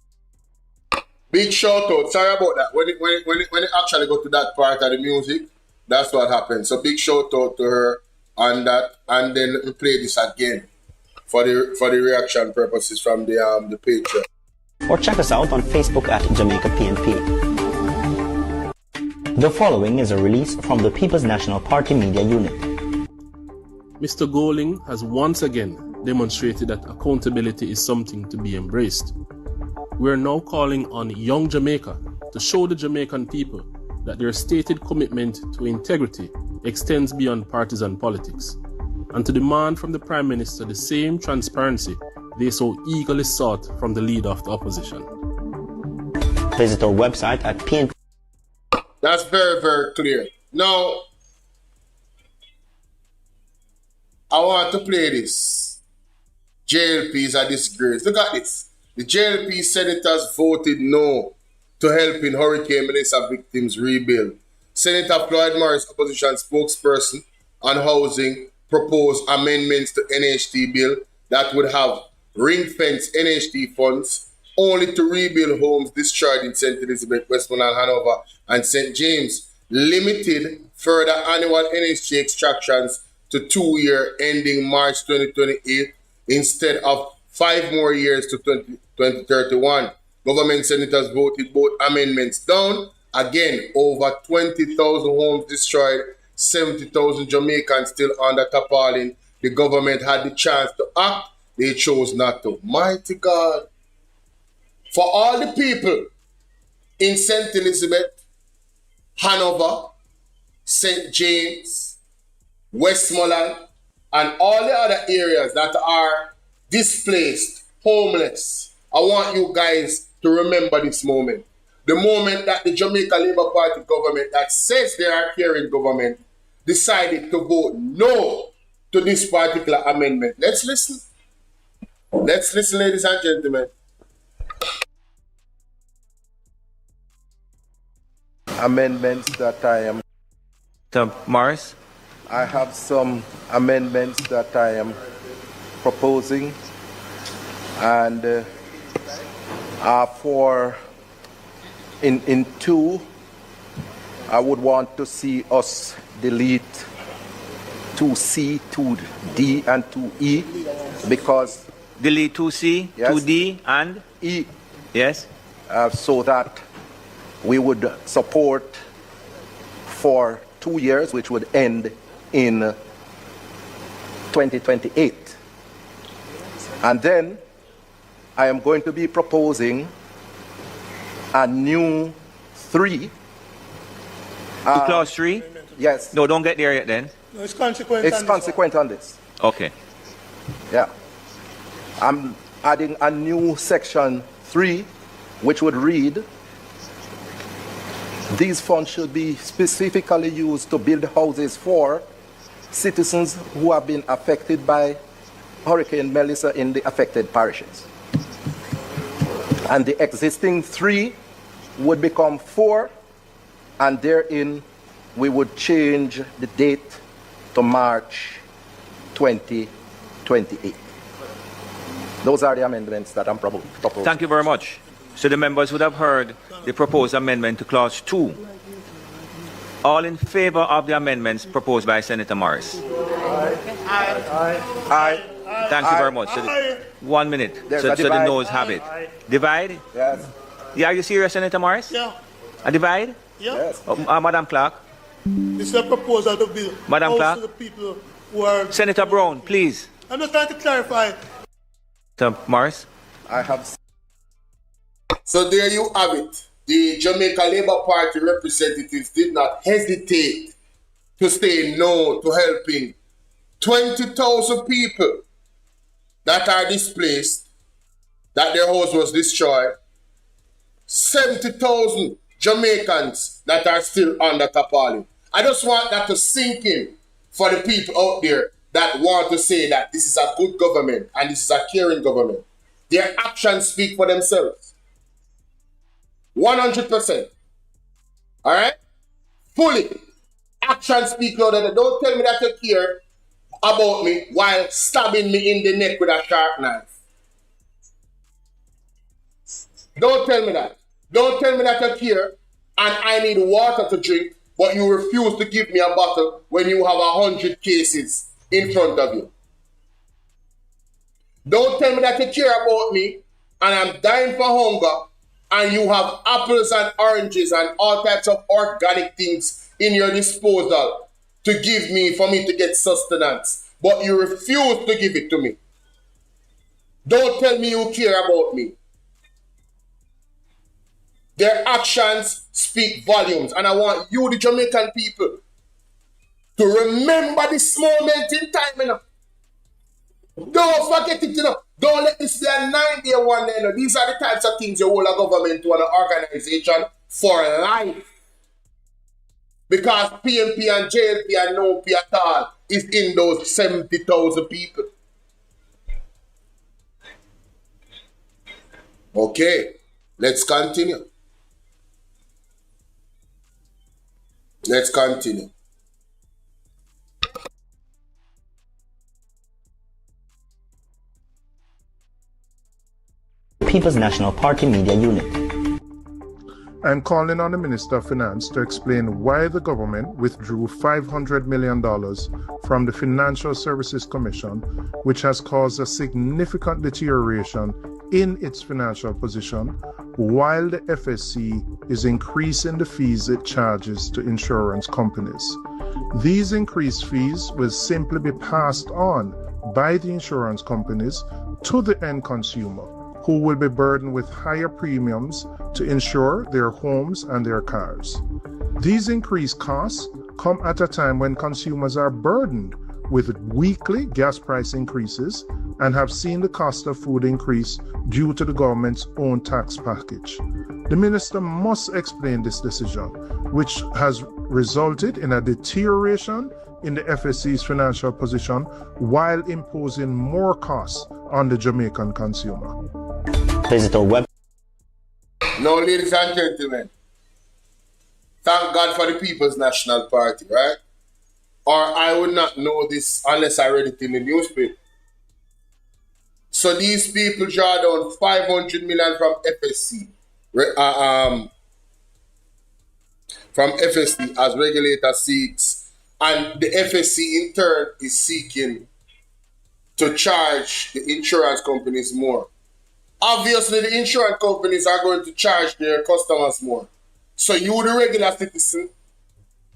Big shout out. Sorry about that. When it actually got to that part of the music, that's what happened. So big shout out to her on that, and then we play this again for the reaction purposes from the Patreon. Or check us out on Facebook at Jamaica PNP. The following is a release from the People's National Party Media Unit. Mr. Goling has once again demonstrated that accountability is something to be embraced. We are now calling on Young Jamaica to show the Jamaican people that their stated commitment to integrity extends beyond partisan politics, and to demand from the Prime Minister the same transparency they so eagerly sought from the leader of the opposition. Visit our website at PN. That's very, very clear. Now, I want to play this. JLP is a disgrace. Look at this. The JLP senators voted no to help in Hurricane Melissa victims rebuild. Senator Floyd Morris, opposition spokesperson on housing, proposed amendments to NHT bill that would have ring-fenced NHT funds only to rebuild homes destroyed in St. Elizabeth, Westmoreland, Hanover, and St. James. Limited further annual NHT extractions to 2 years ending March 2028 instead of 5 more years to 2031. Government senators voted both amendments down. Again, over 20,000 homes destroyed, 70,000 Jamaicans still under tarpaulin. The government had the chance to act. They chose not to. Mighty God. For all the people in St. Elizabeth, Hanover, St. James, Westmoreland, and all the other areas that are displaced, homeless, I want you guys to remember this moment. The moment that the Jamaica Labour Party government that says they are caring government decided to vote no to this particular amendment. Let's listen. Let's listen, ladies and gentlemen. Amendments that I am... Morris? I have some amendments that I am proposing, and for in two, I would want to see us delete 2C, 2D, and 2E, because... Delete 2C, yes, 2D, and? E. Yes. So that we would support for 2 years, which would end in 2028. And then I am going to be proposing a new 3. Clause 3? Yes. No, don't get there yet then. No, it's consequent. It's consequent on this. Okay. Yeah. I'm adding a new section 3, which would read, these funds should be specifically used to build houses for citizens who have been affected by Hurricane Melissa in the affected parishes. And the existing 3 would become 4, and therein we would change the date to March 2028. Those are the amendments that I'm proposing. Thank you very much. So the members would have heard the proposed amendment to Clause 2. All in favor of the amendments proposed by Senator Morris? Aye. Thank you very much. So 1 minute. So the noes have it. Divide? Yes. Yeah, are you serious, Senator Morris? Yeah. A divide? Yeah. Yes. Madam Clerk? This is a proposal to build Madam Clerk? to the people who are... Senator Brown, please. I'm just trying to clarify. Morris? I have... So there you have it. The Jamaica Labour Party representatives did not hesitate to say no to helping 20,000 people that are displaced, that their house was destroyed, 70,000 Jamaicans that are still under tarpaulin. I just want that to sink in for the people out there that want to say that this is a good government and this is a caring government. Their actions speak for themselves. 100%. All right? Fully. Actions speak louder than... Don't tell me that you care about me while stabbing me in the neck with a sharp knife. Don't tell me that. Don't tell me that you care and I need water to drink, but you refuse to give me a bottle when you have 100 cases in front of you. Don't tell me that you care about me and I'm dying for hunger and you have apples and oranges and all types of organic things in your disposal to give me for me to get sustenance, but you refuse to give it to me. Don't tell me you care about me. Their actions speak volumes, and I want you, the Jamaican people, to remember this moment in time, you know. Don't forget it, you know. Don't let this be a 9-day one, you know. These are the types of things you hold a government to an organization for life. Because PMP and JLP and no P at all is in those 70,000 people. Okay, let's continue. Let's continue. People's National Party Media Unit. I'm calling on the Minister of Finance to explain why the government withdrew $500 million from the Financial Services Commission, which has caused a significant deterioration in its financial position, while the FSC is increasing the fees it charges to insurance companies. These increased fees will simply be passed on by the insurance companies to the end consumer, who will be burdened with higher premiums to insure their homes and their cars. These increased costs come at a time when consumers are burdened with weekly gas price increases and have seen the cost of food increase due to the government's own tax package. The minister must explain this decision, which has resulted in a deterioration in the FSC's financial position while imposing more costs on the Jamaican consumer. Visit our web. Now, ladies and gentlemen, thank God for the People's National Party, right? Or I would not know this unless I read it in the newspaper. So these people draw down 500 million from FSC, as regulator seeks, and the FSC in turn is seeking to charge the insurance companies more. Obviously, the insurance companies are going to charge their customers more. So you, the regular citizen,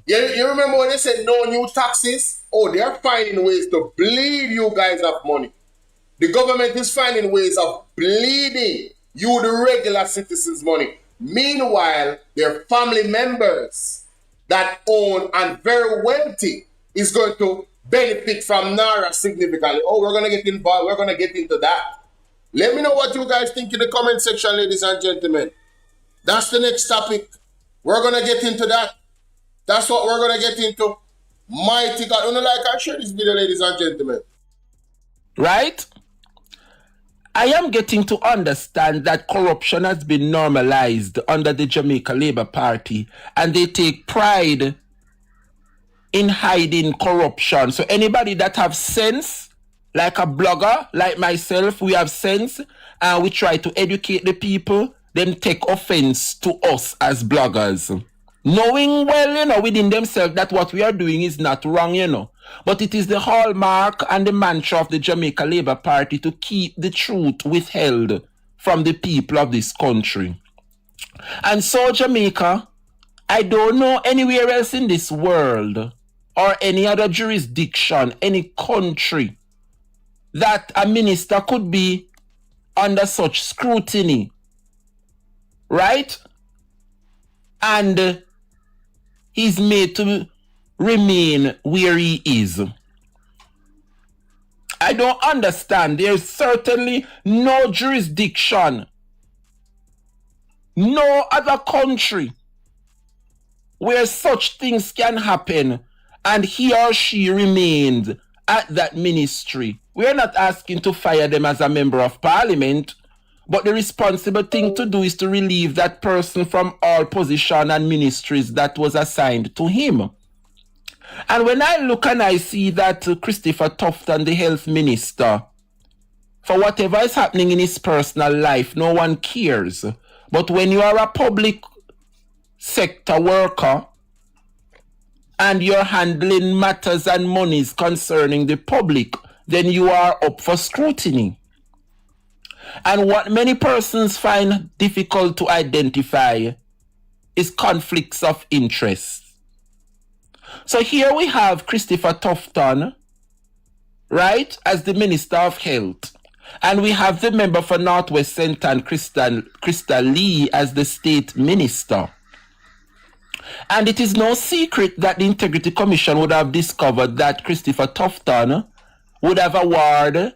you remember when they said no new taxes? Oh, they are finding ways to bleed you guys of money. The government is finding ways of bleeding you, the regular citizens' money. Meanwhile, their family members that own and very wealthy is going to benefit from NARA significantly. Oh, we're going to get involved. We're going to get into that. Let me know what you guys think in the comment section, ladies and gentlemen. That's the next topic. We're going to get into that. That's what we're going to get into. Mighty God. You know, like I share this video, ladies and gentlemen. Right? I am getting to understand that corruption has been normalized under the Jamaica Labour Party, and they take pride in hiding corruption. So anybody that have sense, like a blogger, like myself, we have sense, and we try to educate the people, them take offense to us as bloggers. Knowing well, within themselves that what we are doing is not wrong, But it is the hallmark and the mantra of the Jamaica Labour Party to keep the truth withheld from the people of this country. And so Jamaica, I don't know anywhere else in this world or any other jurisdiction, any country, that a minister could be under such scrutiny, right? And he's made to remain where he is. I don't understand. There's certainly no jurisdiction, no other country where such things can happen and he or she remained at that ministry. We're not asking to fire them as a member of parliament, but the responsible thing to do is to relieve that person from all position and ministries that was assigned to him. And when I look and I see that Christopher Tufton, the health minister, for whatever is happening in his personal life, no one cares. But when you are a public sector worker and you're handling matters and monies concerning the public, then you are up for scrutiny. And what many persons find difficult to identify is conflicts of interest. So here we have Christopher Tufton, right, as the Minister of Health. And we have the member for Northwest Centre, Krista Lee, as the State Minister. And it is no secret that the Integrity Commission would have discovered that Christopher Tufton would have awarded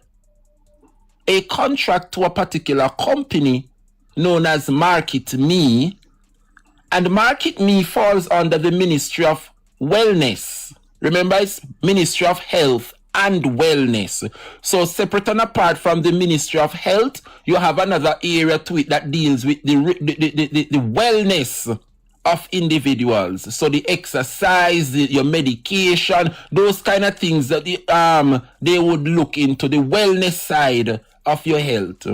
a contract to a particular company known as Market Me. And Market Me falls under the Ministry of Wellness. Remember, it's Ministry of Health and Wellness. So separate and apart from the Ministry of Health, you have another area to it that deals with the wellness of individuals. So the exercise, your medication, those kind of things that they would look into the wellness side of your health.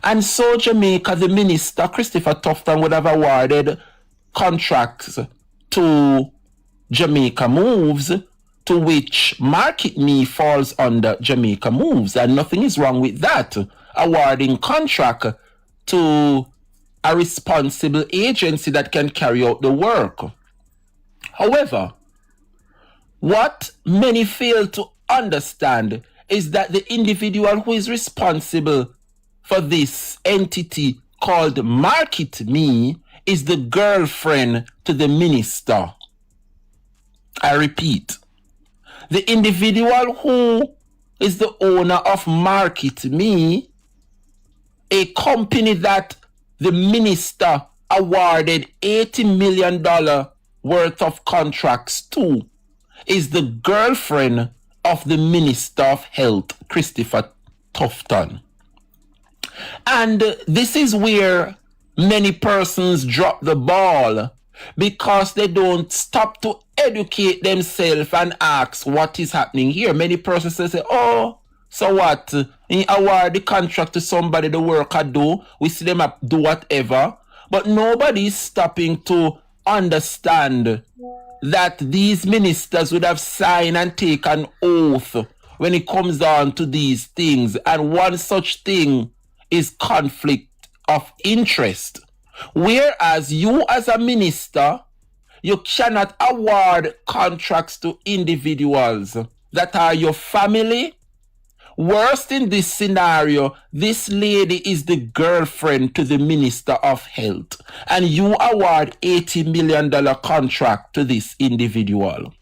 And so Jamaica, the Minister, Christopher Tufton, would have awarded contracts to Jamaica Moves, to which Market Me falls under Jamaica Moves, and nothing is wrong with that. Awarding contract to a responsible agency that can carry out the work. However, what many fail to understand is that the individual who is responsible for this entity called Market Me is the girlfriend to the minister. I repeat, the individual who is the owner of Market Me, a company that the minister awarded $80 million worth of contracts to, is the girlfriend of the Minister of Health, Christopher Tufton. And this is where many persons drop the ball, because they don't stop to educate themselves and ask what is happening here. Many persons say, oh, so what? He award the contract to somebody, the worker do. We see them do whatever. But nobody is stopping to understand that these ministers would have signed and taken oath when it comes down to these things. And one such thing is conflict of interest. Whereas you as a minister, you cannot award contracts to individuals that are your family. Worst in this scenario, this lady is the girlfriend to the Minister of Health, and you award $80 million contract to this individual,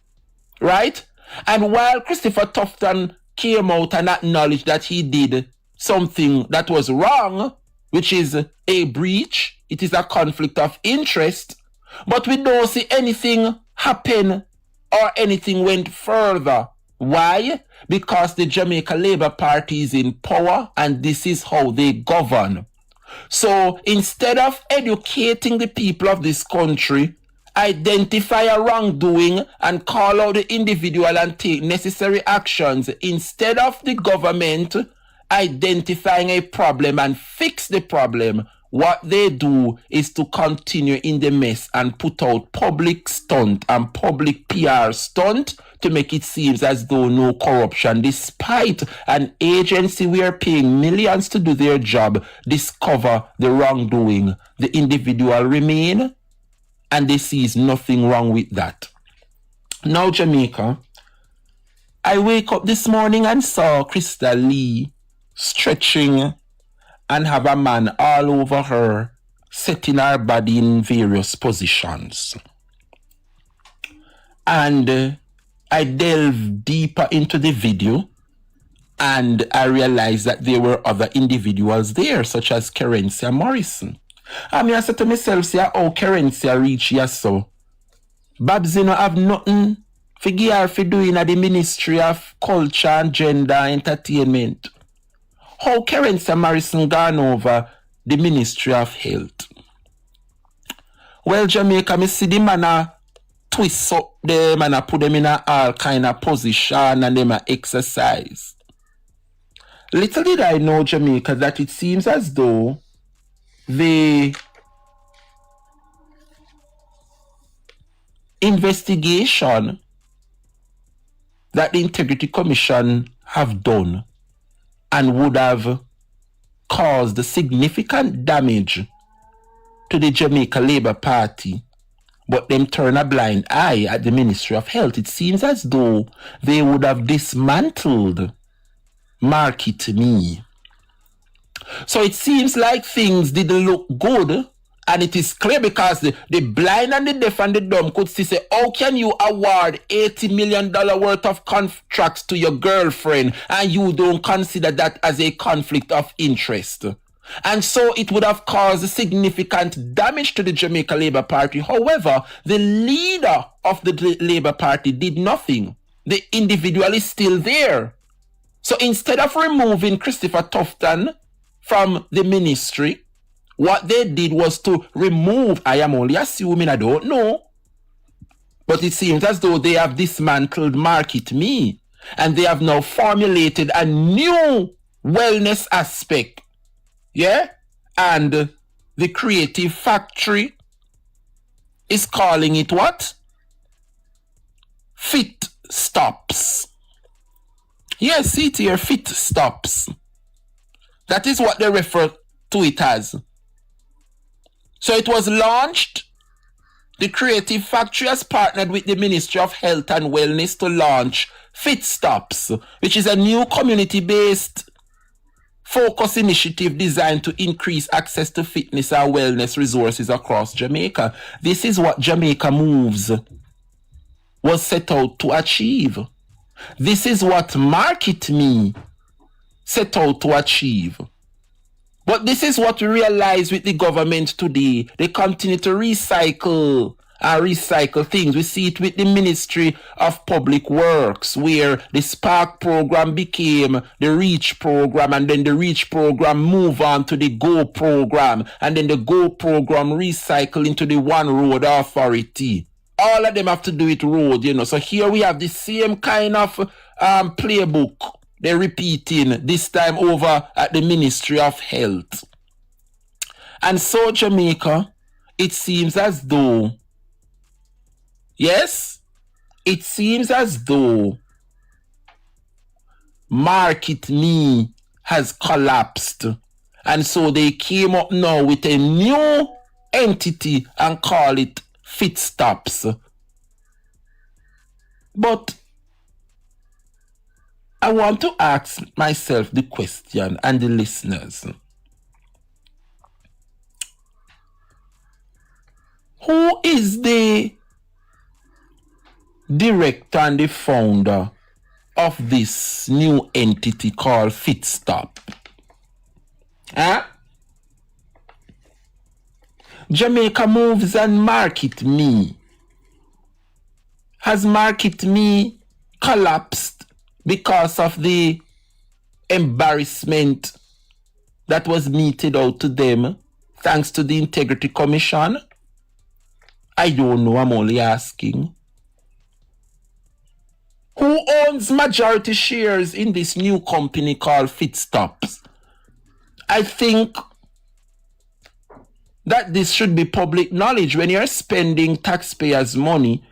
right? And while Christopher Tufton came out and acknowledged that he did something that was wrong, which is a breach, it is a conflict of interest, but we don't see anything happen or anything went further. Why? Because the Jamaica Labour Party is in power and this is how they govern. So instead of educating the people of this country, identify a wrongdoing and call out the individual and take necessary actions, instead of the government identifying a problem and fix the problem, what they do is to continue in the mess and put out public stunt and public PR stunt to make it seem as though no corruption, despite an agency we are paying millions to do their job, discover the wrongdoing. The individual remain and they sees nothing wrong with that. Now, Jamaica, I wake up this morning and saw Krista Lee stretching and have a man all over her, setting her body in various positions. And I delved deeper into the video and I realized that there were other individuals there, such as Kerencia Morrison. I said to myself, say, oh, Kerencia reach here so. Babs, you know, have nothing for gear for doing at the Ministry of Culture and Gender Entertainment. How Kerencia Morrison gone over the Ministry of Health? Well, Jamaica, me see the man twist up them and put them in all kind of position and them exercise. Little did I know, Jamaica, that it seems as though the investigation that the Integrity Commission have done and would have caused significant damage to the Jamaica Labour Party, but them turn a blind eye at the Ministry of Health. It seems as though they would have dismantled Market Me. So it seems like things didn't look good, and it is clear because the blind and the deaf and the dumb could see, say, how can you award $80 million worth of contracts to your girlfriend and you don't consider that as a conflict of interest? And so it would have caused significant damage to the Jamaica Labour Party. However, the leader of the Labour Party did nothing. The individual is still there. So instead of removing Christopher Tufton from the ministry, what they did was to remove, I am only assuming, I don't know, but it seems as though they have dismantled Market Me, and they have now formulated a new wellness aspect. Yeah? And the Creative Factory is calling it what? Fit Stops. Yes, see it here, Fit Stops. That is what they refer to it as. So it was launched. The Creative Factory has partnered with the Ministry of Health and Wellness to launch Fit Stops, which is a new community-based focus initiative designed to increase access to fitness and wellness resources across Jamaica. This is what Jamaica Moves was set out to achieve. This is what Market Me set out to achieve. But this is what we realize with the government today. They continue to recycle things. We see it with the Ministry of Public Works, where the Spark program became the REACH program, and then the REACH program move on to the GO program, and then the GO program recycle into the One Road Authority. All of them have to do with road, you know. So here we have the same kind of playbook. They're repeating, this time over at the Ministry of Health. And so Jamaica, it seems as though, yes, it seems as though Market Me has collapsed. And so they came up now with a new entity and call it Fit Stops. But I want to ask myself the question, and the listeners. Who is the director and the founder of this new entity called Fit Stop? Huh? Jamaica Moves and Market Me. Has Market Me collapsed because of the embarrassment that was meted out to them thanks to the Integrity Commission? I don't know, I'm only asking. Who owns majority shares in this new company called Fit Stops? I think that this should be public knowledge. When you're spending taxpayers' money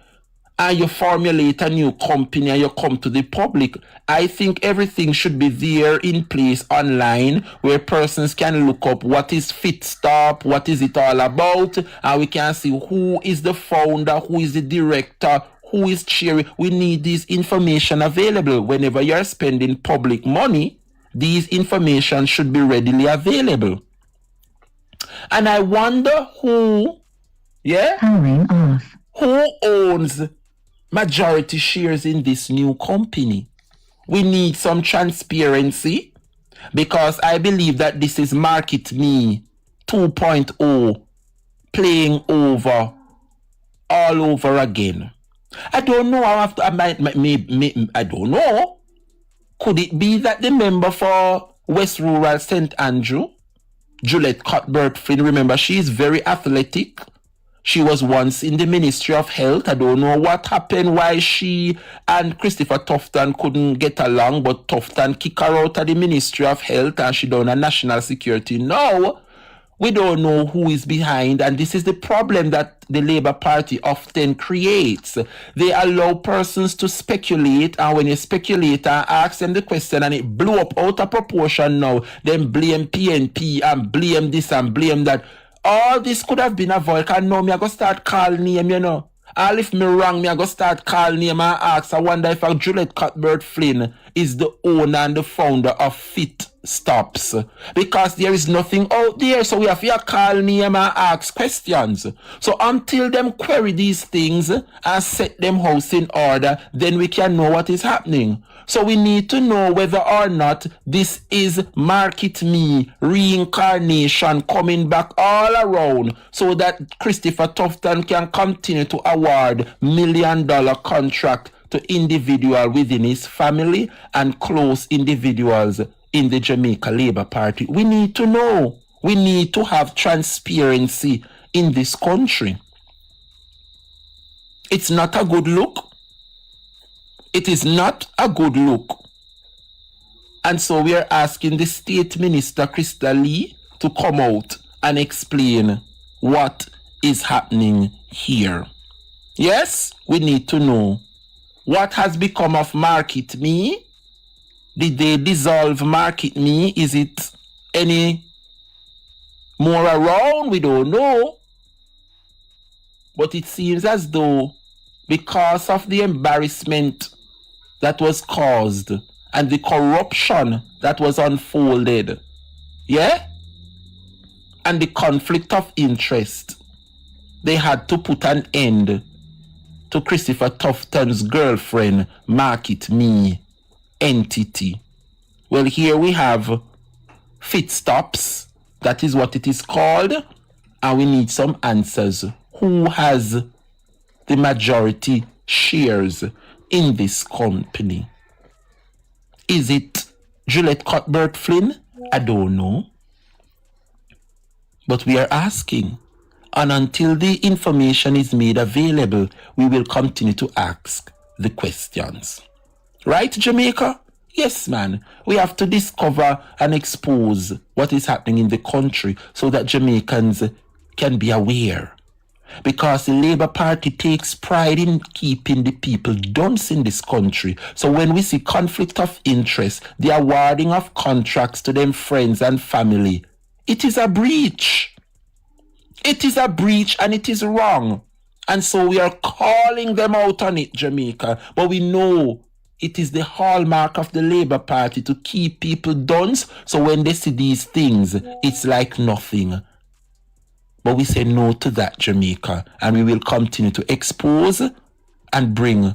and you formulate a new company and you come to the public, I think everything should be there in place online where persons can look up what is Fit Stop, what is it all about, and we can see who is the founder, who is the director, who is chairing. We need this information available. Whenever you're spending public money, these information should be readily available. And I wonder who, who owns majority shares in this new company. We need some transparency, because I believe that this is Market Me 2.0 playing over all over again. I don't know. I don't know. Could it be that the member for West Rural St. Andrew, Juliet Cuthbert-Flynn, remember, she is very athletic. She was once in the Ministry of Health. I don't know what happened, why she and Christopher Tufton couldn't get along, but Tufton kicked her out of the Ministry of Health and she done a national security. Now, We don't know who is behind, and this is the problem that the Labour Party often creates. They allow persons to speculate, and when you speculate and ask them the question and it blew up out of proportion now, then blame PNP and blame this and blame that. All this could have been avoided, and now me I go start call name, you know. All if me wrong, me I go start call name and ask. I wonder if Juliet Cuthbert Flynn is the owner and the founder of Fit Stops, because there is nothing out there, so we have to call name and ask questions. So until them query these things and set them house in order, then we can know what is happening. So we need to know whether or not this is Market Me reincarnation coming back all around, so that Christopher Tufton can continue to award $1 million contract to individual within his family and close individuals in the Jamaica Labour Party. We need to know. We need to have transparency in this country. It's not a good look. It is not a good look. And so we are asking the State Minister, Crystal Lee, to come out and explain what is happening here. Yes, we need to know what has become of Market Me. Did they dissolve Market Me? Is it any more around? We don't know. But it seems as though because of the embarrassment that was caused and the corruption that was unfolded, yeah, and the conflict of interest, they had to put an end to Christopher Tufton's girlfriend, Market Me entity. Well, here we have Fit Stops, that is what it is called, and we need some answers. Who has the majority shares in this company? Is it Juliet Cuthbert Flynn? I don't know. But we are asking, and until the information is made available, we will continue to ask the questions. Right, Jamaica? Yes, man. We have to discover and expose what is happening in the country so that Jamaicans can be aware. Because the Labour Party takes pride in keeping the people dunce in this country. So when we see conflict of interest, the awarding of contracts to them friends and family, it is a breach. It is a breach and it is wrong. And so we are calling them out on it, Jamaica. But we know it is the hallmark of the Labour Party to keep people dunce. So when they see these things, it's like nothing. But we say no to that, Jamaica. And we will continue to expose and bring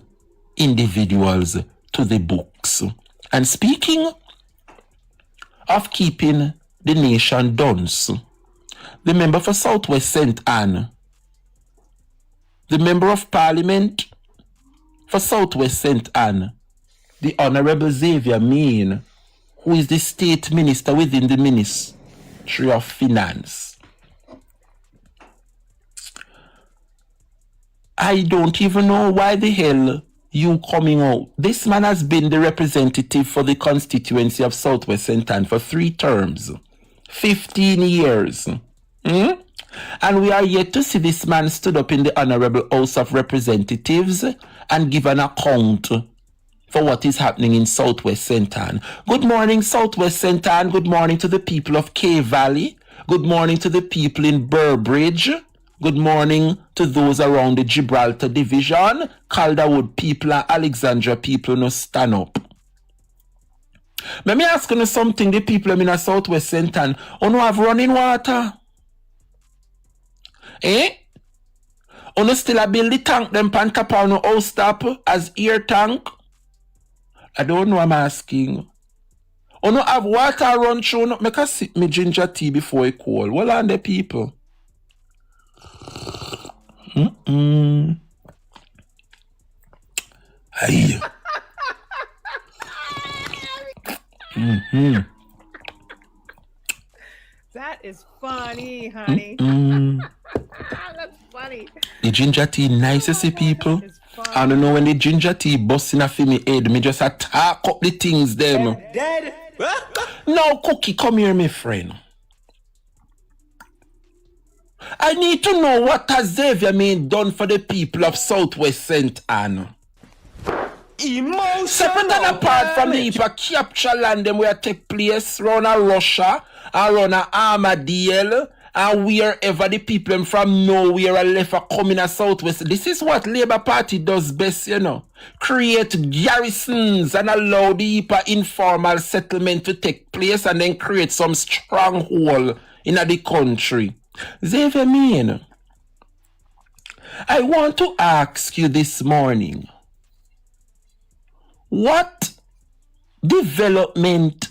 individuals to the books. And speaking of keeping the nation dunce, the member for Southwest St. Anne, the member of Parliament for Southwest St. Anne, the Honourable Xavier Main, who is the State Minister within the Ministry of Finance. I don't even know why the hell you coming out. This man has been the representative for the constituency of Southwest St. Anne for 3 terms. 15 years. And we are yet to see this man stood up in the Honourable House of Representatives and give an account for what is happening in Southwest St. Anne. Good morning, Southwest St. Anne. Good morning to the people of K Valley. Good morning to the people in Burbridge. Good morning to those around the Gibraltar Division. Calderwood people and Alexandria people no stand up. Let me ask you something, the people in Southwest St. Anne, who no have running water? Who still a build the tank them pan top on no house top as air tank? I don't know, I'm asking. Who no have water run through? No, make a sip me ginger tea before it cold. Well on the people. Hey. That is funny, honey. That's funny. The ginger tea nice, you see, people. I don't know when the ginger tea busting off in my head, me just attack up the things them. Dead. No, Cookie, come here, my friend. I need to know what has Xavier Main done for the people of Southwest St. Anne. Separate and apart from the heap of capture land them where take place around a Russia, around a Armadale, and wherever the people them from nowhere are left are coming to Southwest. This is what Labour Party does best, you know. Create garrisons and allow the heap of informal settlement to take place and then create some stronghold in the country. Xavier Main, I want to ask you this morning, what development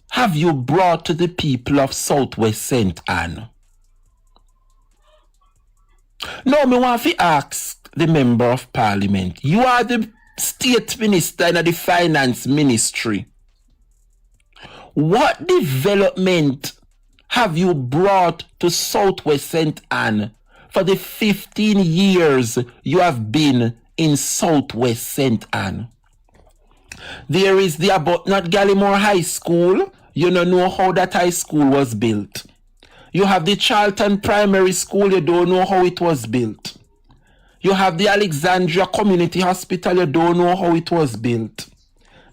have you brought to the people of Southwest St. Anne? Now, me want to ask the Member of Parliament. You are the State Minister in the Finance Ministry. What development have you brought to Southwest St. Anne for the 15 years you have been in Southwest St. Anne? There is the Arbuthnot Gallimore High School. You don't know how that high school was built. You have the Charlton Primary School. You don't know how it was built. You have the Alexandria Community Hospital. You don't know how it was built.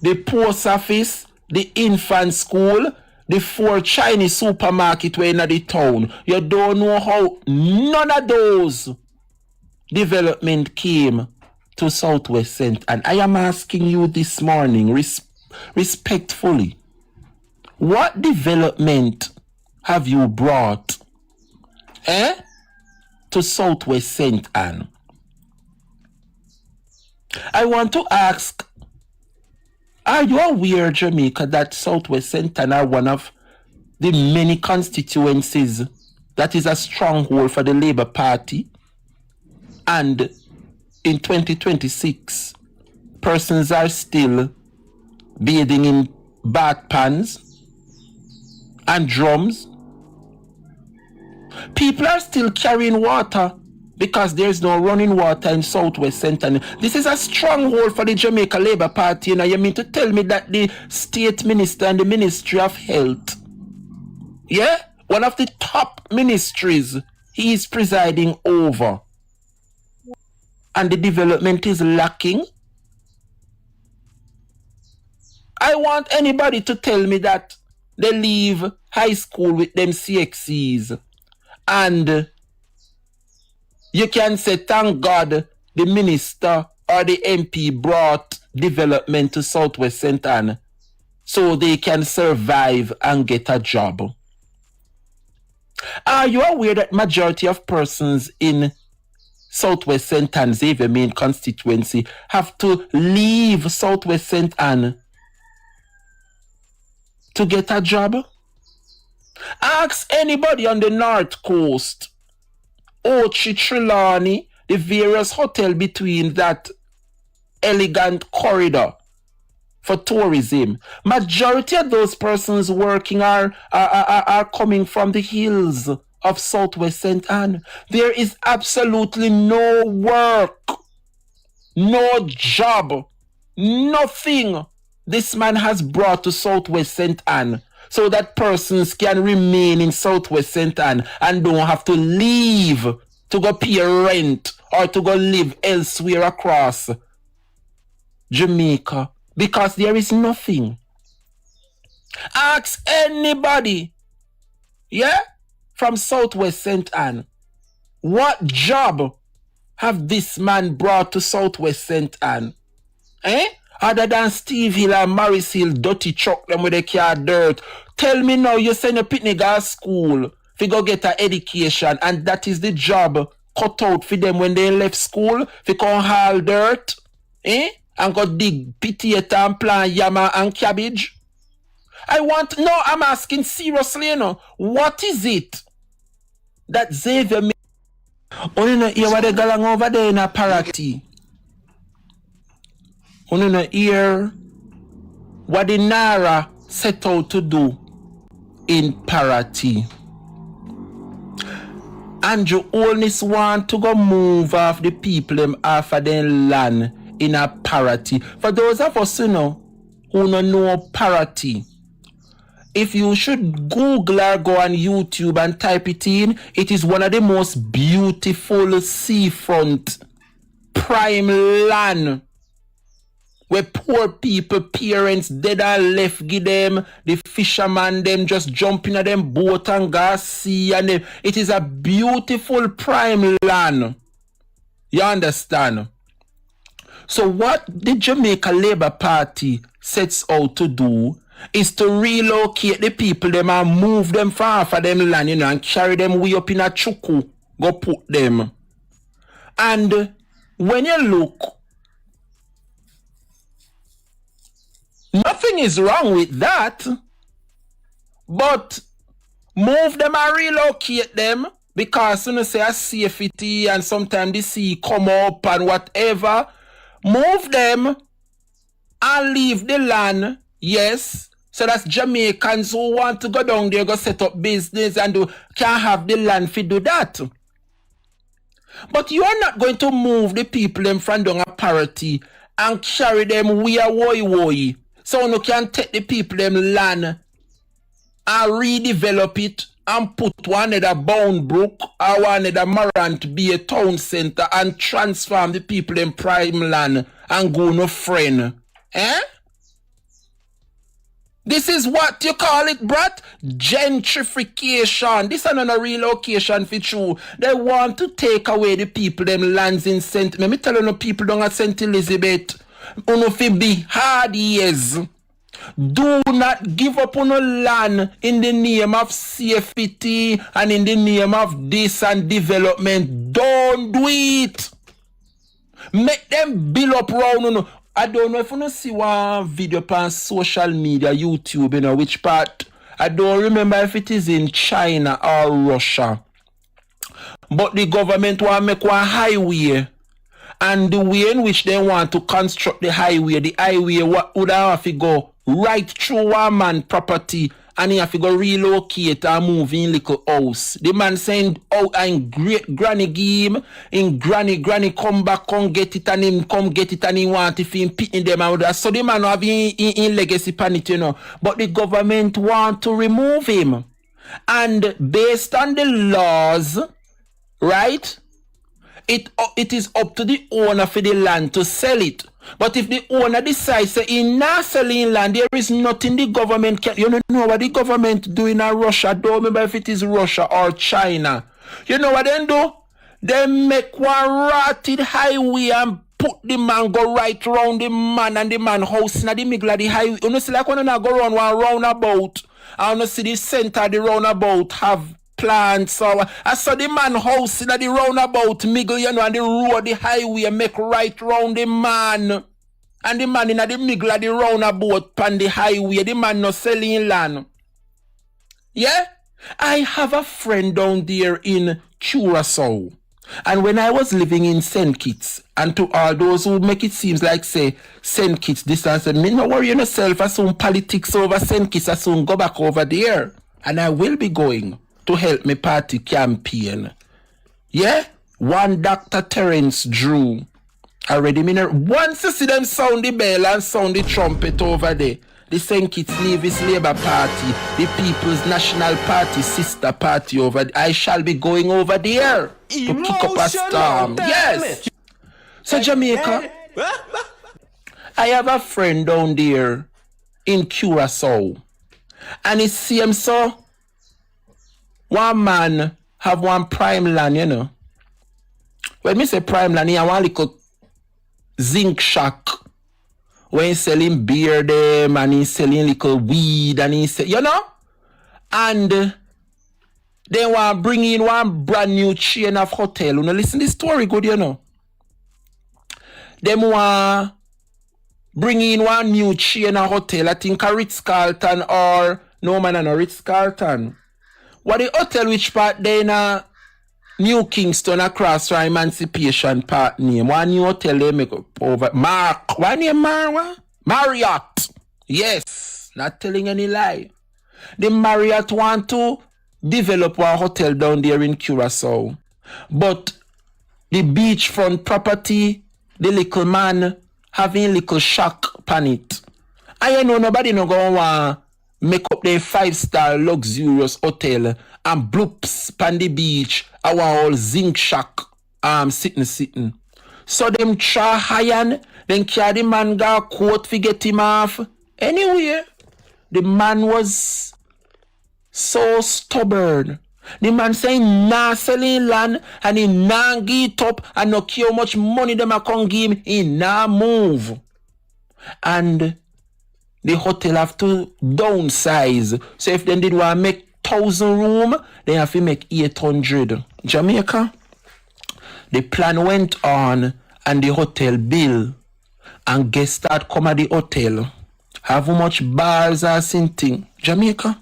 The post office, the infant school, the 4 Chinese supermarket were in the town. You don't know how none of those development came to Southwest St. Anne. I am asking you this morning, respectfully, what development have you brought to Southwest St. Anne? I want to ask, are you aware, Jamaica, that Southwest St. Anne are one of the many constituencies that is a stronghold for the Labour Party? And in 2026, persons are still bathing in bath pans and drums. People are still carrying water because there's no running water in Southwest St. Anne. This is a stronghold for the Jamaica Labour Party. And you mean to tell me that the State Minister and the Ministry of Health, one of the top ministries he is presiding over, and the development is lacking? I want anybody to tell me that they leave high school with them CXCs and you can say, thank God the minister or the MP brought development to Southwest St. Anne so they can survive and get a job. Are you aware that majority of persons in Southwest St. Anne, Xavier Main constituency, have to leave Southwest St. Anne to get a job? Ask anybody on the North Coast, Ochi, Trelawney, the various hotels between that elegant corridor for tourism. Majority of those persons working are coming from the hills of Southwest St. Anne. There is absolutely no work, no job, nothing this man has brought to Southwest St. Anne so that persons can remain in Southwest St. Anne and don't have to leave to go pay rent or to go live elsewhere across Jamaica because there is nothing. Ask anybody, from Southwest St. Anne, what job have this man brought to Southwest St. Anne? Other than Steve Hill and Morris Hill, dirty truck them with a car dirt. Tell me now, you send a picnic to school to go get an education, and that is the job cut out for them when they left school, to come haul dirt, and go dig potato and plant yama and cabbage. I'm asking seriously, what is it that Xavier Main? Only no hear what they going over there in a party. Only no hear what the NARA set out to do in parity. Andrew Holness want to go move off the people them off of their land in a parity. For those of us who don't know parity, if you should Google or go on YouTube and type it in, it is one of the most beautiful seafront prime land where poor people, parents dead and left, give them, the fisherman them just jumping at them boat and go sea, and them. It is a beautiful prime land. You understand? So what the Jamaica Labour Party sets out to do is to relocate the people them and move them from half of them land, you know, and carry them way up in a chuku, go put them. And when you look, nothing is wrong with that, but move them and relocate them because you know say a safety and sometimes the sea come up and whatever. Move them and leave the land, yes. So that's Jamaicans who want to go down there, go set up business and can't have the land to do that. But you are not going to move the people them from down a parity and carry them where woy. So you can take the people them land and redevelop it and put one another Bound Brook or one another Marant be a town center and transform the people in prime land and go no friend. Eh? This is what you call it, brat? Gentrification. This is not a relocation for true. They want to take away the people them lands in St. Let me tell you, no people down at St. Elizabeth. Uno fi be hard years. Do not give up on a land in the name of safety and in the name of this and development. Don't do it. Make them build up round. I don't know if you don't see one video on social media, YouTube, you know, which part. I don't remember if it is in China or Russia. But the government want to make one highway. And the way in which they want to construct the highway would have to go right through one man property and he have to go relocate and move in little house. The man saying, oh, and great granny give him, in granny come back, come get it and him come get it and he want if him picking them out. So the man have in legacy pan it, you know. But the government want to remove him. And based on the laws, right? It is up to the owner for the land to sell it. But if the owner decides that he's not selling land, there is nothing the government can. You don't know what the government do in Russia. Don't remember if it is Russia or China. You know what they do? They make one rotted highway and put the man go right round the man and the man house in the middle of the highway. You know, see like when you go around one roundabout, and you see the center of the roundabout have plants. So I saw the man house in the roundabout middle, you know, and the road, the highway make right round the man. And the man in the middle of the roundabout on the highway, the man not selling land. Yeah? I have a friend down there in Curacao. And when I was living in St. Kitts, and to all those who make it seems like say St. Kitts, this and that, me no worry yourself, I soon politics over St. Kitts, I soon go back over there. And I will be going to help me party campaign. Yeah? One Dr. Terence Drew. Already once you see them sound the bell and sound the trumpet over there, the St. Kitts Nevis Labour Party, the People's National Party sister party over there, I shall be going over there to kick up a storm. Yes! So Jamaica, I have a friend down there in Curacao. And it seems so one man have one prime land, you know. When me say prime land, he have one little zinc shack when he's selling beer them and he's selling little weed and he's you know. And they want to bring in one brand new chain of hotel. You know, listen this story good, you know. They want bring in one new chain of hotel. I think a Ritz-Carlton or no man and a Ritz-Carlton. What the hotel which part they in New Kingston across from Emancipation Park name. One new hotel they make up over Mark. What name Marriott. Yes. Not telling any lie. The Marriott want to develop a hotel down there in Curacao. But the beachfront property, the little man having little shack pan it. I know nobody no go want make up their 5-star luxurious hotel and bloops pan the beach, our all zinc shack sitting. So them try iron, then carry the man got coat to get him off. Anyway, the man was so stubborn. The man saying nah selling land and he nah give it up and no care how much money them a come give him, he nah move. And the hotel have to downsize. So if they did want to make 1,000 room, they have to make 800. Jamaica, the plan went on and the hotel bill and guests start come at the hotel. Have how much bars are sinting. Jamaica,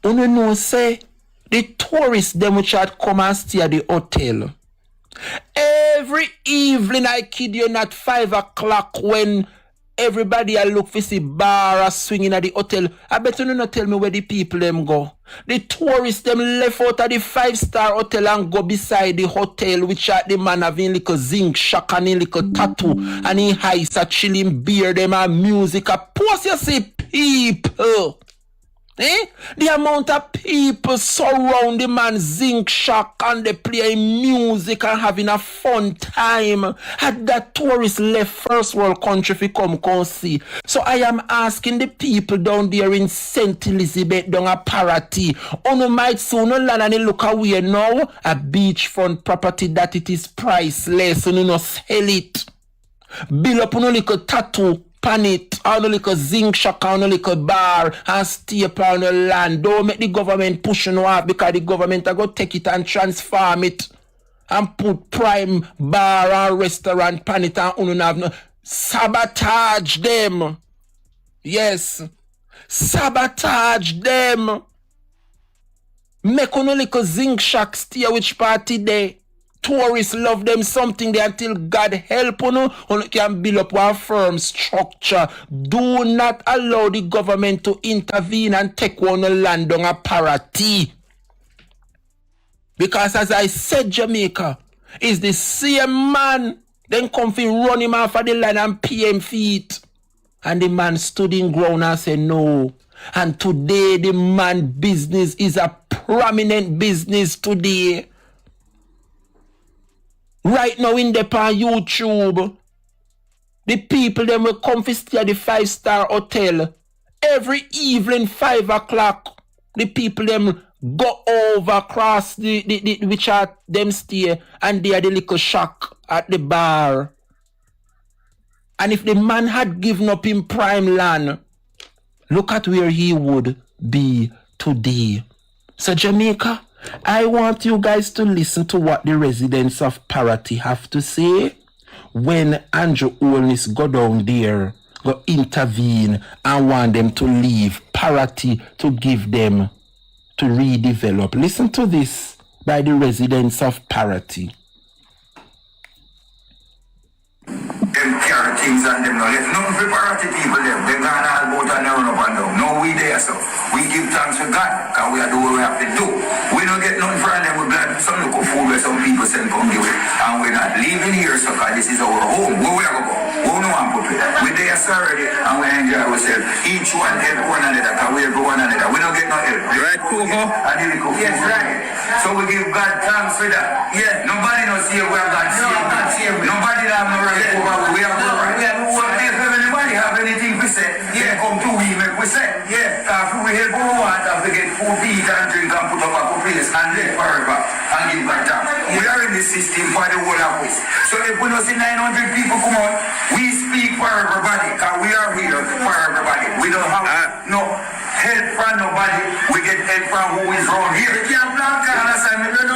you know say the tourists them which had come and stay at the hotel. Every evening, I kid you not, 5 o'clock when everybody I look for see bar swinging at the hotel. I bet you not tell me where the people them go. The tourists them left out of the 5-star hotel and go beside the hotel, which at the man having little zinc shack and a little tattoo and he ice a chilling beer them and music. A post you see people. The amount of people surround the man zinc shack and they play music and having a fun time. Had that tourist left first world country if come see. So I am asking the people down there in St. Elizabeth down a Parati. Ono might soon land and look away now. A beachfront property that it is priceless. And you know sell it. Build up on a little tattoo. Pan it, on a little zinc shack, on a little bar, and stay upon the land. Don't make the government push you off because the government are going to take it and transform it and put prime bar and restaurant pan it and have no sabotage them. Yes, sabotage them. Make on a little zinc shack stay which party day. Tourists love them something there until God help you can build up one firm structure. Do not allow the government to intervene and take one land on a parity. Because as I said, Jamaica is the same man then come fi run him off of the land and pay him feet. And the man stood in ground and said no. And today the man business is a prominent business today. Right now in the on YouTube, the people them will come to stay at the 5-star hotel. Every evening 5 o'clock, the people them go over across the which are them stay and they are the little shack at the bar. And if the man had given up in prime land, look at where he would be today. So Jamaica, I want you guys to listen to what the residents of Parati have to say when Andrew Holness go down there, go intervene and want them to leave Parati to give them to redevelop. Listen to this by the residents of Parati. Them carry things and them no left nothing for Parati people them. They gone all about and run up and down. No we there so. We give thanks to God because we are doing what we have to do. We don't get nothing from them. We're glad some look food where some people send come here. And we're not leaving here so because this is our home. Where we are going to go? We don't want to put it. We're there already and we enjoy ourselves. Each one help one another because we help one another. We don't get no help. Right, Kuko? Yes, right. So we give God thanks for that. Yeah. Nobody knows here where God saved. Nobody have no right over. We have no right. So if anybody have anything to say, yeah, come to we make we say. Yeah. After we help our water to get food to eat and drink and put up a place and live forever and give God thanks. We are in this system for the whole of us. So if we don't see 900 people come out, we speak for everybody because we are here for everybody. We don't have no help from nobody. We get help from who is around here. We can't block that.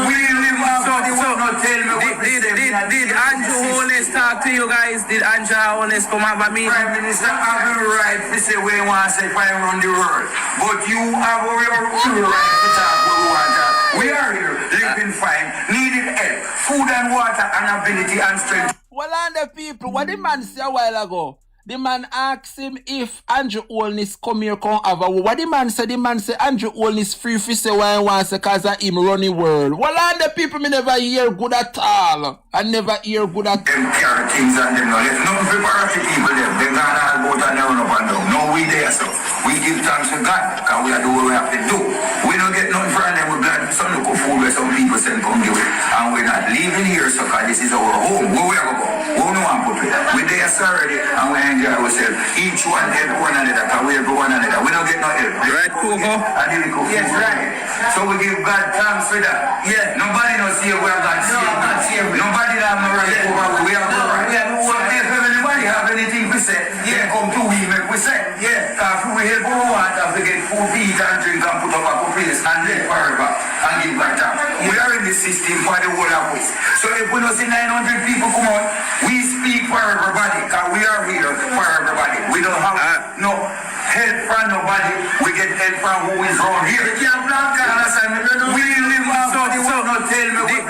We live off the world. Not tell me what did Andrew Holness talk to you guys? Did Andrew Holness come have a meeting? Prime Minister have the right to say we want to say fire around the world. But you have your own right to talk what we want to talk. We are here, living fine, needed help, food and water and ability and strength. Well, and the people, what the man said a while ago, the man asked him if Andrew Holness come here, come have a war. What the man said Andrew Holness free to say what he wants because of him running world. Well, and the people me never hear good at all. I never hear good at all. Them carry things and them no left nothing for Parati people them. They gone all about and run up and down. No we we there, so we give thanks to God, because we are doing what we have to do. We don't get nothing from them, we're glad some local food where some people send come do it. And we're not leaving here, so because this is our home. Where we are going to go? We don't want to put it. We're there, sir, already, and we enjoy ourselves. Each one help one another, because we help one another. We don't get no help. Right, Coco? Yes, right. So we give God thanks for that. Yeah. Nobody knows here where God saved. Nobody have no right over. We have no right. So if anybody have anything to say, yeah, come to we make we say. Yeah. If we help our want, if we get food to eat and drink and put up a couple place and live forever and give God thanks. We are in the system for the whole of us. So if we don't see 900 people come out, we speak for everybody, because we are here for everybody. We don't have no help from nobody. We get help from who is around here. We live off the world, not tell me what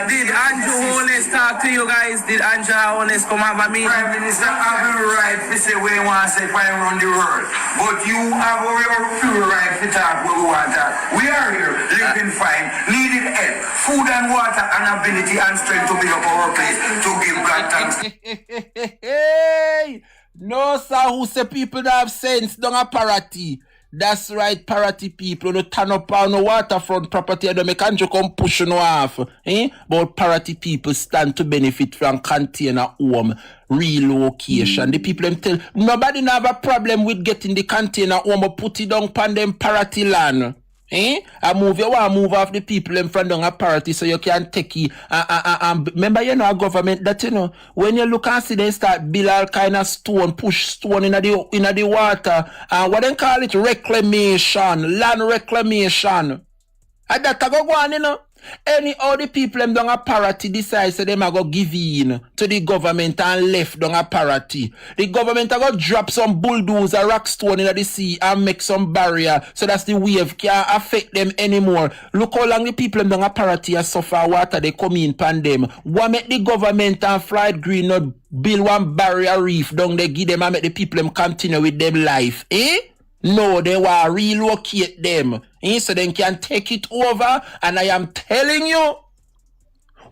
Did Andrew Holness talk to you guys? Did Andrew Holness come have a meeting? Prime Minister have the right to say where you want to say fire around the world. But you have your pure right to talk where we want to talk. We are here, living fine, needing help, food and water and ability and strength to build up our place, to give God thanks. Hey! No, sir, who say people that have sense don't have parity. That's right, parity people. No turn up on the waterfront property and don't make Andrew come push no off. But parity people stand to benefit from container home relocation. The people them tell nobody have a problem with getting the container home or put it down on them parity land. I move you want to move off the people in front of a party so you can take it. Remember, you know, a government that, you know, when you look and see them start build all kind of stone, push stone in the water, and what they call it, reclamation, land reclamation. And that go on, you know. Any other people them down a party decide so them a go give in to the government and left down a party. The government a go drop some bulldozer rock stone in the sea and make some barrier so that the wave can't affect them anymore. Look how long the people them down a party a suffer water they come in pan them. What make the government and Floyd Green not build one barrier reef down they give them and make the people them continue with them life? No, they will relocate them. So they can take it over. And I am telling you,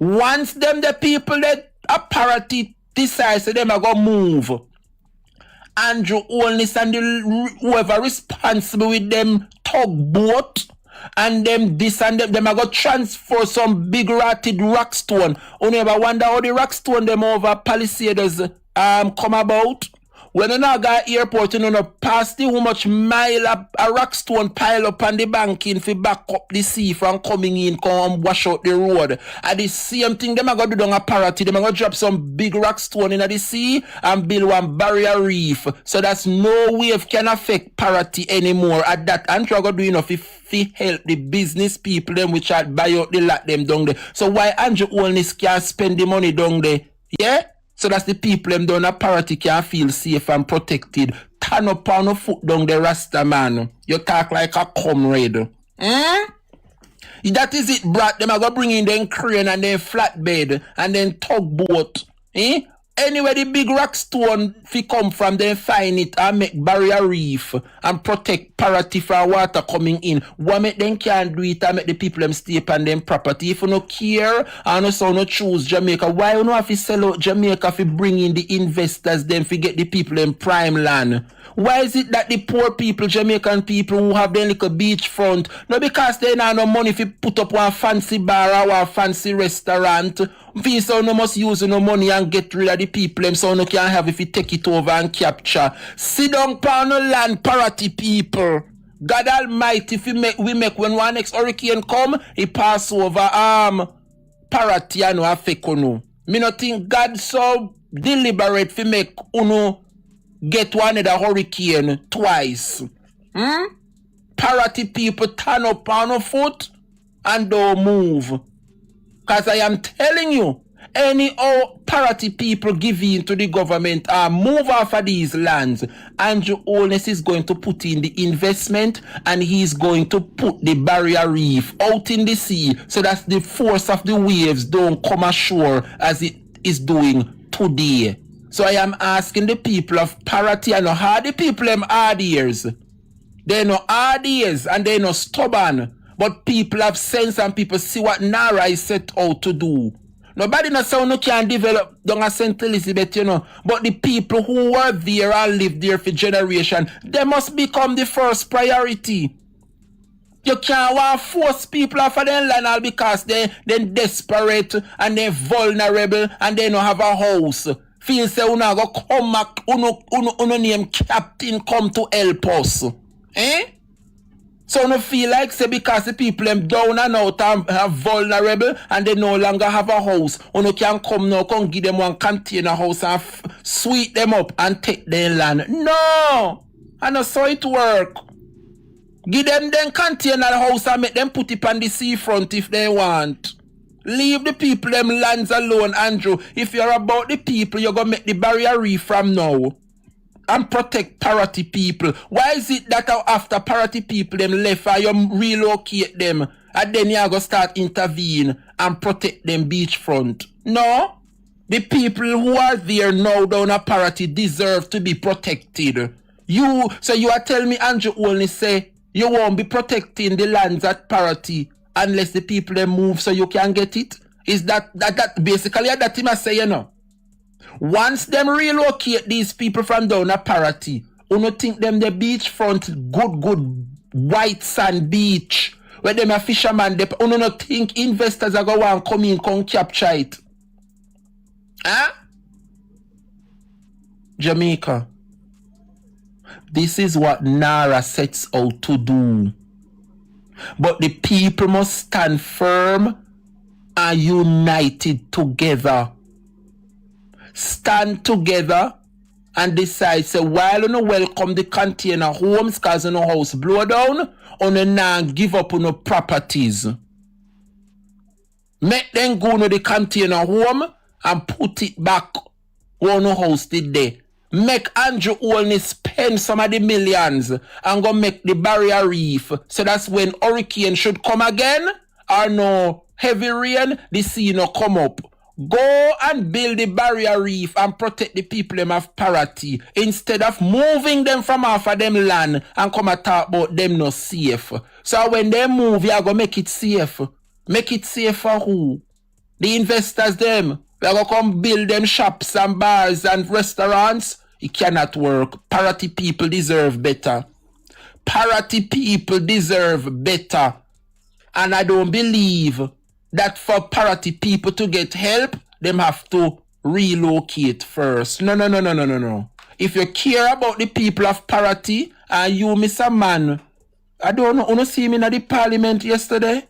once them the people that a party decides so them are going to move, Andrew Holness and whoever responsible with them tugboat and them this and them are going to transfer some big rotted rock stone. Only ever wonder how the rock stone them over Palisades come about? When you now got airport, you know, past the how much mile a rock stone pile up on the banking for back up the sea from coming in, come wash out the road. And the same thing, them are going to do down a parity. Them are going to drop some big rock stone in the sea and build one barrier reef. So that's no wave can affect parity anymore. At that, Andrew going to do enough if help the business people them which are buy out the lot them down there. So why Andrew Holness can't spend the money down there? Yeah? So that's the people them down a parity can feel safe and protected. Turn up on the foot down the Rasta man. You talk like a comrade. That is it, brat. Them are going to bring in them crane and then flatbed and then tugboat. Anywhere the big rock stone fi come from, then find it and make barrier reef and protect parity from water coming in. What make them can't do it and make the people them stay upon them property? If you no care and also no choose Jamaica, why you no have to sell out Jamaica fi bring in the investors then fi get the people in prime land? Why is it that the poor people, Jamaican people who have their little beachfront, no because they have no money fi put up one fancy bar or one fancy restaurant? So no must use no money and get rid of the people them so no can have if you take it over and capture. Sit down upon no land parity people. God Almighty, if we make when one next hurricane come, he pass over parity and no affect no. Me no think God so deliberate fi make uno get one another hurricane twice. Parity people turn up on a foot and don't move. Because I am telling you, any parity people give in to the government move off of these lands, Andrew Holness is going to put in the investment and he's going to put the barrier reef out in the sea so that the force of the waves don't come ashore as it is doing today. So I am asking the people of parity, I know how the people them hard ears. They know hard ears and they know stubborn. But people have sense and people see what NARA is set out to do. Nobody no say no can develop down at St. Elizabeth, you know. But the people who were there and lived there for generation, they must become the first priority. You can't want force people off of their land all because they're desperate and they're vulnerable and they don't have a house. Feel say uno go come back, uno name captain come to help us. Eh? So uno feel like say because the people them down and out and are vulnerable and they no longer have a house, uno can come now, come give them one container house and sweep them up and take their land. No! I know so it work. Give them container house and make them put it on the seafront if they want. Leave the people them lands alone, Andrew. If you're about the people, you're going to make the barrier reef from now. And protect parity people. Why is it that after parity people them left and you relocate them and then you're going to start intervene and protect them beachfront? No. The people who are there now down at parity deserve to be protected. So you are telling me, Andrew, only say you won't be protecting the lands at parity unless the people them move so you can get it? Is that basically that him I say, you know? Once them relocate these people from down at parity, you don't think them the beachfront good white sand beach where them a fisherman, you don't think investors are going to come in, come capture it? Huh? Jamaica. This is what NARA sets out to do. But the people must stand firm and united together. Stand together and decide, say, while you no welcome the container homes because you no house blow down, you no give up on no properties. Make them go to the container home and put it back where no house did there. Make Andrew Holness spend some of the millions and go make the barrier reef. So that's when hurricane should come again or no heavy rain, the sea no come up. Go and build the barrier reef and protect the people them of parity instead of moving them from off of them land and come and talk about them not safe. So when they move, you are going to make it safe. Make it safe for who? The investors them. We are going to come build them shops and bars and restaurants. It cannot work. Parity people deserve better. Parity people deserve better. And I don't believe that for parity people to get help, them have to relocate first. No. If you care about the people of parity, and you, Mr. Man, I don't know, you see me in the parliament yesterday?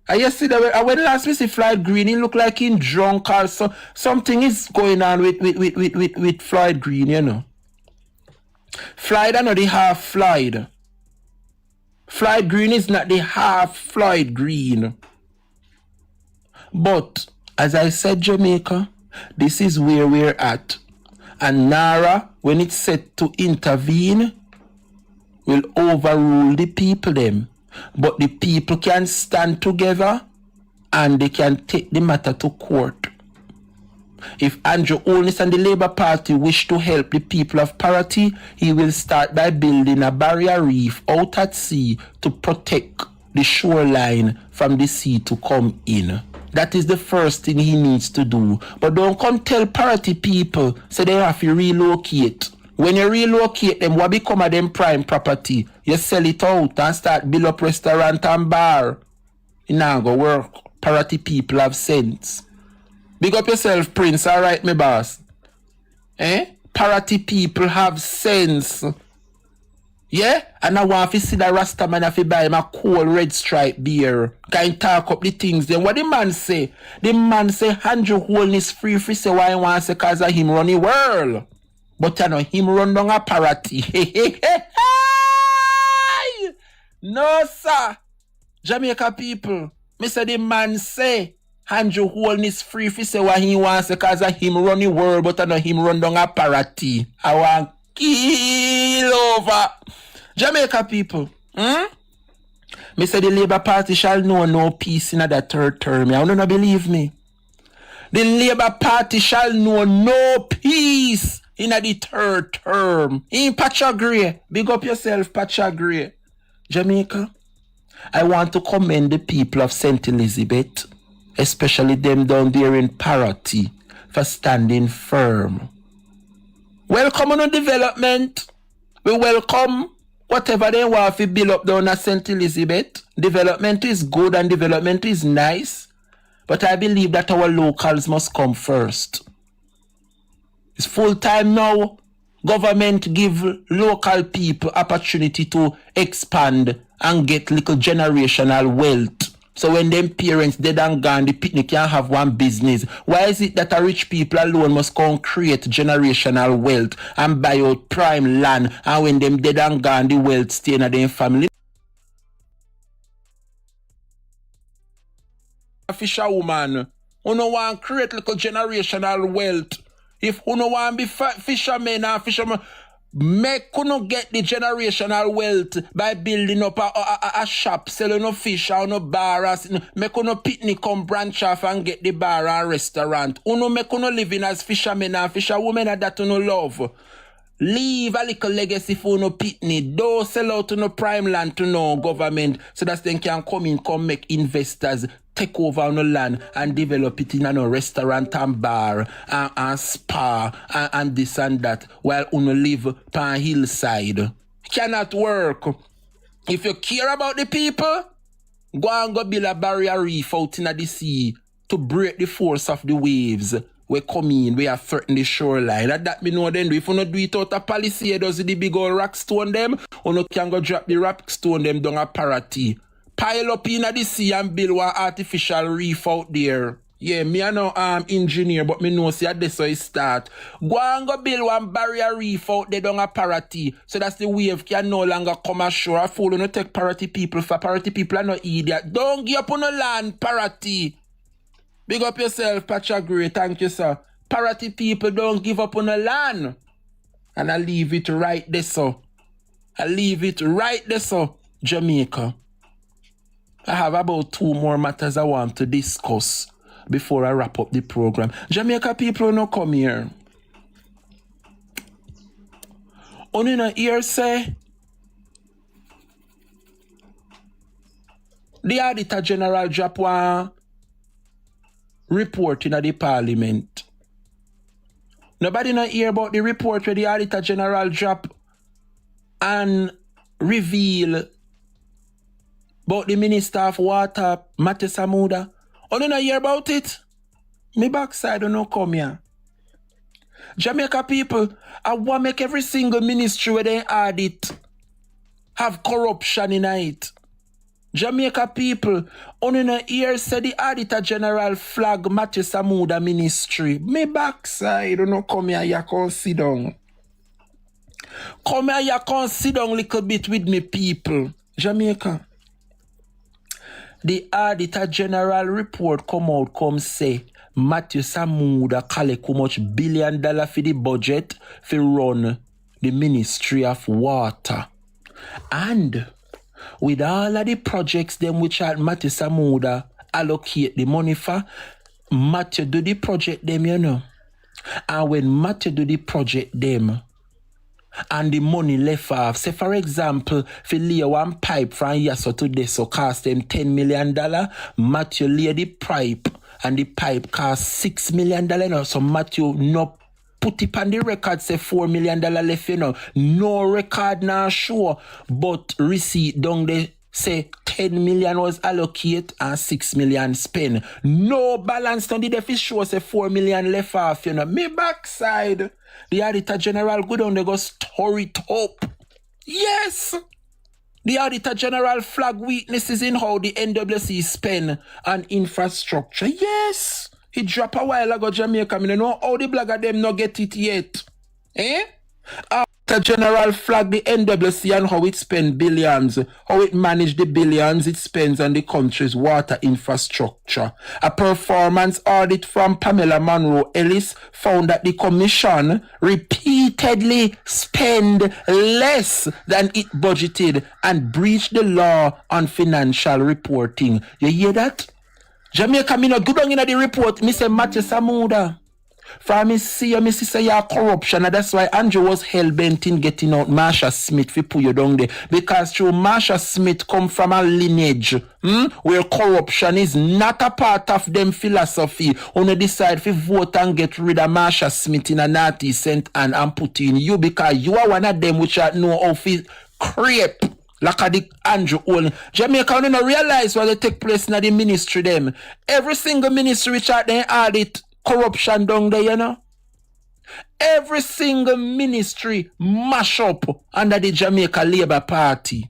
Yesterday, I went last we see Floyd Green, he looked like he drunk or so. Something is going on with Floyd Green, you know. Floyd are not the half Floyd. Floyd Green is not the half Floyd Green. But, as I said, Jamaica, this is where we're at. And NARA, when it's set to intervene, will overrule the people them. But the people can stand together and they can take the matter to court. If Andrew Holness and the Labour Party wish to help the people of parity, he will start by building a barrier reef out at sea to protect the shoreline from the sea to come in. That is the first thing he needs to do. But don't come tell parity people so they have to relocate. When you relocate them, what become of them prime property? You sell it out and start build up restaurant and bar. It now go work. Parity people have sense. Big up yourself, Prince. All right, my boss. Parity people have sense. Yeah? And I want to see the Rasta man if he buy him a cool red stripe beer. Can talk up the things then. What the man say? The man say Andrew Holness free say why he want to say because of him run the world. But you know, him run down a parity. No, sir. Jamaica people. Me say the man say Andrew Holness free say why he wants to because of him run the world, but I know him run down a parity. I want kill over. Jamaica people. Me say the Labour Party shall know no peace in that third term. You don't believe me? The Labour Party shall know no peace in the third term. In Patchagray. Big up yourself, Patchagray. Jamaica, I want to commend the people of St. Elizabeth especially them down there in Parity, for standing firm. Welcome on development. We welcome whatever they want to build up down at St. Elizabeth. Development is good and development is nice, but I believe that our locals must come first. It's full time now. Government give local people opportunity to expand and get little generational wealth. So when them parents dead and gone, the picnic can have one business. Why is it that a rich people alone must come create generational wealth and buy out prime land, and when them dead and gone, the wealth stay in their family? A fisherwoman, who no want create little generational wealth. If you no want be fishermen and fishermen, make you get the generational wealth by building up a shop, selling no fish or no bar. Make you picnic come branch off and get the bar and restaurant. You make you living as fishermen and fisherwomen that you love. Leave a little legacy for no picnic. Don't sell out to no prime land to no government so that they can come make investors take over on the land and develop it in a restaurant and bar and spa and this and that while you live on hillside. Cannot work. If you care about the people, go and go build a barrier reef out in the sea to break the force of the waves. We come in, we are threatening the shoreline. That me know then. If you not do it out of policy, does the big old rock stone them, or no can go drop the rock stone them down a Parity. Pile up in the sea and build one artificial reef out there. Yeah, me no engineer, but me know see that's how it start. Go and go build one barrier reef out there down a Parity, so that the wave can no longer come ashore. I fool no take Parity people, for Parity people are no idiot. Don't give up on the land, Parity. Big up yourself, Pachagre. Thank you, sir. Parity people don't give up on the land. And I leave it right there, so. I leave it right there, so. Jamaica. I have about 2 more matters I want to discuss before I wrap up the program. Jamaica people no come here. Only no ear say the Auditor General drop one report in the Parliament. Nobody not hear about the report where the Auditor General drop and reveal about the Minister of Water, Matthew Samuda. Only not hear about it. Me backside don't know come here. Jamaica people, I want to make every single ministry where they audit have corruption in it. Jamaica people, only no ear said the Auditor General flag Matthew Samuda ministry. Me backside, don't know come here, you can sit down. Come here, you can sit down a little bit with me people. Jamaica. The Auditor General report come say Matthew Samuda collect how much $1 billion for the budget for run the Ministry of Water. And with all of the projects them which Matthew Samuda allocate the money for, Matthew do the project them, you know. And when Matthew do the project them, and the money left off, say for example, if you lay one pipe from Yaso to this, so cost them $10 million, Matthew lay the pipe, and the pipe cost $6 million, you know. So Matthew no put it on the record, say $4 million left, you know. No record now sure, but receipt down there say 10 million was allocated and 6 million spent. No balance on the deficit show say 4 million left off, you know. Me backside, the Auditor General go down, they go store it up. Yes! The Auditor General flag weaknesses in how the NWC spend on infrastructure. Yes! He dropped a while ago, Jamaica. I mean, know how the blogger them not get it yet. Eh? Auditor General flag the NWC and how it spend billions, how it manage the billions it spends on the country's water infrastructure. A performance audit from Pamela Monroe Ellis found that the commission repeatedly spend less than it budgeted and breached the law on financial reporting. You hear that? Jamaica, me no good on in the report, me say Matthew Samuda. For me see you, me say you're corruption, and that's why Andrew was hell-bent in getting out Marsha Smith for put you down there. Because through Marsha Smith come from a lineage where corruption is not a part of them philosophy. Only decide to vote and get rid of Marsha Smith in a naughty cent and put in you because you are one of them which know how to creep. Like a the Andrew Olney. Jamaica don't realize what they take place in the ministry them. Every single ministry which are there audit corruption down there, you know. Every single ministry mash up under the Jamaica Labour Party.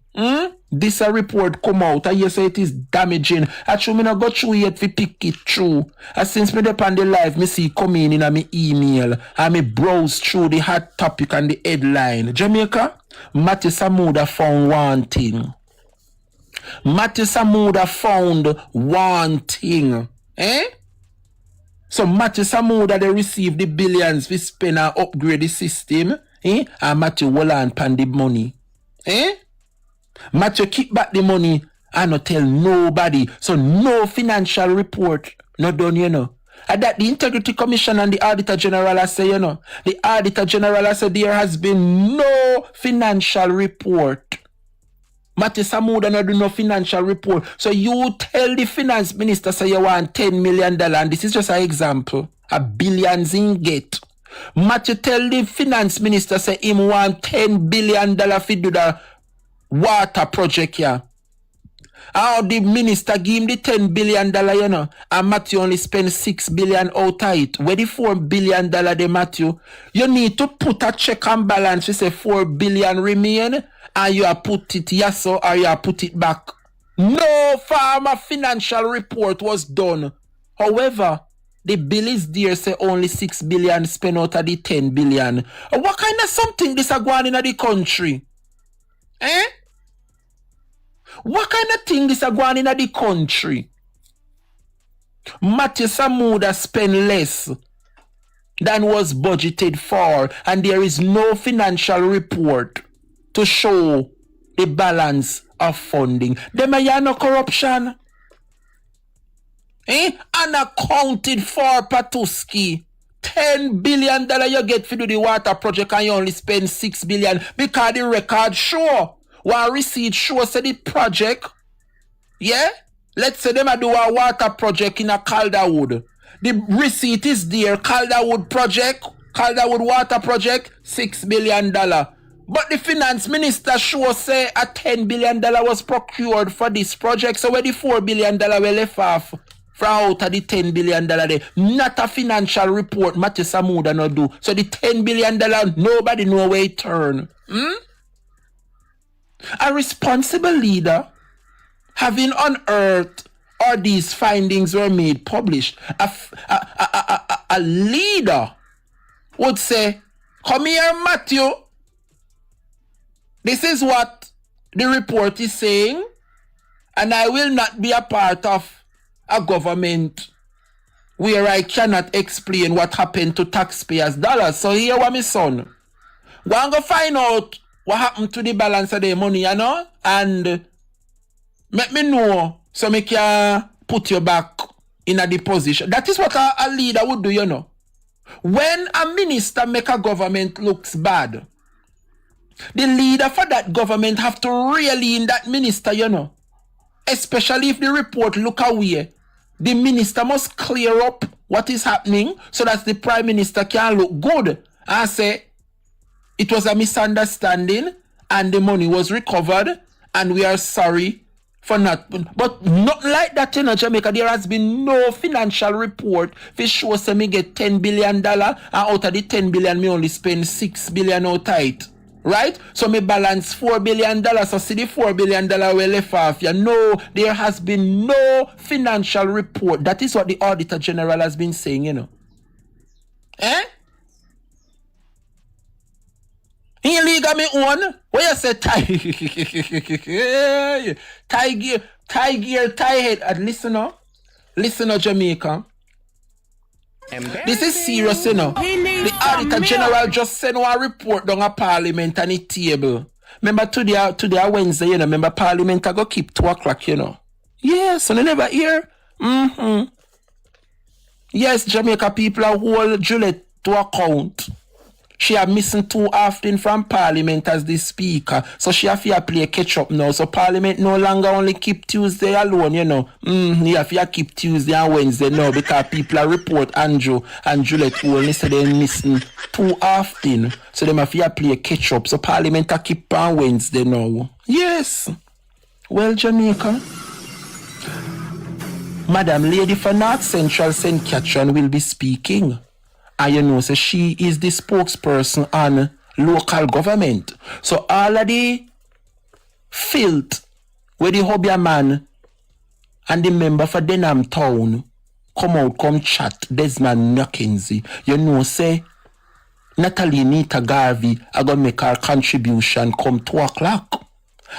This a report come out and you say it is damaging. Actually, me not go through yet to pick it through. And since me up on the live, me see come in my email and me browse through the hot topic and the headline. Jamaica, Matthew Samuda found one thing. Matthew Samuda found one thing. So Matthew Samuda they received the billions we spend and upgrade the system. And Matthew Wallan pan the money. Matthew keep back the money and not tell nobody. So no financial report not done, you know. And that the Integrity Commission and the Auditor General say, you know, the Auditor General said there has been no financial report. Matthew Samuda not do no financial report. So you tell the finance minister say you want $10 million and this is just an example. A billions in get. Matthew tell the finance minister say him want $10 billion to do the water project here. How the minister give him the $10 billion, you know, and Matthew only spend $6 billion out of it. Where the $4 billion they Matthew? You need to put a check and balance. You say $4 billion remain, and you have put it yes or you have put it back. No farmer financial report was done. However, the bill is there, say only $6 billion spent out of the $10 billion. What kind of something this are going in the country? What kind of thing this are going in the country? Matthew Samuda spent less than was budgeted for, and there is no financial report to show the balance of funding. Them are no corruption. Unaccounted for Patuski. $10 billion you get to do the water project and you only spend $6 billion because the record show. One receipt show say the project, yeah? Let's say them a do a water project in a Calderwood. The receipt is there, Calderwood project, Calderwood water project, $6 billion. But the finance minister show say a $10 billion was procured for this project. So where the $4 billion were left off from out of the $10 billion there. Not a financial report Matthew Samuda no do. So the $10 billion, nobody know where it turn. A responsible leader, having unearthed all these findings were made published, a leader would say, come here, Matthew. This is what the report is saying, and I will not be a part of a government where I cannot explain what happened to taxpayers' dollars. So here was my son. Go and go find out what happened to the balance of the money, you know, and let me know so me can put you back in a position. That is what a leader would do, you know. When a minister make a government looks bad, the leader for that government have to really in that minister, you know. Especially if the report look away. The minister must clear up what is happening so that the prime minister can look good and say, it was a misunderstanding and the money was recovered and we are sorry for not. But not like that in Jamaica. There has been no financial report which shows me get $10 billion and out of the $10 billion me only spend $6 billion out of it. Right? So me balance $4 billion. So see the $4 billion we left off. You know, there has been no financial report. That is what the Auditor General has been saying, you know. Illegal me own. What you say tie? tie gear, tie head. And listen up, Jamaica. This is serious, you know. The Auditor General just sent one report down a Parliament and it table. Remember today Wednesday, you know. Remember Parliament I go keep 2 o'clock, you know. Yeah, so they never hear. Yes, Jamaica people are hold Juliet to account. She are missing too often from Parliament as the Speaker. So she have to play catch up now. So Parliament no longer only keep Tuesday alone, you know. You have to keep Tuesday and Wednesday now because people are report Andrew and Juliet only say they're missing too often. So they have to play catch up. So Parliament are keep on Wednesday now. Yes. Well, Jamaica. Madam Lady for North Central St. Catherine will be speaking. And you know, so she is the spokesperson on local government. So all of the filth where the Hobia man and the member for Denham Town come chat Desmond Mackenzie. You know, say Natalie Nita Garvey are gonna make her contribution come 2 o'clock.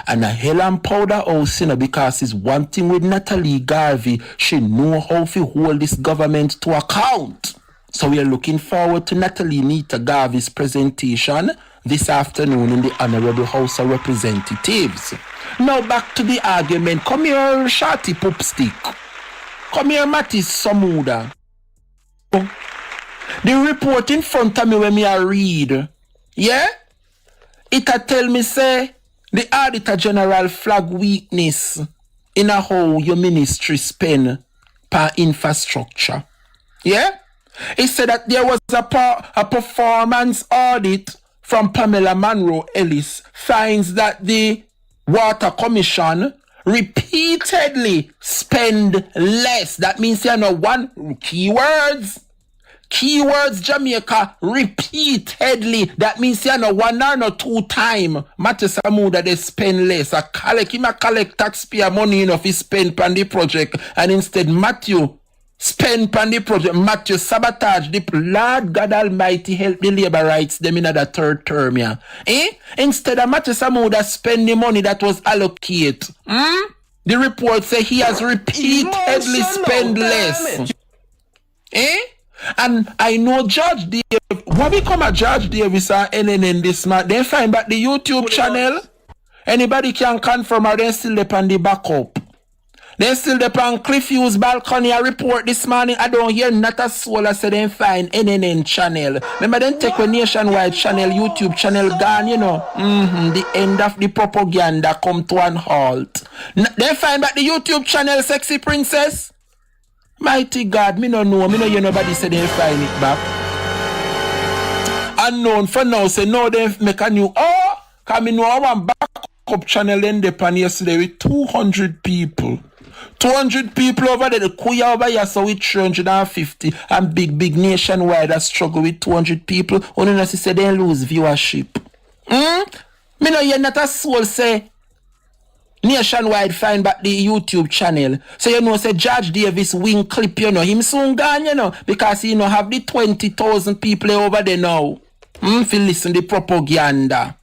And a hell and powder house, you know, because it's one thing with Natalie Garvey, she know how to hold this government to account. So we are looking forward to Natalie Nita Garvey's presentation this afternoon in the Honorable House of Representatives. Now back to the argument. Come here, Shorty Poopstick. Come here, Mattis Samuda. The report in front of me when me I read, yeah? It a tell me say, the Auditor General flag weakness in a how your ministry spend per infrastructure. Yeah? It said that there was a performance audit from Pamela Monroe Ellis finds that the Water Commission repeatedly spend less. That means you know one keywords. Keywords Jamaica repeatedly. That means you know 1 or 2 times. Matthew Samuda they spend less. Him collect taxpayer money enough he spend on the project. And instead Matthew spend on the project. Matthew sabotage the Lord God Almighty help the labor rights them in the 3rd term. Yeah. Instead of Matthew Samuda spend the money that was allocated. The report say he has repeatedly spent less. And I know Judge Davis, when we come at Judge Davis or NNN this month, they find back the YouTube channel. Anybody can confirm or they still up on the backup. They still up on Cliffview's balcony a report this morning. I don't hear not a soul I say they find NNN channel. Remember then take a nationwide channel, YouTube channel gone, you know. The end of the propaganda come to an halt. They find back the YouTube channel, Sexy Princess. Mighty God, me no know. Me no hear nobody say they find it back. Unknown for now, say no, they make a new. Oh, cause me know one backup channel in the pan yesterday with 200 people. 200 people over there, the Kuya over here, so with 350. And big nationwide that struggle with 200 people. Only not say they lose viewership. Me no hear not a soul say nationwide find back the YouTube channel. So you know say Judge Davis wing clip, you know, him soon gone, you know, because he know have the 20,000 people over there now. If you listen to the propaganda.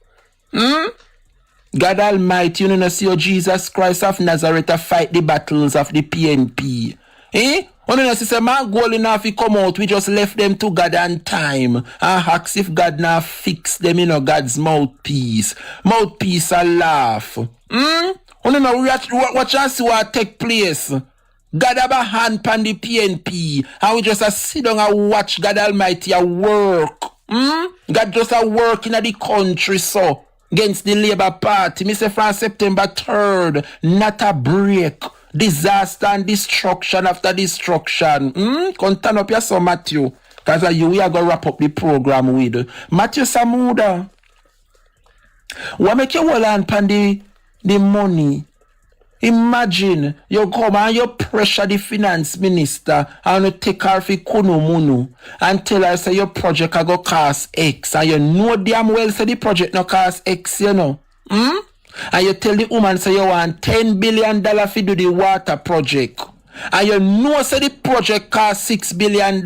God Almighty, you know, see how Jesus Christ of Nazareth fight the battles of the PNP. You know, see, man, goal enough he come out, we just left them to God and time. And ask if God now fix them, you know, God's mouthpiece. Mouthpiece a laugh. You know, watch and see what take place. God have a hand pan the PNP. And we just sit down and watch God Almighty a work. God just a work in the country, so against the Labour Party. Me say from September 3rd, not a break. Disaster and destruction after destruction. Come turn up your son, Matthew. Because we are going to wrap up the program with Matthew Samuda. What make you hold on pan the money? Imagine you come and you pressure the finance minister and you take her for Kunumunu and tell her say your project a go cost X and you know damn well say the project no cost X, you know. And you tell the woman say you want $10 billion to do the water project. And you know say the project cost $6 billion.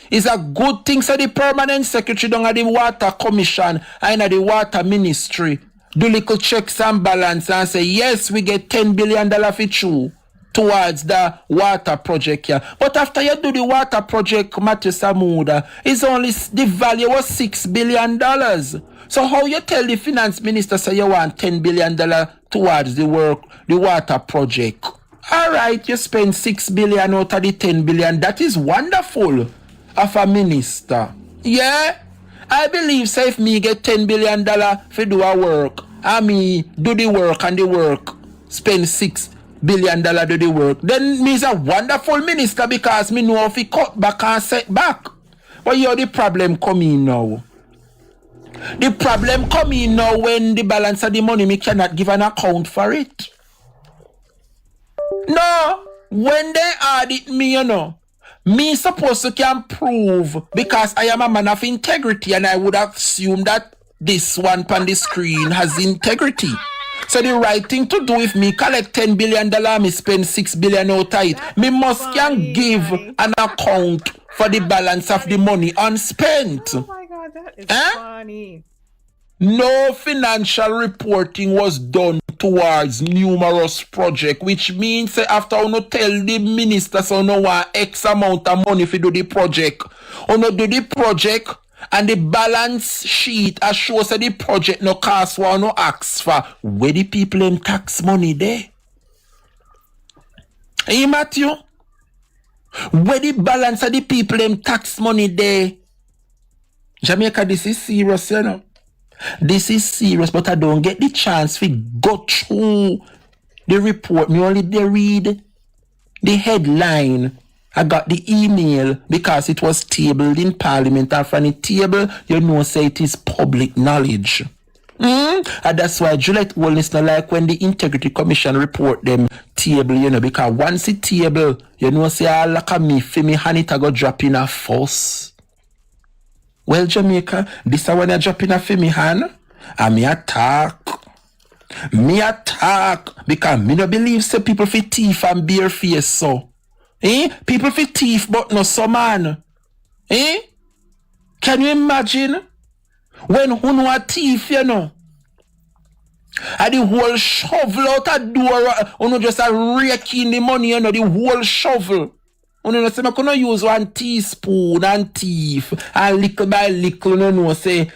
It's a good thing say the permanent secretary down at the water commission and at the water ministry do little checks and balance and say, yes, we get $10 billion for you towards the water project here. But after you do the water project, Matthew Samuda, it's only the value was $6 billion. So how you tell the finance minister say you want $10 billion towards the water project? All right, you spend 6 billion out of the 10 billion. That is wonderful of a minister. Yeah, I believe so if me get $10 billion for do a work, and me do the work and the work spend $6 billion do the work, then me is a wonderful minister because me know if he cut back and set back. But you the problem come in now. The problem come in now when the balance of the money me cannot give an account for it. No, when they audit me, you know, me supposed to can prove because I am a man of integrity and I would assume that this one on the screen has integrity. So the right thing to do if me collect $10 billion, me spend $6 billion out of it, me must can give an account for the balance of the money unspent. Oh my God, that is funny. No financial reporting was done towards numerous projects, which means after you tell the minister so no want X amount of money to do the project, you do the project and the balance sheet shows that the project no cost for no ask for where the people in tax money there. Hey Matthew, where the balance of the people in tax money there? Jamaica, this is serious, you know. This is serious, but I don't get the chance to go through the report. Me only they read the headline. I got the email because it was tabled in Parliament, and from the table, you know, say it is public knowledge. And that's why Juliet Holness not like when the Integrity Commission report them table, you know, because once it table, you know, say all like a me, for me, honey, to go drop in a fuss. Well, Jamaica, this is when I drop in a me hand, and me attack. Me attack because me no believe say people fit thief and bare face so. People fit thief but no so man. Can you imagine when who know a thief, you know? And the whole shovel out a door, you know, just a raking the money, you know, the whole shovel. You know, say, I cannot use one teaspoon and thief, and little by little, you know, say,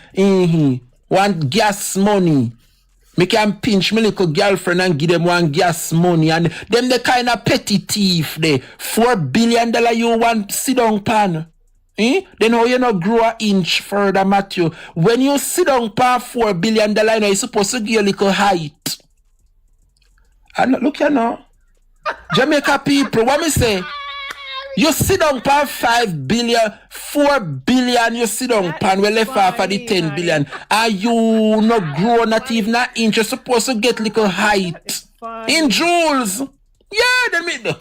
one gas money. Me can pinch my little girlfriend and give them one gas money, and them the kind of petty thief, they $4 billion you want sit down pan. Then how you not grow an inch further, Matthew? When you sit down pan $4 billion, you know, you're supposed to give a little height. And look here now. Jamaica people, what me say? You sit down pan 5 billion, 4 billion, you sit down pan, we left off of the 10 billion. And you not grow not even an inch, you're supposed to get little height. In joules. Yeah, then me,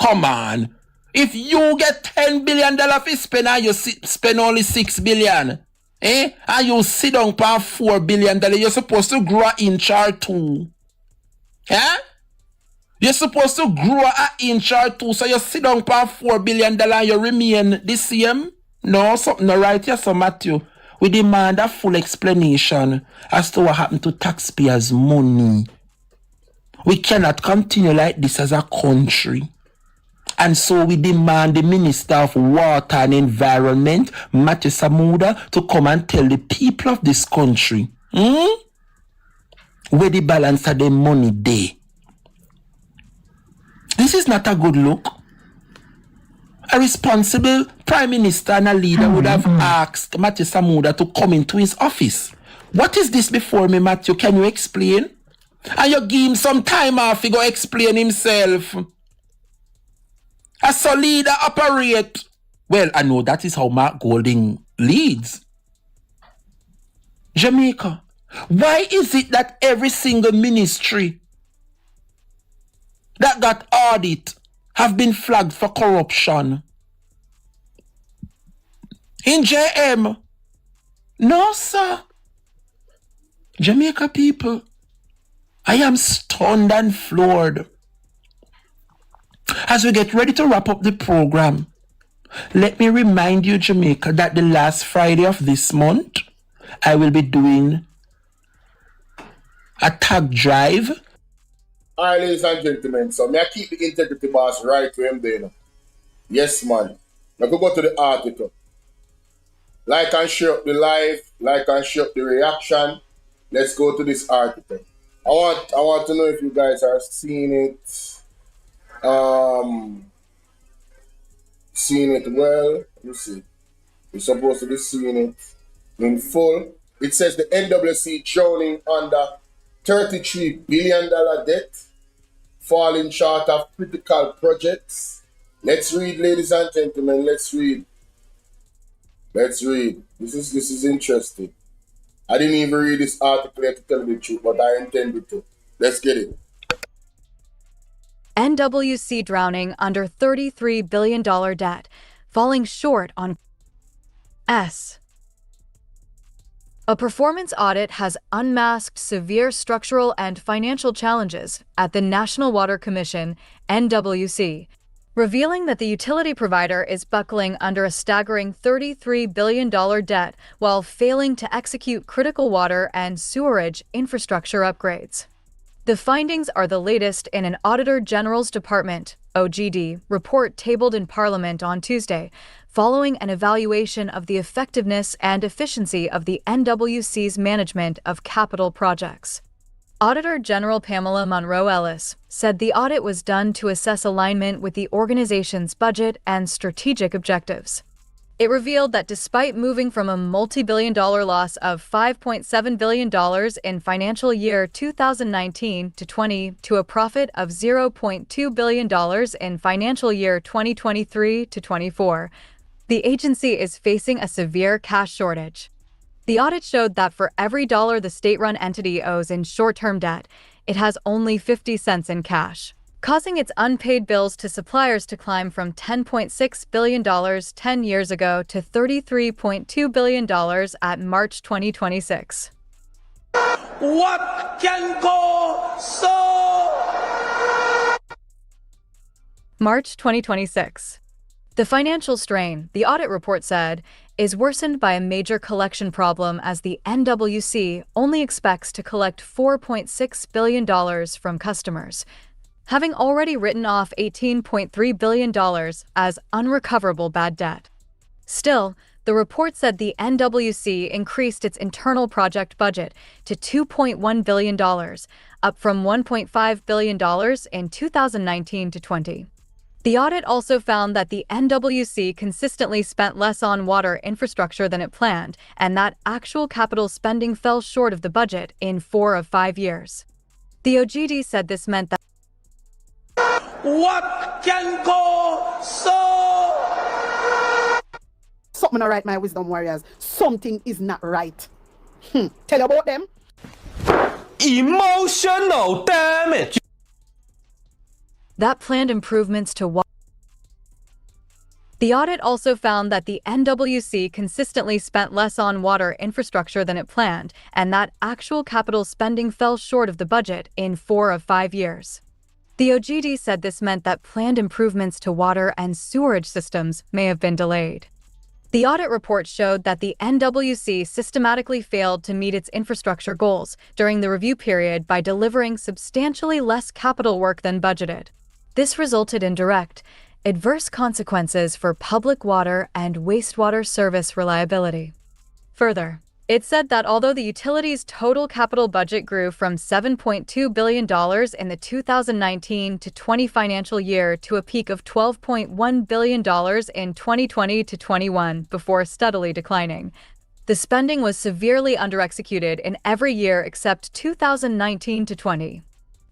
come on. If you get $10 billion to spend and you spend only 6 billion, and you sit down pan $4 billion, you're supposed to grow an inch or two. You're supposed to grow an inch or two, so you sit down for $4 billion and you remain the same? No, something not right here, so Matthew. We demand a full explanation as to what happened to taxpayers' money. We cannot continue like this as a country. And so we demand the Minister of Water and Environment, Matthew Samuda, to come and tell the people of this country where the balance of their money there. This is not a good look. A responsible Prime Minister and a leader would have asked Matthew Samuda to come into his office. What is this before me, Matthew? Can you explain? And you give him some time off to go explain himself. As a leader operate. Well, I know that is how Mark Golding leads. Jamaica, why is it that every single ministry that got audit have been flagged for corruption? In JM, no sir. Jamaica people, I am stunned and floored. As we get ready to wrap up the program, let me remind you, Jamaica, that the last Friday of this month, I will be doing a tag drive. All right, ladies and gentlemen, so may I keep the integrity boss right to him there. Yes, man. Now go to the article. Like and share up the live, like and share up the reaction. Let's go to this article. I want to know if you guys are seeing it. seeing it well. You see, you're supposed to be seeing it in full. It says the NWC drowning under $33 billion debt, falling short of critical projects. Let's read, ladies and gentlemen. Let's read. Let's read. This is interesting. I didn't even read this article yet to tell you the truth, but I intended to. Let's get it. NWC drowning under $33 billion debt, falling short on S. A performance audit has unmasked severe structural and financial challenges at the National Water Commission, NWC, revealing that the utility provider is buckling under a staggering $33 billion debt while failing to execute critical water and sewerage infrastructure upgrades. The findings are the latest in an Auditor General's Department (OGD) report tabled in Parliament on Tuesday, following an evaluation of the effectiveness and efficiency of the NWC's management of capital projects. Auditor General Pamela Monroe-Ellis said the audit was done to assess alignment with the organization's budget and strategic objectives. It revealed that despite moving from a multi-billion-dollar loss of $5.7 billion in financial year 2019 to 20 to a profit of $0.2 billion in financial year 2023 to 24, the agency is facing a severe cash shortage. The audit showed that for every dollar the state-run entity owes in short-term debt, it has only 50 cents in cash, causing its unpaid bills to suppliers to climb from $10.6 billion 10 years ago to $33.2 billion at March 2026. What can go so? March 2026. The financial strain, the audit report said, is worsened by a major collection problem as the NWC only expects to collect $4.6 billion from customers, having already written off $18.3 billion as unrecoverable bad debt. Still, the report said the NWC increased its internal project budget to $2.1 billion, up from $1.5 billion in 2019 to 20. The audit also found that the NWC consistently spent less on water infrastructure than it planned, and that actual capital spending fell short of the budget in 4 of 5 years. The OGD said this meant that what can go so? Something not right, my wisdom warriors. Something is not right. Tell you about them. Emotional damage. that planned improvements to water. The audit also found that the NWC consistently spent less on water infrastructure than it planned, and that actual capital spending fell short of the budget in 4 of 5 years. The OGD said this meant that planned improvements to water and sewerage systems may have been delayed. The audit report showed that the NWC systematically failed to meet its infrastructure goals during the review period by delivering substantially less capital work than budgeted. This resulted in direct, adverse consequences for public water and wastewater service reliability. Further, it said that although the utility's total capital budget grew from $7.2 billion in the 2019 to 20 financial year to a peak of $12.1 billion in 2020 to 21 before steadily declining, the spending was severely underexecuted in every year except 2019 to 20.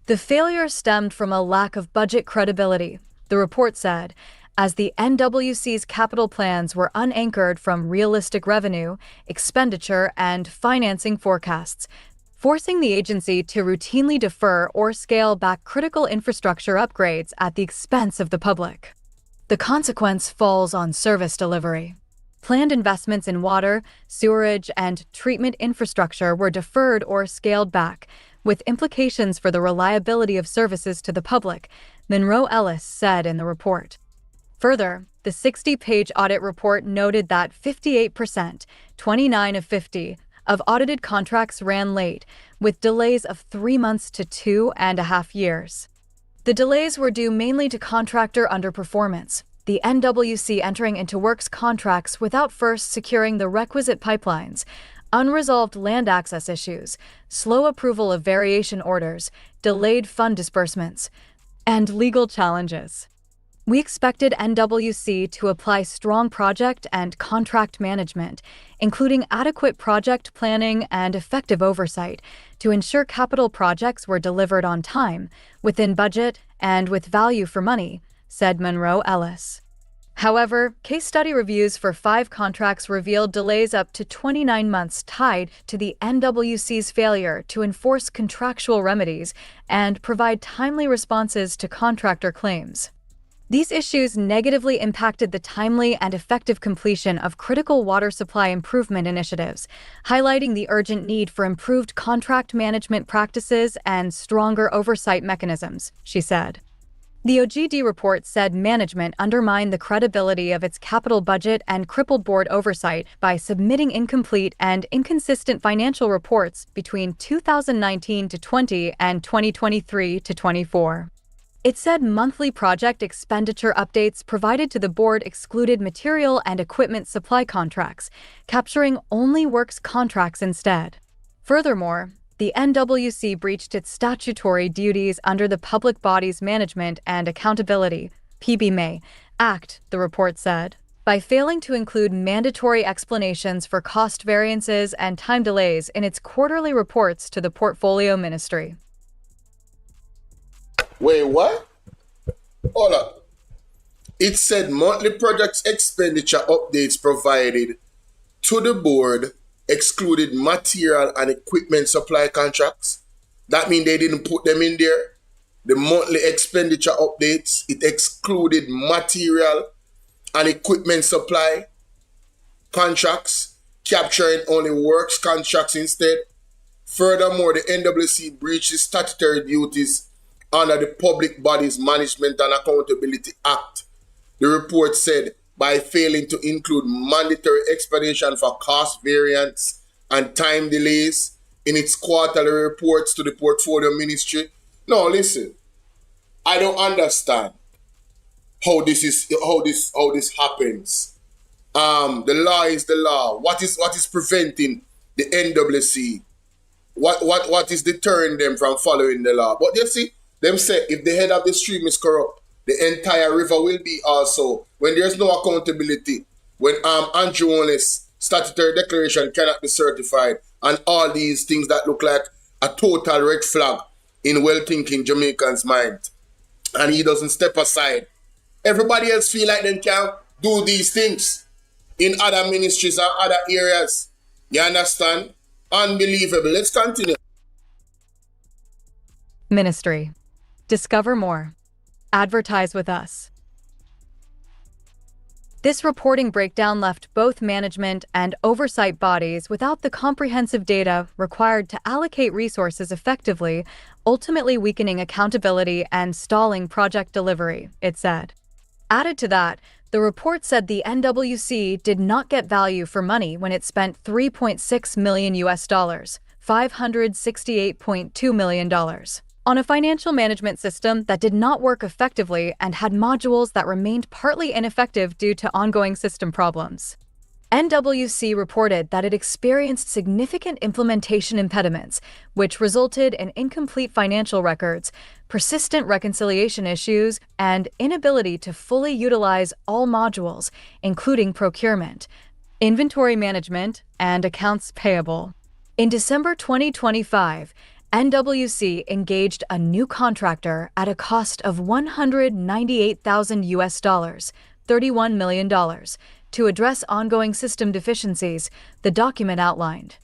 The failure stemmed from a lack of budget credibility, the report said, as the NWC's capital plans were unanchored from realistic revenue, expenditure, and financing forecasts, forcing the agency to routinely defer or scale back critical infrastructure upgrades at the expense of the public. The consequence falls on service delivery. Planned investments in water, sewerage, and treatment infrastructure were deferred or scaled back, with implications for the reliability of services to the public, Monroe-Ellis said in the report. Further, the 60-page audit report noted that 58%, 29 of 50, of audited contracts ran late, with delays of 3 months to 2.5 years. The delays were due mainly to contractor underperformance, the NWC entering into works contracts without first securing the requisite pipelines, unresolved land access issues, slow approval of variation orders, delayed fund disbursements, and legal challenges. We expected NWC to apply strong project and contract management, including adequate project planning and effective oversight, to ensure capital projects were delivered on time, within budget, and with value for money, said Monroe Ellis. However, case study reviews for 5 contracts revealed delays up to 29 months tied to the NWC's failure to enforce contractual remedies and provide timely responses to contractor claims. These issues negatively impacted the timely and effective completion of critical water supply improvement initiatives, highlighting the urgent need for improved contract management practices and stronger oversight mechanisms, she said. The OGD report said management undermined the credibility of its capital budget and crippled board oversight by submitting incomplete and inconsistent financial reports between 2019-20 and 2023-24. It said monthly project expenditure updates provided to the board excluded material and equipment supply contracts, capturing only works contracts instead. Furthermore, the NWC breached its statutory duties under the Public Bodies Management and Accountability (PBMA) Act, the report said, by failing to include mandatory explanations for cost variances and time delays in its quarterly reports to the Portfolio Ministry. Wait, what? Hold up. It said monthly project expenditure updates provided to the board excluded material and equipment supply contracts. That means they didn't put them in there. The monthly expenditure updates, it excluded material and equipment supply contracts, capturing only works contracts instead. Furthermore, the NWC breaches statutory duties under the Public Bodies Management and Accountability Act, the report said, by failing to include mandatory explanation for cost variance and time delays in its quarterly reports to the Portfolio Ministry. No, listen, I don't understand how this happens. The law is the law. What is preventing the NWC? What is deterring them from following the law? But you see, them say if the head of the stream is corrupt, the entire river will be also. When there's no accountability, when Andrew Holness statutory declaration cannot be certified, and all these things that look like a total red flag in well-thinking Jamaicans' mind, and he doesn't step aside. Everybody else feel like they can do these things in other ministries or other areas. You understand? Unbelievable. Let's continue. Ministry. Discover more. Advertise with us. This reporting breakdown left both management and oversight bodies without the comprehensive data required to allocate resources effectively, ultimately weakening accountability and stalling project delivery, it said. Added to that, the report said the NWC did not get value for money when it spent $3.6 million, $568.2 million, on a financial management system that did not work effectively and had modules that remained partly ineffective due to ongoing system problems. NWC reported that it experienced significant implementation impediments, which resulted in incomplete financial records, persistent reconciliation issues, and inability to fully utilize all modules, including procurement, inventory management, and accounts payable. In December 2025, NWC engaged a new contractor at a cost of $198,000, $31 million, to address ongoing system deficiencies, the document outlined.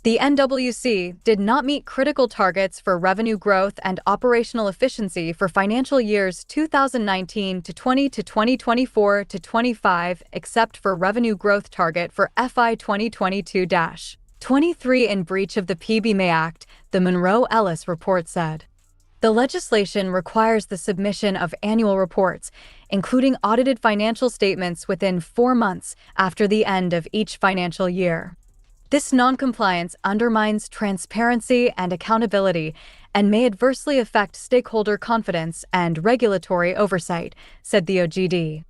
The NWC did not meet critical targets for revenue growth and operational efficiency for financial years 2019 to 20 to 2024 to 25, except for revenue growth target for FY 2022-23 in breach of the PBMA Act, the Monroe Ellis report said. The legislation requires the submission of annual reports, including audited financial statements within 4 months after the end of each financial year. This noncompliance undermines transparency and accountability and may adversely affect stakeholder confidence and regulatory oversight, said the OGD.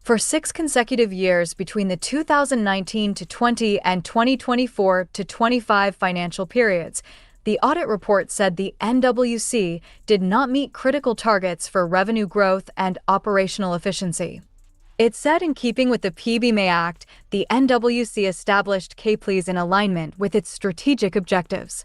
For 6 consecutive years between the 2019-20 and 2024-25 financial periods, The audit report said the NWC did not meet critical targets for revenue growth and operational efficiency. It said in keeping with the PBMA Act, the NWC established KPLs in alignment with its strategic objectives.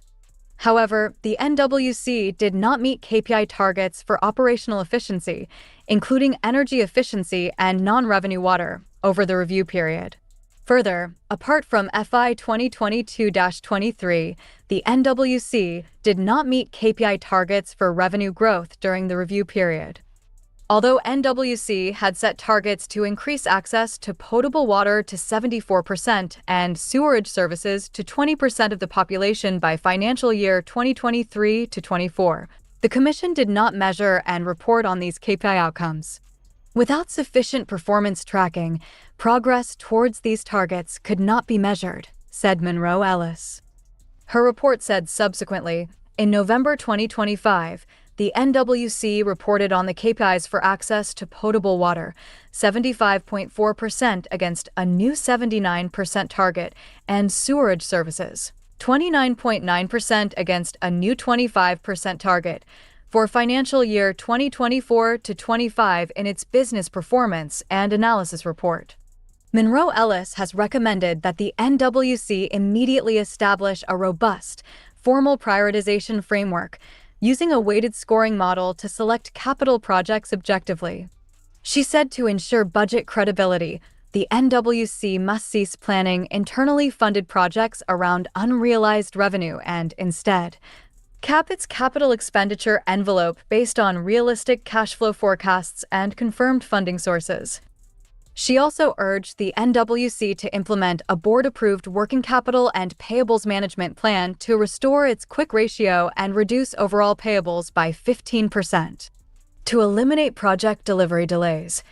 However, the NWC did not meet KPI targets for operational efficiency, including energy efficiency and non-revenue water, over the review period. Further, apart from FI 2022-23, the NWC did not meet KPI targets for revenue growth during the review period. Although NWC had set targets to increase access to potable water to 74% and sewerage services to 20% of the population by financial year 2023-24, the Commission did not measure and report on these KPI outcomes. Without sufficient performance tracking, progress towards these targets could not be measured, said Monroe Ellis. Her report said subsequently, in November 2025, the NWC reported on the KPIs for access to potable water, 75.4% against a new 79% target, and sewerage services, 29.9% against a new 25% target, for financial year 2024-25 in its business performance and analysis report. Monroe Ellis has recommended that the NWC immediately establish a robust, formal prioritization framework using a weighted scoring model to select capital projects objectively. She said to ensure budget credibility, the NWC must cease planning internally funded projects around unrealized revenue and, instead, cap its capital expenditure envelope based on realistic cash flow forecasts and confirmed funding sources. She also urged the NWC to implement a board-approved working capital and payables management plan to restore its quick ratio and reduce overall payables by 15%. To eliminate project delivery delays,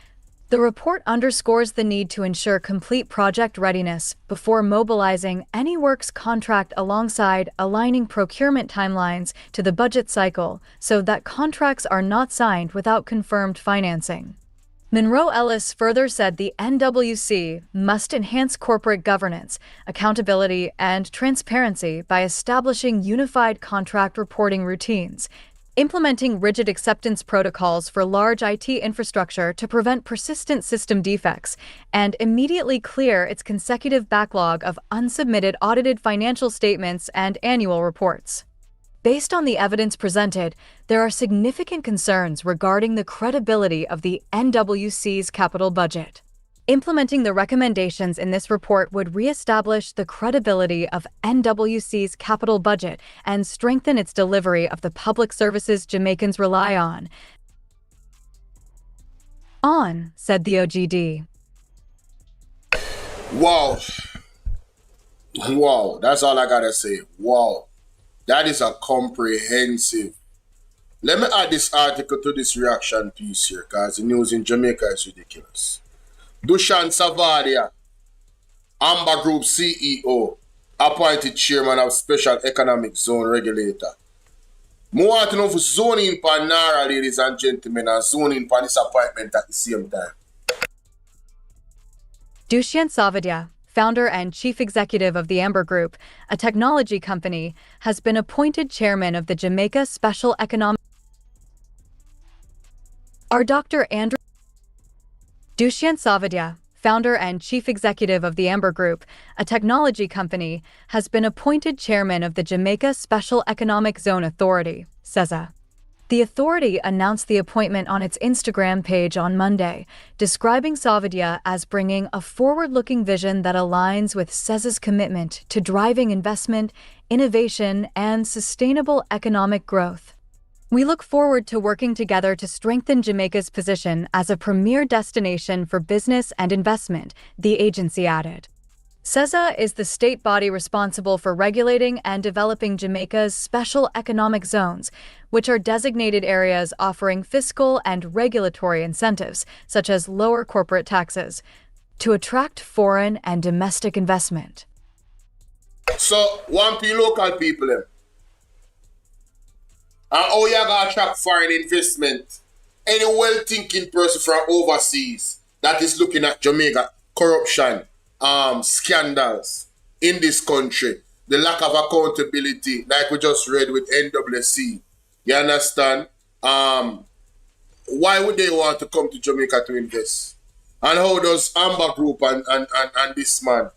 the report underscores the need to ensure complete project readiness before mobilizing any works contract alongside aligning procurement timelines to the budget cycle so that contracts are not signed without confirmed financing. Monroe Ellis further said the NWC must enhance corporate governance, accountability, and transparency by establishing unified contract reporting routines, implementing rigid acceptance protocols for large IT infrastructure to prevent persistent system defects, and immediately clear its consecutive backlog of unsubmitted audited financial statements and annual reports. Based on the evidence presented, there are significant concerns regarding the credibility of the NWC's capital budget. Implementing the recommendations in this report would reestablish the credibility of NWC's capital budget and strengthen its delivery of the public services Jamaicans rely on. Said the OGD. Wow. Wow. That's all I gotta say. Wow. That is a comprehensive. Let me add this article to this reaction piece here, because the news in Jamaica is ridiculous. Dushan Savadia, Amber Group CEO, appointed chairman of Special Economic Zone Regulator. I want to know for zoning for NARA, ladies and gentlemen, and zoning for this appointment at the same time. Dushan Savadia, founder and chief executive of the Amber Group, a technology company, has been appointed chairman of the Jamaica Special Economic. Our Dr. Andrew Dushan Savadia, founder and chief executive of the Amber Group, a technology company, has been appointed chairman of the Jamaica Special Economic Zone Authority, SEZA. The authority announced the appointment on its Instagram page on Monday, describing Savadia as bringing a forward-looking vision that aligns with SEZA's commitment to driving investment, innovation, and sustainable economic growth. We look forward to working together to strengthen Jamaica's position as a premier destination for business and investment, the agency added. SEZA is the state body responsible for regulating and developing Jamaica's special economic zones, which are designated areas offering fiscal and regulatory incentives, such as lower corporate taxes, to attract foreign and domestic investment. So, one P local people, and how you gonna attract foreign investment? Any well-thinking person from overseas that is looking at Jamaica corruption, scandals in this country, the lack of accountability, like we just read with NWC. You understand? Why would they want to come to Jamaica to invest? And how does Amber Group and this man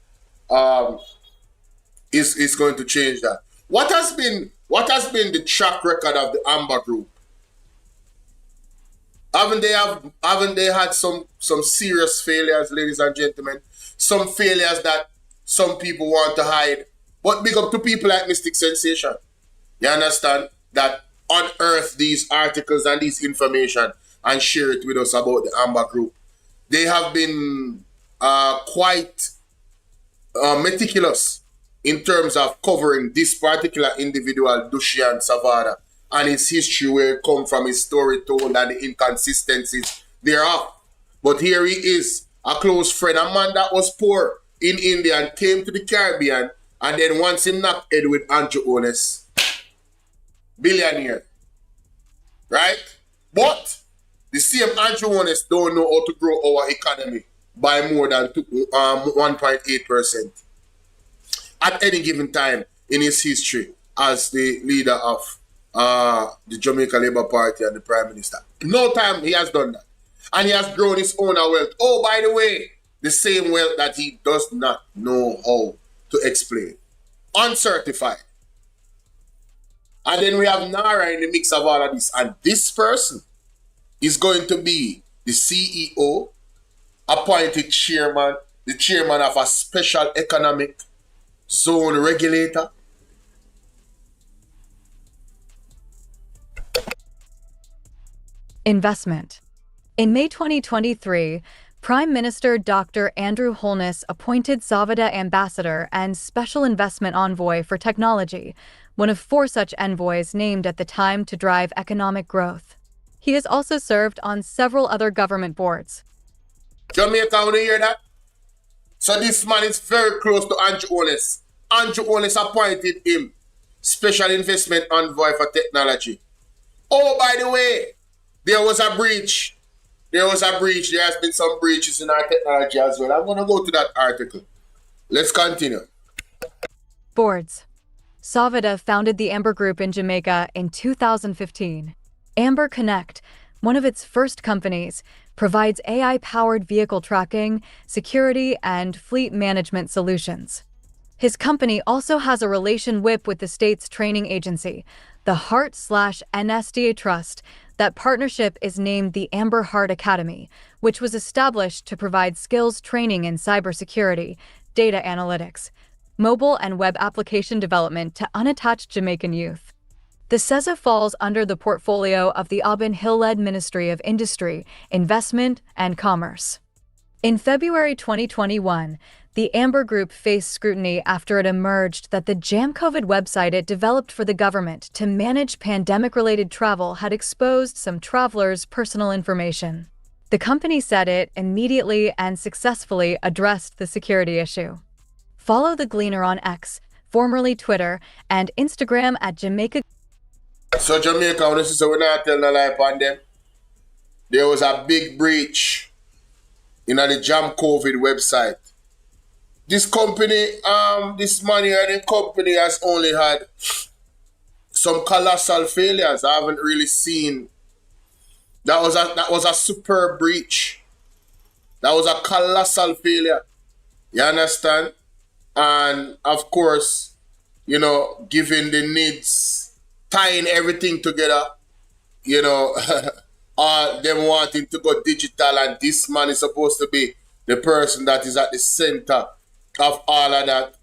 is going to change that? What has been the track record of the Amber Group? Haven't they had some serious failures, ladies and gentlemen? Some failures that some people want to hide. But big up to people like Mystic Sensation. You understand? That unearth these articles and this information and share it with us about the Amber Group. They have been quite meticulous in terms of covering this particular individual, Dushian Savada, and his history, where it come from, his story told, and the inconsistencies thereof. But here he is, a close friend, a man that was poor in India and came to the Caribbean, and then once he knocked head with Andrew Holness, billionaire, right? But the same Andrew Holness don't know how to grow our economy by more than 1.8% at any given time in his history as the leader of the Jamaica Labour Party and the Prime Minister. No time he has done that. And he has grown his own wealth. Oh, by the way, the same wealth that he does not know how to explain. Uncertified. And then we have NARA in the mix of all of this. And this person is going to be the CEO, appointed chairman, the chairman of a special economic zone regulator. Investment. In May 2023, Prime Minister Dr. Andrew Holness appointed Savada Ambassador and Special Investment Envoy for Technology, one of 4 such envoys named at the time to drive economic growth. He has also served on several other government boards. Jamaica, want to hear that? So this man is very close to Andrew Holness. Andrew Holness appointed him Special Investment Envoy for Technology. Oh, by the way, there was a breach. There has been some breaches in our technology as well. I'm going to go to that article. Let's continue. Boards. Savada founded the Amber Group in Jamaica in 2015. Amber Connect, one of its first companies, provides AI-powered vehicle tracking, security, and fleet management solutions. His company also has a relation whip with the state's training agency, the Heart/NSDA Trust. That partnership is named the Amber Heart Academy, which was established to provide skills training in cybersecurity, data analytics, mobile and web application development to unattached Jamaican youth. The CESA falls under the portfolio of the Aubin Hill-led Ministry of Industry, Investment, and Commerce. In February 2021, the Amber Group faced scrutiny after it emerged that the JamCovid website it developed for the government to manage pandemic-related travel had exposed some travelers' personal information. The company said it immediately and successfully addressed the security issue. Follow the Gleaner on X, formerly Twitter, and Instagram at Jamaica. So Jamaica, this is we're not telling a lie upon them. There was a big breach in the JamCovid website. This company, this money and the company has only had some colossal failures. I haven't really seen. That was a superb breach. That was a colossal failure. You understand? And of course, you know, given the needs, tying everything together, you know, them wanting to go digital, and this man is supposed to be the person that is at the center of all of that.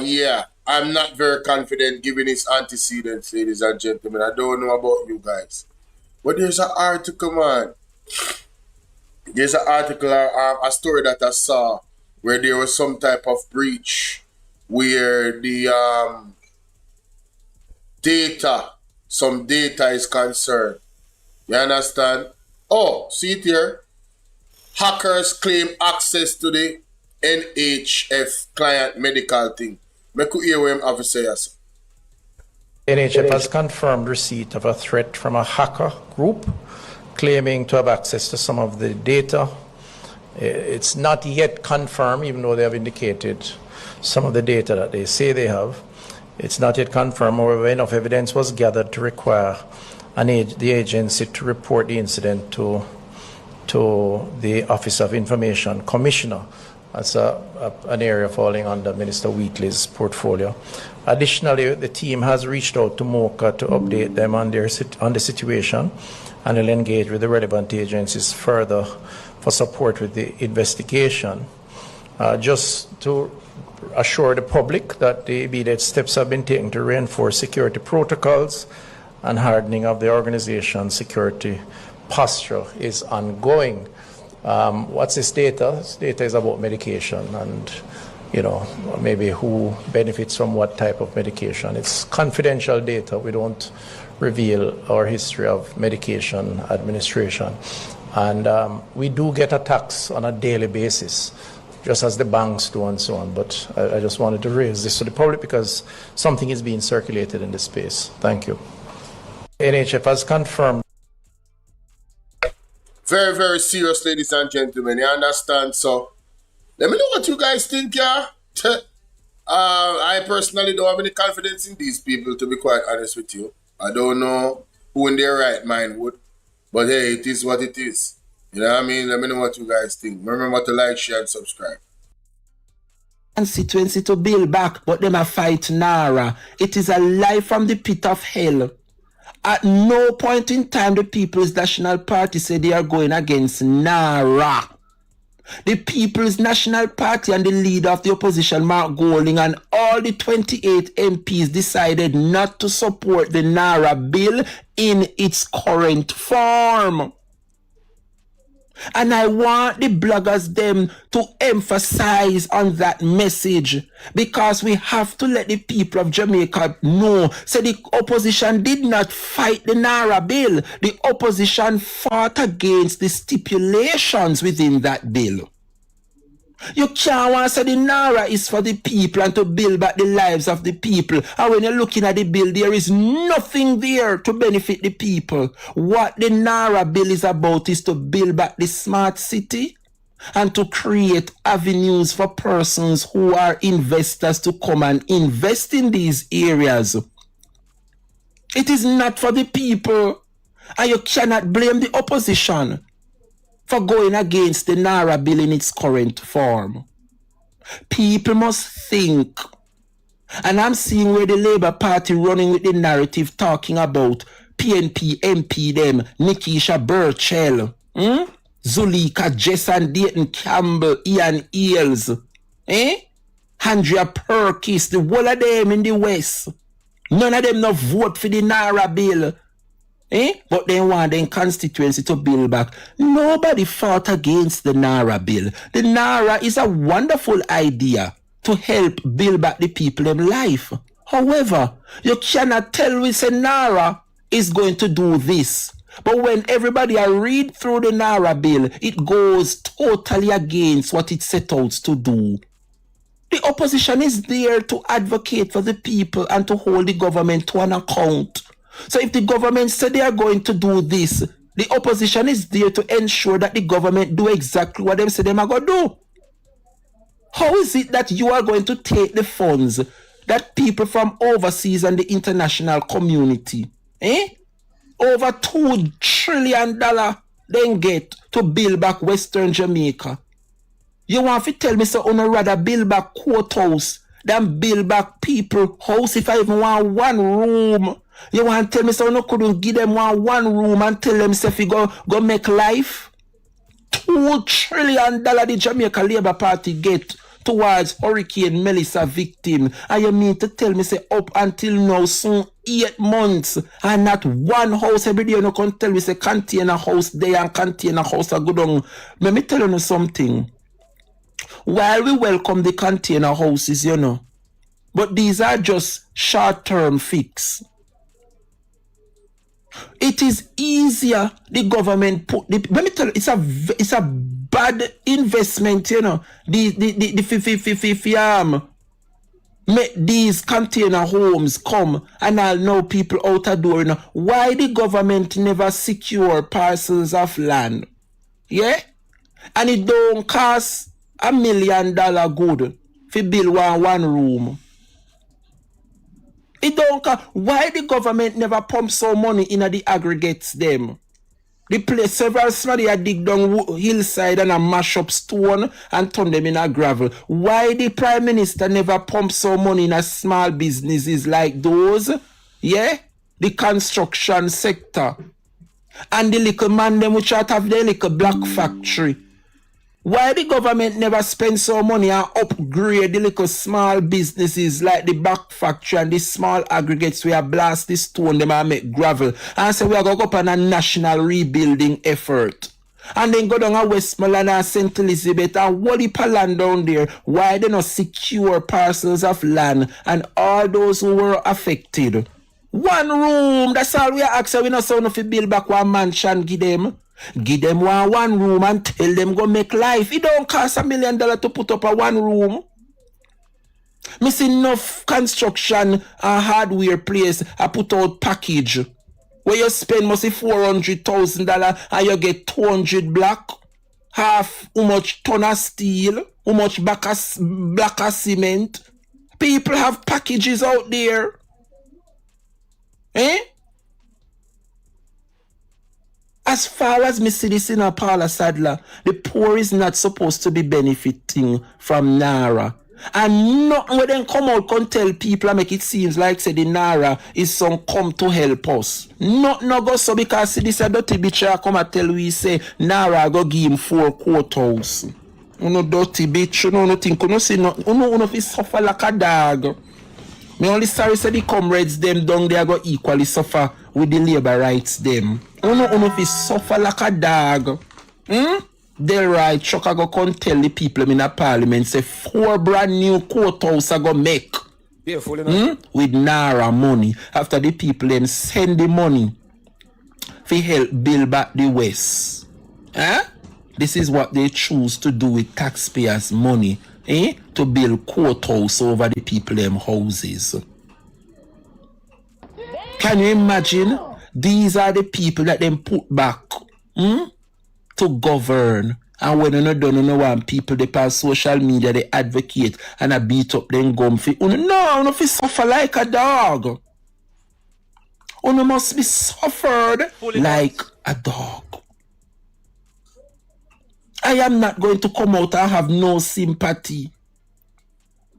Yeah, I'm not very confident given his antecedents, ladies and gentlemen. I don't know about you guys. But there's an article, man. There's an article, a story that I saw where there was some type of breach where the some data is concerned. You understand? Oh, see it here. Hackers claim access to the NHF client medical thing. Make you hear what I'm have to say. NHF has confirmed receipt of a threat from a hacker group claiming to have access to some of the data It's not yet confirmed, even though they have indicated some of the data that they say they have. It's not yet confirmed. However, enough evidence was gathered to require the agency to report the incident to the Office of Information Commissioner. That's an area falling under Minister Wheatley's portfolio. Additionally, the team has reached out to MOCA to update them on the situation, and will engage with the relevant agencies further for support with the investigation. Just to assure the public that the immediate steps have been taken to reinforce security protocols and hardening of the organization's security posture is ongoing. What's this data? This data is about medication and, you know, maybe who benefits from what type of medication. It's confidential data. We don't reveal our history of medication administration. And we do get attacks on a daily basis, just as the banks do and so on. But I just wanted to raise this to the public because something is being circulated in this space. Thank you. NHF has confirmed. Very, very serious, ladies and gentlemen. You understand? So, let me know what you guys think, yeah? I personally don't have any confidence in these people, to be quite honest with you. I don't know who in their right mind would. But hey, it is what it is. You know what I mean? Let me know what you guys think. Remember to like, share, and subscribe. Constituency to build back, but them a fight NARA. It is a lie from the pit of hell. At no point in time the People's National Party said they are going against NARA. The People's National Party and the leader of the opposition, Mark Golding, and all the 28 MPs decided not to support the NARA bill in its current form. And I want the bloggers them to emphasize on that message, because we have to let the people of Jamaica know. So the opposition did not fight the NARA bill. The opposition fought against the stipulations within that bill. You can't want to say the NARA is for the people and to build back the lives of the people. And when you're looking at the bill, there is nothing there to benefit the people. What the NARA bill is about is to build back the smart city and to create avenues for persons who are investors to come and invest in these areas. It is not for the people. And you cannot blame the opposition for going against the NARA bill in its current form. People must think. And I'm seeing where the Labour Party running with the narrative talking about PNP, MP them, Nikisha Burchell, Zulika, Jess and Dayton Campbell, Ian Eels, Andrea Perkis, the whole of them in the West. None of them no vote for the NARA bill. But they want their constituency to build back. Nobody fought against the NARA bill. The NARA is a wonderful idea to help build back the people in life. However, you cannot tell me say NARA is going to do this. But when everybody read through the NARA bill, it goes totally against what it set out to do. The opposition is there to advocate for the people and to hold the government to an account. So if the government said they are going to do this, the opposition is there to ensure that the government do exactly what they say they are going to do. How is it that you are going to take the funds that people from overseas and the international community, over $2 trillion then get to build back Western Jamaica? You want to tell me so I'd rather build back courthouse than build back people house if I even want one room? You want to tell me so no couldn't give them one room and tell them if you go make life? $2 trillion the Jamaica Labour Party get towards Hurricane Melissa victim. And you mean to tell me say up until now soon 8 months and not one house every day you can tell me say container house there and container house a go down. Let me tell you something. While we welcome the container houses, you know, but these are just short-term fix. It is easier the government put the, let me tell you, it's a bad investment, you know. Make these container homes come and I'll know people out the door, you know. Why the government never secure parcels of land? Yeah? And it don't cost $1 million good for build one room. It don't cost. Why the government never pump some money in the aggregates them? The place several somebody a dig down hillside and a mash up stone and turn them in a gravel. Why the Prime Minister never pump some money in a small businesses like those? Yeah? The construction sector. And the little man them which out have their little black factory. Why the government never spend some money and upgrade the little small businesses like the back factory and the small aggregates where blast the stone them and make gravel and say we are going to go up on a national rebuilding effort? And then go down to Westmoreland and St. Elizabeth and what the land down there? Why they not secure parcels of land and all those who were affected? One room, that's all we are asking. We not sound if you build back one mansion, give them. Give them one room and tell them go make life. It don't cost $1 million to put up a one room. Me see enough construction and hardware place I put out package where you spend must $400,000 and you get 200 black, half how much ton of steel, how much black of cement. People have packages out there. Eh? As far as me see this in a Paula Sadler, the poor is not supposed to be benefiting from NARA. And nothing when they come out can tell people and make it seems like say the NARA is some come to help us. Nothing no go so because see this a dirty bitch come and tell we say NARA go give him 4 courthouse. No dirty bitch, no think no see no no fi suffer like a dog. Me only sorry say the comrades them down there go equally suffer with the labor rights them. Uno fi suffer like a dog. They're right, Chuck I go come tell the people in the parliament say 4 brand new courthouse I go make. With NARA money. After the people then send the money to help build back the West. This is what they choose to do with taxpayers' money. To build courthouse over the people them houses. Can you imagine? These are the people that them put back to govern. And when you don't want people they pass social media, they advocate and I beat up them gum for no fi suffer like a dog. Uno must be suffered like a dog. I am not going to come out and have no sympathy.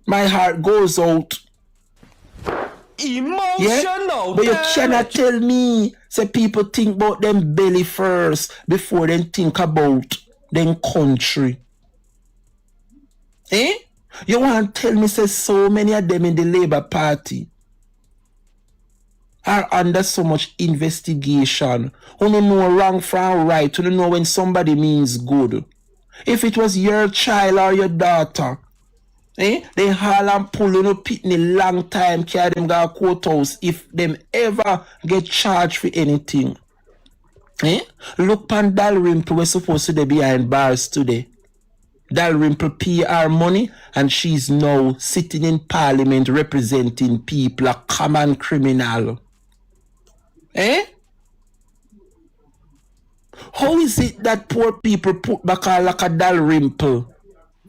My heart goes out. Emotional. Yeah? But you cannot tell me say people think about them belly first before they think about them country. You want to tell me say so many of them in the Labour Party are under so much investigation. Who don't know wrong from right, who don't know when somebody means good. If it was your child or your daughter, they haul and pull you pitney long time, carry them go to courthouse if them ever get charged for anything. Look pan Dalrymple, we're supposed to be behind bars today. Dalrymple pay her money and she's now sitting in parliament representing people, a common criminal. How is it that poor people put back like a Dalrymple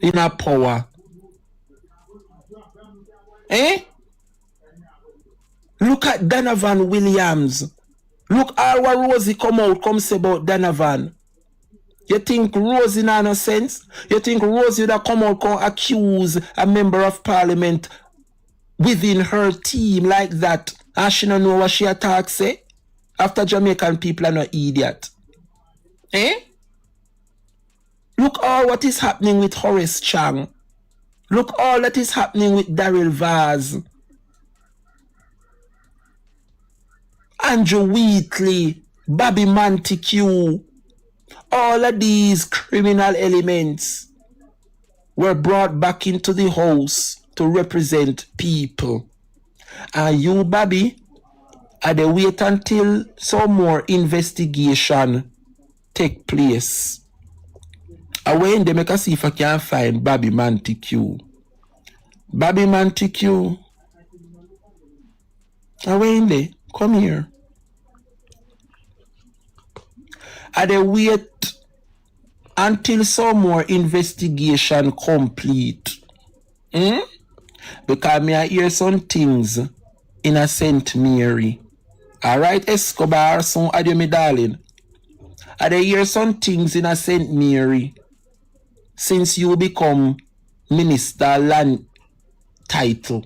in a power? Look at Donovan Williams. Look all what Rosie come say about Donovan. You think Rosie not no sense? You think Rosie would come out come accuse a member of parliament within her team like that and she don't know what she attack say? After Jamaican people are not idiot. Look all what is happening with Horace Chang. Look all that is happening with Daryl Vaz. Andrew Wheatley, Bobby Montague. All of these criminal elements were brought back into the house to represent people. And you, Bobby, are they wait until some more investigation take place. And when they make us see if I can find Bobby Montague. Bobby Montague. And when they come here. And they wait until some more investigation complete. Because me I hear some things in a St. Mary. Alright, Escobar, son adieu me darling. I dey hear some things in a St. Mary since you become minister land title.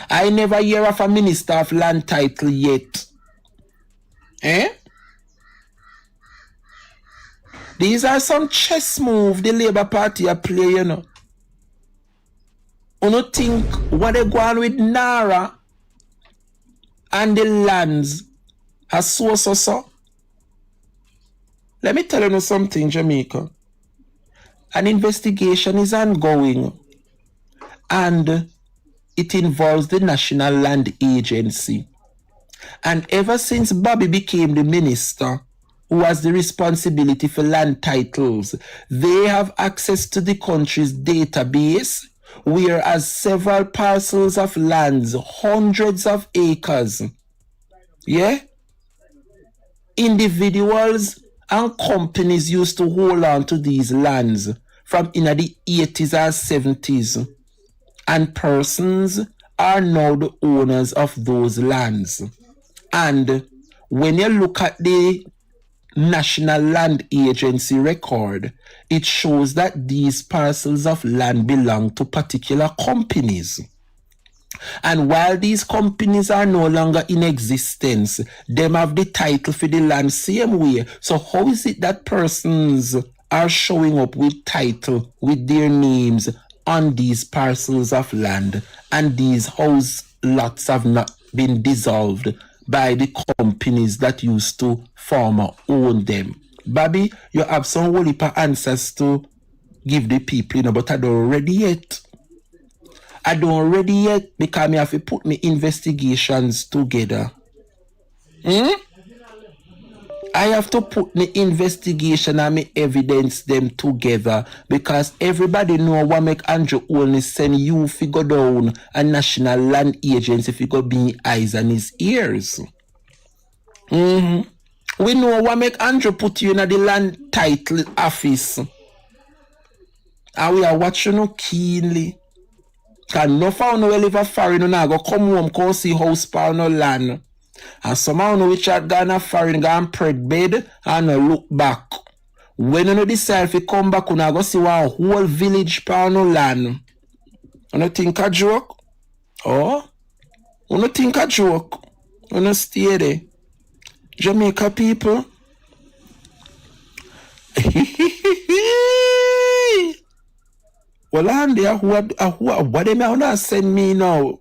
I never hear of a minister of land title yet. These are some chess moves the Labour Party are playing, you know. You don't think what they go on with NARA and the lands are so. Let me tell you something, Jamaica. An investigation is ongoing and it involves the National Land Agency. And ever since Bobby became the minister who has the responsibility for land titles, they have access to the country's database, whereas several parcels of lands, hundreds of acres, individuals and companies used to hold on to these lands from in the 80s and 70s. And persons are now the owners of those lands. And when you look at the National Land Agency record, it shows that these parcels of land belong to particular companies. And while these companies are no longer in existence, them have the title for the land same way. So how is it that persons are showing up with title, with their names on these parcels of land, and these house lots have not been dissolved by the companies that used to former own them? Bobby, you have some whole heap of answers to give the people, but I don't ready yet. Because I have to put my investigations together. I have to put my investigation and my evidence them together, because everybody know what make Andrew Holness send you figure down a National Land Agency figure being eyes and his ears. We know what make Andrew put you in the land title office. And we are watching you keenly. Can no found no live a foreign no go come home come see house power no land. And somehow no which had gone a foreign gone pred bed and no look back. When you know decide if you come back, you go see one whole village power no land. You no think a joke? Oh? You no think a joke? You no stay there. Jamaica people. Well, and there, what they may not send me now?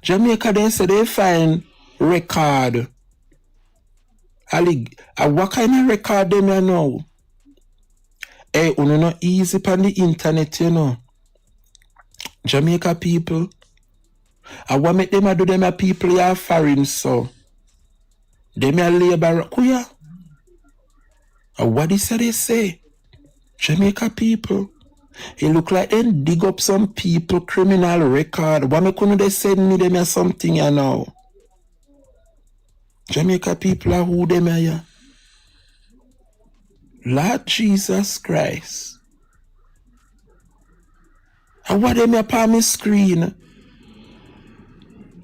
Jamaica, they say they find record. What kind of record they may know? Hey, you know, easy on the internet, you know. Jamaica people. I want make them do them a people who are foreign, so. They may labor. Kuya. What is it they say? Jamaica people. It look like they dig up some people criminal record. Why me couldn't they send me them or something, you know? Jamaica people are who them are. Lord Jesus Christ. And what them up on my screen?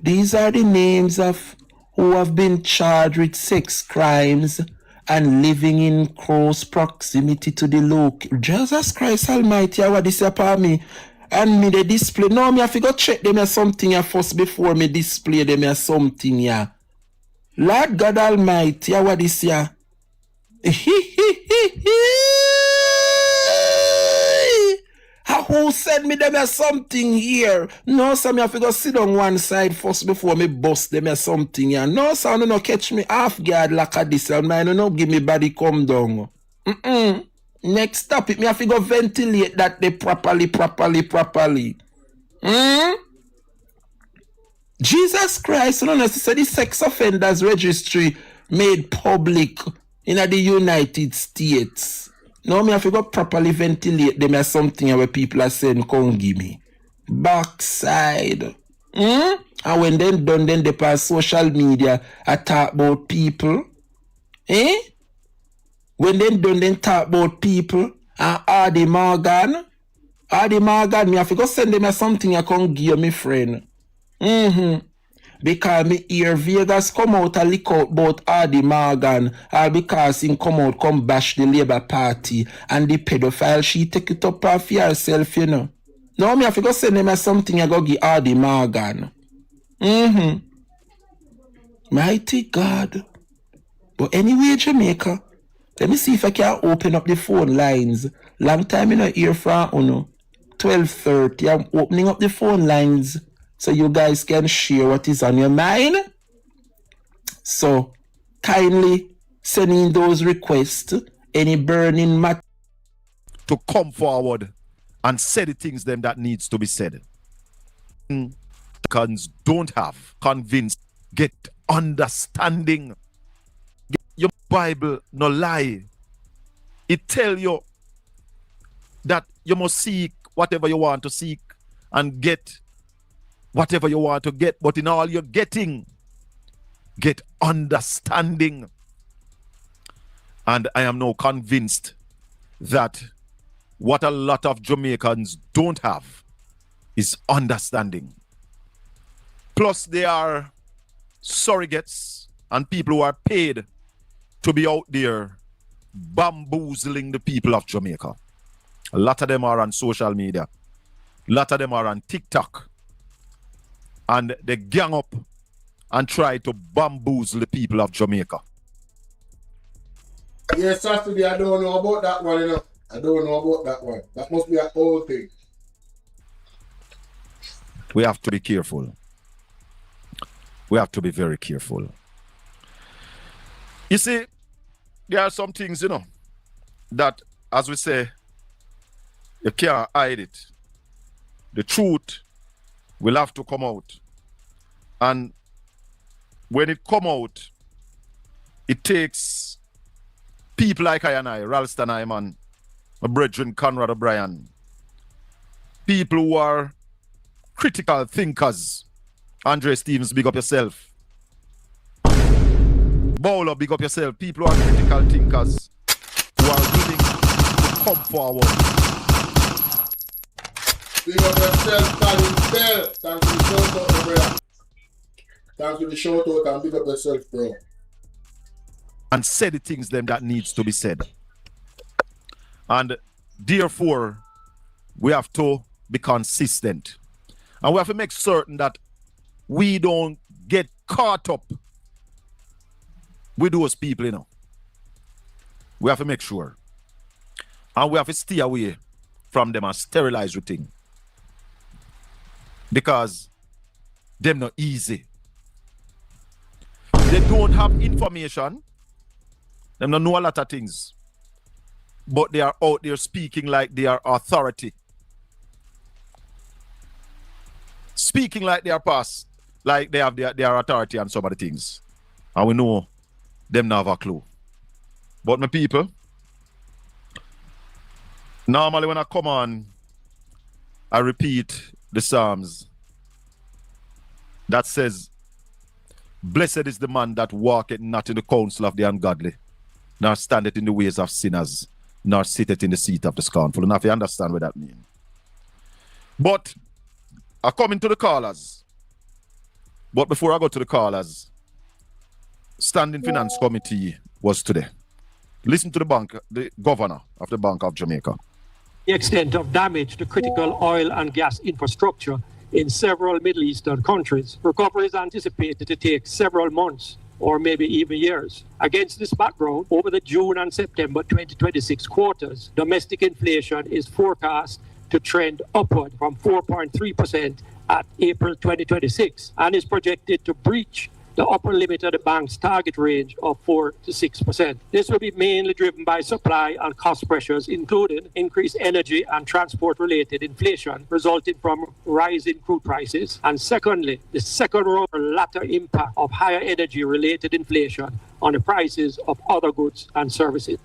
These are the names of who have been charged with sex crimes and living in close proximity to the local. Jesus Christ Almighty, what this upon me? And me the display. No, me have to go check them as something first before me display them as something, yeah. Lord God Almighty, what this, yeah. Who said me them as something here? No, sir, me have to go sit on one side first before me bust them as something here. No, sir, no catch me half guard like a this, and no give me body come down. Next topic, me have to go ventilate that they properly. Jesus Christ, no, say the sex offenders registry made public in the United States. No, me have to go properly ventilate them as something where people are saying, come give me. Backside. And when then done, then they pass social media, I talk about people. When they done, then talk about people and Hardy Morgan. Hardy Morgan, me have to go send them something I can give me friend. Because me hear Vegas come out and leak out about Hardy Morgan, or because him come out, come bash the Labour Party, and the pedophile, she take it up for herself, you know. Now me have to go send them something I go give Hardy Morgan. Mighty God. But anyway, Jamaica, let me see if I can open up the phone lines. Long time I not hear from Uno. 12:30, I'm opening up the phone lines so you guys can share what is on your mind. So, kindly send in those requests, any burning matter, to come forward and say the things them that needs to be said. Don't have convinced, get understanding. Your Bible no lie. It tell you that you must seek whatever you want to seek and get whatever you want to get, but in all you're getting, get understanding. And I am now convinced that what a lot of Jamaicans don't have is understanding. Plus, they are surrogates and people who are paid to be out there bamboozling the people of Jamaica. A lot of them are on social media. A lot of them are on TikTok. And they gang up and try to bamboozle the people of Jamaica. Yes, Saturday, I don't know about that one, you know. I don't know about that one. That must be an old thing. We have to be careful. We have to be very careful. You see, there are some things, you know, that, as we say, you can't hide it. The truth will have to come out. And when it come out, it takes people like I and I, Ralston Iman, my brethren Conrad O'Brien, people who are critical thinkers. Andre Stevens, big up yourself. Bolo, big up yourself. People who are critical thinkers, who are willing to come forward. Big up yourself, Colin Bell. Thanks for the shout out, brother. Thanks for the shout out and big up yourself, bro. And say the things them that needs to be said. And therefore, we have to be consistent. And we have to make certain that we don't get caught up with those people, you know. We have to make sure. And we have to stay away from them and sterilize the thing. Because them not easy. They don't have information. Them don't know a lot of things. But they are out there speaking like they are authority. Speaking like they are past, like they have their authority on some of the things. And we know them not have a clue. But my people, normally when I come on, I repeat the Psalms that says, "Blessed is the man that walketh not in the counsel of the ungodly, nor standeth in the ways of sinners, nor sitteth in the seat of the scornful." And if you understand what that means. But I come into the callers. But before I go to the callers, Standing Finance Committee was today. Listen to the governor of the Bank of Jamaica. The extent of damage to critical oil and gas infrastructure in several Middle Eastern countries. Recovery is anticipated to take several months or maybe even years. Against this background, over the June and September 2026 quarters, domestic inflation is forecast to trend upward from 4.3% at April 2026 and is projected to breach the upper limit of the bank's target range of 4 to 6%. This will be mainly driven by supply and cost pressures, including increased energy and transport-related inflation resulting from rising crude prices. And secondly, the second or latter impact of higher energy-related inflation on the prices of other goods and services.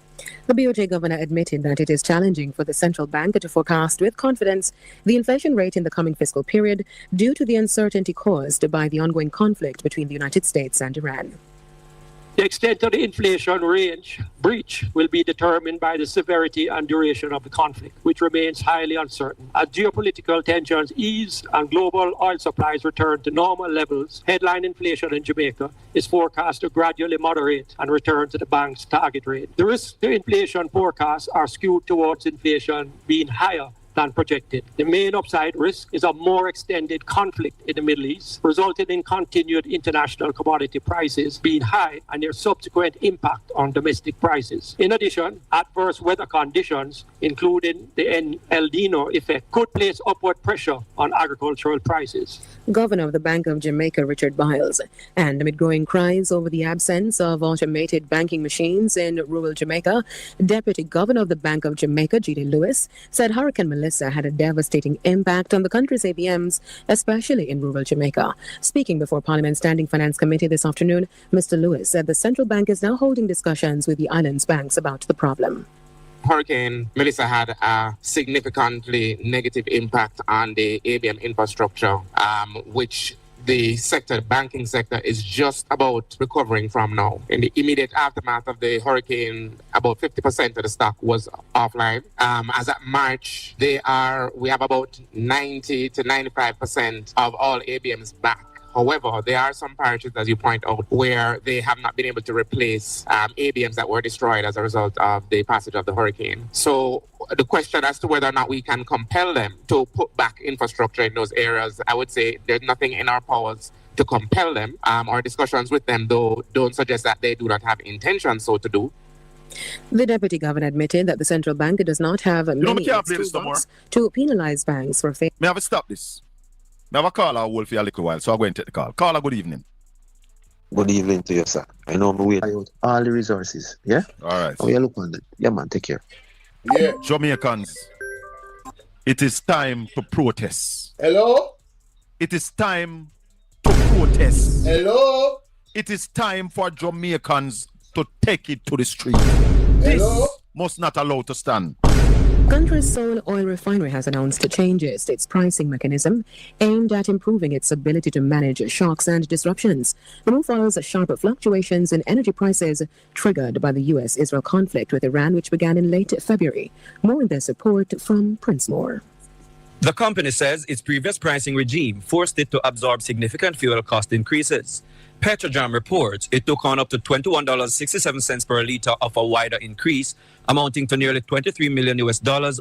The BOJ governor admitted that it is challenging for the central bank to forecast with confidence the inflation rate in the coming fiscal period due to the uncertainty caused by the ongoing conflict between the United States and Iran. The extent of the inflation range breach will be determined by the severity and duration of the conflict, which remains highly uncertain. As geopolitical tensions ease and global oil supplies return to normal levels, headline inflation in Jamaica is forecast to gradually moderate and return to the bank's target rate. The risk to inflation forecasts are skewed towards inflation being higher than projected. The main upside risk is a more extended conflict in the Middle East, resulting in continued international commodity prices being high and their subsequent impact on domestic prices. In addition, adverse weather conditions, including the El Nino effect, could place upward pressure on agricultural prices. Governor of the Bank of Jamaica, Richard Biles, and amid growing cries over the absence of automated banking machines in rural Jamaica, Deputy Governor of the Bank of Jamaica, G.D. Lewis, said Hurricane Melissa had a devastating impact on the country's ABMs, especially in rural Jamaica. Speaking before Parliament's Standing Finance Committee this afternoon, Mr. Lewis said the central bank is now holding discussions with the island's banks about the problem. Hurricane Melissa had a significantly negative impact on the ABM infrastructure, which the banking sector is just about recovering from now. In the immediate aftermath of the hurricane, about 50% of the stock was offline. As at March, we have about 90 to 95% of all ABMs back. However, there are some parishes, as you point out, where they have not been able to replace ABMs that were destroyed as a result of the passage of the hurricane. So the question as to whether or not we can compel them to put back infrastructure in those areas, I would say there's nothing in our powers to compel them. Our discussions with them, though, don't suggest that they do not have intention so to do. The Deputy Governor admitted that the central bank does not have many tools to penalize banks for failing. May I have to stop this? Now I call our wolf for a little while, so I'm going to take the call. Caller, good evening. Good evening to you, sir. I know I'm waiting out all the resources, yeah? All right. Oh, you look on that. Yeah, man, take care. Yeah. Jamaicans, it is time to protest. Hello? It is time to protest. Hello? It is time for Jamaicans to take it to the street. Hello? This must not allow to stand. Country's sole oil refinery has announced changes to its pricing mechanism aimed at improving its ability to manage shocks and disruptions. The move follows sharp fluctuations in energy prices triggered by the U.S.-Israel conflict with Iran, which began in late February. More in their support from Prince Moore. The company says its previous pricing regime forced it to absorb significant fuel cost increases. Petrojam reports it took on up to $21.67 per litre of a wider increase, amounting to nearly $23 million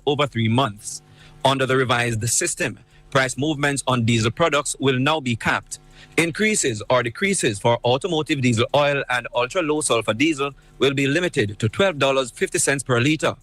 over 3 months. Under the revised system, price movements on diesel products will now be capped. Increases or decreases for automotive diesel oil and ultra-low sulfur diesel will be limited to $12.50 per litre.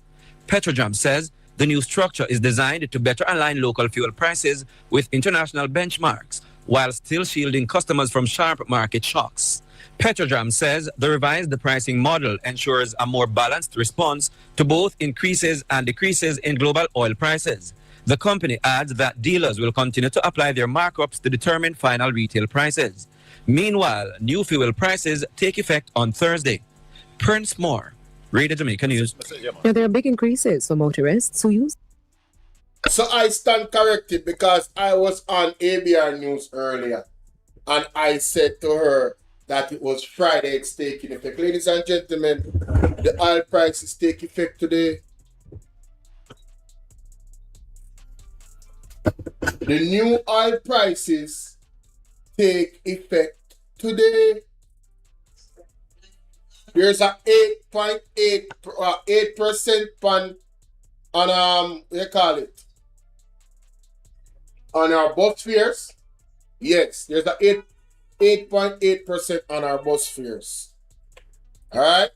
Petrojam says the new structure is designed to better align local fuel prices with international benchmarks, while still shielding customers from sharp market shocks. Petrojam says the revised pricing model ensures a more balanced response to both increases and decreases in global oil prices. The company adds that dealers will continue to apply their markups to determine final retail prices. Meanwhile, new fuel prices take effect on Thursday. Prince Moore, Radio Jamaica News. Now, there are big increases for motorists who use. So I stand corrected because I was on ABR News earlier and I said to her that it was Friday it's taking effect. Ladies and gentlemen, the oil prices take effect today. The new oil prices take effect today. There's a 8.8% on what do you call it? On our bus fares. Yes, there's a 8.8% on our bus fares. All right.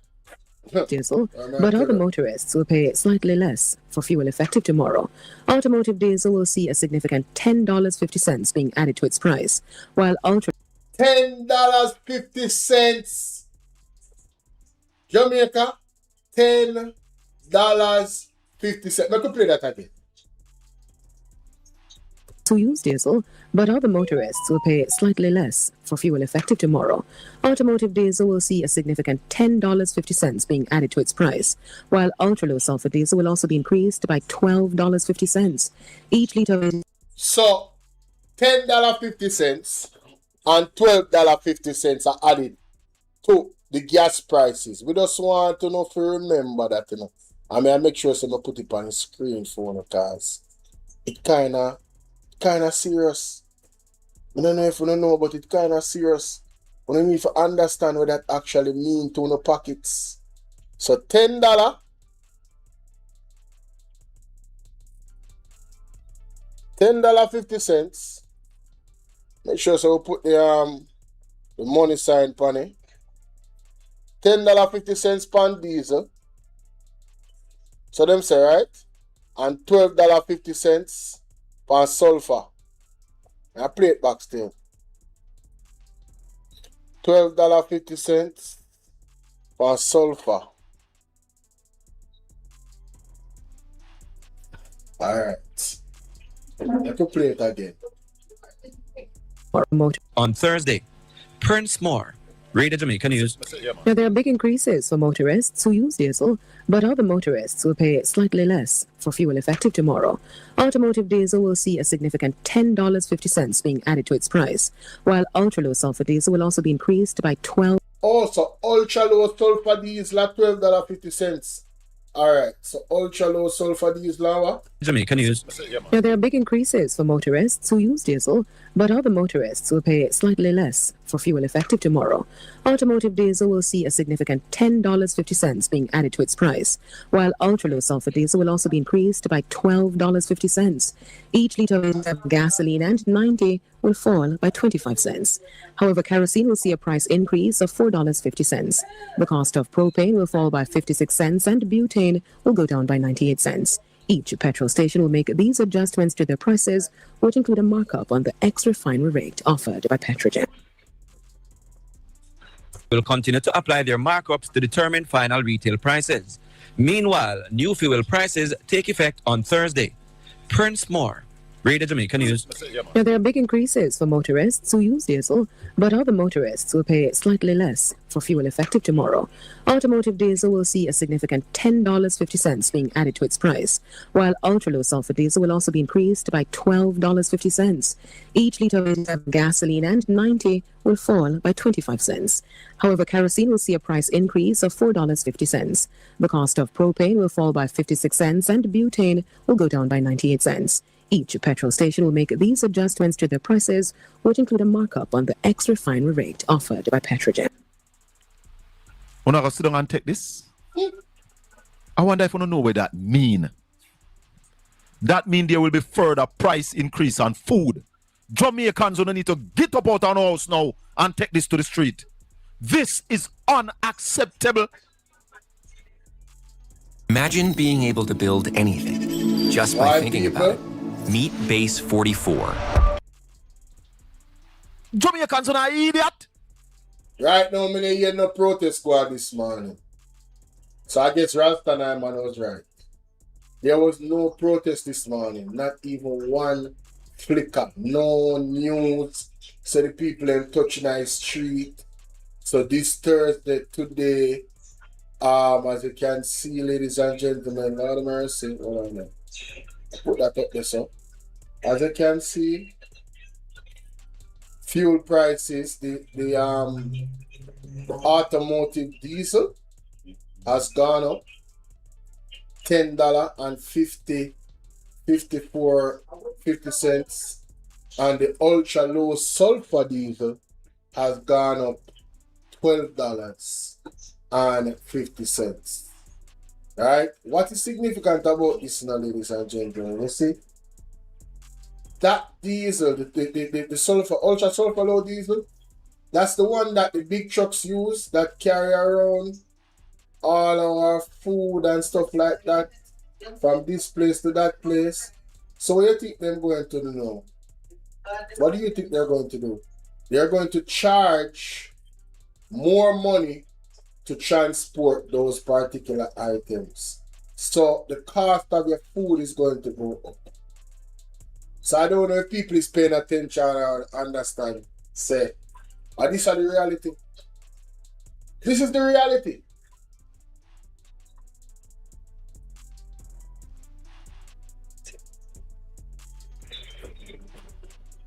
Diesel, but other motorists will pay slightly less for fuel effective tomorrow. Automotive diesel will see a significant $10.50 being added to its price, while $10.50. Jamaica, $10.50. I could play that again. To use diesel, but other motorists will pay slightly less for fuel effective tomorrow. Automotive diesel will see a significant $10.50 being added to its price, while ultra-low sulfur diesel will also be increased by $12.50. Each litre. So, $10.50 and $12.50 are added to the gas prices. We just want to know if you remember that, you know. I mean, I make sure so I put it on the screen for you because it kinda serious. I don't know if you don't know, but it kinda serious. We need to understand what that actually mean to the pockets. So $10, $10.50. Make sure so we put the money sign on it. $10.50 per diesel. So them say, right? And $12.50 per sulfur. I play it back still. $12.50 per sulfur. Alright. Let me play it again. On Thursday, Prince Moore, Radio Jamaica News. Now, there are big increases for motorists who use diesel, but other motorists will pay slightly less for fuel effective tomorrow. Automotive diesel will see a significant $10.50 being added to its price, while ultra-low sulfur diesel will also be increased by 12. Also, ultra-low sulfur diesel at $12.50. Alright, so ultra-low sulfur diesel, Jamaica News. Now, there are big increases for motorists who use diesel, but other motorists will pay slightly less for fuel effective tomorrow. Automotive diesel will see a significant $10.50 being added to its price, while ultra-low sulfur diesel will also be increased by $12.50. Each litre of gasoline and 90 will fall by 25 cents. However, kerosene will see a price increase of $4.50. The cost of propane will fall by 56 cents and butane will go down by 98 cents. Each petrol station will make these adjustments to their prices, which include a markup on the ex-refinery rate offered by Petrogen. Will continue to apply their markups to determine final retail prices. Meanwhile, new fuel prices take effect on Thursday. Prince Moore, Radio Jamaica News. Now, there are big increases for motorists who use diesel, but other motorists will pay slightly less for fuel effective tomorrow. Automotive diesel will see a significant $10.50 being added to its price, while ultra-low sulfur diesel will also be increased by $12.50. Each litre of gasoline and 90 will fall by 25 cents. However, kerosene will see a price increase of $4.50. The cost of propane will fall by 56 cents and butane will go down by 98 cents. Each petrol station will make these adjustments to their prices, which include a markup on the ex-refinery rate offered by Petrogen. When I go sit down and take this, I wonder if you don't know what that mean. That means there will be further price increase on food. Jamaicans don't need to get up out of our house now and take this to the street. This is unacceptable. Imagine being able to build anything just by thinking about it. Meet Base 44. Jamaicans are not idiot. Right now, I hear no protest squad this morning. So I guess Ralston was right. There was no protest this morning. Not even one flicker. No news. So the people in touching the street. So this Thursday, today, as you can see, ladies and gentlemen, Lord of mercy, hold on now. Put that up there, so. As you can see, fuel prices, the automotive diesel has gone up $10.50 and the ultra low sulfur diesel has gone up $12.50. Right? What is significant about this now, ladies and gentlemen? You see? That diesel, the sulfur, ultra sulfur low diesel, that's the one that the big trucks use that carry around all our food and stuff like that from this place to that place. So what do you think they're going to do now? What do you think they're going to do? They're going to charge more money to transport those particular items. So the cost of your food is going to go up. So I don't know if people is paying attention or understand. Say, and this is the reality. This is the reality.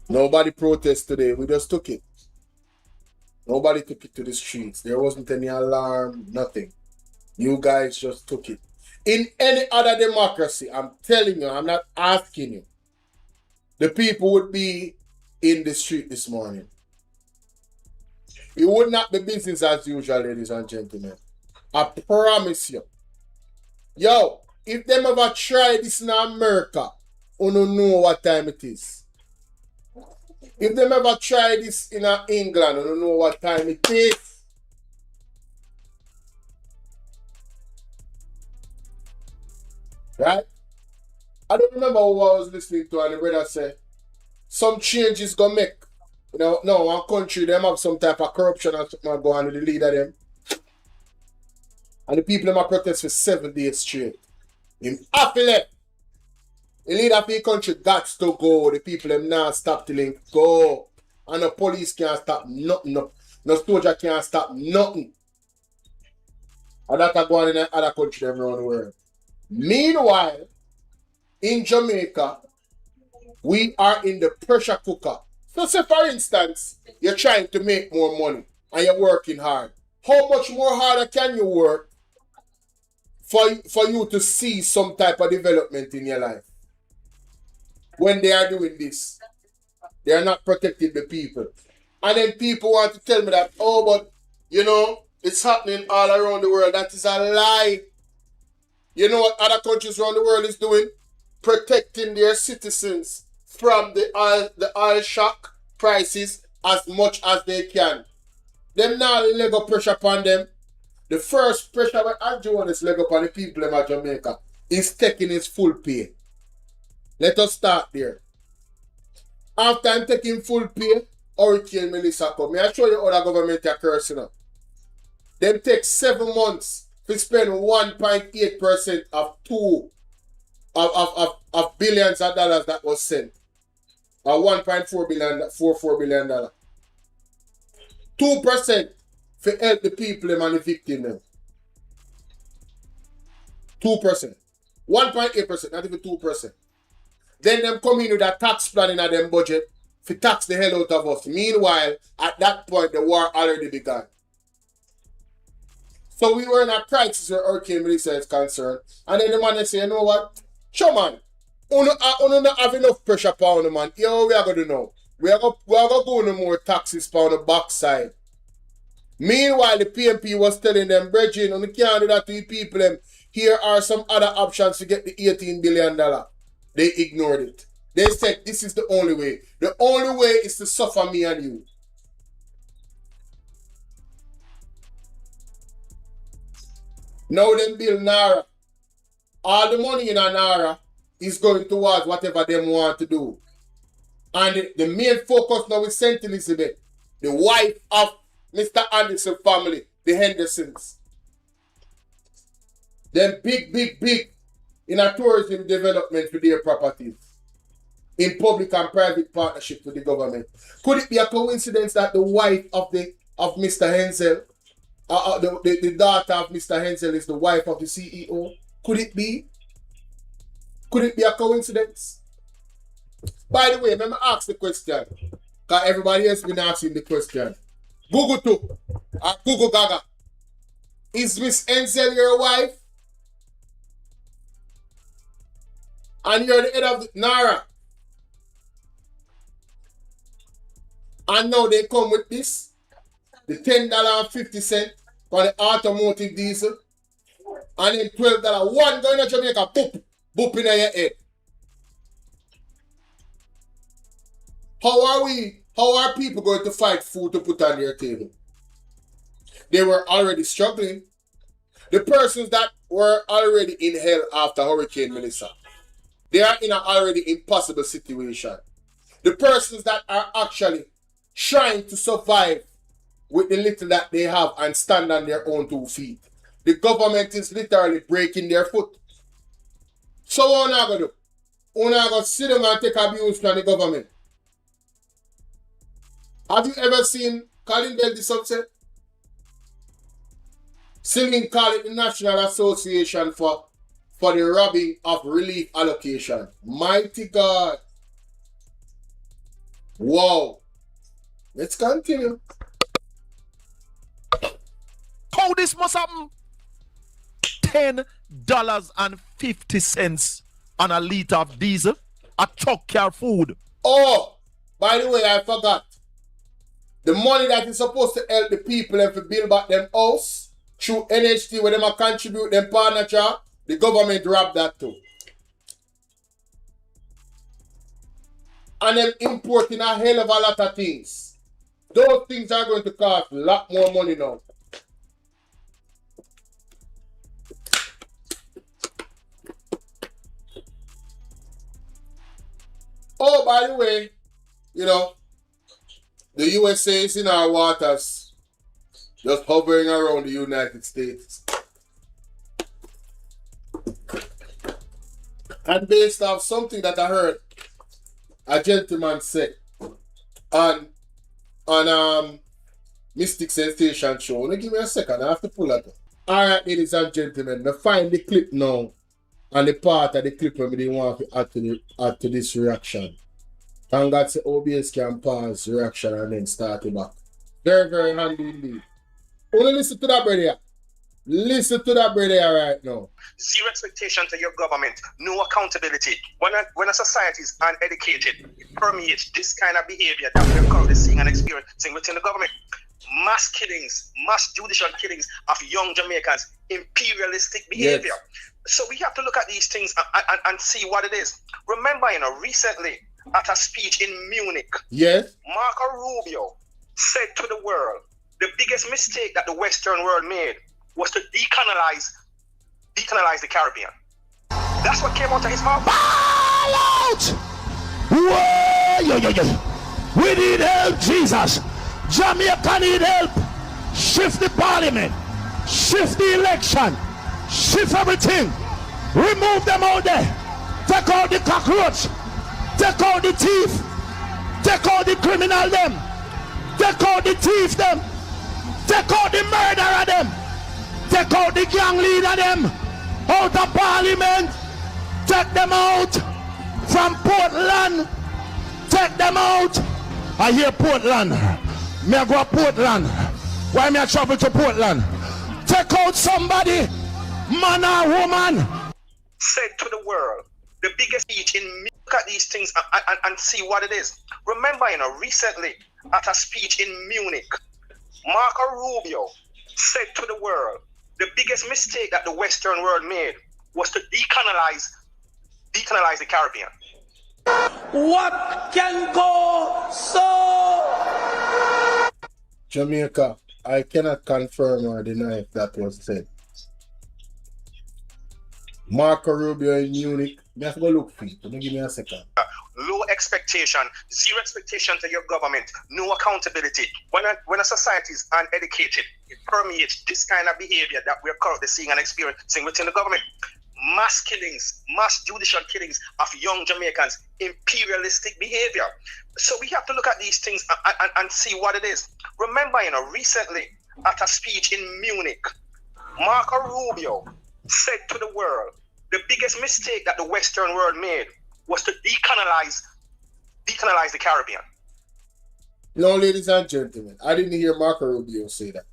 Nobody protest today. We just took it. Nobody took it to the streets. There wasn't any alarm, nothing. You guys just took it. In any other democracy, I'm telling you, I'm not asking you, the people would be in the street this morning. It would not be business as usual, ladies and gentlemen. I promise you. Yo, if them ever try this in America, you don't know what time it is. If them ever try this in England, you don't know what time it is. Right? I don't remember who I was listening to, and the brother said, some changes gonna make. You know, no, one country, them have some type of corruption and something go on with the leader them. And the people them are protest for 7 days straight. Him happy left. The leader of the country got to go. The people them now stop till him go. And the police can't stop nothing. No soldier can't stop nothing. And that go on in other countries around the world. Meanwhile, in Jamaica, we are in the pressure cooker. So say for instance, you're trying to make more money and you're working hard. How much more harder can you work for you to see some type of development in your life? When they are doing this, they are not protecting the people. And then people want to tell me that, oh, but, you know, it's happening all around the world. That is a lie. You know what other countries around the world is doing? Protecting their citizens from the oil shock prices as much as they can. Them now leg up pressure upon them. The first pressure when Andrew wants leg up on the people in Jamaica is taking his full pay. Let us start there. After I'm taking full pay, Hurricane Melissa come. May I show you how the government are cursing up. Them take 7 months to spend 1.8% of billions of dollars that was sent. Or $1.4 billion. 2% for help the people and the victim them. 2%. 1.8%, not even 2%. Then them come in with a tax plan in them budget to tax the hell out of us. Meanwhile, at that point, the war already began. So we were in a crisis where Hurricane Melissa is concerned. And then the man say, you know what? Sure, man. We don't have enough pressure upon the man. Here we are going to do now. We are going to go no more taxes on the backside. Meanwhile, the PMP was telling them, brethren, you can't do that to the people. Here are some other options to get the $18 billion. They ignored it. They said, this is the only way. The only way is to suffer me and you. Now them build NARA. All the money in a NARA is going towards whatever them want to do. And the main focus now is St. Elizabeth, the wife of Mr. Anderson family, the Hendersons. Them big in a tourism development for their properties. In public and private partnership with the government. Could it be a coincidence that the wife of Mr. Hensel, the daughter of Mr. Hensel is the wife of the CEO? Could it be? Could it be a coincidence? By the way, let me ask the question. Because everybody else been asking the question. Google too. Google Gaga. Is Miss Hensel your wife? And you're the head of the NARA. And now they come with this. The $10.50 for the automotive diesel. And then $12. One going to Jamaica, boop in your head. How are people going to fight food to put on their table? They were already struggling. The persons that were already in hell after Hurricane Melissa, they are in an already impossible situation. The persons that are actually trying to survive with the little that they have and stand on their own 2 feet. The government is literally breaking their foot. So what are you going to do? You're going to sit down and take abuse from the government. Have you ever seen Colin Bell this upset? Singing call it the National Association for the robbing of relief allocation. Mighty God. Wow. Let's continue. how this must happen? $10.50 on a liter of diesel, a truck car food. Oh, by the way, I forgot. The money that is supposed to help the people and to build back them house through NHT where them contribute them partnership, the government robbed that too. And them importing a hell of a lot of things. Those things are going to cost a lot more money now. Oh, by the way, you know, the USA is in our waters, just hovering around the United States. And based off something that I heard a gentleman say on Mystic Sensation show. Now give me a second, I have to pull that up. Alright, ladies and gentlemen, I find the clip now and the part of the clip where we didn't want to add to this reaction. Thank God say OBS can pause the reaction and then start it back. Very, very handy indeed. Only listen to that brother. Listen to that brother right now. Zero expectation to your government, no accountability. When a society is uneducated, it permeates this kind of behavior that we're currently seeing and experiencing within the government. Mass killings, mass judicial killings of young Jamaicans, imperialistic behavior. Yes. So we have to look at these things and see what it is. Remember, you know, recently at a speech in Munich, yes, Marco Rubio said to the world, the biggest mistake that the Western world made was to decolonize the Caribbean. That's what came out of his mouth. Ball out! Whoa! We need help, Jesus. Jamaica need help. Shift the parliament. Shift the election. Shift everything. Remove them out there. Take out the cockroach. Take out the thief. Take out the criminal them. Take out the thief them. Take out the murderer them. Take out the gang leader them out of parliament. Take them out from Portland. Take them out. I hear Portland. Me I go to Portland. Why me I travel to Portland? Take out somebody, man or woman. Said to the world, the biggest speech in look at these things and see what it is. Remember, you know, recently at a speech in Munich, Marco Rubio said to the world, the biggest mistake that the Western world made was to decolonize the Caribbean. What can go so? Jamaica, I cannot confirm or deny if that was said. Marco Rubio in Munich. You have to go look for it. Give me a second. Low expectation, zero expectation to your government, no accountability. When a society is uneducated, it permeates this kind of behavior that we're currently seeing and experiencing within the government. Mass killings, mass judicial killings of young Jamaicans, imperialistic behavior. So we have to look at these things and see what it is. Remember, you know, recently at a speech in Munich, Marco Rubio said to the world, the biggest mistake that the Western world made was to decolonize the Caribbean. No, ladies and gentlemen, I didn't hear Marco Rubio say that.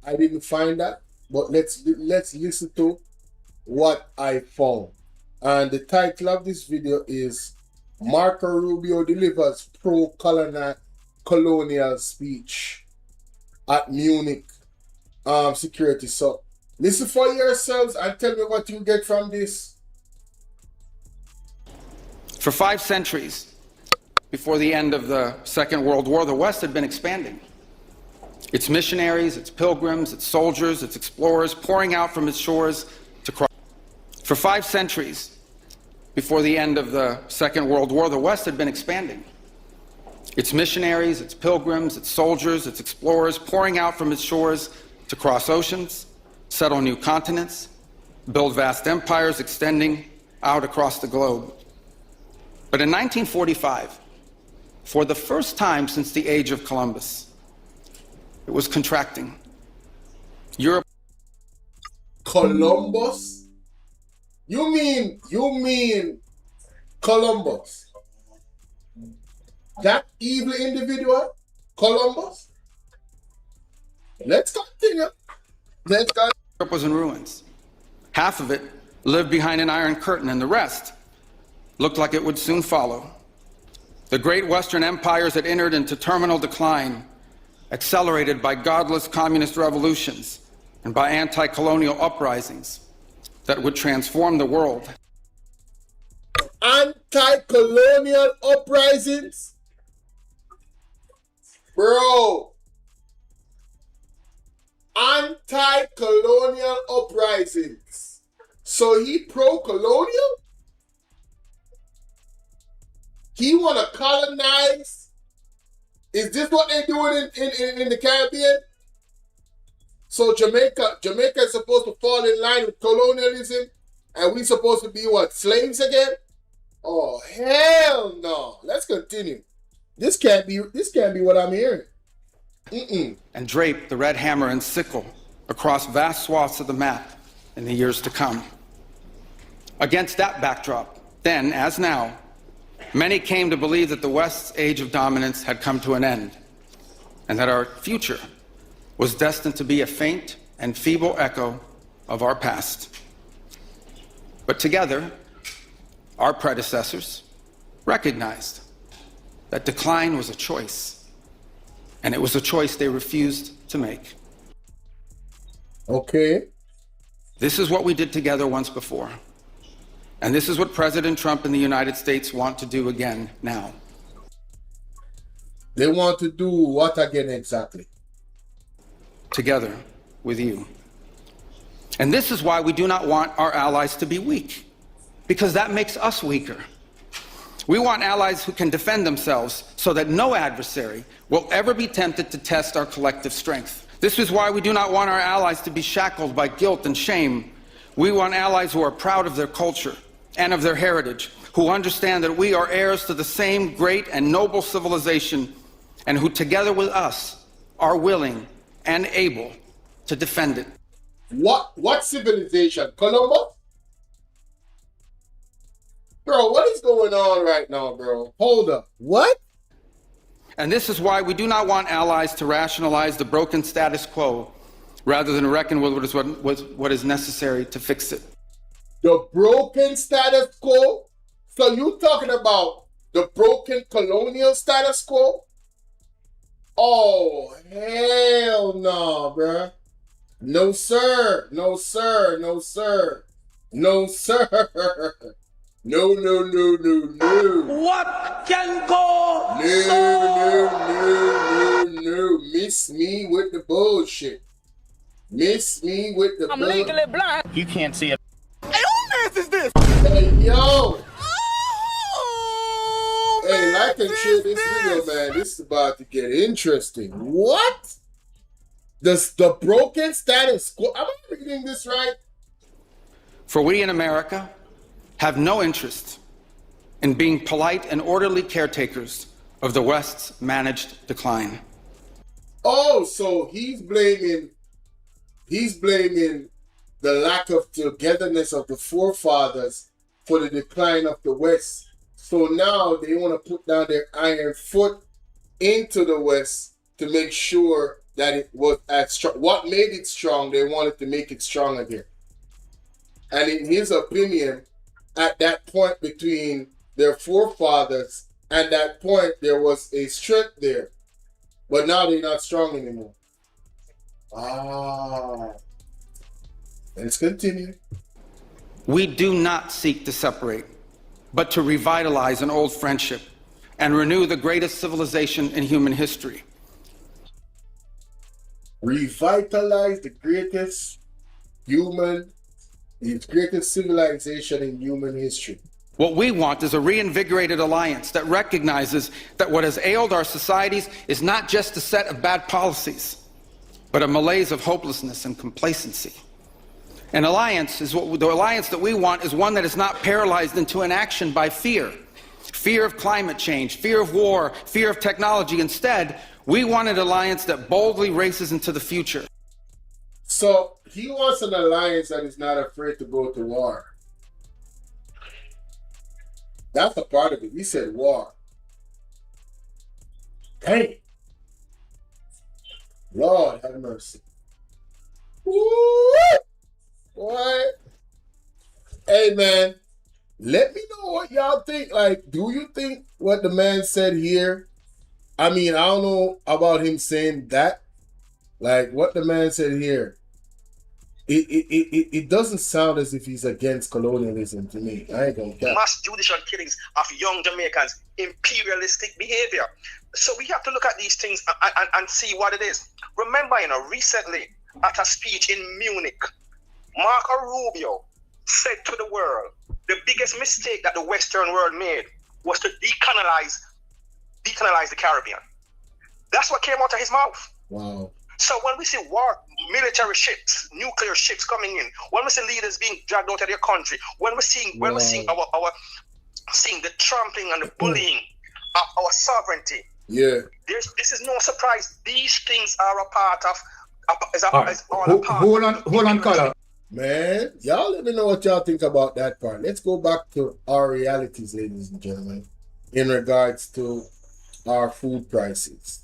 I didn't find that, but let's listen to what I found. And the title of this video is Marco Rubio delivers pro-colonial speech at Munich security. So listen for yourselves and tell me what you get from this. For 5 centuries before the end of the Second World War, the West had been expanding. Its missionaries, its pilgrims, its soldiers, its explorers pouring out from its shores to cross. For 5 centuries before the end of the Second World War, the West had been expanding. Its missionaries, its pilgrims, its soldiers, its explorers pouring out from its shores to cross oceans, settle new continents, build vast empires extending out across the globe. But in 1945, for the first time since the age of Columbus, it was contracting. Europe. Columbus? You mean Columbus? That evil individual? Columbus? Let's continue. Europe was in ruins. Half of it lived behind an iron curtain, and the rest looked like it would soon follow. The great Western empires had entered into terminal decline, accelerated by godless communist revolutions and by anti-colonial uprisings that would transform the world. Anti-colonial uprisings? Bro. Anti-colonial uprisings. So he pro-colonial? He want to colonize? Is this what they're doing in the Caribbean? So Jamaica is supposed to fall in line with colonialism, and we supposed to be what, slaves again? Oh hell no! Let's continue. This can't be what I'm hearing. And drape the red hammer and sickle across vast swaths of the map in the years to come. Against that backdrop, then as now, many came to believe that the West's age of dominance had come to an end, and that our future was destined to be a faint and feeble echo of our past. But together, our predecessors recognized that decline was a choice, and it was a choice they refused to make. Okay. This is what we did together once before. And this is what President Trump and the United States want to do again now. They want to do what again exactly? Together with you. And this is why we do not want our allies to be weak, because that makes us weaker. We want allies who can defend themselves so that no adversary will ever be tempted to test our collective strength. This is why we do not want our allies to be shackled by guilt and shame. We want allies who are proud of their culture and of their heritage, who understand that we are heirs to the same great and noble civilization, and who together with us are willing and able to defend it. What civilization? Columbus? Bro, what is going on right now, bro? Hold up. What? And this is why we do not want allies to rationalize the broken status quo rather than reckon with what is necessary to fix it. The broken status quo? So you talking about the broken colonial status quo? Oh, hell no, bruh. No, sir. No, sir. No, sir. No, sir. No, no, no, no, no. What can go? No. Miss me with the bullshit. Miss me with the bullshit. I'm legally blind. You can't see it. Hey, who is this? Hey, yo. Hey, like and share this video, man. This is about to get interesting. What? The broken status quo. Am I reading this right? For we in America have no interest in being polite and orderly caretakers of the West's managed decline. Oh, so he's blaming the lack of togetherness of the forefathers for the decline of the West. So now they want to put down their iron foot into the West to make sure that it was as strong. What made it strong, they wanted to make it strong again. And in his opinion, at that point between their forefathers and that point, there was a strength there. But now they're not strong anymore. Let's continue. We do not seek to separate, but to revitalize an old friendship and renew the greatest civilization in human history. Revitalize the greatest civilization in human history. What we want is a reinvigorated alliance that recognizes that what has ailed our societies is not just a set of bad policies, but a malaise of hopelessness and complacency. An alliance is the alliance that we want is one that is not paralyzed into inaction by fear. Fear of climate change, fear of war, fear of technology. Instead, we want an alliance that boldly races into the future. So he wants an alliance that is not afraid to go to war. That's a part of it. He said war. Hey, Lord have mercy. What? Hey, man, let me know what y'all think. Like, do you think what the man said here? I mean, I don't know about him saying that. Like, what the man said here, it doesn't sound as if he's against colonialism to me. I ain't gonna care. Mass judicial killings of young Jamaicans, imperialistic behavior. So we have to look at these things and see what it is. Remember, recently at a speech in Munich, Marco Rubio said to the world, the biggest mistake that the Western world made was to decolonize the Caribbean. That's what came out of his mouth. Wow. So when we see military ships, nuclear ships coming in, when we see leaders being dragged out of their country, when we're seeing seeing the trampling and the bullying of our sovereignty, this is no surprise. These things are a part of Hold on, Color. Man, y'all let me know what y'all think about that part. Let's go back to our realities, ladies and gentlemen, in regards to our food prices.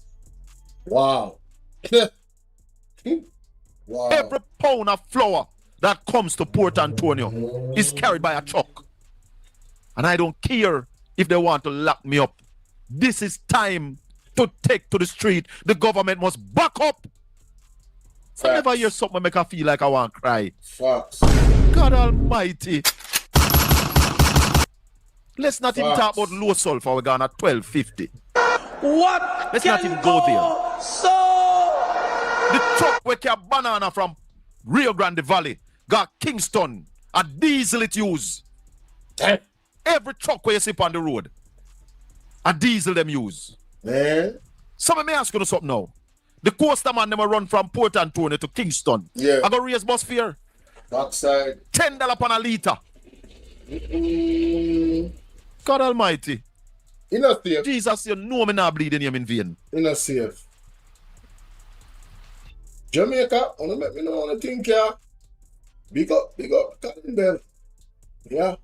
Wow. Wow. Every pound of flour that comes to Port Antonio is carried by a truck. And I don't care if they want to lock me up. This is time to take to the street. The government must back up. I never hear something make I feel like I want to cry. Facts. God almighty. Let's not even talk about low sulfur. We're going at $12.50. What? Let's not even go there. The truck where carry banana from Rio Grande Valley got Kingston, a diesel it use. Every truck where you see on the road, a diesel them use. So let me ask you something now. The coaster man never run from Port Antonio to Kingston. I go raise bus fare. Backside. $10 per liter. God almighty. You know safe. Jesus, you know me not bleeding him in vain. You know safe. Jamaica, wanna make me know wanna think here. Big up, Granville. Yeah.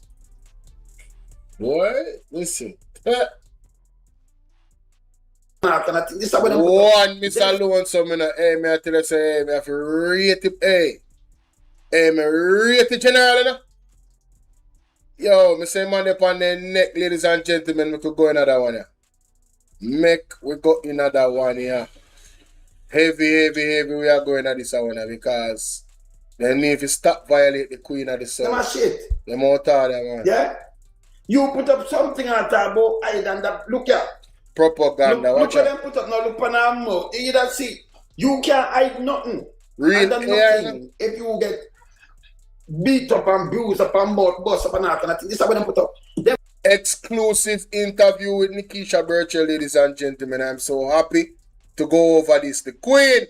Boy, listen. One Mr. Lonesome, hey, me I tell you say, me have to rate it, hey, me rate it general, you know? Yo, me say man upon the neck, ladies and gentlemen, we could go another one here. Make we go another one here. Heavy, we are going at this one here because they need to stop violate the Queen of the South. Them a shit. Them out of there, man. Yeah? You put up something on about island that, look here. Propaganda, look watch what out. them put up now, look on our mouth. You don't see. You can't hide nothing. Real nothing. If you get beat up and bruised up and bust up and that kind of thing. This is what them put up. Exclusive interview with Nikisha Birchall, ladies and gentlemen. I'm so happy to go over this. The Queen.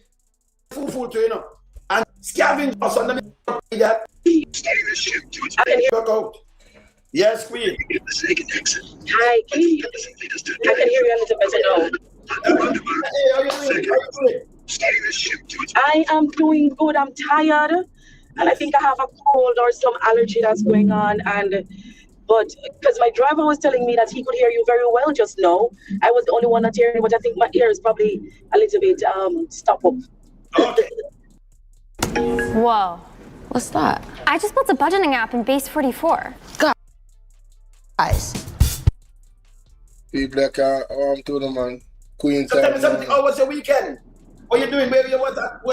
Full to you know. And scavenge us on the that. I can hear you. Yes, Queen. Hi, can you hear me? I can hear you a little better now. Hey, how you doing? I am doing good. I'm tired, and I think I have a cold or some allergy that's going on. But because my driver was telling me that he could hear you very well just now, I was the only one not hearing. But I think my ear is probably a little bit stop up. Okay. Whoa, what's that? I just built a budgeting app in Base 44. Guys. People like to the man. Queen so tell me something. How was your weekend? What you doing? Where you was at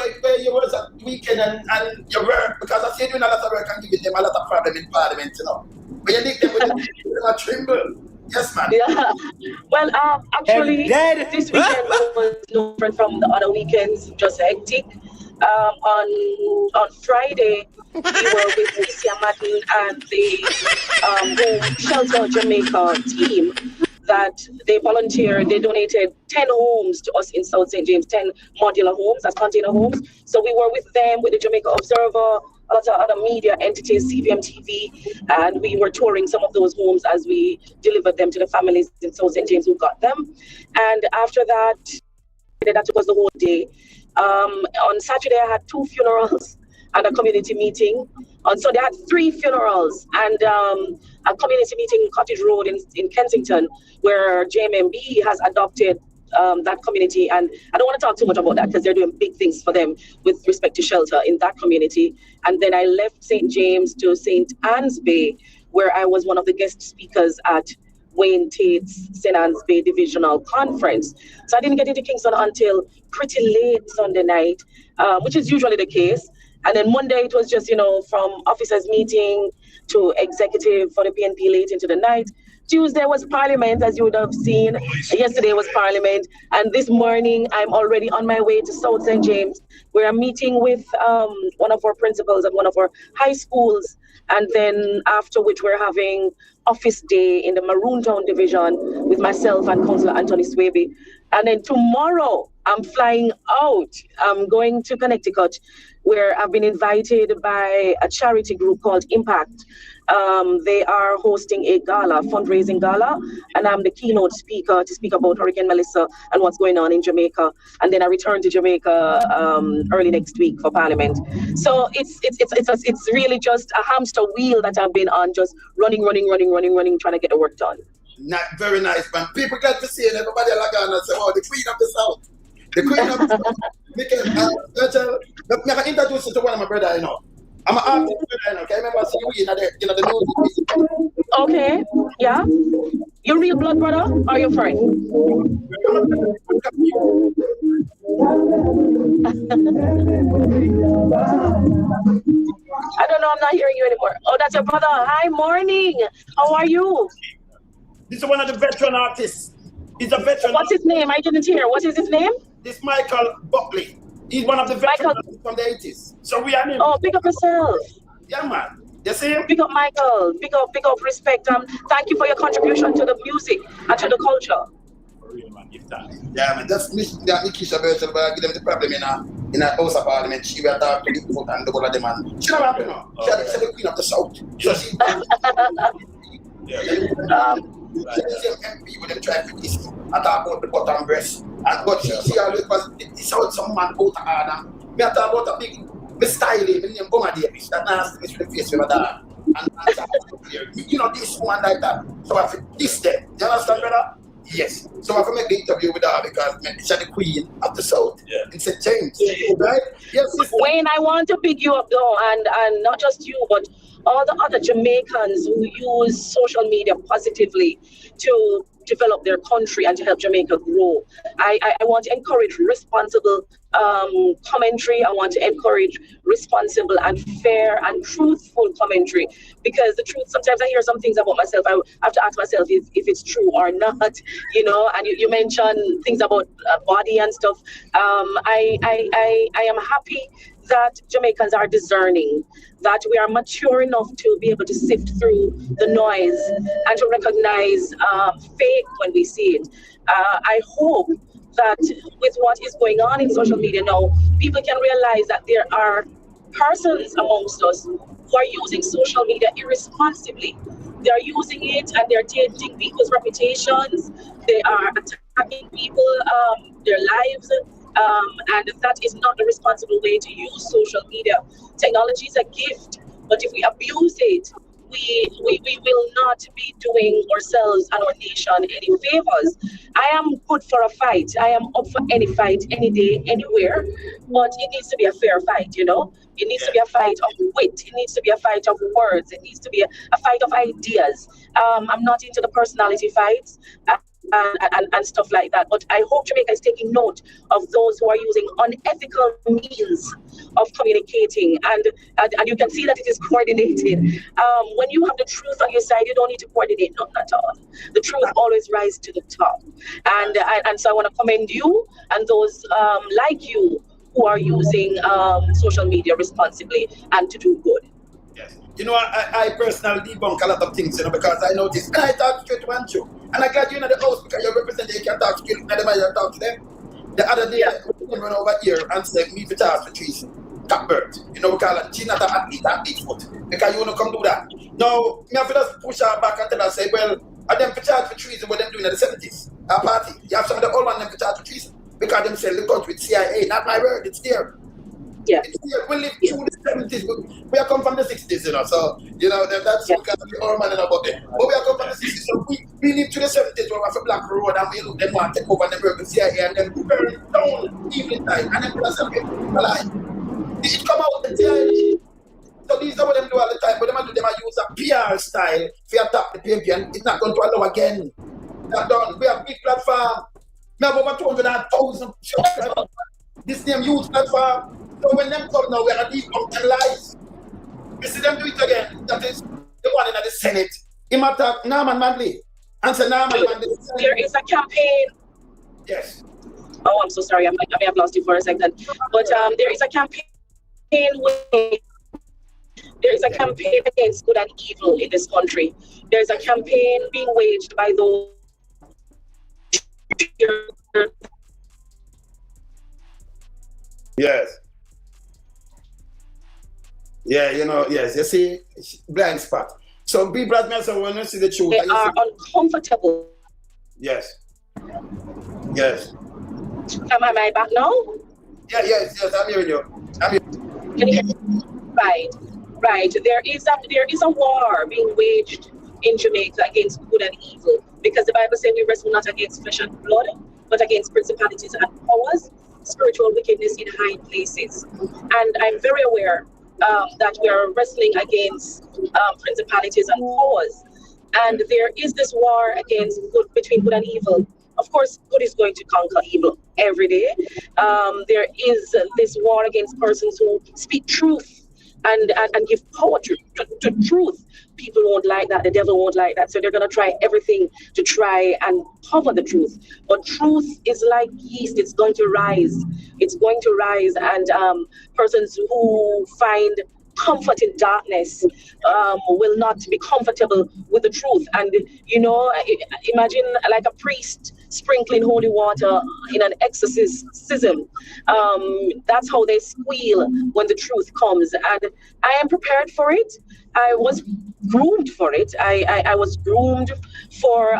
weekend and your work? Because I see you doing a lot of work and giving them a lot of problem in Parliament, you know. But you need them with a tremble. Yes, man. Yeah. Well, actually, this weekend was no different from the other weekends, just hectic. On Friday, we were with Lucia Madden and the Home Shelter Jamaica team that they volunteered. They donated 10 homes to us in South St. James, 10 modular homes, as container homes. So we were with them, with the Jamaica Observer, a lot of other media entities, CVM TV, and we were touring some of those homes as we delivered them to the families in South St. James who got them. And after that took us the whole day. On Saturday, I had 2 funerals and a community meeting. On Sunday, I had 3 funerals and a community meeting in Cottage Road in Kensington, where JMMB has adopted that community, and I don't want to talk too much about that because they're doing big things for them with respect to shelter in that community. And then I left St. James to St. Anne's Bay, where I was one of the guest speakers at Wayne Tate's St. Anne's Bay Divisional Conference. So I didn't get into Kingston until pretty late Sunday night, which is usually the case. And then Monday it was just, from officers meeting to executive for the PNP late into the night. Tuesday was Parliament, as you would have seen. Yesterday was Parliament. And this morning I'm already on my way to South St. James, where I'm meeting with one of our principals at one of our high schools. And then after which we're having office day in the Maroontown division with myself and Councillor Anthony Swaby. And then tomorrow I'm flying out. I'm going to Connecticut, where I've been invited by a charity group called Impact. They are hosting a gala, fundraising gala, and I'm the keynote speaker to speak about Hurricane Melissa and what's going on in Jamaica. And then I return to Jamaica early next week for Parliament. So it's really just a hamster wheel that I've been on, just running, trying to get the work done. Not very nice, man. People glad to see it. Everybody log on and say, "Oh, the Queen of the South, the Queen of the South." Because I can introduce you to one of my brothers, I'm an artist, okay? I remember seeing you in the music. Okay, yeah. Your real blood brother or your friend? I don't know, I'm not hearing you anymore. Oh, that's your brother. Hi, morning. How are you? This is one of the veteran artists. He's a veteran. What's his name? I didn't hear. What is his name? This Michael Buckley. He's one of the veterans from the 80s. So we are him. Oh, pick up yourself. Yeah, man. You see him? Big up Michael. Big up, respect. Thank you for your contribution to the music and to the culture. Yeah, man. That's Nikisha version, but I give them the problem in a house of parliament. She will talk to the court and double of them, man. She never happened, no. She's the Queen of the South. So she... She's MP with them trying to this. I talk about the bottom breast. But she always was, it's how some man out of order. Me talk about a big, me styling, me name Boma Davis. That nasty with the face with my dad. And this one like that. So I feel this day. You understand, brother? Yes. So I can make the interview with her because she's the Queen of the South in St. James. Right? Yes. Wayne, I want to pick you up though, and not just you, but all the other Jamaicans who use social media positively to develop their country and to help Jamaica grow. I want to encourage responsible commentary. I want to encourage responsible and fair and truthful commentary, because the truth, sometimes I hear some things about myself. I have to ask myself if it's true or not, and you mentioned things about body and stuff. I am happy that Jamaicans are discerning, that we are mature enough to be able to sift through the noise and to recognize fake when we see it. I hope that with what is going on in social media now, people can realize that there are persons amongst us who are using social media irresponsibly. They are using it and they're tainting people's reputations. They are attacking people, their lives. And that is not the responsible way to use social media. Technology is a gift, but if we abuse it, we will not be doing ourselves and our nation any favors. I am good for a fight. I am up for any fight, any day, anywhere, but it needs to be a fair fight, It needs to be a fight of wit. It needs to be a fight of words. It needs to be a fight of ideas. I'm not into the personality fights. And stuff like that. But I hope Jamaica is taking note of those who are using unethical means of communicating. And you can see that it is coordinated. When you have the truth on your side, you don't need to coordinate, nothing at all. The truth always rises to the top. And so I want to commend you and those like you who are using social media responsibly and to do good. Yes. I personally debunk a lot of things, because I notice, and I talk straight to one show. And I'm glad you're in the house because you represent, you can talk straight to them and you talk to them. The other day, I run over here and said, me for charge for treason. Catbird. Because she's not an athlete foot. Because you want to come do that. Now, me have to just push her back and tell her, say, well, are them for charge for treason what them doing in the 70s? Our party. You have some of the old ones them for charge for treason. Because them sell the country with CIA. Not my word, it's there. Yeah. We live through the 70s. We are come from the 60s, so that's because we all man about it. But we are come from the 60s, so We live to the 70s where we have a black road and we look them want to take over the American CIA and then burn down evening time and then plus alive. It come out the CIA. So these are what them do all the time, but them use a PR style to attack the PMP and it's not going to allow again. They're done. We have big platform. We have over 200,000 subscribers. This name huge platform. So when them come now, we are debunk and lies. You see them do it again. That is the one in the Senate. Him attack Norman Manley. Answer Norman Manley. There is a campaign. Yes. Oh, I'm so sorry. I may have lost you for a second. But there is a campaign against good and evil in this country. There's a campaign being waged by those. Yes. Yeah, you know, yes, you see, blind spot. So people that mess when you see the truth. They are uncomfortable. Yes. Yes. Am I back now? Yeah, yes, I'm hearing you. Can you hear me? Right. There is a war being waged in Jamaica against good and evil, because the Bible says we wrestle not against flesh and blood, but against principalities and powers, spiritual wickedness in high places. And I'm very aware that we are wrestling against principalities and powers. And there is this war between good and evil. Of course, good is going to conquer evil every day. There is this war against persons who speak truth and give power to truth. People won't like that. The devil won't like that. So they're going to try everything to try and cover the truth. But truth is like yeast. It's going to rise. It's going to rise. And persons who find comfort in darkness will not be comfortable with the truth. And, you know, imagine like a priest sprinkling holy water in an exorcism. That's how they squeal when the truth comes. And I am prepared for it. I was groomed for it. I was groomed for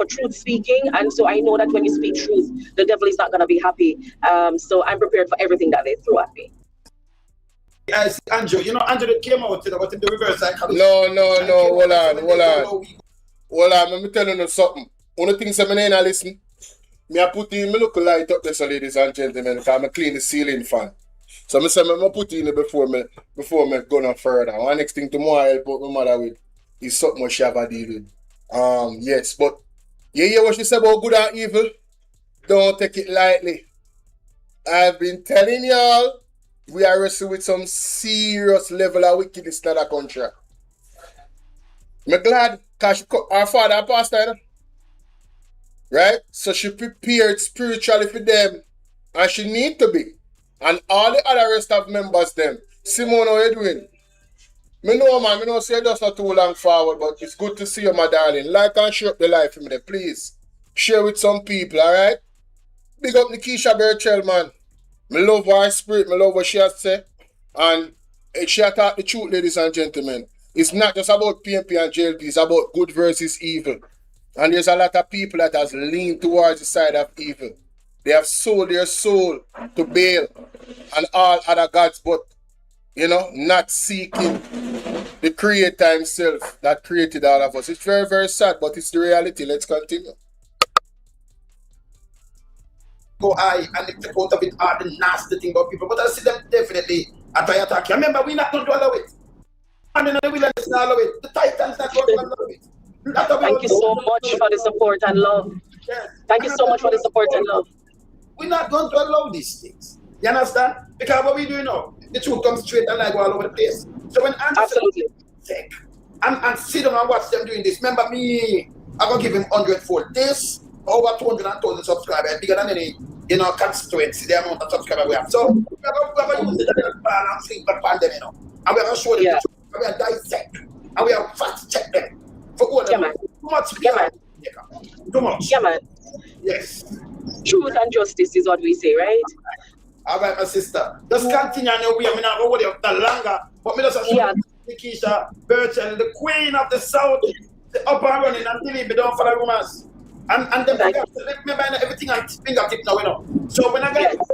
truth speaking. And so I know that when you speak truth, the devil is not going to be happy. So I'm prepared for everything that they throw at me. Yes, Andrew, you know, Andrew that came out about the reverse psychology. No, hold on. Let me tell you something. One of the things I listen, I put in my look light up this, ladies and gentlemen, because I clean the ceiling fan. So I say I put in it before me go no further. One next thing tomorrow I help out my mother with is something what she have a deal with. Yes, but you hear what she said about good and evil? Don't take it lightly. I've been telling y'all, we are wrestling with some serious level of wickedness in the country. I'm glad because our father a pastor, you know? Right? So she prepared spiritually for them. And she need to be. And all the other rest of members them. Simone, how you doing? Me know, man, me know say just not too long forward, but it's good to see you, my darling. Like and share up the life for me there, please. Share with some people, alright? Big up Nikisha Berchel, man. Me love her spirit, me love what she has to say. And she has taught the truth, ladies and gentlemen. It's not just about PMP and JLP, it's about good versus evil. And there's a lot of people that has leaned towards the side of evil. They have sold their soul to Baal and all other gods, but, you know, not seeking the Creator himself that created all of us. It's very, very sad, but it's the reality. Let's continue. Go high and they take out of it all the nasty thing about people, but I see them definitely at try attack. Remember, we're not going to allow it. And then the wilderness not allow it. The Titans not going to allow it. Thank you so much for the support and love. Yes. Thank you so much for the support and love. We're not going to allow these things. You understand? Because what we do now, the truth comes straight and like go all over the place. So when Andrew said, and sit down and watch them doing this, remember me, I'm going to give him 100-fold. This, over 200,000 subscribers, bigger than any, you know, constituency, the amount of subscribers we have. So we're going to use the and think back on them, you know. And we're going to show them the truth. And we're going to dissect. And we have fact check them. For all them. Too much. Too much. Yeah, man. Yes. Truth and justice is what we say, right? All right, my sister. Just continue on your way. I mean, I'm going to hold you longer. But me just Nikisha Berchel, the queen of the south, the up and running and TV, but don't follow rumors. And then remember everything on fingertip now, you know. So when I get response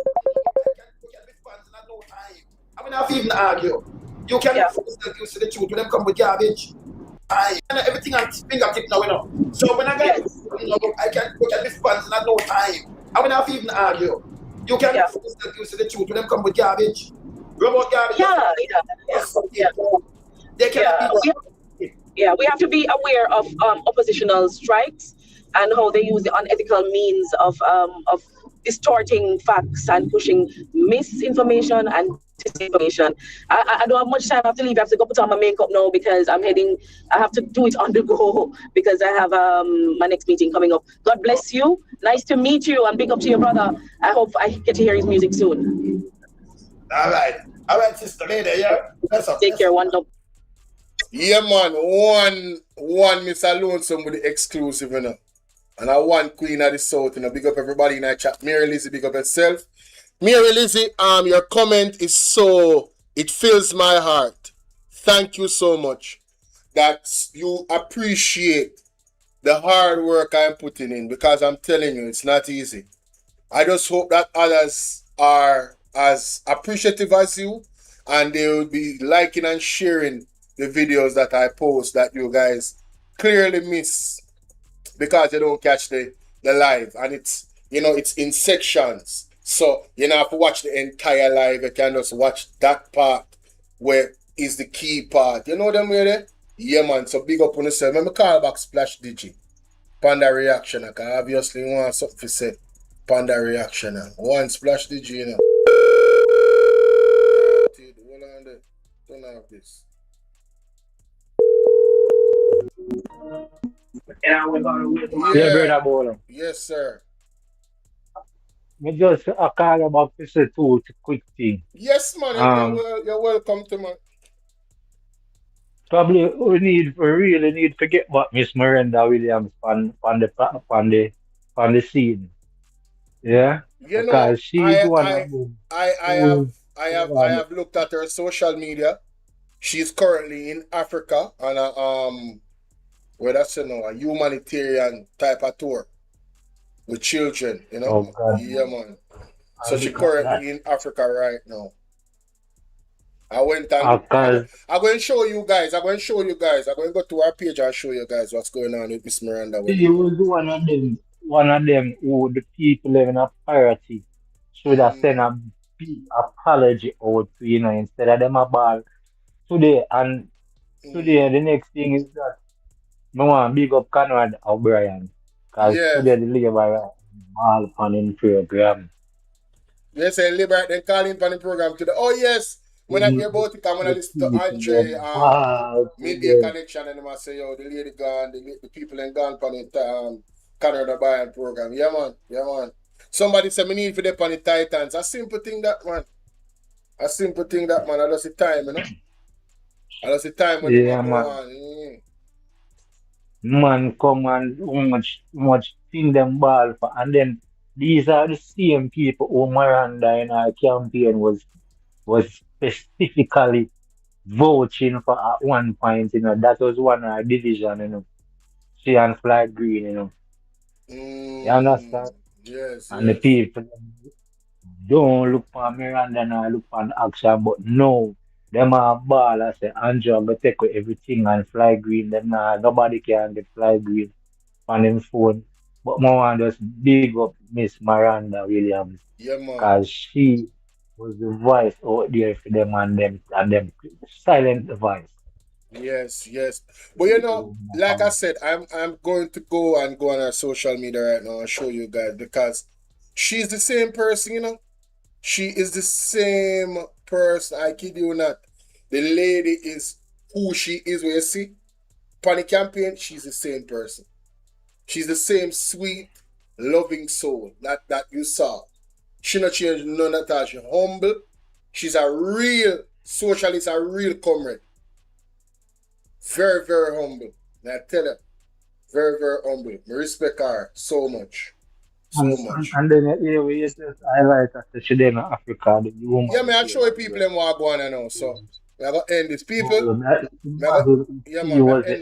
in no time, I mean, I have to even argue. You can't use the truth when them come with garbage. time. And everything on fingertip now, you know. So when I get, you know, I can look at this funds in no time. I will not even argue. You can use the truth when them come with garbage. Robot garbage. They cannot be. We have to be aware of oppositional strikes and how they use the unethical means of distorting facts and pushing misinformation and disinformation. I don't have much time. I have to leave. I have to go put on my makeup now because I have to do it on the go because I have my next meeting coming up. God bless you. Nice to meet you and big up to your brother. I hope I get to hear his music soon. All right, sister lady, yeah. Take care, one love. Yeah, man. One Miss Lonesome with the exclusive, you know. And I want Queen of the South, you know. Big up everybody in that chat. Mary Lizzie, big up yourself. Mary Lizzie, your comment is it fills my heart. Thank you so much that you appreciate the hard work I'm putting in, because I'm telling you, it's not easy. I just hope that others are as appreciative as you, and they will be liking and sharing the videos that I post that you guys clearly miss because you don't catch the live, and it's, you know, it's in sections. So you don't have to watch the entire live. You can just watch that part where is the key part. You know them really? Yeah, man. So big up on yourself. Let me call back Splash Digi. Panda reaction. I can obviously want something to say. Panda reaction. One Splash Digi, you know. Hold on there. Don't have this. Yeah, brother Bolo. Yes, sir. Me just call about this two quick thing. Yes, man. You're welcome to man. Probably we really need to get back Miss Miranda Williams on the scene. Yeah, You because know, she's one I have looked at her social media. She's currently in Africa on where that's, you know, a humanitarian type of tour with children, you know. Yeah, man. So she's currently in Africa right now. I'm going to show you guys. I'm going to go to our page and show you guys what's going on with Miss Miranda. She was one of them who the people living a parity should have sent a big apology out to, you know, instead of them a ball today. And today the next thing is that I want to big up Conrad O'Brien, because today the Labour ball on in program. They say Liberate, they call in for the program today. Oh yes. When I hear about it, I'm going to listen to Andre, Media Connection, and I say, yo, the lady gone, the people in gone for the Canada Bayern program. Yeah, man. Somebody said, me need for them on the Titans. A simple thing that, man. I just the time, you know. I just the time when yeah, man. Man come and much thing them ball for, and then these are the same people who Miranda in our campaign was specifically vouching for at one point, you know. That was one of our division, you know. She and Fly Green, you know. You understand? Yes. And the people don't look for Miranda and look for action, but no, them are ball. I say, Andrew, I'm going to take away everything and Fly Green. Them nobody can get Fly Green on them phone. But I want to just big up Miss Miranda Williams. Yeah, man. Because she was the voice out there for them and them silent voice. Yes. But you know, like I said, I'm going to go on our social media right now and show you guys, because she's the same person, you know. She is the same person. I kid you not. The lady is who she is. Where you see, Panic Campaign, she's the same person. She's the same sweet, loving soul that you saw. She not changed none at all. She's humble. She's a real socialist, a real comrade. Very, very humble. And I tell you, very, very humble. I respect her so much. And then we just highlight that she in Africa. Yeah, man, I show you people them what going on now. So we are going to end this. People, I end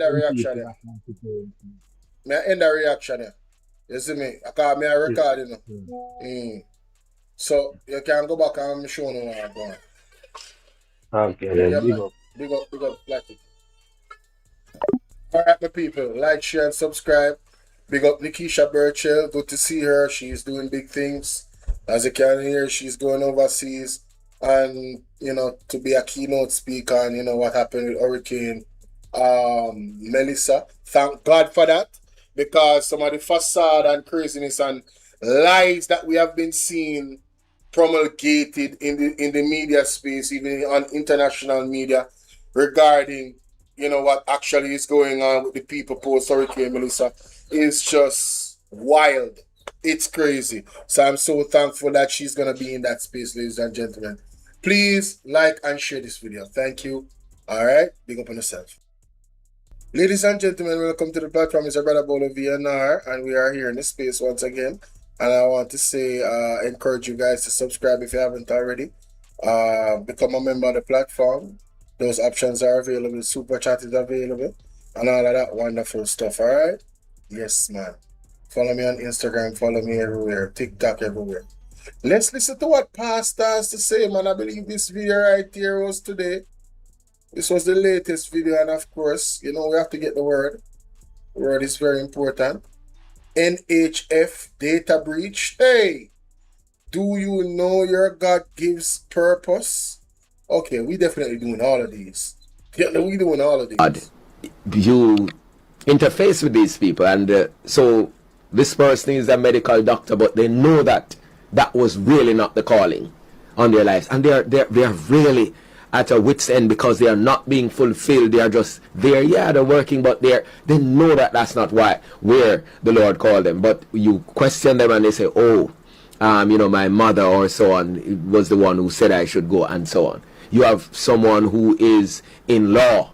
the reaction there. I end the reaction there. You see me? I can't a record, you know. So you can go back and show me what I'm going. Okay, yeah, big up, like it. Alright, my people, like, share, and subscribe. Big up Nikisha Burchell. Good to see her. She's doing big things. As you can hear, she's going overseas and, you know, to be a keynote speaker and, you know, what happened with Hurricane Melissa. Thank God for that, because some of the facade and craziness and lies that we have been seeing promulgated in the media space, even on international media, regarding, you know, what actually is going on with the people post Hurricane Melissa is just wild. It's crazy. So I'm so thankful that she's going to be in that space, ladies and gentlemen. Please like and share this video. Thank you. All right. Big up on yourself. Ladies and gentlemen, welcome to the platform. It's your brother Bolo Tbv, and we are here in this space once again. And I want to say, encourage you guys to subscribe if you haven't already. Become a member of the platform. Those options are available. Super chat is available. And all of that wonderful stuff. All right? Yes, man. Follow me on Instagram. Follow me everywhere. TikTok everywhere. Let's listen to what Pastor has to say, man. I believe this video right here was today. This was the latest video. And of course, you know, we have to get the word. The word is very important. NHF data breach. Hey, do you know your God gives purpose? Okay, we definitely doing all of these. Yeah, we doing all of these. You interface with these people, and so this person is a medical doctor, but they know that that was really not the calling on their lives, and they're really at a wit's end because they are not being fulfilled. They are just there. Yeah, they're working, but they know that that's not where the Lord called them. But you question them and they say, oh, you know, my mother or so on was the one who said I should go, and so on. You have someone who is in law,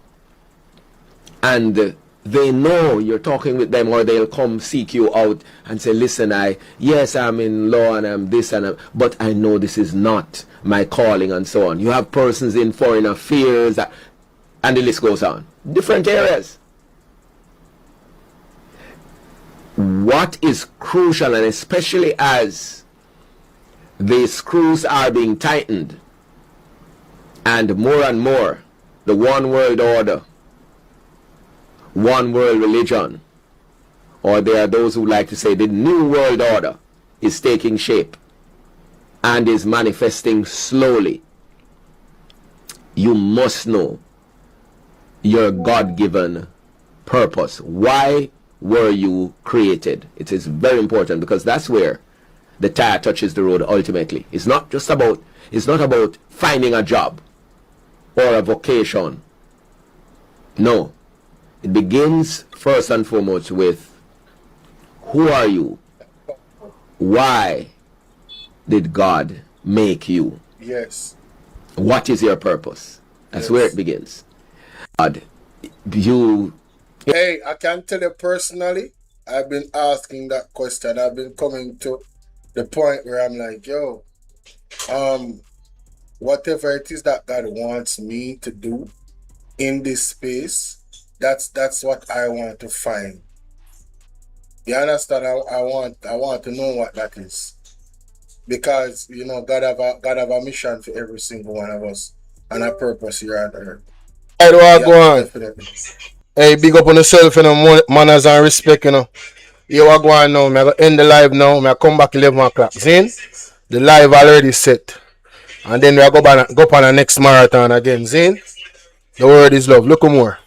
and they know you're talking with them, or they'll come seek you out and say, listen, yes, I'm in law and I'm this, but I know this is not my calling, and so on. You have persons in foreign affairs, and the list goes on. Different areas. What is crucial, and especially as the screws are being tightened, and more, the one world order, one world religion, or there are those who like to say the new world order is taking shape and is manifesting slowly. You must know your God-given purpose. Why were you created? It is very important, because that's where the tire touches the road ultimately. It's not about finding a job or a vocation. No. It begins first and foremost with, who are you? Why did God make you? Yes. What is your purpose? That's where it begins. God, Hey, I can tell you personally, I've been asking that question. I've been coming to the point where I'm like, yo, whatever it is that God wants me to do in this space, that's what I want to find. You understand? I want to know what that is, because you know God have a mission for every single one of us and a purpose here on earth. Hey, do I go on? Definitely. Hey, big up on yourself, you know, manners and respect, you know. You are going now. I'm going to end the live now. I'm going to come back 11 o'clock. Zin? The live already set. And then we are go on the next marathon again. Zin? The word is love. Look more.